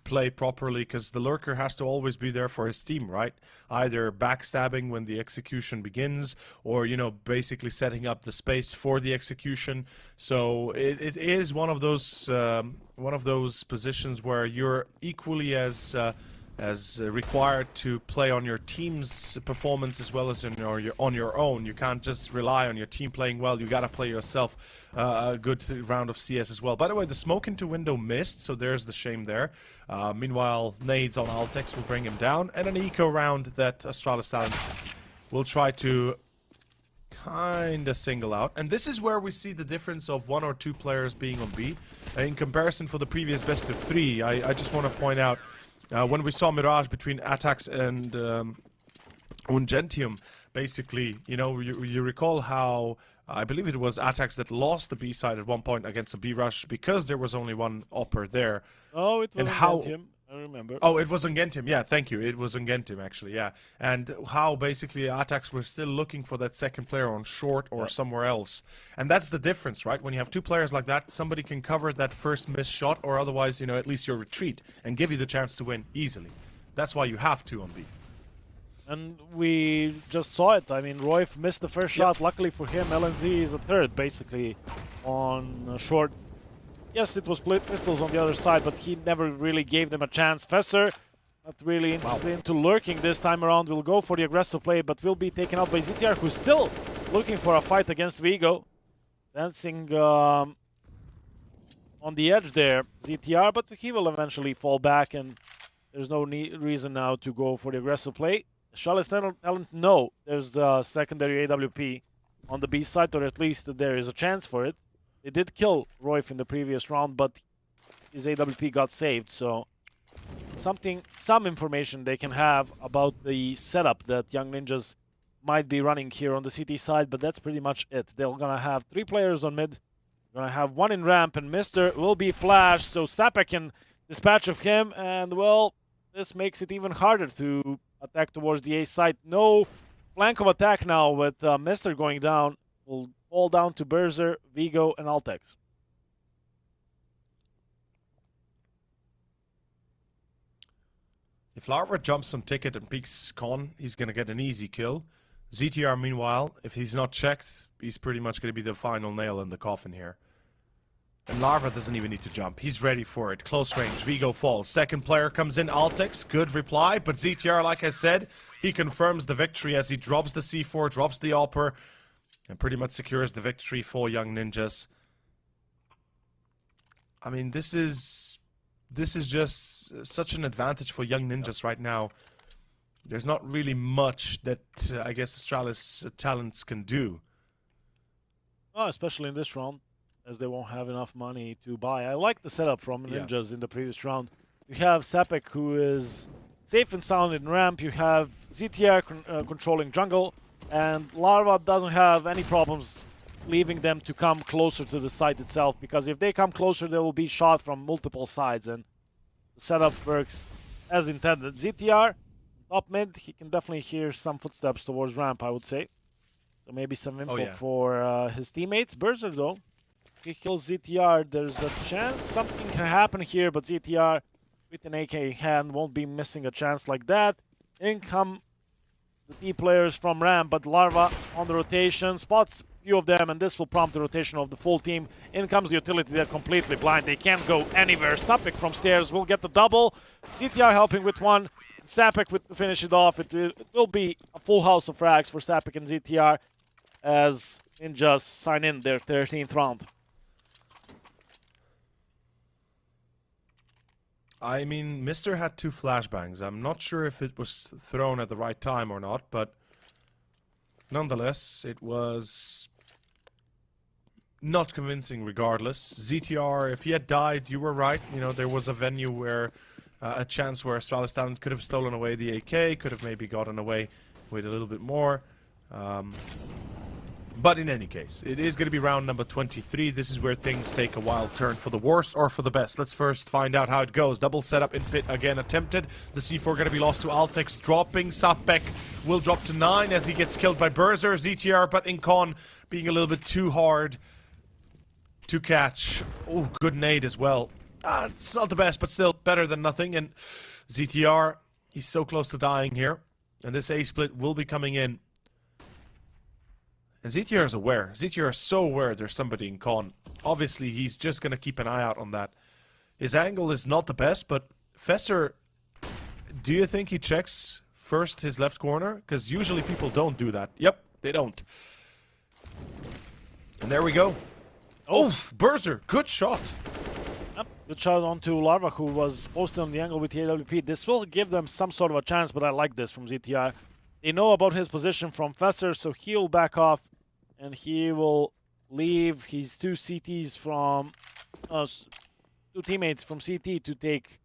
play properly, because the lurker has to always be there for his team, right? Either backstabbing when the execution begins, or, you know, basically setting up the space for the execution. So it is one of those positions where you're equally as required to play on your team's performance as well as on your own. You can't just rely on your team playing well. You gotta play yourself a good round of CS as well. By the way, the smoke into window missed, so there's the shame there. Meanwhile, nades on aTTaX will bring him down, and an eco round that Astralis talent will try to kinda single out. And this is where we see the difference of 1 or 2 players being on B. In comparison for the previous best of 3, I just want to point out, when we saw Mirage between aTTaX and UNGENTIUM, basically, you know, you recall how I believe it was aTTaX that lost the B side at one point against a B rush because there was only one upper there. Oh, it was and how UNGENTIUM, I remember. Oh, it was UNGENTIUM. Yeah, thank you. It was UNGENTIUM, actually, yeah. And how basically aTTaX was still looking for that second player on short or somewhere else. And that's the difference, right? When you have 2 players like that, somebody can cover that first missed shot, or otherwise, you know, at least your retreat, and give you the chance to win easily. That's why you have 2 on B. And we just saw it. I mean, Royf missed the first shot. Luckily for him, LNZ is a third, basically, on short. Yes, it was split pistols on the other side, but he never really gave them a chance. Fesser, not really into lurking this time around, will go for the aggressive play, but will be taken out by ZTR, who's still looking for a fight against Vigo. Dancing on the edge there, ZTR, but he will eventually fall back, and there's no reason now to go for the aggressive play. Astralis talent know there's the secondary AWP on the B side, or at least there is a chance for it. They did kill Royf in the previous round, but his AWP got saved, so some information they can have about the setup that Young Ninjas might be running here on the CT side, but that's pretty much it. They're gonna have 3 players on mid, gonna have 1 in ramp, and Mr. will be flashed, so Sapek can dispatch of him, and well, this makes it even harder to attack towards the A side. No flank of attack now with Mr. going down. Will fall down to Berzer, Vigo, and aTTaX. If Larva jumps on ticket and peeks con, he's going to get an easy kill. ZTR, meanwhile, if he's not checked, he's pretty much going to be the final nail in the coffin here. And Larva doesn't even need to jump. He's ready for it. Close range. Vigo falls. Second player comes in. aTTaX. Good reply. But ZTR, like I said, he confirms the victory as he drops the C4, drops the upper, and pretty much secures the victory for Young Ninjas. I mean, this is just such an advantage for Young Ninjas right now. There's not really much that I guess Astralis talents can do. Oh, especially in this round, as they won't have enough money to buy. I like the setup from Ninjas in the previous round. You have Sapek, who is safe and sound in ramp. You have ZTR controlling jungle. And Larva doesn't have any problems leaving them to come closer to the site itself, because if they come closer, they will be shot from multiple sides, and the setup works as intended. ZTR, top mid, he can definitely hear some footsteps towards ramp, I would say. So maybe some info for his teammates. Berzer, though, if he kills ZTR, there's a chance something can happen here, but ZTR, with an AK in hand, won't be missing a chance like that. In come the D players from ramp, but Larva on the rotation, spots few of them, and this will prompt the rotation of the full team. In comes the utility, they're completely blind, they can't go anywhere. Sapek from stairs will get the double. ZTR helping with 1, Sapek to finish it off. It will be a full house of frags for Sapek and ZTR as Ninjas sign in their 13th round. I mean, Mr. had 2 flashbangs. I'm not sure if it was thrown at the right time or not, but nonetheless, it was not convincing regardless. ZTR, if he had died, you were right. You know, there was a venue where, a chance where Astralis talent could have stolen away the AK, could have maybe gotten away with a little bit more. But in any case, it is going to be round number 23. This is where things take a wild turn for the worse or for the best. Let's first find out how it goes. Double setup in pit again attempted. The C4 going to be lost to aTTaX, dropping. Sapek will drop to 9 as he gets killed by Berzer. ZTR, but Incon being a little bit too hard to catch. Oh, good nade as well. It's not the best, but still better than nothing. And ZTR, he's so close to dying here. And this A-split will be coming in. And ZTR is aware. ZTR is so aware there's somebody in con. Obviously, he's just going to keep an eye out on that. His angle is not the best, but Fesser, do you think he checks first his left corner? Because usually people don't do that. Yep, they don't. And there we go. Oh, Berzer, good shot. Yep, good shot onto Larva, who was posted on the angle with the AWP. This will give them some sort of a chance, but I like this from ZTR. They know about his position from Fesser, so he'll back off. And he will leave his two CTs from two teammates from CT to take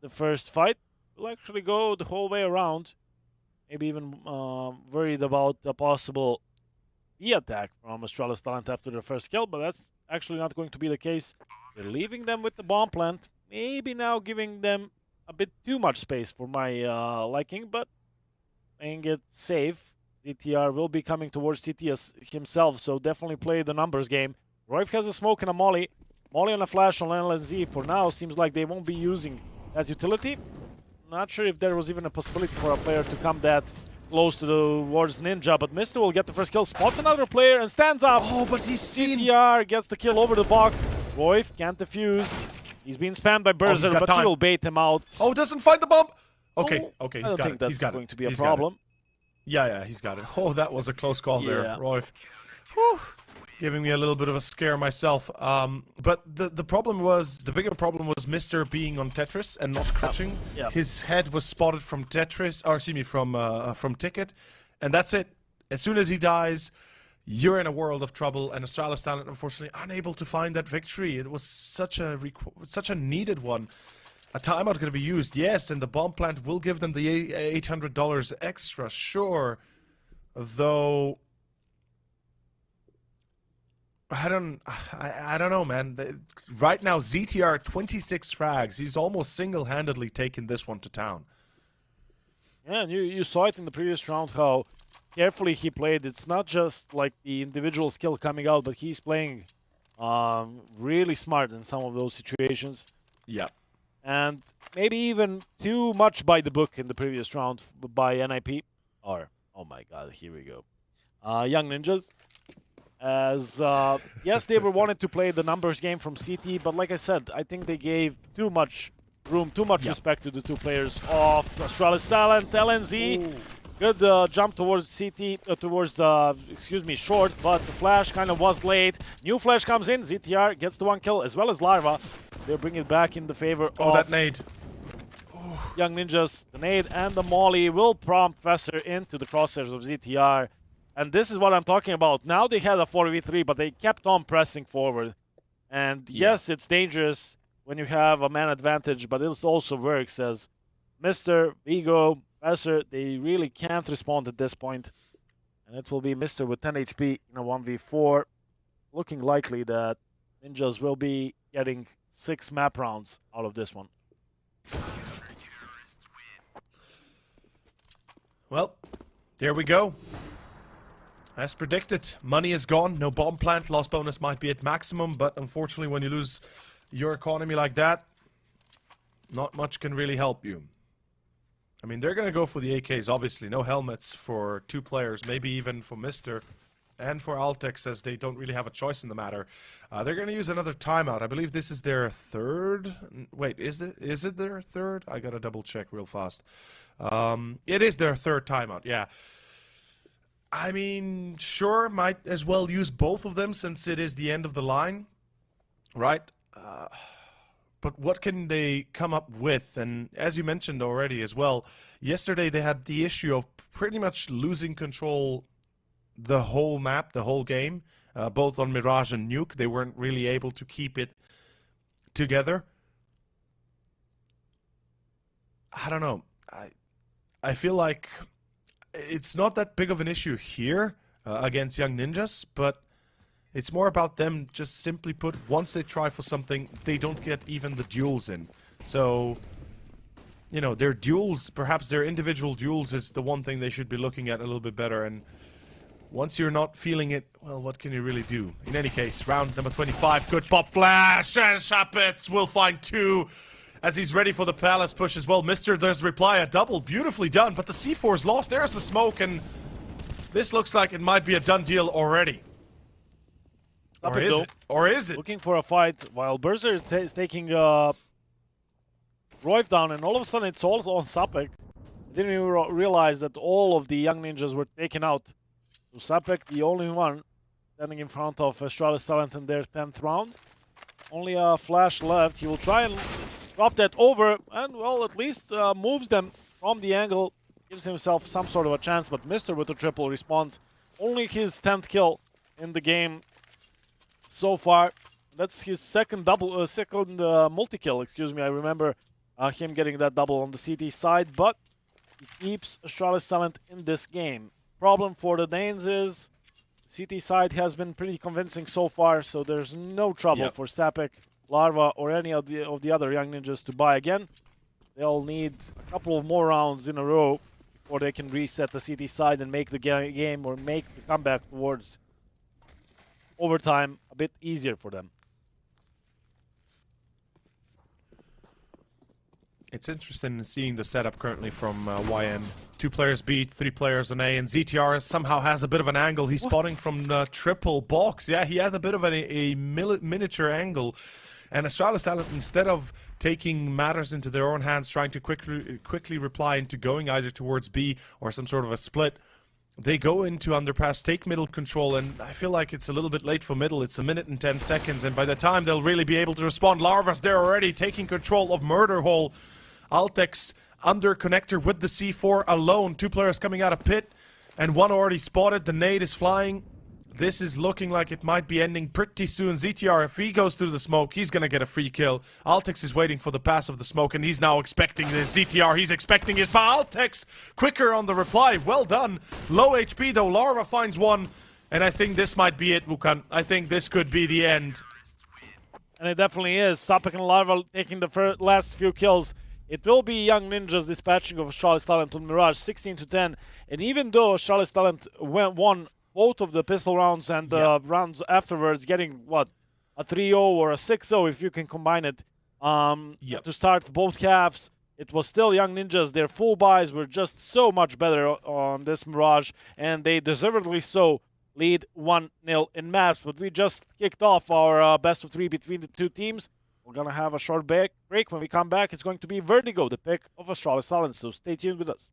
the first fight. We'll actually go the whole way around. Maybe even worried about a possible B attack from Astralis Talent after the first kill, but that's actually not going to be the case. They're leaving them with the bomb plant. Maybe now giving them a bit too much space for my liking, but playing it safe. ZTR will be coming towards CT himself, so definitely play the numbers game. Roif has a smoke and a molly. Molly on a flash on LNZ. For now, seems like they won't be using that utility. Not sure if there was even a possibility for a player to come that close towards Ninja, but Mr. will get the first kill, spots another player and stands up. Oh, but he's seen... ZTR gets the kill over the box. Roif can't defuse. He's being spammed by Berzer, but he will bait him out. Oh, doesn't find the bomb! Okay, okay, I don't think that's going to be a problem. Yeah, he's got it. Oh, that was a close call there, Roif. Whew. Giving me a little bit of a scare myself. But the problem was, the bigger problem was Mr. being on Tetris and not crouching. His head was spotted from Tetris, or excuse me, from Ticket, and that's it. As soon as he dies, you're in a world of trouble, and Astralis Talent, unfortunately, unable to find that victory. It was such a needed one. A timeout going to be used, yes, and the bomb plant will give them the $800 extra, sure. Though, I don't know, man. Right now, ZTR 26 frags. He's almost single-handedly taken this one to town. Yeah, and you saw it in the previous round how carefully he played. It's not just like the individual skill coming out, but he's playing really smart in some of those situations. Yeah. And maybe even too much by the book in the previous round by NIP. Or, oh my god, here we go. Young Ninjas. As, yes, they wanted to play the numbers game from CT, but like I said, I think they gave too much room, too much respect to the two players of Astralis Talent, LNZ. Ooh. Good jump towards CT, towards the, excuse me, short, but the flash kind of was late. New flash comes in, ZTR gets the one kill, as well as Larva. They'll bring it back in the favor of that nade. Young Ninjas. The nade and the molly will prompt Fesser into the crosshairs of ZTR. And this is what I'm talking about. Now they had a 4v3, but they kept on pressing forward. And yes, it's dangerous when you have a man advantage, but it also works as Mr., Vigo, Fesser, they really can't respond at this point. And it will be Mr. with 10 HP in a 1v4. Looking likely that Ninjas will be getting 6 map rounds out of this one. Well, there we go. As predicted, money is gone. No bomb plant. Loss bonus might be at maximum, but unfortunately when you lose your economy like that, not much can really help you. I mean, they're going to go for the AKs, obviously. No helmets for 2 players, maybe even for Mr. and for aTTaX, as they don't really have a choice in the matter. They're going to use another timeout. I believe this is their third. Wait, is it their third? I got to double check real fast. It is their third timeout, yeah. I mean, sure, might as well use both of them since it is the end of the line, right? But what can they come up with? And as you mentioned already as well, yesterday they had the issue of pretty much losing control the whole map, the whole game, both on Mirage and Nuke. They weren't really able to keep it together. I don't know. I feel like it's not that big of an issue here, against Young Ninjas, but it's more about them just simply put, once they try for something, they don't get even the duels in. So, you know, their duels, perhaps their individual duels is the one thing they should be looking at a little bit better. And once you're not feeling it, well, what can you really do? In any case, round number 25, good pop flash, and Shapitz will find 2 as he's ready for the Palace push as well. Mister does reply, a double, beautifully done, but the C4 is lost. There's the smoke, and this looks like it might be a done deal already. Or is it? Or is it? Looking for a fight while Berser is taking Royv down, and all of a sudden it's also on Sapek. Didn't even realize that all of the Young Ninjas were taken out. So Sapek, the only one standing in front of Astralis Talent in their 10th round. Only a flash left. He will try and drop that over, and well, at least moves them from the angle. Gives himself some sort of a chance, but Mister with a triple responds. Only his 10th kill in the game so far. That's his second multi-kill, excuse me. I remember him getting that double on the CT side, but he keeps Astralis Talent in this game. Problem for the Danes is CT side has been pretty convincing so far, so there's no trouble for Sapek, Larva, or any of the other Young Ninjas to buy again. They'll need a couple of more rounds in a row before they can reset the CT side and make the game or make the comeback towards overtime a bit easier for them. It's interesting seeing the setup currently from YN. 2 players B, 3 players on A, and ZTR somehow has a bit of an angle. He's spotting from triple box. Yeah, he had a bit of a miniature angle. And Astralis Talent, instead of taking matters into their own hands, trying to quickly reply into going either towards B or some sort of a split, they go into underpass, take middle control, and I feel like it's a little bit late for middle. It's 1 minute and 10 seconds, and by the time they'll really be able to respond, Larva's there already, taking control of Murder Hole. aTTaX under connector with the C4 alone. 2 players coming out of pit, and 1 already spotted. The nade is flying. This is looking like it might be ending pretty soon. ZTR, if he goes through the smoke, he's gonna get a free kill. aTTaX is waiting for the pass of the smoke, and he's now expecting this. ZTR, he's expecting his, but aTTaX quicker on the reply. Well done. Low HP though. Larva finds 1, and I think this might be it, Wukan. I think this could be the end. And it definitely is. Sapek and Larva taking the last few kills. It will be Young Ninjas dispatching of Astralis Talent on Mirage, 16-10. And even though Astralis Talent won both of the pistol rounds and the rounds afterwards, getting, what, a 3-0 or a 6-0 if you can combine it, to start both halves, it was still Young Ninjas. Their full buys were just so much better on this Mirage, and they deservedly so lead 1-0 in maps. But we just kicked off our best of 3 between the 2 teams. We're going to have a short break. When we come back, it's going to be Vertigo, the pick of Astralis Talent, so stay tuned with us.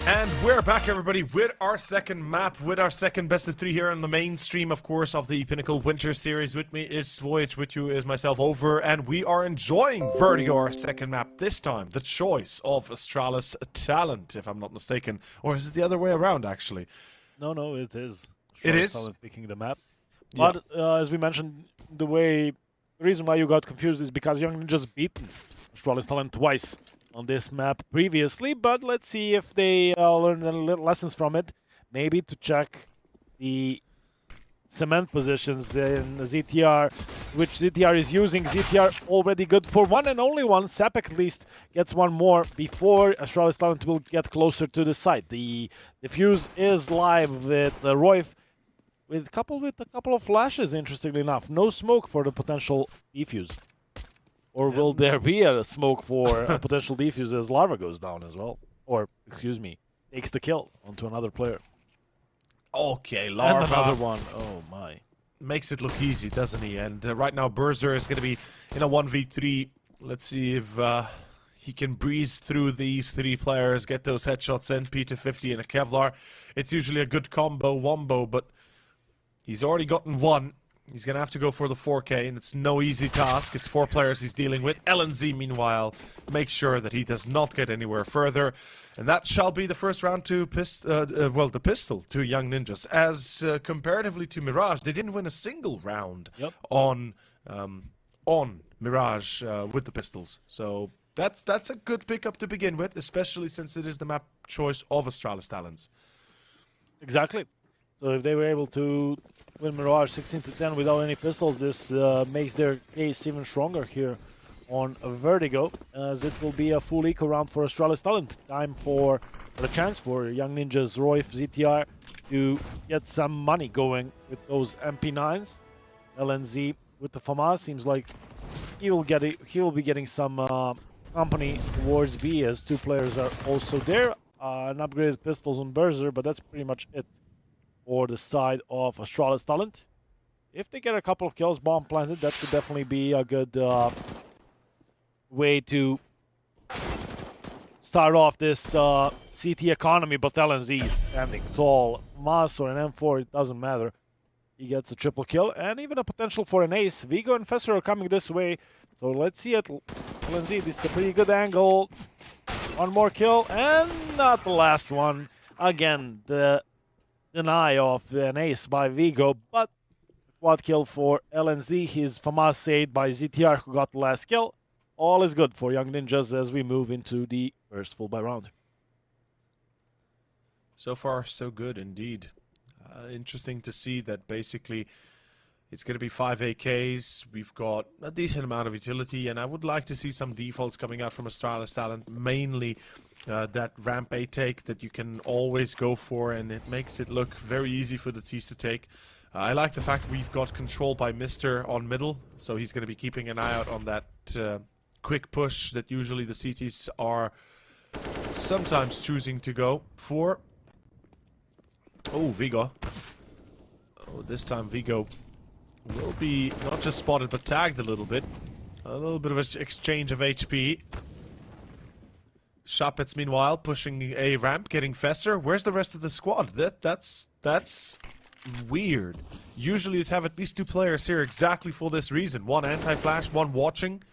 And we're back, everybody, with our second map, with our second best of 3 here on the main stream, of course, of the Pinnacle Winter Series. With me is Voyage, with you is myself, Over, and we are enjoying Vertigo, our second map. This time, the choice of Astralis Talent, if I'm not mistaken. Or is it the other way around, actually? No, it is. It is? Talent picking the map. Yeah. But as we mentioned, the reason why you got confused is because Young Ninjas beaten Astralis Talent twice on this map previously, but let's see if they learned any lessons from it. Maybe to check the cement positions in ZTR, which ZTR is using. ZTR already good for one and only one. Sapek at least gets one more before Astralis Talent will get closer to the site. The defuse is live with Royf, with a couple of flashes, interestingly enough. No smoke for the potential defuse. Or will there be a smoke for a potential defuse as Larva goes down as well? Or, excuse me, takes the kill onto another player. Okay, And Larva. another one. Oh my. Makes it look easy, doesn't he? And right now, Berzer is going to be in a 1v3. Let's see if he can breeze through these 3 players, get those headshots in, P250 and a Kevlar. It's usually a good combo, wombo, but he's already gotten one. He's going to have to go for the 4K, and it's no easy task. It's 4 players he's dealing with. LNZ, meanwhile, makes sure that he does not get anywhere further. And that shall be the first round to the pistol to Young Ninjas. As comparatively to Mirage, they didn't win a single round on Mirage with the pistols. So that's a good pickup to begin with, especially since it is the map choice of Astralis Talents. Exactly. So if they were able to win Mirage 16-10 without any pistols, this makes their case even stronger here on Vertigo, as it will be a full eco round for Astralis Talent. Time for a chance for Young Ninjas, Royf, ZTR to get some money going with those MP9s. LNZ with the FAMAS seems like he will be getting some company towards B, as 2 players are also there. An upgraded pistols on Berzer, but that's pretty much it for the side of Astralis Talent. If they get a couple of kills, bomb planted, that could definitely be a good way to start off this CT economy. But LNZ is standing tall. MOUZ or an M4, it doesn't matter. He gets a triple kill and even a potential for an ace. Vigo and Fesser are coming this way, so let's see it. LNZ, this is a pretty good angle. One more kill and not the last one. Again, the deny of an ace by Vigo, but quad kill for LNZ. His FAMAS saved by ZTR, who got the last kill. All is good for Young Ninjas as we move into the first full buy round. So far, so good indeed. Interesting to see that basically it's going to be 5 AKs. We've got a decent amount of utility, and I would like to see some defaults coming out from Astralis Talent, mainly that ramp A take that you can always go for, and it makes it look very easy for the T's to take. I like the fact we've got control by Mr. on middle, so he's going to be keeping an eye out on that quick push that usually the CTs are sometimes choosing to go for. Oh, Vigo. Oh, this time Vigo will be not just spotted but tagged a little bit. A little bit of an exchange of HP. Shopets, meanwhile, pushing a ramp, getting Fesser. Where's the rest of the squad? That's weird. Usually you'd have at least 2 players here exactly for this reason. One anti-flash, one watching.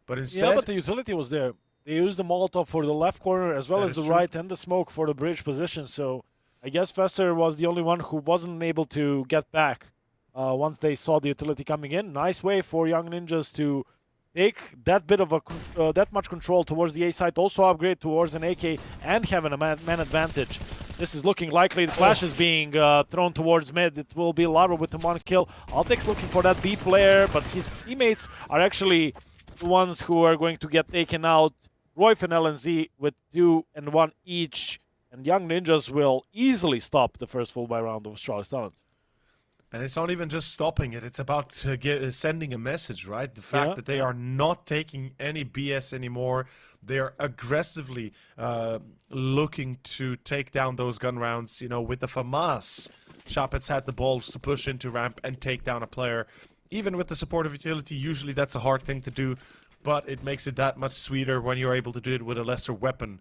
But instead... Yeah, but the utility was there. They used the Molotov for the left corner as well as the right, and the smoke for the bridge position. So I guess Fesser was the only one who wasn't able to get back once they saw the utility coming in. Nice way for Young Ninjas to take that bit of that much control towards the A site, also upgrade towards an AK and having a man advantage. This is looking likely. The flash is being thrown towards mid. It will be Larva with the 1 kill. aTTaX looking for that B player, but his teammates are actually the ones who are going to get taken out. Royf and LNZ with 2 and 1 each, and Young Ninjas will easily stop the first full buy round of Astralis Talent. And it's not even just stopping it, it's about sending a message, right? The fact that they are not taking any BS anymore. They are aggressively looking to take down those gun rounds. You know, with the FAMAS, Shopets had the balls to push into ramp and take down a player. Even with the supportive utility, usually that's a hard thing to do, but it makes it that much sweeter when you're able to do it with a lesser weapon.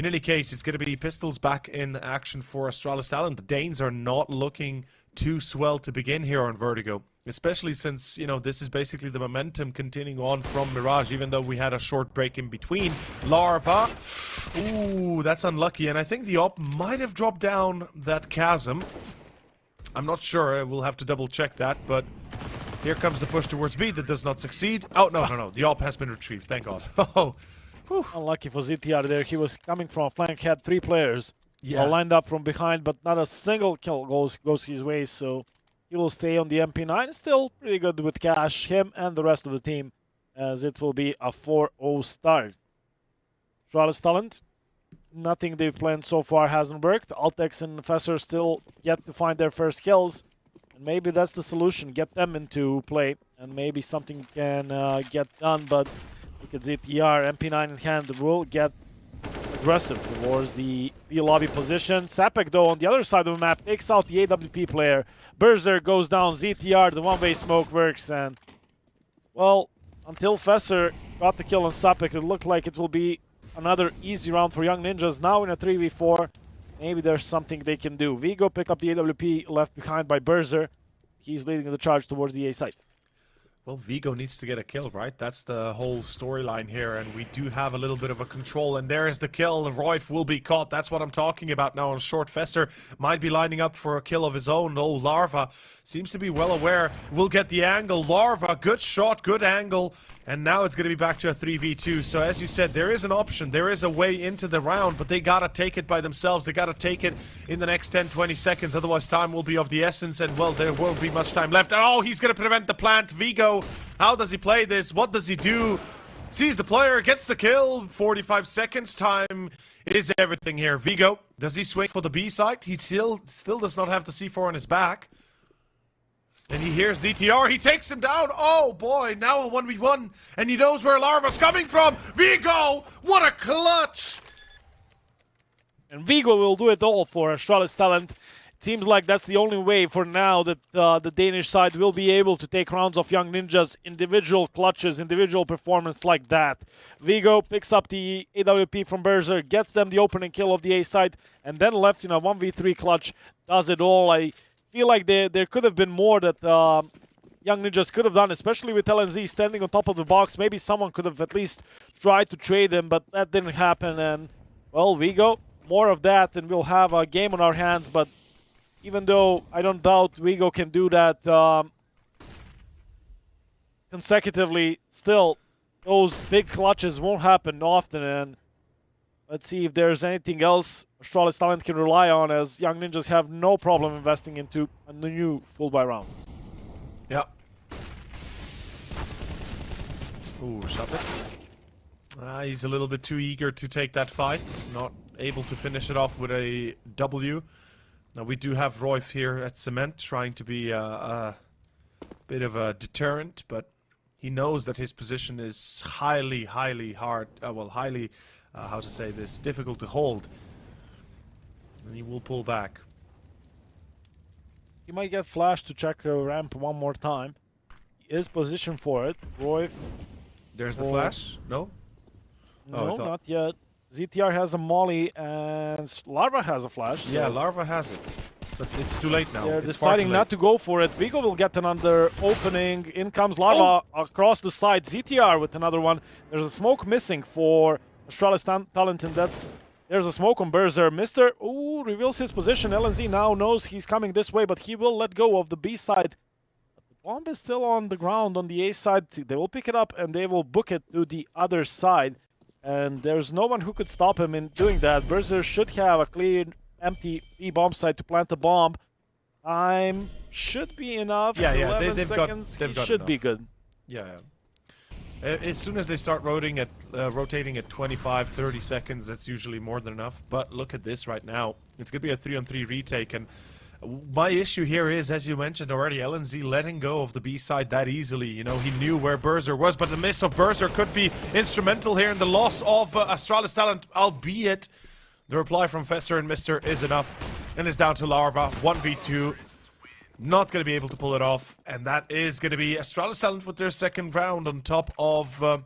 in any case, it's going to be pistols back in action for Astralis Talent. The Danes are not looking too swell to begin here on Vertigo, especially since, you know, this is basically the momentum continuing on from Mirage, even though we had a short break in between. Larva, ooh, that's unlucky, and I think the op might have dropped down that chasm. I'm not sure, we'll have to double check that, but here comes the push towards B that does not succeed. Oh, no, the op has been retrieved, thank God. Oh, whew. Unlucky for ZTR there. He was coming from a flank, had 3 players. Yeah. Lined up from behind, but not a single kill goes his way, so he will stay on the MP9. Still pretty good with cash, him and the rest of the team, as it will be a 4-0 start. Astralis Talent, nothing they've planned so far hasn't worked. aTTaX and Fesser still yet to find their first kills, and maybe that's the solution, get them into play, and maybe something can get done, but look at ZTR, MP9 in hand, will get aggressive towards the B lobby position. Sapek, though, on the other side of the map, takes out the AWP player. Berzer goes down. ZTR, the one-way smoke works, and, well, until Fesser got the kill on Sapek, it looked like it will be another easy round for Young Ninjas. Now in a 3v4, maybe there's something they can do. Vigo picked up the AWP left behind by Berzer. He's leading the charge towards the A site. Well, Vigo needs to get a kill, right? That's the whole storyline here, and we do have a little bit of a control, and there is the kill. Royf will be caught. That's what I'm talking about now on short. Fesser might be lining up for a kill of his own. Oh, Larva seems to be well aware. Will get the angle. Larva, good shot, good angle, and now it's going to be back to a 3v2. So as you said, there is an option. There is a way into the round, but they got to take it by themselves. They got to take it in the next 10-20 seconds, otherwise time will be of the essence, and, well, there won't be much time left. Oh, he's going to prevent the plant. Vigo, how does he play this? What does he do? Sees the player, gets the kill. 45 seconds. Time is everything here. Vigo, does he swing for the B side? He still does not have the C4 on his back. And he hears ZTR. He takes him down. Oh, boy. Now a 1v1. And he knows where Larva's coming from. Vigo, what a clutch. And Vigo will do it all for Astralis Talent. Seems like that's the only way for now that the Danish side will be able to take rounds of Young Ninjas. Individual clutches, individual performance like that. Vigo picks up the AWP from Berzer, gets them the opening kill of the A side, and then left in a 1v3 clutch. Does it all. I feel like there could have been more that Young Ninjas could have done, especially with LNZ standing on top of the box. Maybe someone could have at least tried to trade him, but that didn't happen. And, well, Vigo, more of that, and we'll have a game on our hands, but even though I don't doubt Vigo can do that consecutively, still, those big clutches won't happen often. And let's see if there's anything else Astralis Talent can rely on, as Young Ninjas have no problem investing into a new full buy round. Yeah. Ooh, Shabbat. He's a little bit too eager to take that fight. Not able to finish it off with a W. Now, we do have Royf here at Cement, trying to be a bit of a deterrent, but he knows that his position is highly hard, highly, how to say this, difficult to hold. And he will pull back. He might get flashed to check the ramp one more time. He is positioned for it. Royf. There's the flash? No? No, not yet. ZTR has a molly and Larva has a flash. Yeah, so Larva has it. But it's too late now. they're It's deciding not to go for it. Vigo will get another opening. In comes Larva across the side. ZTR with another one. There's a smoke missing for Astralis Talent, and there's a smoke on Berzer. Mr. Ooh, reveals his position. LNZ now knows he's coming this way, but he will let go of the B side. The bomb is still on the ground on the A side. They will pick it up and they will book it to the other side. And there's no one who could stop him in doing that. Berzer should have a clean, empty B-bomb site to plant the bomb. Time should be enough. Yeah, they've seconds. got should enough. be good. Yeah. As soon as they start rotating at 25, 30 seconds, that's usually more than enough. But look at this right now. It's going to be a 3-on-3 retake. And my issue here is, as you mentioned already, LNZ letting go of the B side that easily. You know, he knew where Berzer was, but the miss of Berzer could be instrumental here in the loss of Astralis Talent, albeit the reply from Fester and Mr. is enough. And it's down to Larva, 1v2. Not going to be able to pull it off, and that is going to be Astralis Talent with their second round on top of a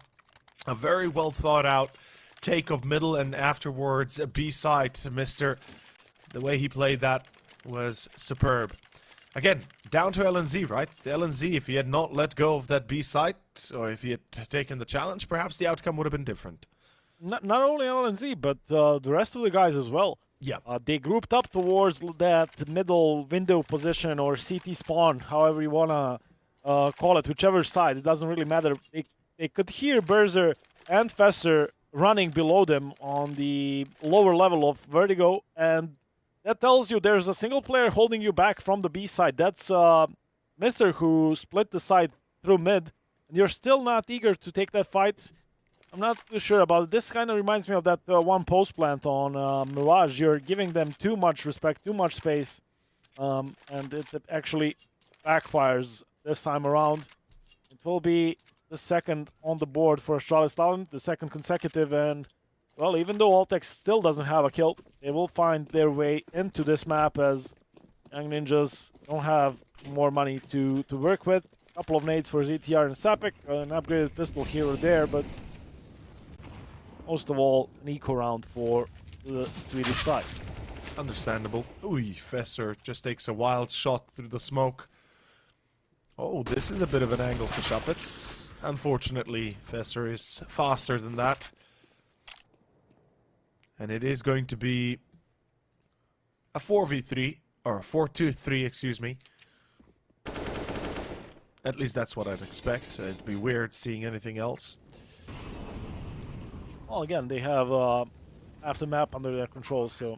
very well thought out take of middle and afterwards a B side. Mister, the way he played that was superb. Again, down to LNZ, right? The LNZ, if he had not let go of that B side, or if he had taken the challenge, perhaps the outcome would have been different. Not only LNZ, but the rest of the guys as well. Yeah. They grouped up towards that middle window position or CT spawn, however you want to call it, whichever side. It doesn't really matter. They could hear Berzer and Fesser running below them on the lower level of Vertigo, and that tells you there's a single player holding you back from the B side. That's Mister, who split the side through mid, and you're still not eager to take that fight. I'm not too sure about it. This kind of reminds me of that one post plant on Mirage. You're giving them too much respect, too much space, and it actually backfires this time around. It will be the second on the board for Astralis Talent, the second consecutive, and well, even though aTTaX still doesn't have a kill, they will find their way into this map as Young Ninjas don't have more money to work with. A couple of nades for ZTR and Sapik, an upgraded pistol here or there, but most of all, an eco round for the Swedish side. Understandable. Ooh, Fesser just takes a wild shot through the smoke. Oh, this is a bit of an angle for Shuppets. Unfortunately, Fesser is faster than that. And it is going to be a 4v3, or a 4-2-3, excuse me. At least that's what I'd expect. It'd be weird seeing anything else. Well, again, they have half the map under their control, so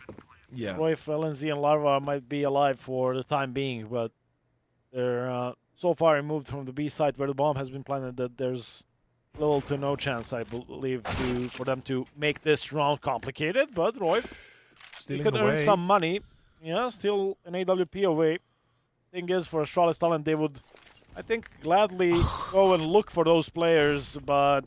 Yeah. Roif, LNZ, and Larva might be alive for the time being, but they're so far removed from the B site where the bomb has been planted that there's little to no chance, I believe, for them to make this round complicated. But Roif, he could earn some money. Yeah, still an AWP away. Thing is, for Astralis Talent, they would, I think, gladly go and look for those players, but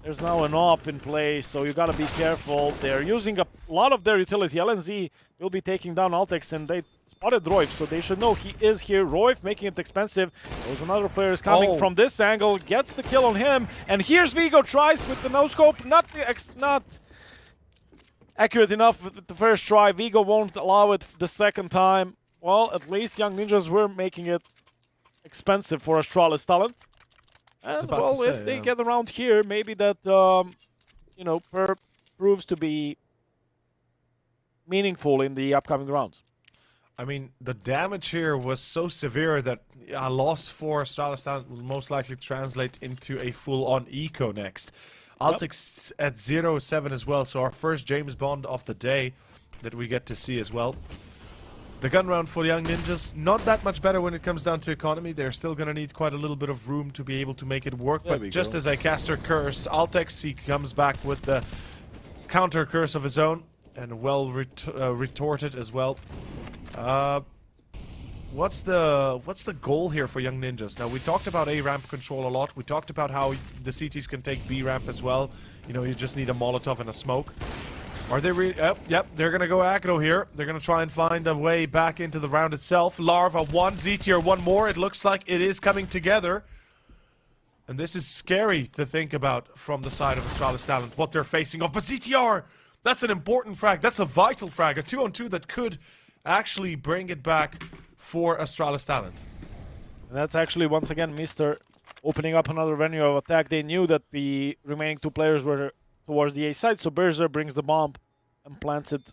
there's now an AWP in play, so you gotta be careful. They're using a lot of their utility. LNZ will be taking down aTTaX, and they spotted Roif, so they should know he is here. Roif making it expensive. There's another player is coming from this angle, gets the kill on him, and here's Vigo, tries with the no-scope, not accurate enough with the first try. Vigo won't allow it the second time. Well, at least Young Ninjas were making it expensive for Astralis Talent. And well, if they get around here, maybe that, you know, proves to be meaningful in the upcoming rounds. I mean, the damage here was so severe that a loss for Astralis Talent will most likely translate into a full-on eco next. aTTaX at 0-7 as well, so our first James Bond of the day that we get to see as well. The gun round for Young Ninjas, not that much better when it comes down to economy. They're still going to need quite a little bit of room to be able to make it work. But just as I cast her curse, aTTaX, he comes back with the counter curse of his own. And well retorted as well. What's the goal here for Young Ninjas? Now, we talked about A ramp control a lot. We talked about how the CTs can take B ramp as well. You know, you just need a Molotov and a smoke. Are they really? Yep, they're going to go aggro here. They're going to try and find a way back into the round itself. Larva, one, ZTR, one more. It looks like it is coming together. And this is scary to think about from the side of Astralis Talent, what they're facing off. But ZTR, that's an important frag. That's a vital frag. A 2-on-2 that could actually bring it back for Astralis Talent. And that's actually, once again, Mr. opening up another venue of attack. They knew that the remaining two players were towards the A side, so Berzer brings the bomb and plants it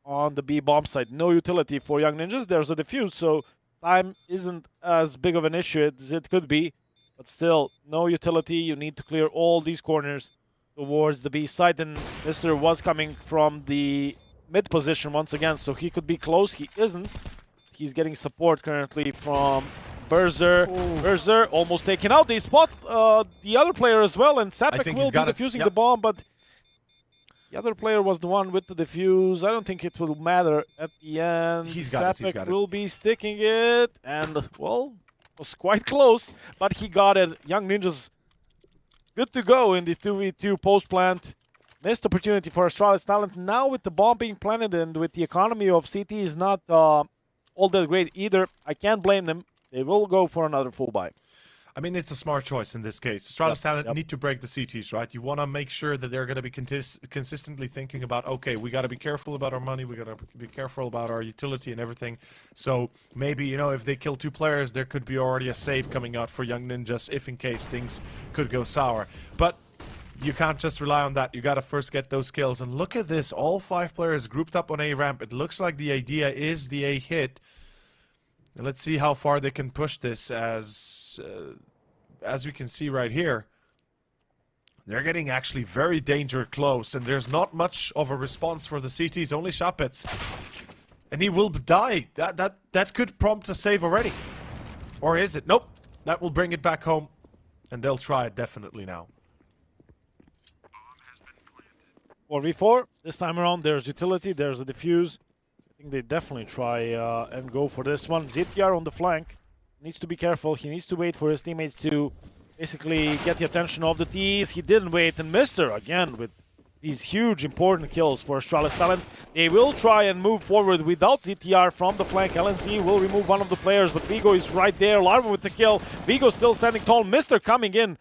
on the B bomb side. No utility for Young Ninjas. There's a defuse, so time isn't as big of an issue as it could be. But still, no utility. You need to clear all these corners towards the B side. And Mr. was coming from the mid position once again, so he could be close. He isn't. He's getting support currently from Berzer. Berzer almost taken out. They spot the other player as well, and Sapik will be defusing the bomb, but the other player was the one with the defuse. I don't think it will matter at the end. Sapik will be sticking it, and, well, was quite close, but he got it. Young Ninjas good to go in the 2v2 post plant. Missed opportunity for Astralis Talent. Now with the bomb being planted and with the economy of CT is not all that great either, I can't blame them. They will go for another full buy. I mean, it's a smart choice in this case. Astralis Talent need to break the CTs, right? You want to make sure that they're going to be consistently thinking about, okay, we got to be careful about our money, we got to be careful about our utility and everything. So maybe, you know, if they kill 2 players, there could be already a save coming out for Young Ninjas if in case things could go sour. But you can't just rely on that. You got to first get those kills. And look at this, all 5 players grouped up on A ramp. It looks like the idea is the A hit. Let's see how far they can push this. As we can see right here, they're getting actually very danger close, and there's not much of a response for the CTs, only Shapets. And he will die. That could prompt a save already. Or is it? Nope. That will bring it back home, and they'll try it definitely now. 4v4. This time around, there's utility, there's a defuse. I think they definitely try and go for this one. ZTR on the flank needs to be careful. He needs to wait for his teammates to basically get the attention of the T's. He didn't wait, and Mr. again with these huge important kills for Astralis Talent. They will try and move forward without ZTR from the flank. LNZ will remove one of the players, but Vigo is right there. Larva with the kill. Vigo still standing tall. Mr. coming in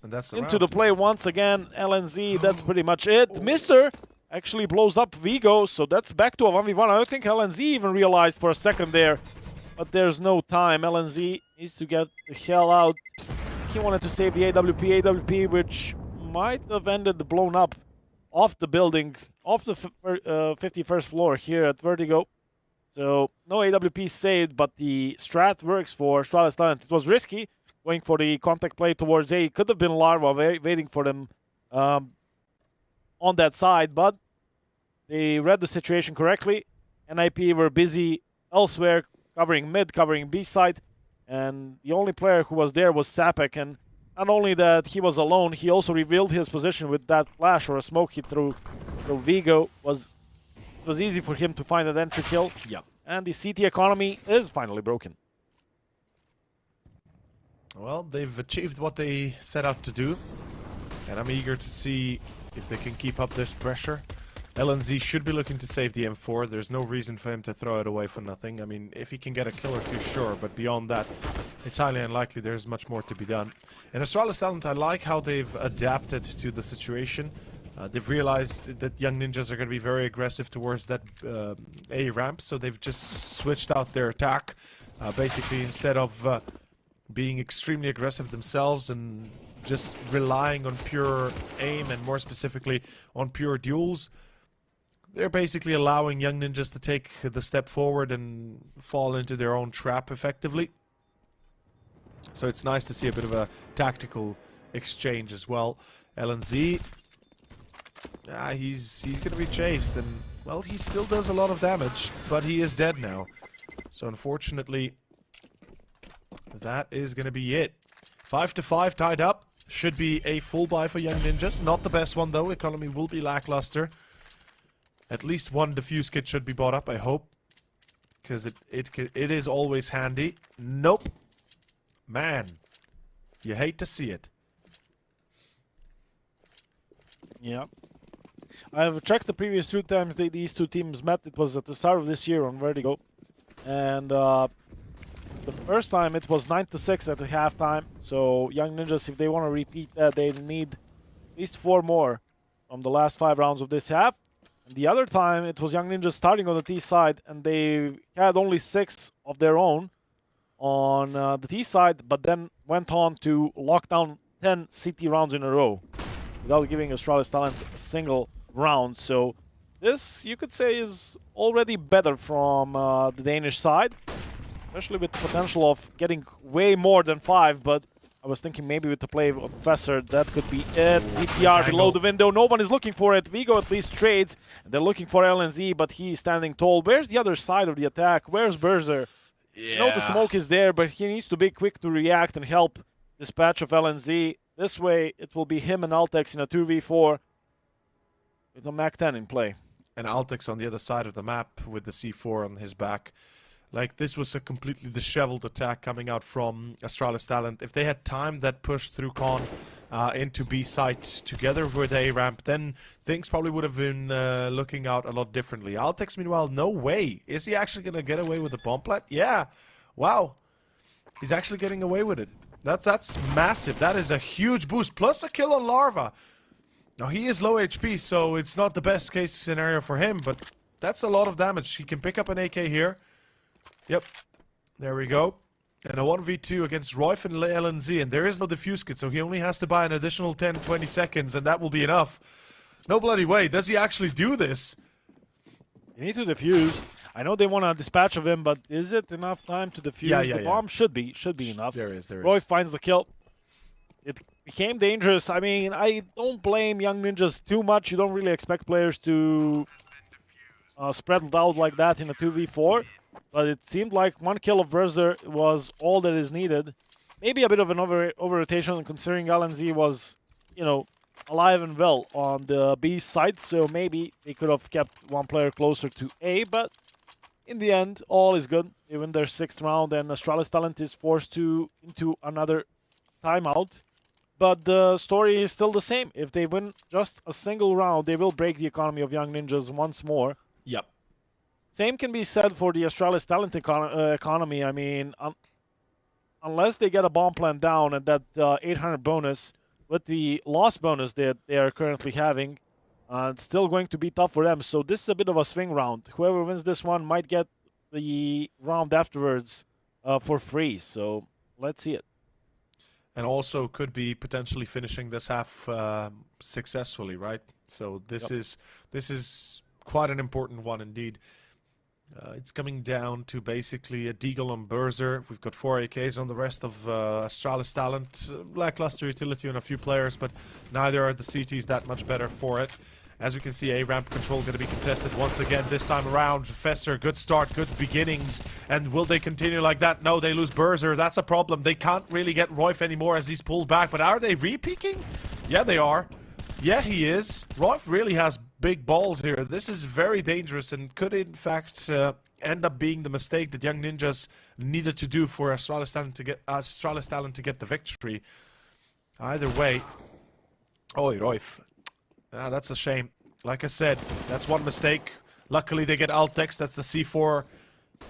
and that's into the play once again. LNZ, that's pretty much it. Mr. actually blows up Vigo, so that's back to a 1v1. I don't think LNZ even realized for a second there, but there's no time. LNZ needs to get the hell out. He wanted to save the AWP, which might have ended the blown up off the building, off the 51st floor here at Vertigo. So no AWP saved, but the strat works for Astralis Talent. It was risky going for the contact play towards A. It could have been Larva waiting for them on that side, but they read the situation correctly. NIP were busy elsewhere, covering mid, covering B side, and the only player who was there was Sapek. And not only that he was alone, he also revealed his position with that flash or a smoke he threw. So Vigo it was easy for him to find an entry kill. Yeah. And the CT economy is finally broken. Well, they've achieved what they set out to do, and I'm eager to see if they can keep up this pressure. LNZ should be looking to save the M4. There's no reason for him to throw it away for nothing. I mean, if he can get a kill or 2, sure, but beyond that, it's highly unlikely there's much more to be done. And Astralis Talent, I like how they've adapted to the situation. They've realized that Young Ninjas are going to be very aggressive towards that A ramp, so they've just switched out their attack. Basically, instead of being extremely aggressive themselves and just relying on pure aim and more specifically on pure duels, they're basically allowing Young Ninjas to take the step forward and fall into their own trap effectively. So it's nice to see a bit of a tactical exchange as well. LNZ, he's going to be chased, and well, he still does a lot of damage, but he is dead now. So unfortunately, that is going to be it. 5-5 tied up. Should be a full buy for Young Ninjas. Not the best one though. Economy will be lackluster. At least one defuse kit should be bought up, I hope. Because it is always handy. Nope. Man. You hate to see it. Yeah. I've checked the previous 2 times these 2 teams met. It was at the start of this year on Vertigo. And the first time it was 9-6 at the halftime. So Young Ninjas, if they want to repeat that, they need at least 4 more from the last 5 rounds of this half. And the other time it was Young Ninjas starting on the T side, and they had only 6 of their own on the T side, but then went on to lock down 10 CT rounds in a row without giving Astralis Talent a single round. So this, you could say, is already better from the Danish side, especially with the potential of getting way more than 5, but I was thinking maybe with the play of Professor, that could be it. ZTR below the window, no one is looking for it. Vigo at least trades, they're looking for LNZ, but he's standing tall. Where's the other side of the attack? Where's Berzer? Yeah. You know the smoke is there, but he needs to be quick to react and help this patch of LNZ. This way, it will be him and aTTaX in a 2v4 with a MAC-10 in play. And aTTaX on the other side of the map with the C4 on his back. Like, this was a completely disheveled attack coming out from Astralis Talent. If they had timed that push through Con into B site together with A ramp, then things probably would have been looking out a lot differently. aTTaX, meanwhile, no way. Is he actually going to get away with the bomb plant? Yeah. Wow. He's actually getting away with it. That's massive. That is a huge boost. Plus a kill on Larva. Now, he is low HP, so it's not the best case scenario for him, but that's a lot of damage. He can pick up an AK here. Yep. There we go. And a 1v2 against Royf and LNZ, and there is no defuse kit, so he only has to buy an additional 10-20 seconds, and that will be enough. No bloody way. Does he actually do this? You need to defuse. I know they want a dispatch of him, but is it enough time to defuse? The bomb should be enough. There is. Royf finds the kill. It became dangerous. I mean, I don't blame Young Ninjas too much. You don't really expect players to spread it out like that in a 2v4. But it seemed like one kill of Berser was all that is needed. Maybe a bit of an over-rotation considering LNZ was, you know, alive and well on the B side. So maybe they could have kept one player closer to A. But in the end, all is good. They win their 6th round and Astralis Talent is forced into another timeout. But the story is still the same. If they win just a single round, they will break the economy of Young Ninjas once more. Yep. Same can be said for the Astralis Talent economy. I mean, unless they get a bomb plan down and that 800 bonus with the loss bonus that they are currently having, it's still going to be tough for them. So this is a bit of a swing round. Whoever wins this one might get the round afterwards for free. So let's see it. And also could be potentially finishing this half successfully, right? So this is quite an important one indeed. It's coming down to basically a Deagle on Berser. We've got 4 AKs on the rest of Astralis Talent. Lackluster utility on a few players, but neither are the CTs that much better for it. As we can see, A-ramp control going to be contested once again this time around. Fesser, good start, good beginnings. And will they continue like that? No, they lose Berser. That's a problem. They can't really get Royf anymore as he's pulled back. But are they re-peaking? Yeah, they are. Yeah, he is. Royf really has big balls here. This is very dangerous and could, in fact, end up being the mistake that Young Ninjas needed to do for Astralis Talent to get the victory. Either way. Oh, Royf. That's a shame. Like I said, that's one mistake. Luckily, they get aTTaX. That's the C4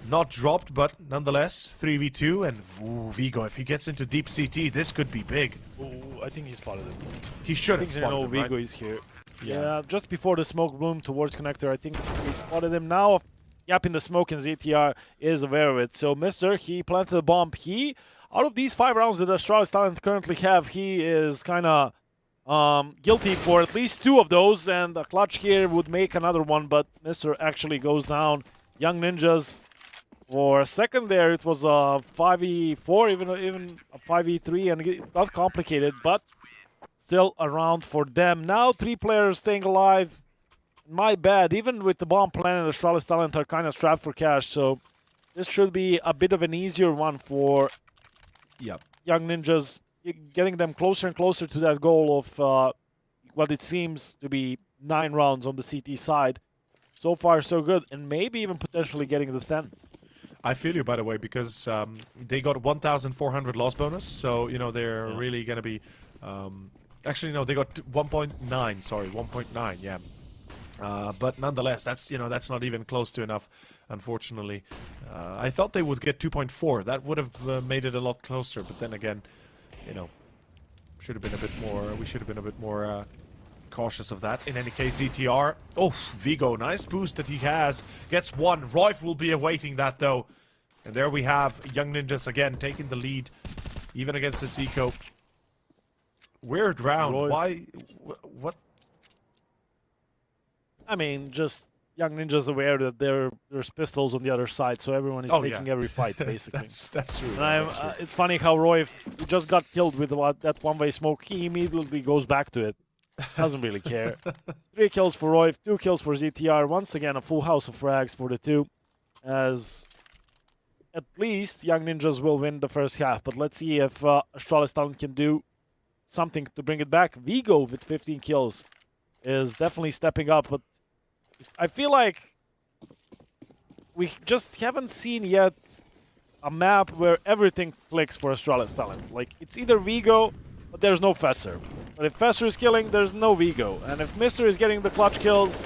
not dropped, but nonetheless, 3v2. And Vigo, if he gets into deep CT, this could be big. Ooh, I think he spotted him. He should have spotted him, Vigo right? is here. Yeah, just before the smoke bloom towards connector, I think he spotted him. Now, yapping the smoke, and ZTR is aware of it. So, Mister, he planted a bomb. Out of these 5 rounds that Astralis Talent currently have, he is kind of guilty for at least 2 of those, and a clutch here would make another one, but Mister actually goes down. Young Ninjas, for a second there, it was a 5v4, even a 5v3, and it got complicated, but still a round for them. Now 3 players staying alive. My bad, even with the bomb plan, Astralis Talent are kind of strapped for cash, so this should be a bit of an easier one for Young Ninjas, getting them closer and closer to that goal of what it seems to be 9 rounds on the CT side. So far, so good, and maybe even potentially getting the 10. I feel you, by the way, because they got 1,400 loss bonus, so, you know, they're really going to be... actually, no, they got 1.9, sorry, 1.9, yeah. But nonetheless, that's, you know, that's not even close to enough, unfortunately. I thought they would get 2.4. That would have made it a lot closer, but then again, you know, should have been a bit more, we should have been a bit more cautious of that. In any case, ZTR, oh, Vigo, nice boost that he has, gets 1. Royf will be awaiting that, though. And there we have Young Ninjas again taking the lead, even against the Seco. Weird round. Royf. Why? What? I mean, just Young Ninjas aware that there's pistols on the other side, so everyone is taking every fight, basically. that's true. And it's funny how Royf just got killed with that one-way smoke. He immediately goes back to it. Doesn't really care. 3 kills for Royf, 2 kills for ZTR. Once again, a full house of frags for the 2. As at least Young Ninjas will win the first half. But let's see if Astralis Talent can do something to bring it back. Vigo with 15 kills is definitely stepping up. But I feel like we just haven't seen yet a map where everything clicks for Astralis Talent. Like, it's either Vigo, but there's no Fesser. But if Fesser is killing, there's no Vigo. And if Mister is getting the clutch kills,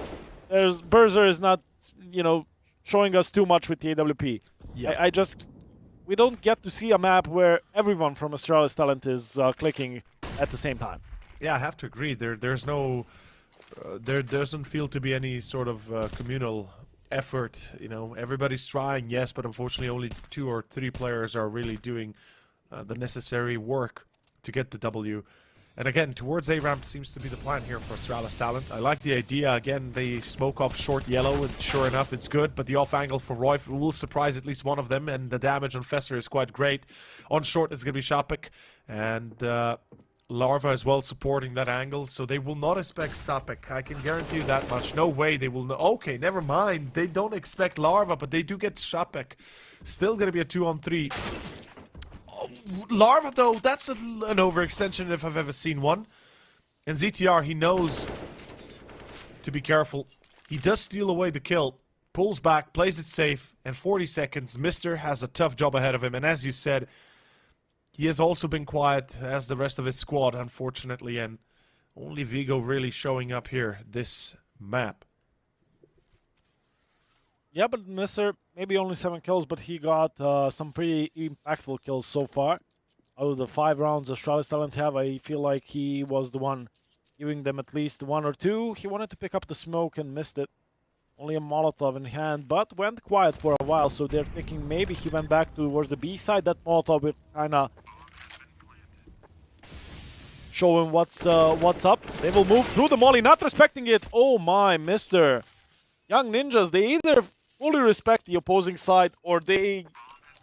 there's Berser is not, you know, showing us too much with the AWP. Yeah. I just we don't get to see a map where everyone from Astralis Talent is clicking at the same time. Yeah, I have to agree. There's no, there doesn't feel to be any sort of communal effort. You know, everybody's trying, yes, but unfortunately only 2 or 3 players are really doing the necessary work to get the W. And again, towards A-ramp seems to be the plan here for Astralis Talent. I like the idea. Again, they smoke off short yellow, and sure enough, it's good. But the off angle for Royf will surprise at least one of them, and the damage on Fesser is quite great. On short, it's going to be Shapik, and Larva as well supporting that angle. So they will not expect Sapik. I can guarantee you that much. No way they will. Okay, never mind. They don't expect Larva, but they do get Shapik. Still going to be a 2-on-3. Larva, though, that's an overextension if I've ever seen one. And ZTR, he knows to be careful. He does steal away the kill, pulls back, plays it safe, and 40 seconds. Mister has a tough job ahead of him, and as you said, he has also been quiet as the rest of his squad, unfortunately, and only Vigo really showing up here this map. Yeah, but Mister, maybe only 7 kills, but he got some pretty impactful kills so far. Out of the 5 rounds Astralis Talent have, I feel like he was the one giving them at least 1 or 2. He wanted to pick up the smoke and missed it. Only a Molotov in hand, but went quiet for a while, so they're thinking maybe he went back towards the B side. That Molotov will kind of show him what's up. They will move through the molly, not respecting it. Oh my, Mister. Young Ninjas, they either fully respect the opposing side or they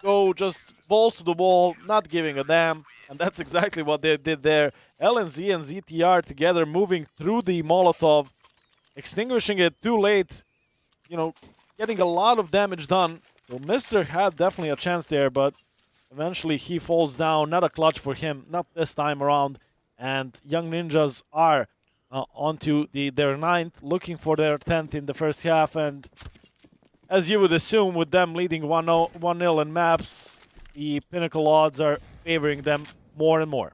go just balls to the wall, not giving a damn. And that's exactly what they did there. LNZ and ZTR together moving through the Molotov, extinguishing it too late, you know, getting a lot of damage done. So Mister had definitely a chance there, but eventually he falls down. Not a clutch for him, not this time around. And Young Ninjas are onto their 9th, looking for their 10th in the first half. And as you would assume, with them leading 1-0 in maps, the Pinnacle odds are favoring them more and more.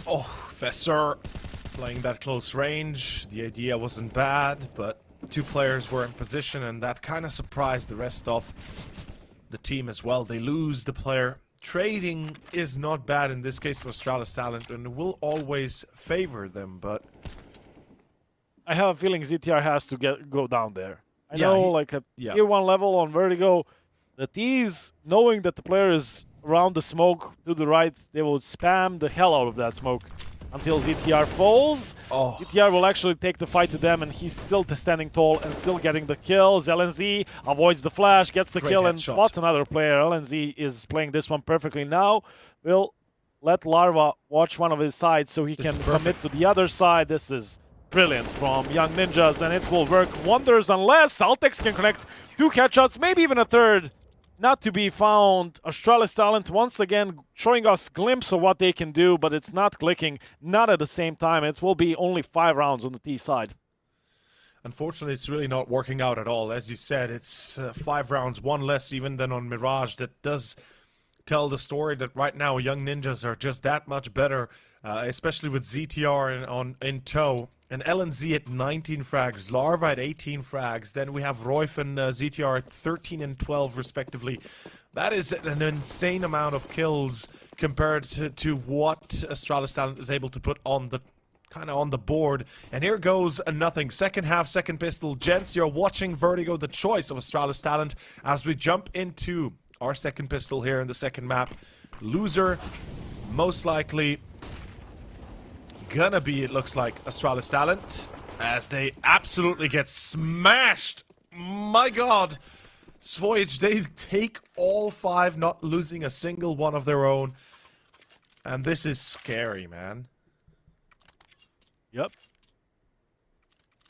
Oh, Fesser playing that close range. The idea wasn't bad, but 2 players were in position, and that kind of surprised the rest of the team as well. They lose the player. Trading is not bad in this case for Astralis Talent, and will always favor them, but I have a feeling ZTR has to go down there. I Yeah, know, he- like at yeah. tier 1 level on Vertigo, the T's, knowing that the player is around the smoke to the right, they will spam the hell out of that smoke until ZTR falls. Oh. ZTR will actually take the fight to them, and he's still standing tall and still getting the kills. LNZ avoids the flash, gets the Great kill, and headshot. spots another player. LNZ is playing this one perfectly now. Will let Larva watch one of his sides so he This can is perfect. commit to the other side. This is brilliant from Young Ninjas, and it will work wonders unless aTTaX can connect 2 headshots, maybe even a 3rd. Not to be found. Astralis Talent once again showing us glimpse of what they can do, but it's not clicking, not at the same time. It will be only 5 rounds on the T side. unfortunately, it's really not working out at all. As you said, it's 5 rounds, 1 less even than on Mirage. That does tell the story that right now Young Ninjas are just that much better, especially with ZTR in tow. And LNZ at 19 frags, Larva at 18 frags. Then we have Royf and ZTR at 13 and 12 respectively. That is an insane amount of kills compared to what Astralis Talent is able to put on the on the board. And here goes a nothing. Second half, second pistol. Gents, you're watching Vertigo, the choice of Astralis Talent, as we jump into our second pistol here in the second map. Loser, most likely gonna be, it looks like, Astralis Talent, as they absolutely get smashed. My god. Svoyage, they take all 5, not losing a single one of their own. And this is scary, man. Yep.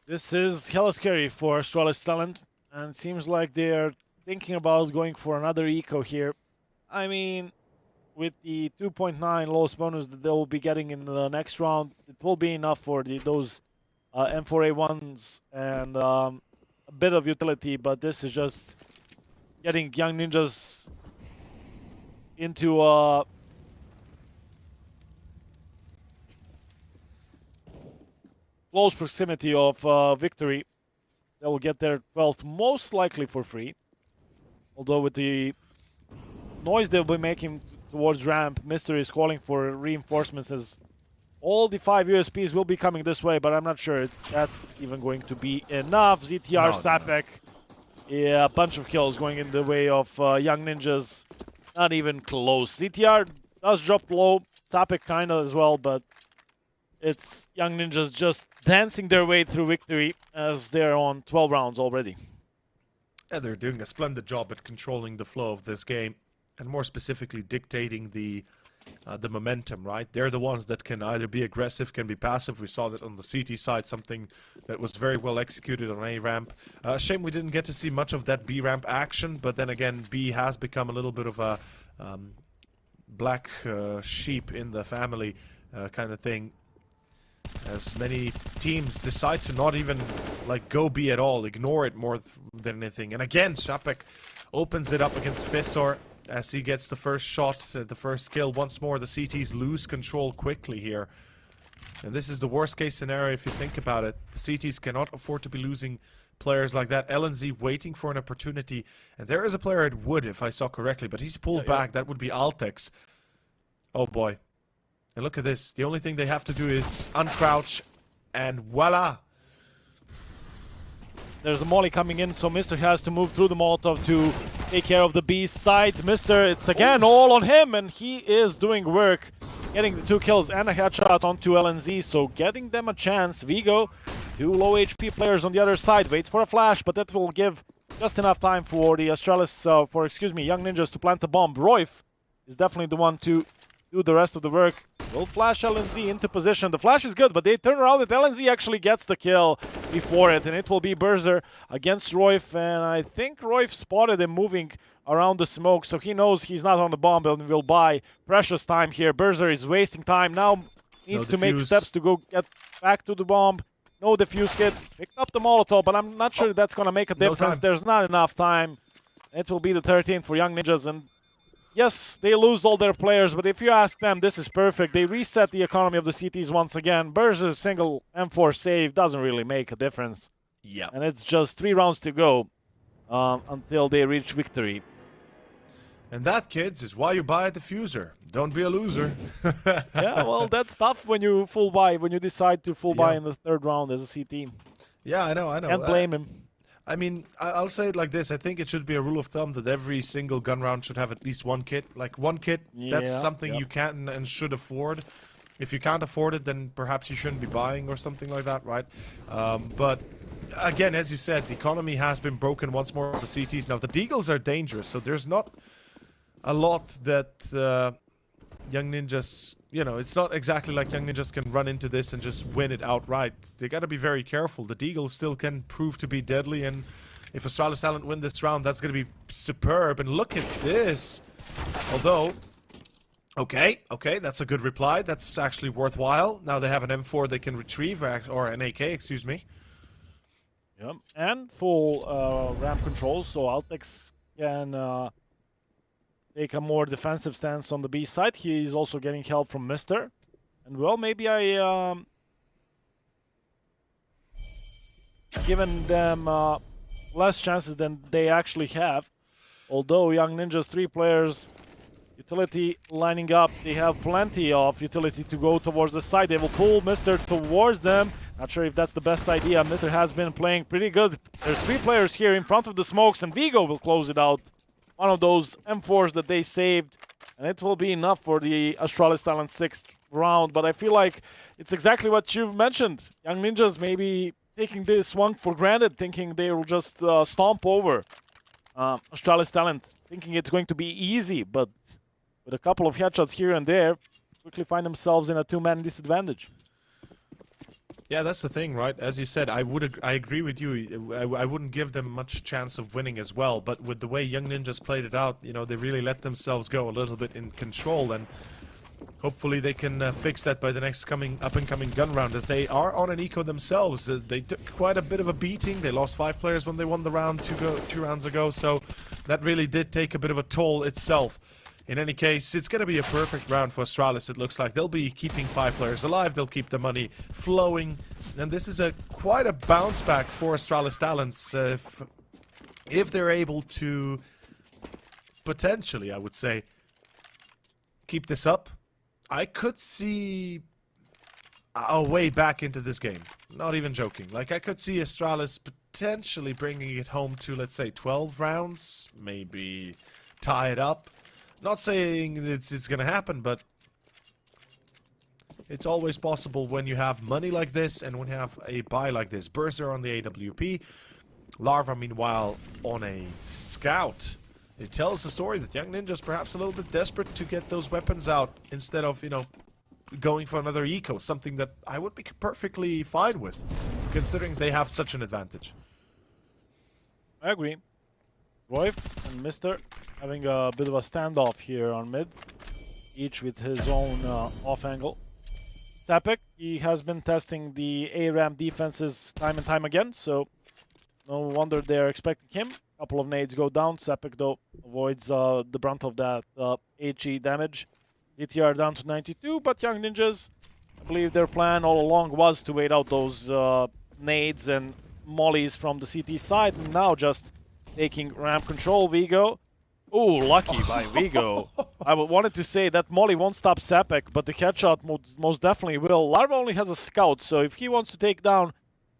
This is hella scary for Astralis Talent, and it seems like they're thinking about going for another eco here. I mean, with the 2.9 lowest bonus that they'll be getting in the next round, it will be enough for those M4A1s and a bit of utility, but this is just getting Young Ninjas into close proximity of victory. they'll get their 12th most likely for free. Although with the noise they'll be making towards ramp, Mr. is calling for reinforcements as all the 5 USPs will be coming this way, but I'm not sure that's even going to be enough. ZTR, Sapek, yeah, a bunch of kills going in the way of Young Ninjas. Not even close. ZTR does drop low, Sapek kind of as well, but it's Young Ninjas just dancing their way through victory as they're on 12 rounds already. Yeah, they're doing a splendid job at controlling the flow of this game, and more specifically dictating the momentum, right? They're the ones that can either be aggressive, can be passive. We saw that on the CT side, something that was very well executed on A ramp. Shame we didn't get to see much of that B ramp action, but then again, B has become a little bit of a black sheep in the family kind of thing, as many teams decide to not even like go B at all, ignore it more than anything. And again, Sapek opens it up against Fissor as he gets the first shot, the first kill. Once more, the CTs lose control quickly here. And this is the worst case scenario if you think about it. The CTs cannot afford to be losing players like that. LNZ waiting for an opportunity. And there is a player at wood, if I saw correctly, but he's pulled back. That would be aTTaX. Oh boy. And look at this. The only thing they have to do is uncrouch, and voila! There's a molly coming in, so Mr. has to move through the Molotov to take care of the B side. Mr. It's again all on him, and he is doing work, getting the 2 kills and a headshot onto LNZ, so getting them a chance. Vigo, 2 low HP players on the other side, waits for a flash, but that will give just enough time for the Astralis, Young Ninjas to plant the bomb. Royf is definitely the one to do the rest of the work. Will flash LNZ into position. The flash is good, but they turn around and LNZ actually gets the kill before it, and it will be Berzer against Royf, and I think Royf spotted him moving around the smoke, so he knows he's not on the bomb and will buy precious time here. Berzer is wasting time now, needs to make steps to go get back to the bomb. No defuse kit, picked up the Molotov, but I'm not sure that's gonna make a difference. There's not enough time. It will be the 13th for Young Ninjas, and yes, they lose all their players, but if you ask them, this is perfect. They reset the economy of the CTs once again. Berzer's single M4 save doesn't really make a difference. Yeah. And it's just 3 rounds to go until they reach victory. And that, kids, is why you buy a diffuser. Don't be a loser. Yeah, well, that's tough when you full buy, when you decide to full buy in the 3rd round as a CT. Yeah, I know. Can't blame him. I mean, I'll say it like this. I think it should be a rule of thumb that every single gun round should have at least 1 kit. Like 1 kit, that's something you can and should afford. If you can't afford it, then perhaps you shouldn't be buying or something like that, right? But again, as you said, the economy has been broken once more with the CTs. Now, the Deagles are dangerous, so there's not a lot that Young Ninjas, it's not exactly like Young Ninjas can run into this and just win it outright. They gotta be very careful. The Deagle still can prove to be deadly, and if Astralis Talent win this round, that's gonna be superb. And look at this. Although, okay, that's a good reply. That's actually worthwhile. Now they have an M4 they can retrieve, or an AK, excuse me. Yep, and full ramp control, so aTTaX can take a more defensive stance on the B side. He's also getting help from Mr. And well, maybe I given them less chances than they actually have. Although Young Ninjas 3 players, utility lining up, they have plenty of utility to go towards the side. They will pull Mr. towards them. Not sure if that's the best idea. Mr. has been playing pretty good. There's 3 players here in front of the smokes, and Vigo will close it out. One of those M4s that they saved, and it will be enough for the Astralis Talent 6th round. But I feel like it's exactly what you've mentioned. Young Ninjas maybe taking this one for granted, thinking they will just stomp over Astralis Talent, thinking it's going to be easy, but with a couple of headshots here and there, quickly find themselves in a 2-man disadvantage. Yeah, that's the thing, right? As you said, I agree with you. I wouldn't give them much chance of winning as well. But with the way Young Ninjas played it out, they really let themselves go a little bit in control, and hopefully they can fix that by the next up-and-coming gun round, as they are on an eco themselves. They took quite a bit of a beating. They lost 5 players when they won the round 2 rounds ago, so that really did take a bit of a toll itself. In any case, it's going to be a perfect round for Astralis, it looks like. They'll be keeping 5 players alive, they'll keep the money flowing, and this is quite a bounce back for Astralis Talents if they're able to potentially, I would say, keep this up. I could see a way back into this game. Not even joking. Like, I could see Astralis potentially bringing it home to, let's say, 12 rounds, maybe tie it up. Not saying it's gonna happen, but it's always possible when you have money like this and when you have a buy like this. Berser on the AWP, Larva meanwhile on a scout. It tells the story that Young Ninja's perhaps a little bit desperate to get those weapons out instead of, you know, going for another eco, something that I would be perfectly fine with, considering they have such an advantage. I agree. Royf and Mr. having a bit of a standoff here on mid, each with his own off angle. aTTaX, he has been testing the A-ramp defenses time and time again, so no wonder they're expecting him. A couple of nades go down. aTTaX, though, avoids the brunt of that HE damage. DTR down to 92, but Young Ninjas, I believe their plan all along was to wait out those nades and mollies from the CT side, and now just taking ramp control. Vigo. Ooh, lucky by Vigo. I wanted to say that molly won't stop aTTaX, but the headshot most definitely will. Larva only has a scout, so if he wants to take down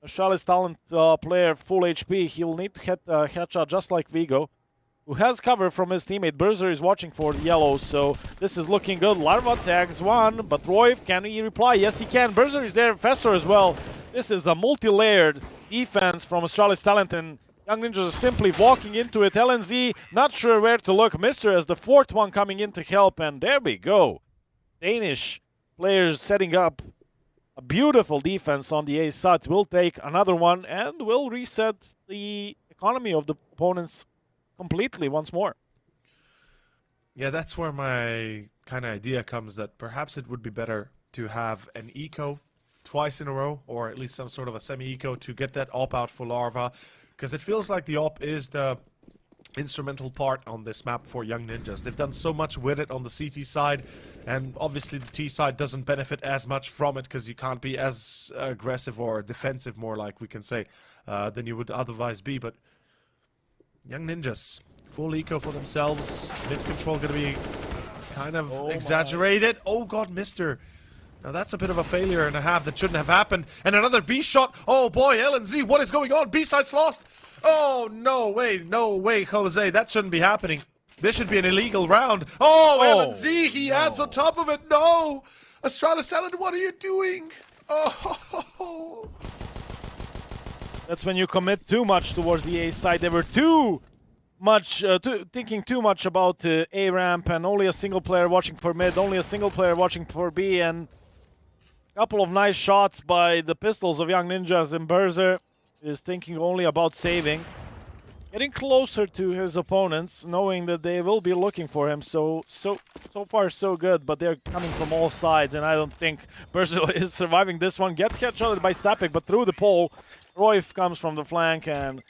a Astralis Talent player full HP, he'll need to hit a headshot just like Vigo, who has cover from his teammate. Berser is watching for the yellow, so this is looking good. Larva tags one, but Royf, can he reply? Yes, he can. Berser is there, Fester as well. This is a multi-layered defense from Astralis Talent, and Young Ninjas are simply walking into it. LNZ, not sure where to look. Mr. as the fourth one coming in to help, and there we go. Danish players setting up a beautiful defense on the A side. Will take another one, and will reset the economy of the opponents completely once more. Yeah, that's where my kind of idea comes, that perhaps it would be better to have an eco twice in a row, or at least some sort of a semi-eco to get that op out for Larva, because it feels like the op is the instrumental part on this map for Young Ninjas. They've done so much with it on the CT side, and obviously the T side doesn't benefit as much from it because you can't be as aggressive or defensive, more like we can say, than you would otherwise be. But Young Ninjas, full eco for themselves. Mid control gonna be kind of exaggerated. Oh god, Mr. Now that's a bit of a failure and a half that shouldn't have happened. And another B shot. Oh boy, LNZ, what is going on? B side's lost. Oh no way, Jose, that shouldn't be happening. This should be an illegal round. Oh, LNZ, he adds on top of it. No, Astralis Talent, what are you doing? Oh. That's when you commit too much towards the A side. They were too much thinking too much about A ramp, and only a single player watching for mid, only a single player watching for B, and a couple of nice shots by the pistols of Young Ninjas, and Berser is thinking only about saving. Getting closer to his opponents, knowing that they will be looking for him. So far so good, but they're coming from all sides, and I don't think Berser is surviving this one. Gets headshotted by aTTaX, but through the pole. Royf comes from the flank, and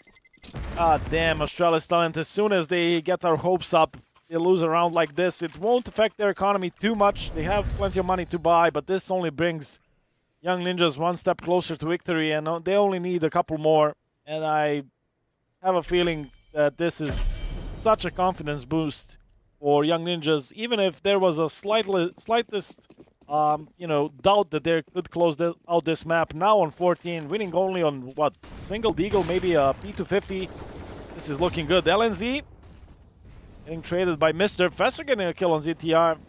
god damn, Astralis Talent, as soon as they get their hopes up, they lose a round like this. It won't affect their economy too much. They have plenty of money to buy, but this only brings Young Ninjas one step closer to victory, and they only need a couple more. And I have a feeling that this is such a confidence boost for Young Ninjas, even if there was a slightest doubt that they could close out this map. Now on 14, winning only on, what, single deagle, maybe a P250. This is looking good. LNZ getting traded by Mr. Fester, getting a kill on ZTR.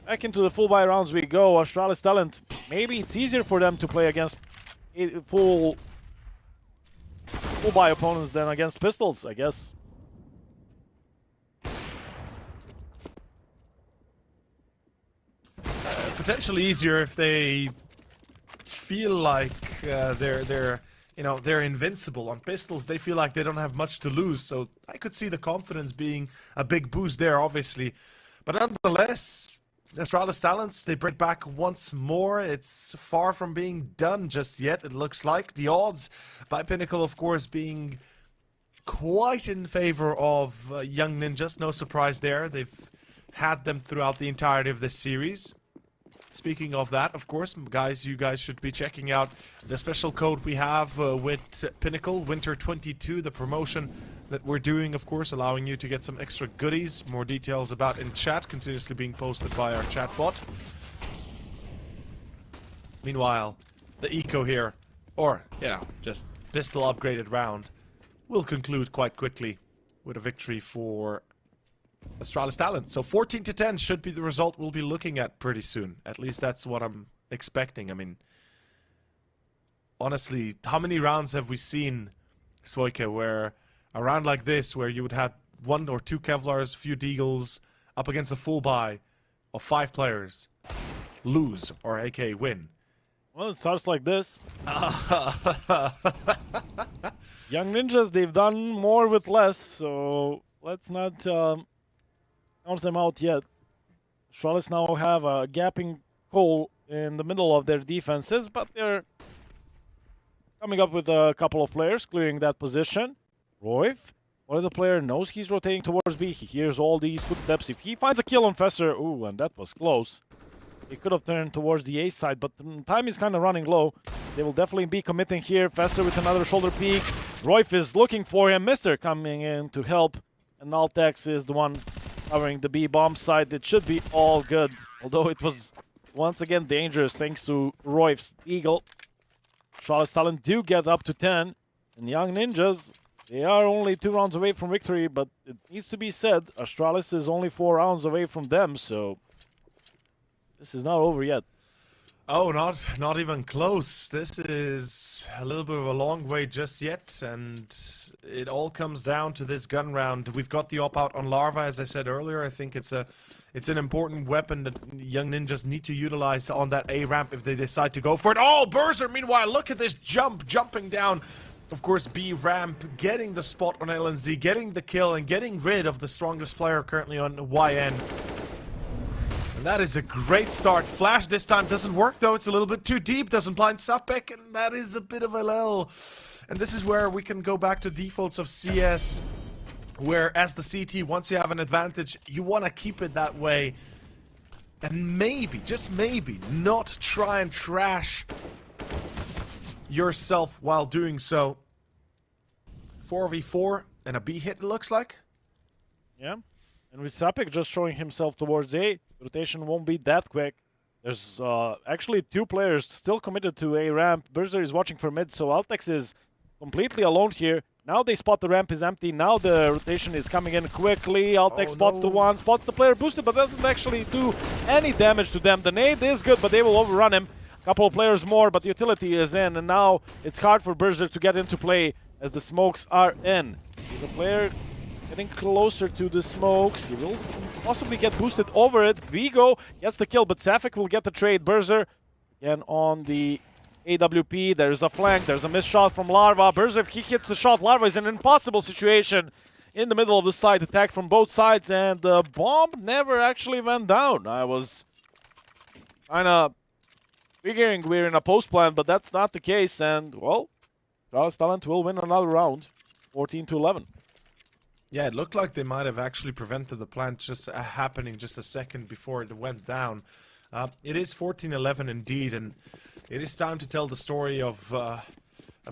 Back into the full buy rounds we go. Astralis Talent, maybe it's easier for them to play against full buy opponents than against pistols, I guess. Potentially easier if they feel like they're invincible. On pistols, they feel like they don't have much to lose, so I could see the confidence being a big boost there, obviously. But nonetheless, Astralis Talents, they bring back once more. It's far from being done just yet, it looks like. The odds by Pinnacle, of course, being quite in favor of Young Ninjas. No surprise there. They've had them throughout the entirety of this series. Speaking of that, of course, guys, you guys should be checking out the special code we have with Pinnacle, Winter 22, the promotion that we're doing, of course, allowing you to get some extra goodies. More details about in chat, continuously being posted by our chat bot. Meanwhile, the eco here, or, you know, just pistol upgraded round, will conclude quite quickly with a victory for Astralis Talent. So 14-10 should be the result we'll be looking at pretty soon. At least that's what I'm expecting. I mean, honestly, how many rounds have we seen, Svoike, where a round like this, where you would have 1 or 2 Kevlars, a few Deagles, up against a full buy of 5 players, lose, or aka win? Well, it starts like this. Young Ninjas, they've done more with less, so let's not count them out yet. Astralis now have a gapping hole in the middle of their defenses, but they're coming up with a couple of players, clearing that position. Royf, one of the player knows he's rotating towards B. He hears all these footsteps. If he finds a kill on Fesser, ooh, and that was close. He could have turned towards the A side, but the time is kind of running low. They will definitely be committing here. Fesser with another shoulder peek. Royf is looking for him. Mister coming in to help. And aTTaX is the one covering the B bomb side. It should be all good. Although it was once again dangerous thanks to Royf's Eagle. Astralis Talent do get up to 10. And Young Ninjas, they are only 2 rounds away from victory. But it needs to be said, Astralis is only 4 rounds away from them. So this is not over yet. Oh, not even close. This is a little bit of a long way just yet, and it all comes down to this gun round. We've got the op-out on Larva, as I said earlier. I think it's an important weapon that Young Ninjas need to utilize on that A ramp if they decide to go for it. Oh, Berser, meanwhile, look at this jumping down. Of course, B ramp, getting the spot on LNZ, getting the kill, and getting rid of the strongest player currently on YN. That is a great start. Flash this time doesn't work, though. It's a little bit too deep. Doesn't blind Sapek, and that is a bit of a lull. And this is where we can go back to defaults of CS, where as the CT, once you have an advantage, you want to keep it that way. And maybe, just maybe, not try and trash yourself while doing so. 4v4 and a B hit, it looks like. Yeah. And with Sapek just showing himself towards A, rotation won't be that quick. There's actually 2 players still committed to A ramp. Berser is watching for mid, so aTTaX is completely alone here. Now they spot the ramp is empty. Now the rotation is coming in quickly. aTTaX spots the one, spots the player boosted, but doesn't actually do any damage to them. The nade is good, but they will overrun him. A couple of players more, but the utility is in, and now it's hard for Berser to get into play as the smokes are in. The player getting closer to the smokes. He will possibly get boosted over it. Vigo gets the kill, but Safik will get the trade. Berser again on the AWP. There's a flank. There's a missed shot from Larva. Berser, if he hits the shot, Larva is in an impossible situation in the middle of the site. Attack from both sides, and the bomb never actually went down. I was kind of figuring we're in a post plan, but that's not the case. And, well, Astralis Talent will win another round, 14-11. Yeah, it looked like they might have actually prevented the plant just happening just a second before it went down. It is 14-11 indeed, and it is time to tell the story of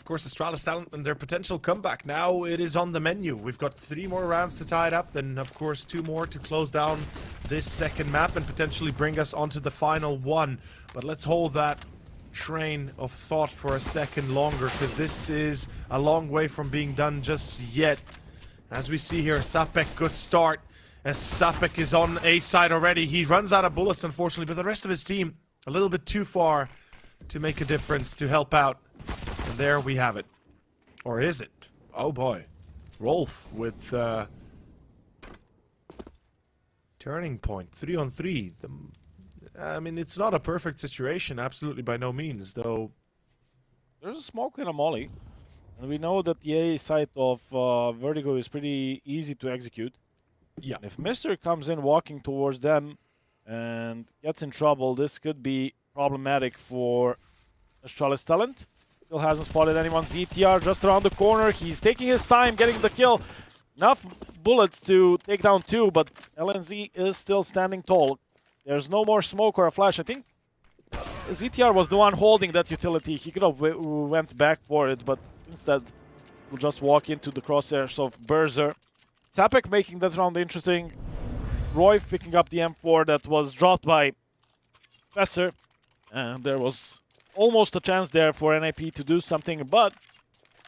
course, Astralis Talent and their potential comeback. Now it is on the menu. We've got 3 more rounds to tie it up, then of course 2 more to close down this second map and potentially bring us onto the final one. But let's hold that train of thought for a second longer, because this is a long way from being done just yet. As we see here, Sapek, good start. As Sapek is on A side already. He runs out of bullets, unfortunately, but the rest of his team a little bit too far to make a difference, to help out. And there we have it. Or is it? Oh boy. Rolf with turning point. 3-on-3. I mean, it's not a perfect situation, absolutely by no means, though. There's a smoke and a molly. And we know that the A site of Vertigo is pretty easy to execute. Yeah. And if Mister comes in walking towards them and gets in trouble, this could be problematic for Astralis Talent. Still hasn't spotted anyone. ZTR just around the corner. He's taking his time getting the kill. enough bullets to take down 2, but LNZ is still standing tall. There's no more smoke or a flash. I think ZTR was the one holding that utility. He could have went back for it, but instead will just walk into the crosshairs of Berzer. aTTaX making that round interesting. Roy picking up the M4 that was dropped by Professor. And there was almost a chance there for NIP to do something, but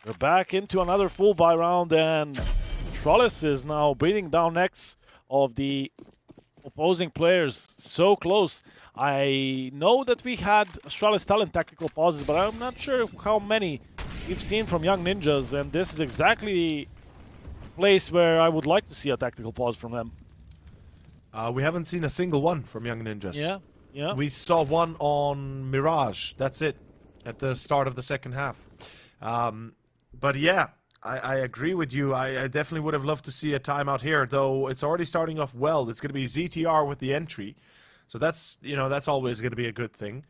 we're back into another full buy round, and Astralis is now breathing down necks of the opposing players. So close. I know that we had Astralis talent tactical pauses, but I'm not sure how many we've seen from Young Ninjas, and this is exactly the place where I would like to see a tactical pause from them. We haven't seen a single one from Young Ninjas. Yeah, yeah. We saw one on Mirage. That's it. At the start of the second half. But yeah, I agree with you. I definitely would have loved to see a timeout here, though it's already starting off well. It's going to be ZTR with the entry. So that's, you know, that's always going to be a good thing.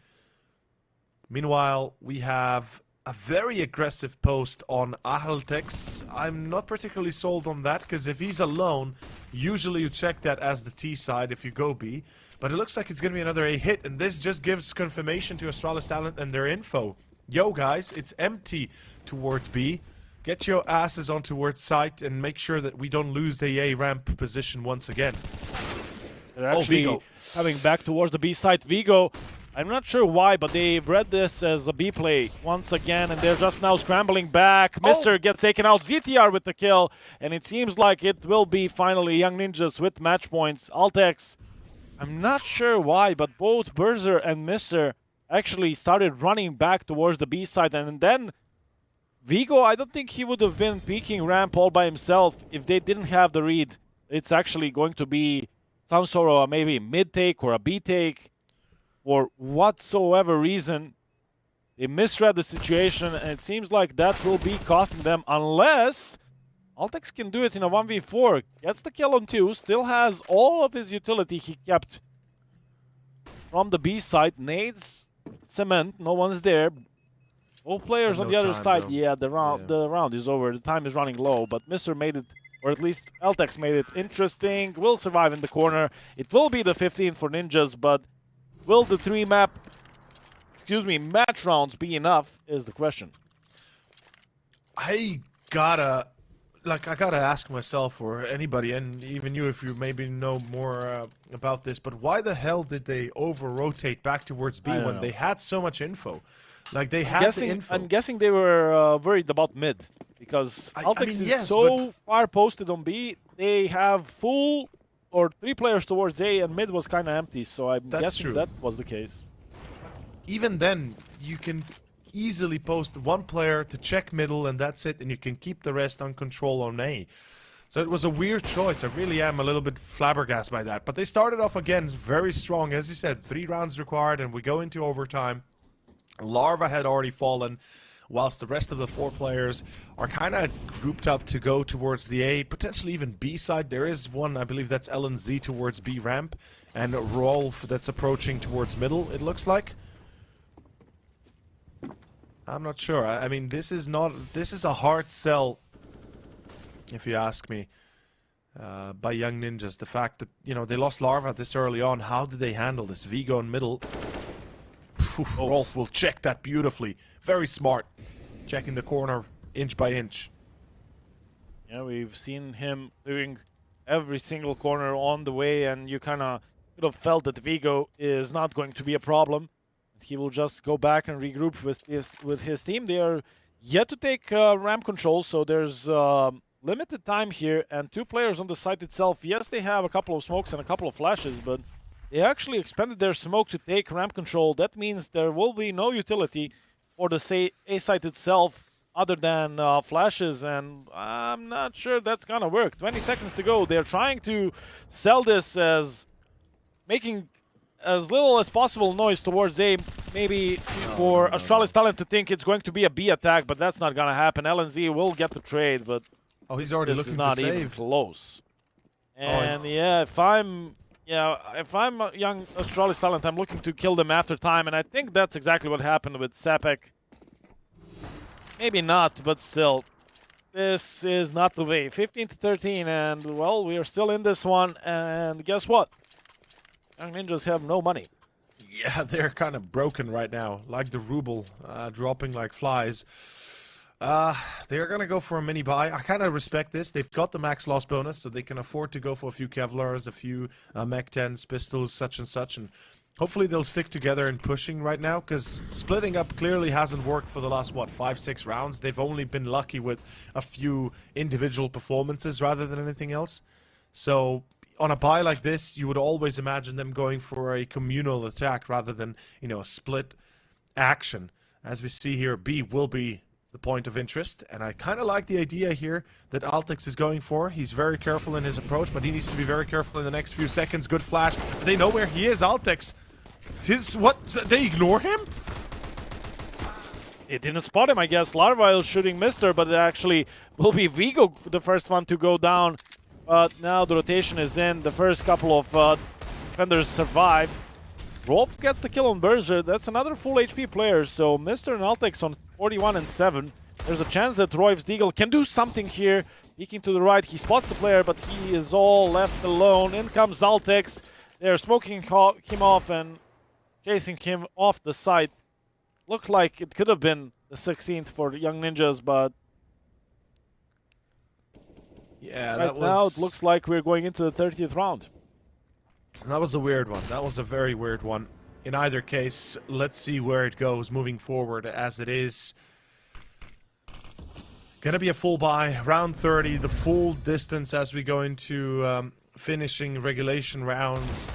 Meanwhile, we have a very aggressive post on aTTaX. I'm not particularly sold on that, because if he's alone, usually you check that as the T side if you go B. But it looks like it's going to be another A hit, and this just gives confirmation to Astralis talent and their info. Yo guys, it's empty towards B. Get your asses on towards site and make sure that we don't lose the A ramp position once again. They're actually coming back towards the B site. Vigo, I'm not sure why, but they've read this as a B play once again, and they're just now scrambling back. Mr. gets taken out. ZTR with the kill, and it seems like it will be finally Young Ninjas with match points. aTTaX, I'm not sure why, but both Berzer and Mr. actually started running back towards the B side, and then Vigo, I don't think he would have been peeking ramp all by himself if they didn't have the read. It's actually going to be some sort of maybe mid take or a B take. For whatsoever reason, they misread the situation, and it seems like that will be costing them, unless aTTaX can do it in a 1v4. Gets the kill on 2, still has all of his utility he kept from the B side. Nades, cement, no one's there. Both players on the other side. Though. Yeah, the round is over. The time is running low, but Mr. made it, or at least aTTaX made it interesting. Will survive in the corner. It will be the 15 for Ninjas, but will the match rounds be enough is the question. I gotta ask myself, or anybody, and even you if you maybe know more about this, but why the hell did they over-rotate back towards B when they had so much info? Like, they had the info. I'm guessing they were worried about mid, because aTTaX is so far posted on B, they have full or 3 players towards A, and mid was kind of empty, so I'm guessing that was the case. Even then, you can easily post 1 player to check middle, and that's it, and you can keep the rest on control on A. So it was a weird choice. I really am a little bit flabbergasted by that. But they started off again very strong. As you said, 3 rounds required, and we go into overtime. Larva had already fallen, whilst the rest of the 4 players are kind of grouped up to go towards the A, potentially even B side. There is one, I believe that's LNZ towards B ramp, and Rolf that's approaching towards middle, it looks like. I'm not sure. I mean, this is a hard sell, if you ask me, by Young Ninjas. The fact that, you know, they lost Larva this early on. How did they handle this? Vigo in middle. Rolf will check that beautifully. Very smart. Checking the corner inch by inch. Yeah, we've seen him doing every single corner on the way, and you kind of could have felt that Vigo is not going to be a problem. He will just go back and regroup with his team. They are yet to take ramp control, so there's limited time here, and 2 players on the site itself. Yes, they have a couple of smokes and a couple of flashes, but they actually expended their smoke to take ramp control. That means there will be no utility for the A site itself other than flashes, and I'm not sure that's gonna work. 20 seconds to go. They're trying to sell this as making as little as possible noise towards A, maybe for Astralis talent to think it's going to be a B attack, but that's not gonna happen. LNZ will get the trade, but he's already looking to save. Not even close. And yeah, if I'm a young Astralis talent, I'm looking to kill them after time, and I think that's exactly what happened with aTTaX. Maybe not, but still. this is not the way. 15-13, and well, we are still in this one. And guess what? Young Ninjas have no money. Yeah, they're kind of broken right now, like the ruble, dropping like flies. They're gonna go for a mini buy. I kind of respect this. They've got the max loss bonus, so they can afford to go for a few Kevlars, a few Mech 10s, pistols, such and such, and hopefully they'll stick together in pushing right now, because splitting up clearly hasn't worked for the last, what, 5-6 rounds. They've only been lucky with a few individual performances rather than anything else. So on a buy like this, you would always imagine them going for a communal attack rather than, you know, a split action. As we see here, B will be the point of interest, and I kind of like the idea here that aTTaX is going for. He's very careful in his approach, but he needs to be very careful in the next few seconds. Good flash. They know where he is, aTTaX. What? They ignore him? It didn't spot him, I guess. Larva is shooting Mister, but it actually will be Vigo the first one to go down. But now the rotation is in. The first couple of defenders survived. Rolf gets the kill on Berger. That's another full HP player. So Mister and aTTaX on 41 and 7. There's a chance that Royf's Deagle can do something here. Peeking to the right, he spots the player, but he is all left alone. In comes aTTaX. They're smoking him off and chasing him off the site. Looked like it could have been the 16th for the Young Ninjas, but yeah, right now it looks like we're going into the 30th round. That was a weird one. That was a very weird one. In either case, let's see where it goes moving forward, as it is gonna be a full buy, round 30, the full distance as we go into finishing regulation rounds.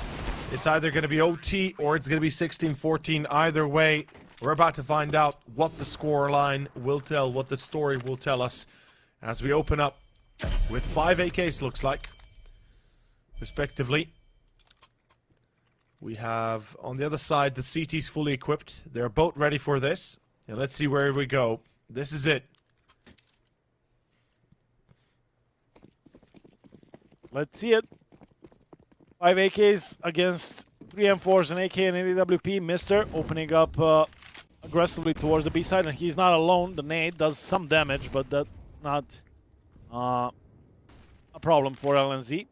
It's either gonna be OT or it's gonna be 16-14. Either way, we're about to find out what the score line will tell, what the story will tell us as we open up with 5 AKs, looks like, respectively. We have, on the other side, the CT's fully equipped. They're both ready for this. And let's see where we go. This is it. Let's see it. 5 AKs against 3 M4s, an AK and an AWP. Mister opening up aggressively towards the B side, and he's not alone. The nade does some damage, but that's not a problem for LNZ,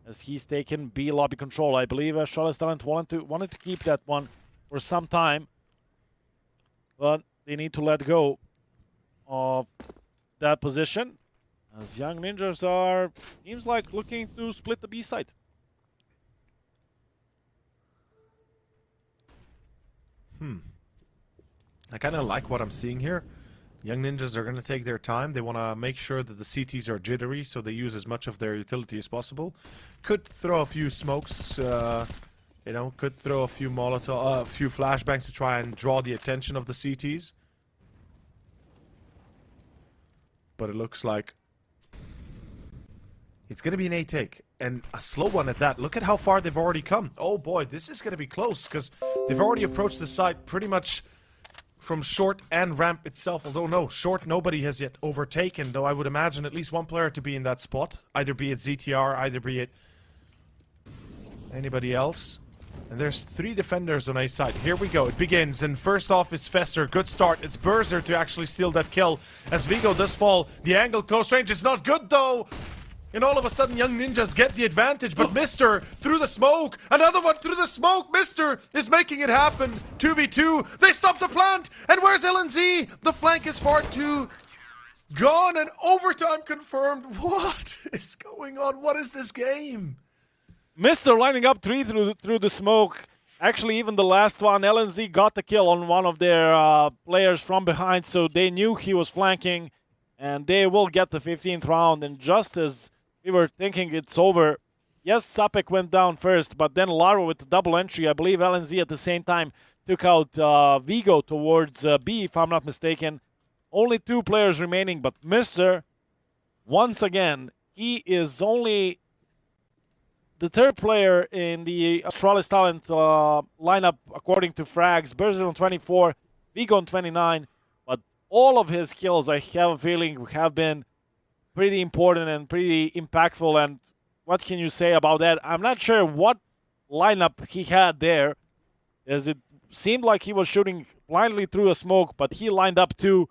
as he's taken B lobby control. I believe Astralis Talent wanted to keep that one for some time, but they need to let go of that position, as Young Ninjas are, seems like, looking to split the B side. I kind of like what I'm seeing here. Young Ninjas are going to take their time. They want to make sure that the CTs are jittery, so they use as much of their utility as possible. Could throw a few smokes, you know, could throw a few Molotov, a few flashbangs to try and draw the attention of the CTs. But it looks like it's going to be an A-take, and a slow one at that. Look at how far they've already come. Oh boy, this is going to be close, because they've already approached the site pretty much from short and ramp itself. Although no, short nobody has yet overtaken, though I would imagine at least one player to be in that spot. Either be it ZTR, either be it anybody else. And there's 3 defenders on A side. Here we go, it begins, and first off is Fesser. Good start. It's Berzer to actually steal that kill, as Vigo does fall. The angle close range is not good though. And all of a sudden, Young Ninjas get the advantage, but Mister through the smoke, another one through the smoke. Mister is making it happen. 2v2, they stop the plant, and where's LNZ? The flank is far too gone, and overtime confirmed. What is going on? What is this game? Mister lining up 3 through the smoke. Actually, even the last one, LNZ got the kill on one of their players from behind, so they knew he was flanking, and they will get the 15th round. And just as we were thinking it's over, yes, Sapek went down first, but then Larva with the double entry. I believe LNZ at the same time took out Vigo towards B, if I'm not mistaken. Only 2 players remaining, but Mister, once again, he is only the 3rd player in the Astralis Talent lineup according to frags. Berzer on 24, Vigo on 29, but all of his kills, I have a feeling, have been pretty important and pretty impactful. And what can you say about that? I'm not sure what lineup he had there, as it seemed like he was shooting blindly through a smoke, but he lined up 2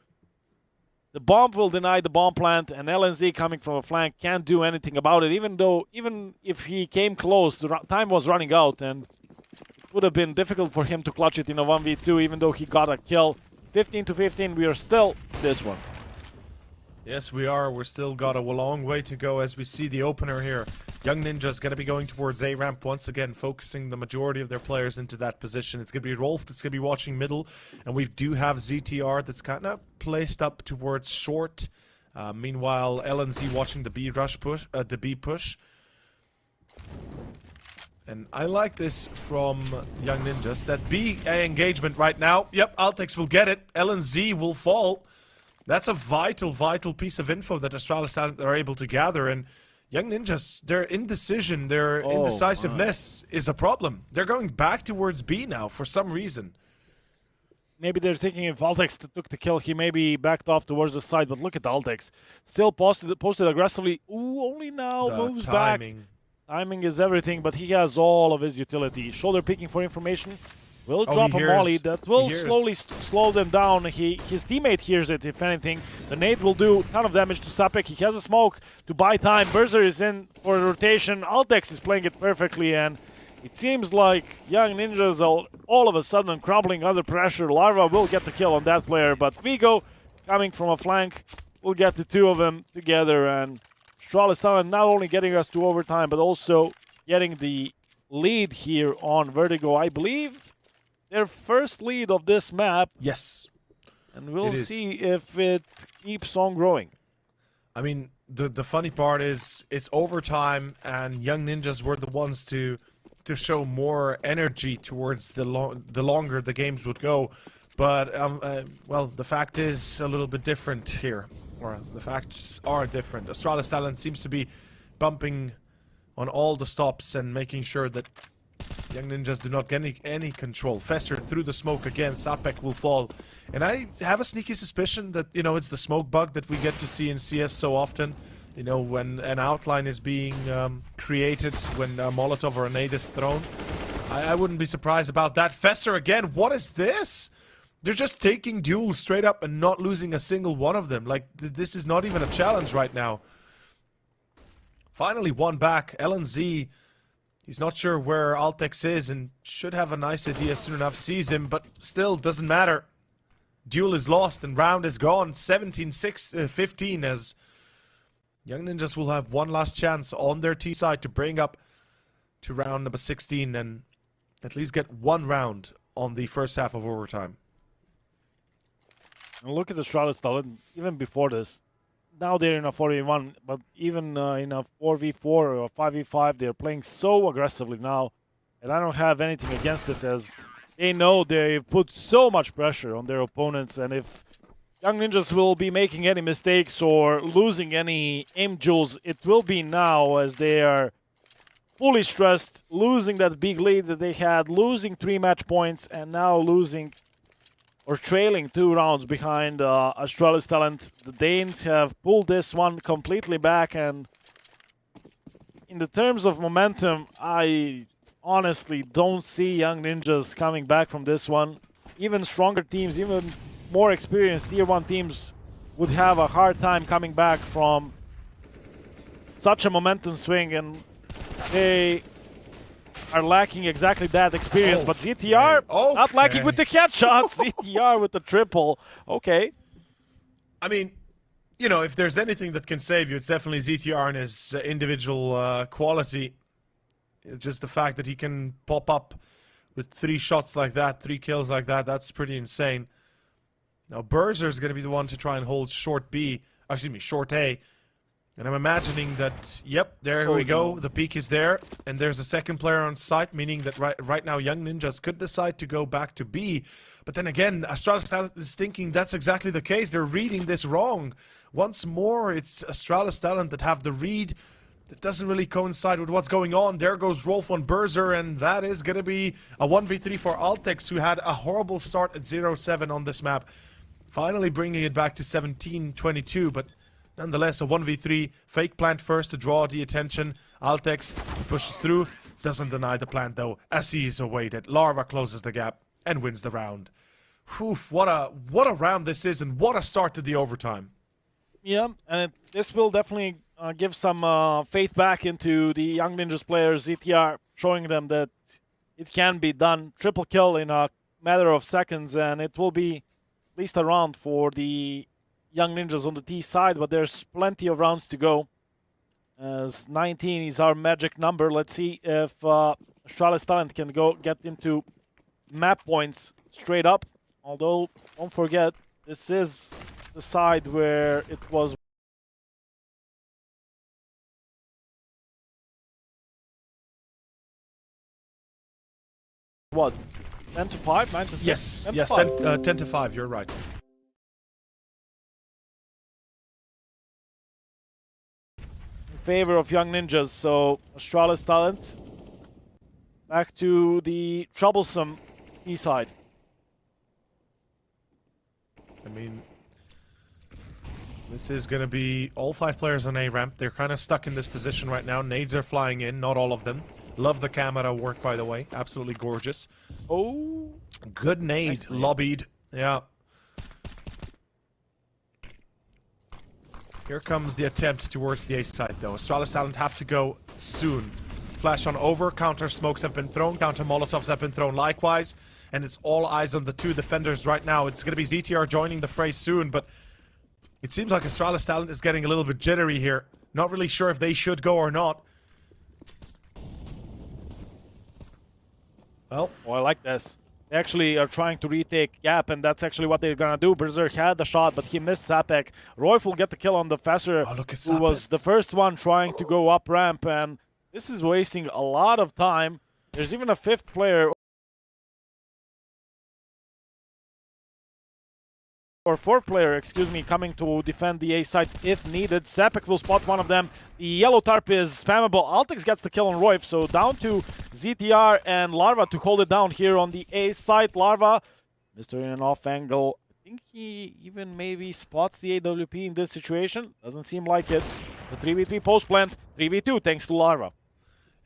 The bomb will deny the bomb plant, and LNZ coming from a flank can't do anything about it, even if he came close, the time was running out, and it would have been difficult for him to clutch it in a 1v2, even though he got a kill. 15 to 15, we are still this one. Yes, we are. We're still got a long way to go as we see the opener here. Young Ninja's going to be going towards A ramp once again, focusing the majority of their players into that position. It's going to be Rolf that's going to be watching middle, and we do have ZTR that's kind of placed up towards short. Meanwhile, LNZ watching the B push. And I like this from Young Ninjas. That B engagement right now. Yep, aTTaX will get it. LNZ will fall. That's a vital piece of info that Astralis are able to gather. And Young Ninjas, their indecision, their indecisiveness is a problem. They're going back towards B now for some reason. Maybe they're thinking if aTTaX took the kill, he maybe backed off towards the side. But look at aTTaX. Still posted aggressively. Ooh, only now moves back. Timing is everything, but he has all of his utility. Shoulder peeking for information. Will drop a molly that will slowly slow them down. His teammate hears it, if anything. The nade will do a ton of damage to aTTaX. He has a smoke to buy time. Berzer is in for a rotation. aTTaX is playing it perfectly, and it seems like Young Ninjas are all of a sudden crumbling under pressure. Larva will get the kill on that player, but Vigo, coming from a flank, will get the two of them together, and Astralis not only getting us to overtime, but also getting the lead here on Vertigo. I believe their first lead of this map. Yes. And we'll see if it keeps on growing. I mean, the funny part is it's overtime, and Young Ninjas were the ones to show more energy towards the longer the games would go. But, well, the fact is a little bit different here. Or the facts are different. Astralis talent seems to be bumping on all the stops and making sure that Young Ninjas do not get any control. Fesser through the smoke again. aTTaX will fall. And I have a sneaky suspicion that, you know, it's the smoke bug that we get to see in CS so often. You know, when an outline is being created, when a Molotov or a nade is thrown. I wouldn't be surprised about that. Fesser again. What is this? They're just taking duels straight up and not losing a single one of them. Like, this is not even a challenge right now. Finally, one back. LNZ, he's not sure where aTTaX is and should have a nice idea soon enough. Sees him, but still doesn't matter. Duel is lost and round is gone. 17-15 as Young Ninjas will have one last chance on their T side to bring up to round number 16 and at least get one round on the first half of overtime. And look at the Astralis talent, even before this. Now they're in a 4v1, but even in a 4v4 or a 5v5, they're playing so aggressively now. And I don't have anything against it, as they know they've put so much pressure on their opponents. And if Young Ninjas will be making any mistakes or losing any aim jewels, it will be now, as they are fully stressed, losing that big lead that they had, losing 3 match points, and now losing or trailing 2 rounds behind Astralis talent. The Danes have pulled this one completely back, and in the terms of momentum, I honestly don't see Young Ninjas coming back from this one. Even stronger teams, even more experienced tier 1 teams would have a hard time coming back from such a momentum swing, and they are lacking exactly that experience. But ZTR not lacking with the headshots. ZTR with the triple. Okay. I mean, you know, if there's anything that can save you, it's definitely ZTR and his individual quality. It's just the fact that he can pop up with 3 shots like that, 3 kills like that, that's pretty insane. Now, Berzer is going to be the one to try and hold short B, excuse me, short A. And I'm imagining that, yep, there we go. The peak is there, and there's a second player on site, meaning that right now Young Ninjas could decide to go back to B. But then again, Astralis is thinking that's exactly the case. They're reading this wrong. Once more, it's Astralis talent that have the read that doesn't really coincide with what's going on. There goes Rolf on Berzer, and that is going to be a 1v3 for aTTaX, who had a horrible start at 0-7 on this map. Finally bringing it back to 17-22, but nonetheless, a 1v3, fake plant first to draw the attention. aTTaX pushes through, doesn't deny the plant though, as he is awaited. Larva closes the gap and wins the round. Whew, what a round this is, and what a start to the overtime. Yeah, and this will definitely give some faith back into the Young Ninjas players, ZTR, showing them that it can be done. Triple kill in a matter of seconds, and it will be at least a round for the Young Ninjas on the T side, but there's plenty of rounds to go. As 19 is our magic number. Let's see if Astralis Talent can get into map points straight up. Although, don't forget, this is the side where it was what? 10 to 5? 9 to 6? Yes, 10 to yes, 5. 10 to 5, you're right. In favor of Young Ninjas, so Astralis Talent back to the troublesome E side. I mean, this is going to be all 5 players on A ramp. They're kind of stuck in this position right now. Nades are flying in, not all of them. Love the camera work, by the way. Absolutely gorgeous. Oh, good nade, nice lobbied. Yeah. Here comes the attempt towards the A side, though. Astralis Talent have to go soon. Flash on over, counter smokes have been thrown, counter molotovs have been thrown likewise. And it's all eyes on the 2 defenders right now. It's going to be ZTR joining the fray soon, but it seems like Astralis Talent is getting a little bit jittery here. Not really sure if they should go or not. Well, oh, I like this. They actually are trying to retake Gap, and that's actually what they're gonna do. Berserk had the shot, but he missed Zapek. Royf will get the kill on the Faster, oh, look at who was the first one trying to go up ramp, and this is wasting a lot of time. There's even a 5th player, or 4th player, excuse me, coming to defend the A side if needed. Zapek will spot one of them. The yellow tarp is spammable. aTTaX gets the kill on Royf, so down to ZTR and Larva to hold it down here on the A side. Larva, Mr. in an off angle. I think he even maybe spots the AWP in this situation. Doesn't seem like it. The 3v3 post plant, 3v2 thanks to Larva.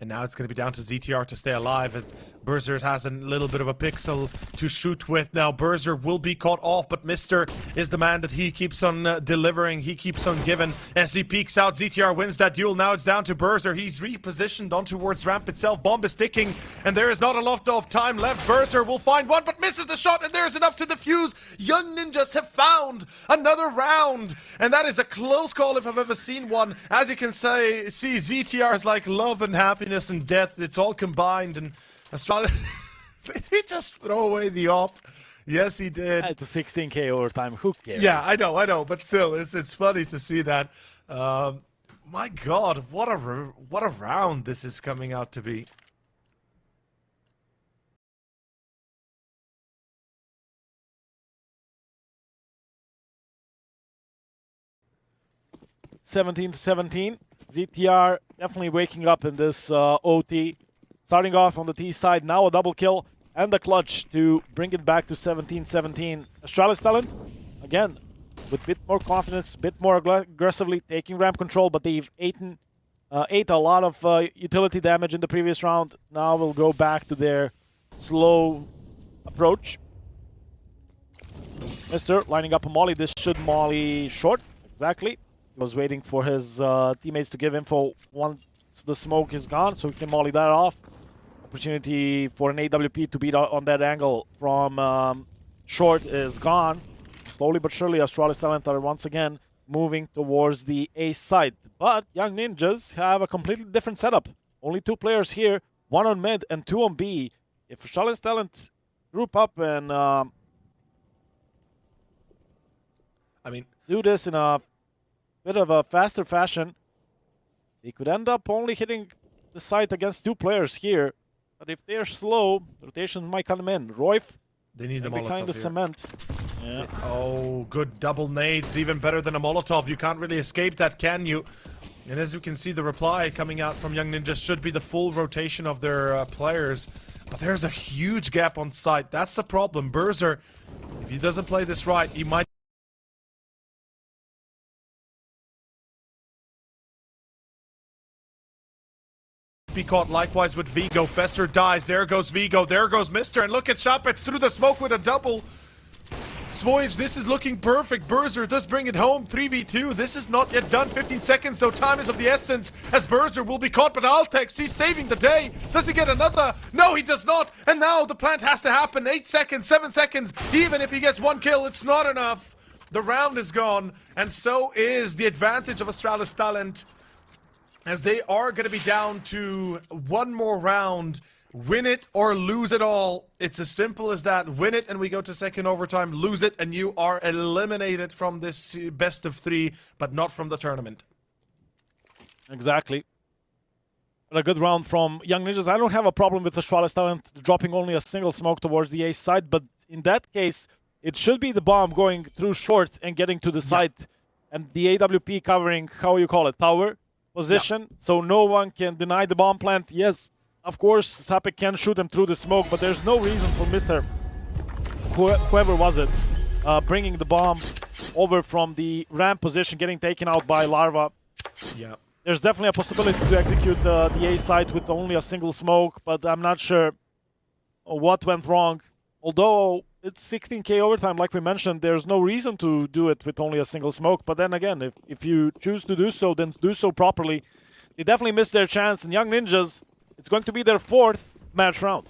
and now it's going to be down to ZTR to stay alive. And Berzer has a little bit of a pixel to shoot with. Now Berzer will be caught off, but Mr. is the man that he keeps on delivering. He keeps on giving. As he peeks out, ZTR wins that duel. Now it's down to Berzer. He's repositioned on towards ramp itself. Bomb is ticking, and there is not a lot of time left. Berzer will find one, but misses the shot, and there's enough to defuse. Young Ninjas have found another round, and that is a close call if I've ever seen one. As you can see ZTR's like love and happiness and death. It's all combined, and Astralis, did he just throw away the op? Yes, he did. It's a 16k overtime. Who cares? Yeah, I know, but still, it's funny to see that. My God, what a round this is coming out to be. (17-17). ZTR definitely waking up in this OT. Starting off on the T side, now a double kill and the clutch to bring it back to 17-17. Astralis Talent, again, with a bit more confidence, a bit more aggressively taking ramp control, but they've ate a lot of utility damage in the previous round. Now we'll go back to their slow approach. Mr. lining up a molly. This should molly short, exactly. He was waiting for his teammates to give info once the smoke is gone, so he can molly that off. Opportunity for an AWP to beat on that angle from short is gone. Slowly but surely, Astralis Talent are once again moving towards the A side. But Young Ninjas have a completely different setup. Only 2 players here, 1 on mid and 2 on B. If Astralis Talent group up and do this in a bit of a faster fashion, they could end up only hitting the site against 2 players here. But if they're slow, rotation might come in. Royf, They need the behind Molotov the here. cement. Yeah. Oh, good double nades, even better than a Molotov. You can't really escape that, can you? And as you can see, the reply coming out from Young Ninjas should be the full rotation of their players. But there's a huge gap on site. That's the problem. Berzer, if he doesn't play this right, he might be caught. Likewise with Vigo. Fester dies. There goes Vigo. There goes Mr. And look at Shopets through the smoke with a double. Svoyage, this is looking perfect. Berzer does bring it home. 3v2. This is not yet done. 15 seconds, though. Time is of the essence as Berzer will be caught. But aTTaX, he's saving the day. Does he get another? No, he does not. And now the plant has to happen. 8 seconds, 7 seconds. Even if he gets 1 kill, it's not enough. The round is gone. And so is the advantage of Astralis Talent, as they are going to be down to 1 more round. Win it or lose it all. It's as simple as that. Win it and we go to second overtime. Lose it and you are eliminated from this best of 3, but not from the tournament. Exactly. But a good round from Young Ninjas. I don't have a problem with Astralis Talent dropping only a single smoke towards the A side, but in that case, it should be the bomb going through short and getting to the site, and the AWP covering, how you call it, tower position, so no one can deny the bomb plant. Yes, of course, aTTaX can shoot them through the smoke, but there's no reason for Mr. Whoever was it, bringing the bomb over from the ramp position, getting taken out by Larva. Yeah. There's definitely a possibility to execute the A site with only a single smoke, but I'm not sure what went wrong. Although it's 16k overtime, like we mentioned, there's no reason to do it with only a single smoke. But then again, if you choose to do so, then do so properly. They definitely missed their chance, and Young Ninjas, it's going to be their 4th match round.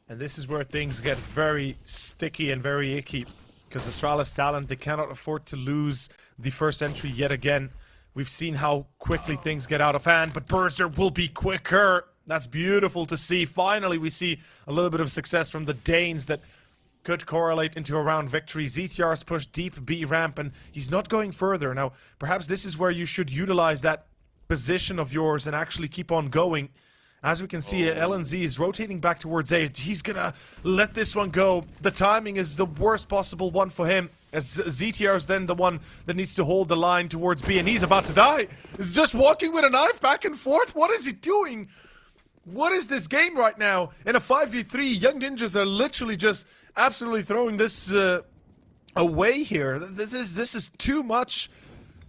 And this is where things get very sticky and very icky, because Astralis Talent, they cannot afford to lose the first entry yet again. We've seen how quickly things get out of hand, but Berzer will be quicker. That's beautiful to see. Finally, we see a little bit of success from the Danes that could correlate into a round victory. ZTR's pushed deep B ramp, and he's not going further. Now, perhaps this is where you should utilize that position of yours and actually keep on going. As we can see, LNZ is rotating back towards A. He's gonna let this one go. The timing is the worst possible one for him, as ZTR is then the one that needs to hold the line towards B, and he's about to die. He's just walking with a knife back and forth. What is he doing? What is this game right now? In a 5v3, Young Ninjas are literally just absolutely throwing this away here. This is too much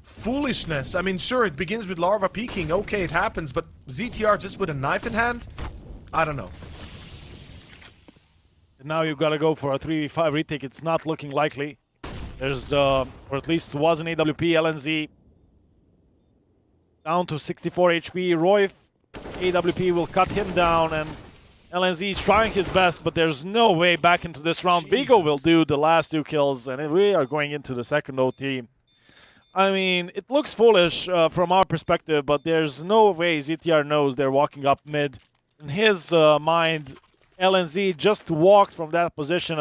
foolishness. I mean, sure, it begins with Larva peeking. Okay, it happens, but ZTR just with a knife in hand? I don't know. Now you've got to go for a 3v5 retake. It's not looking likely. There's, or at least was an AWP, LNZ down to 64 HP. Royf, AWP will cut him down, and LNZ is trying his best, but there's no way back into this round. Vigo will do the last 2 kills, and we are going into the second OT. I mean, it looks foolish from our perspective, but there's no way ZTR knows they're walking up mid. In his mind, LNZ just walked from that position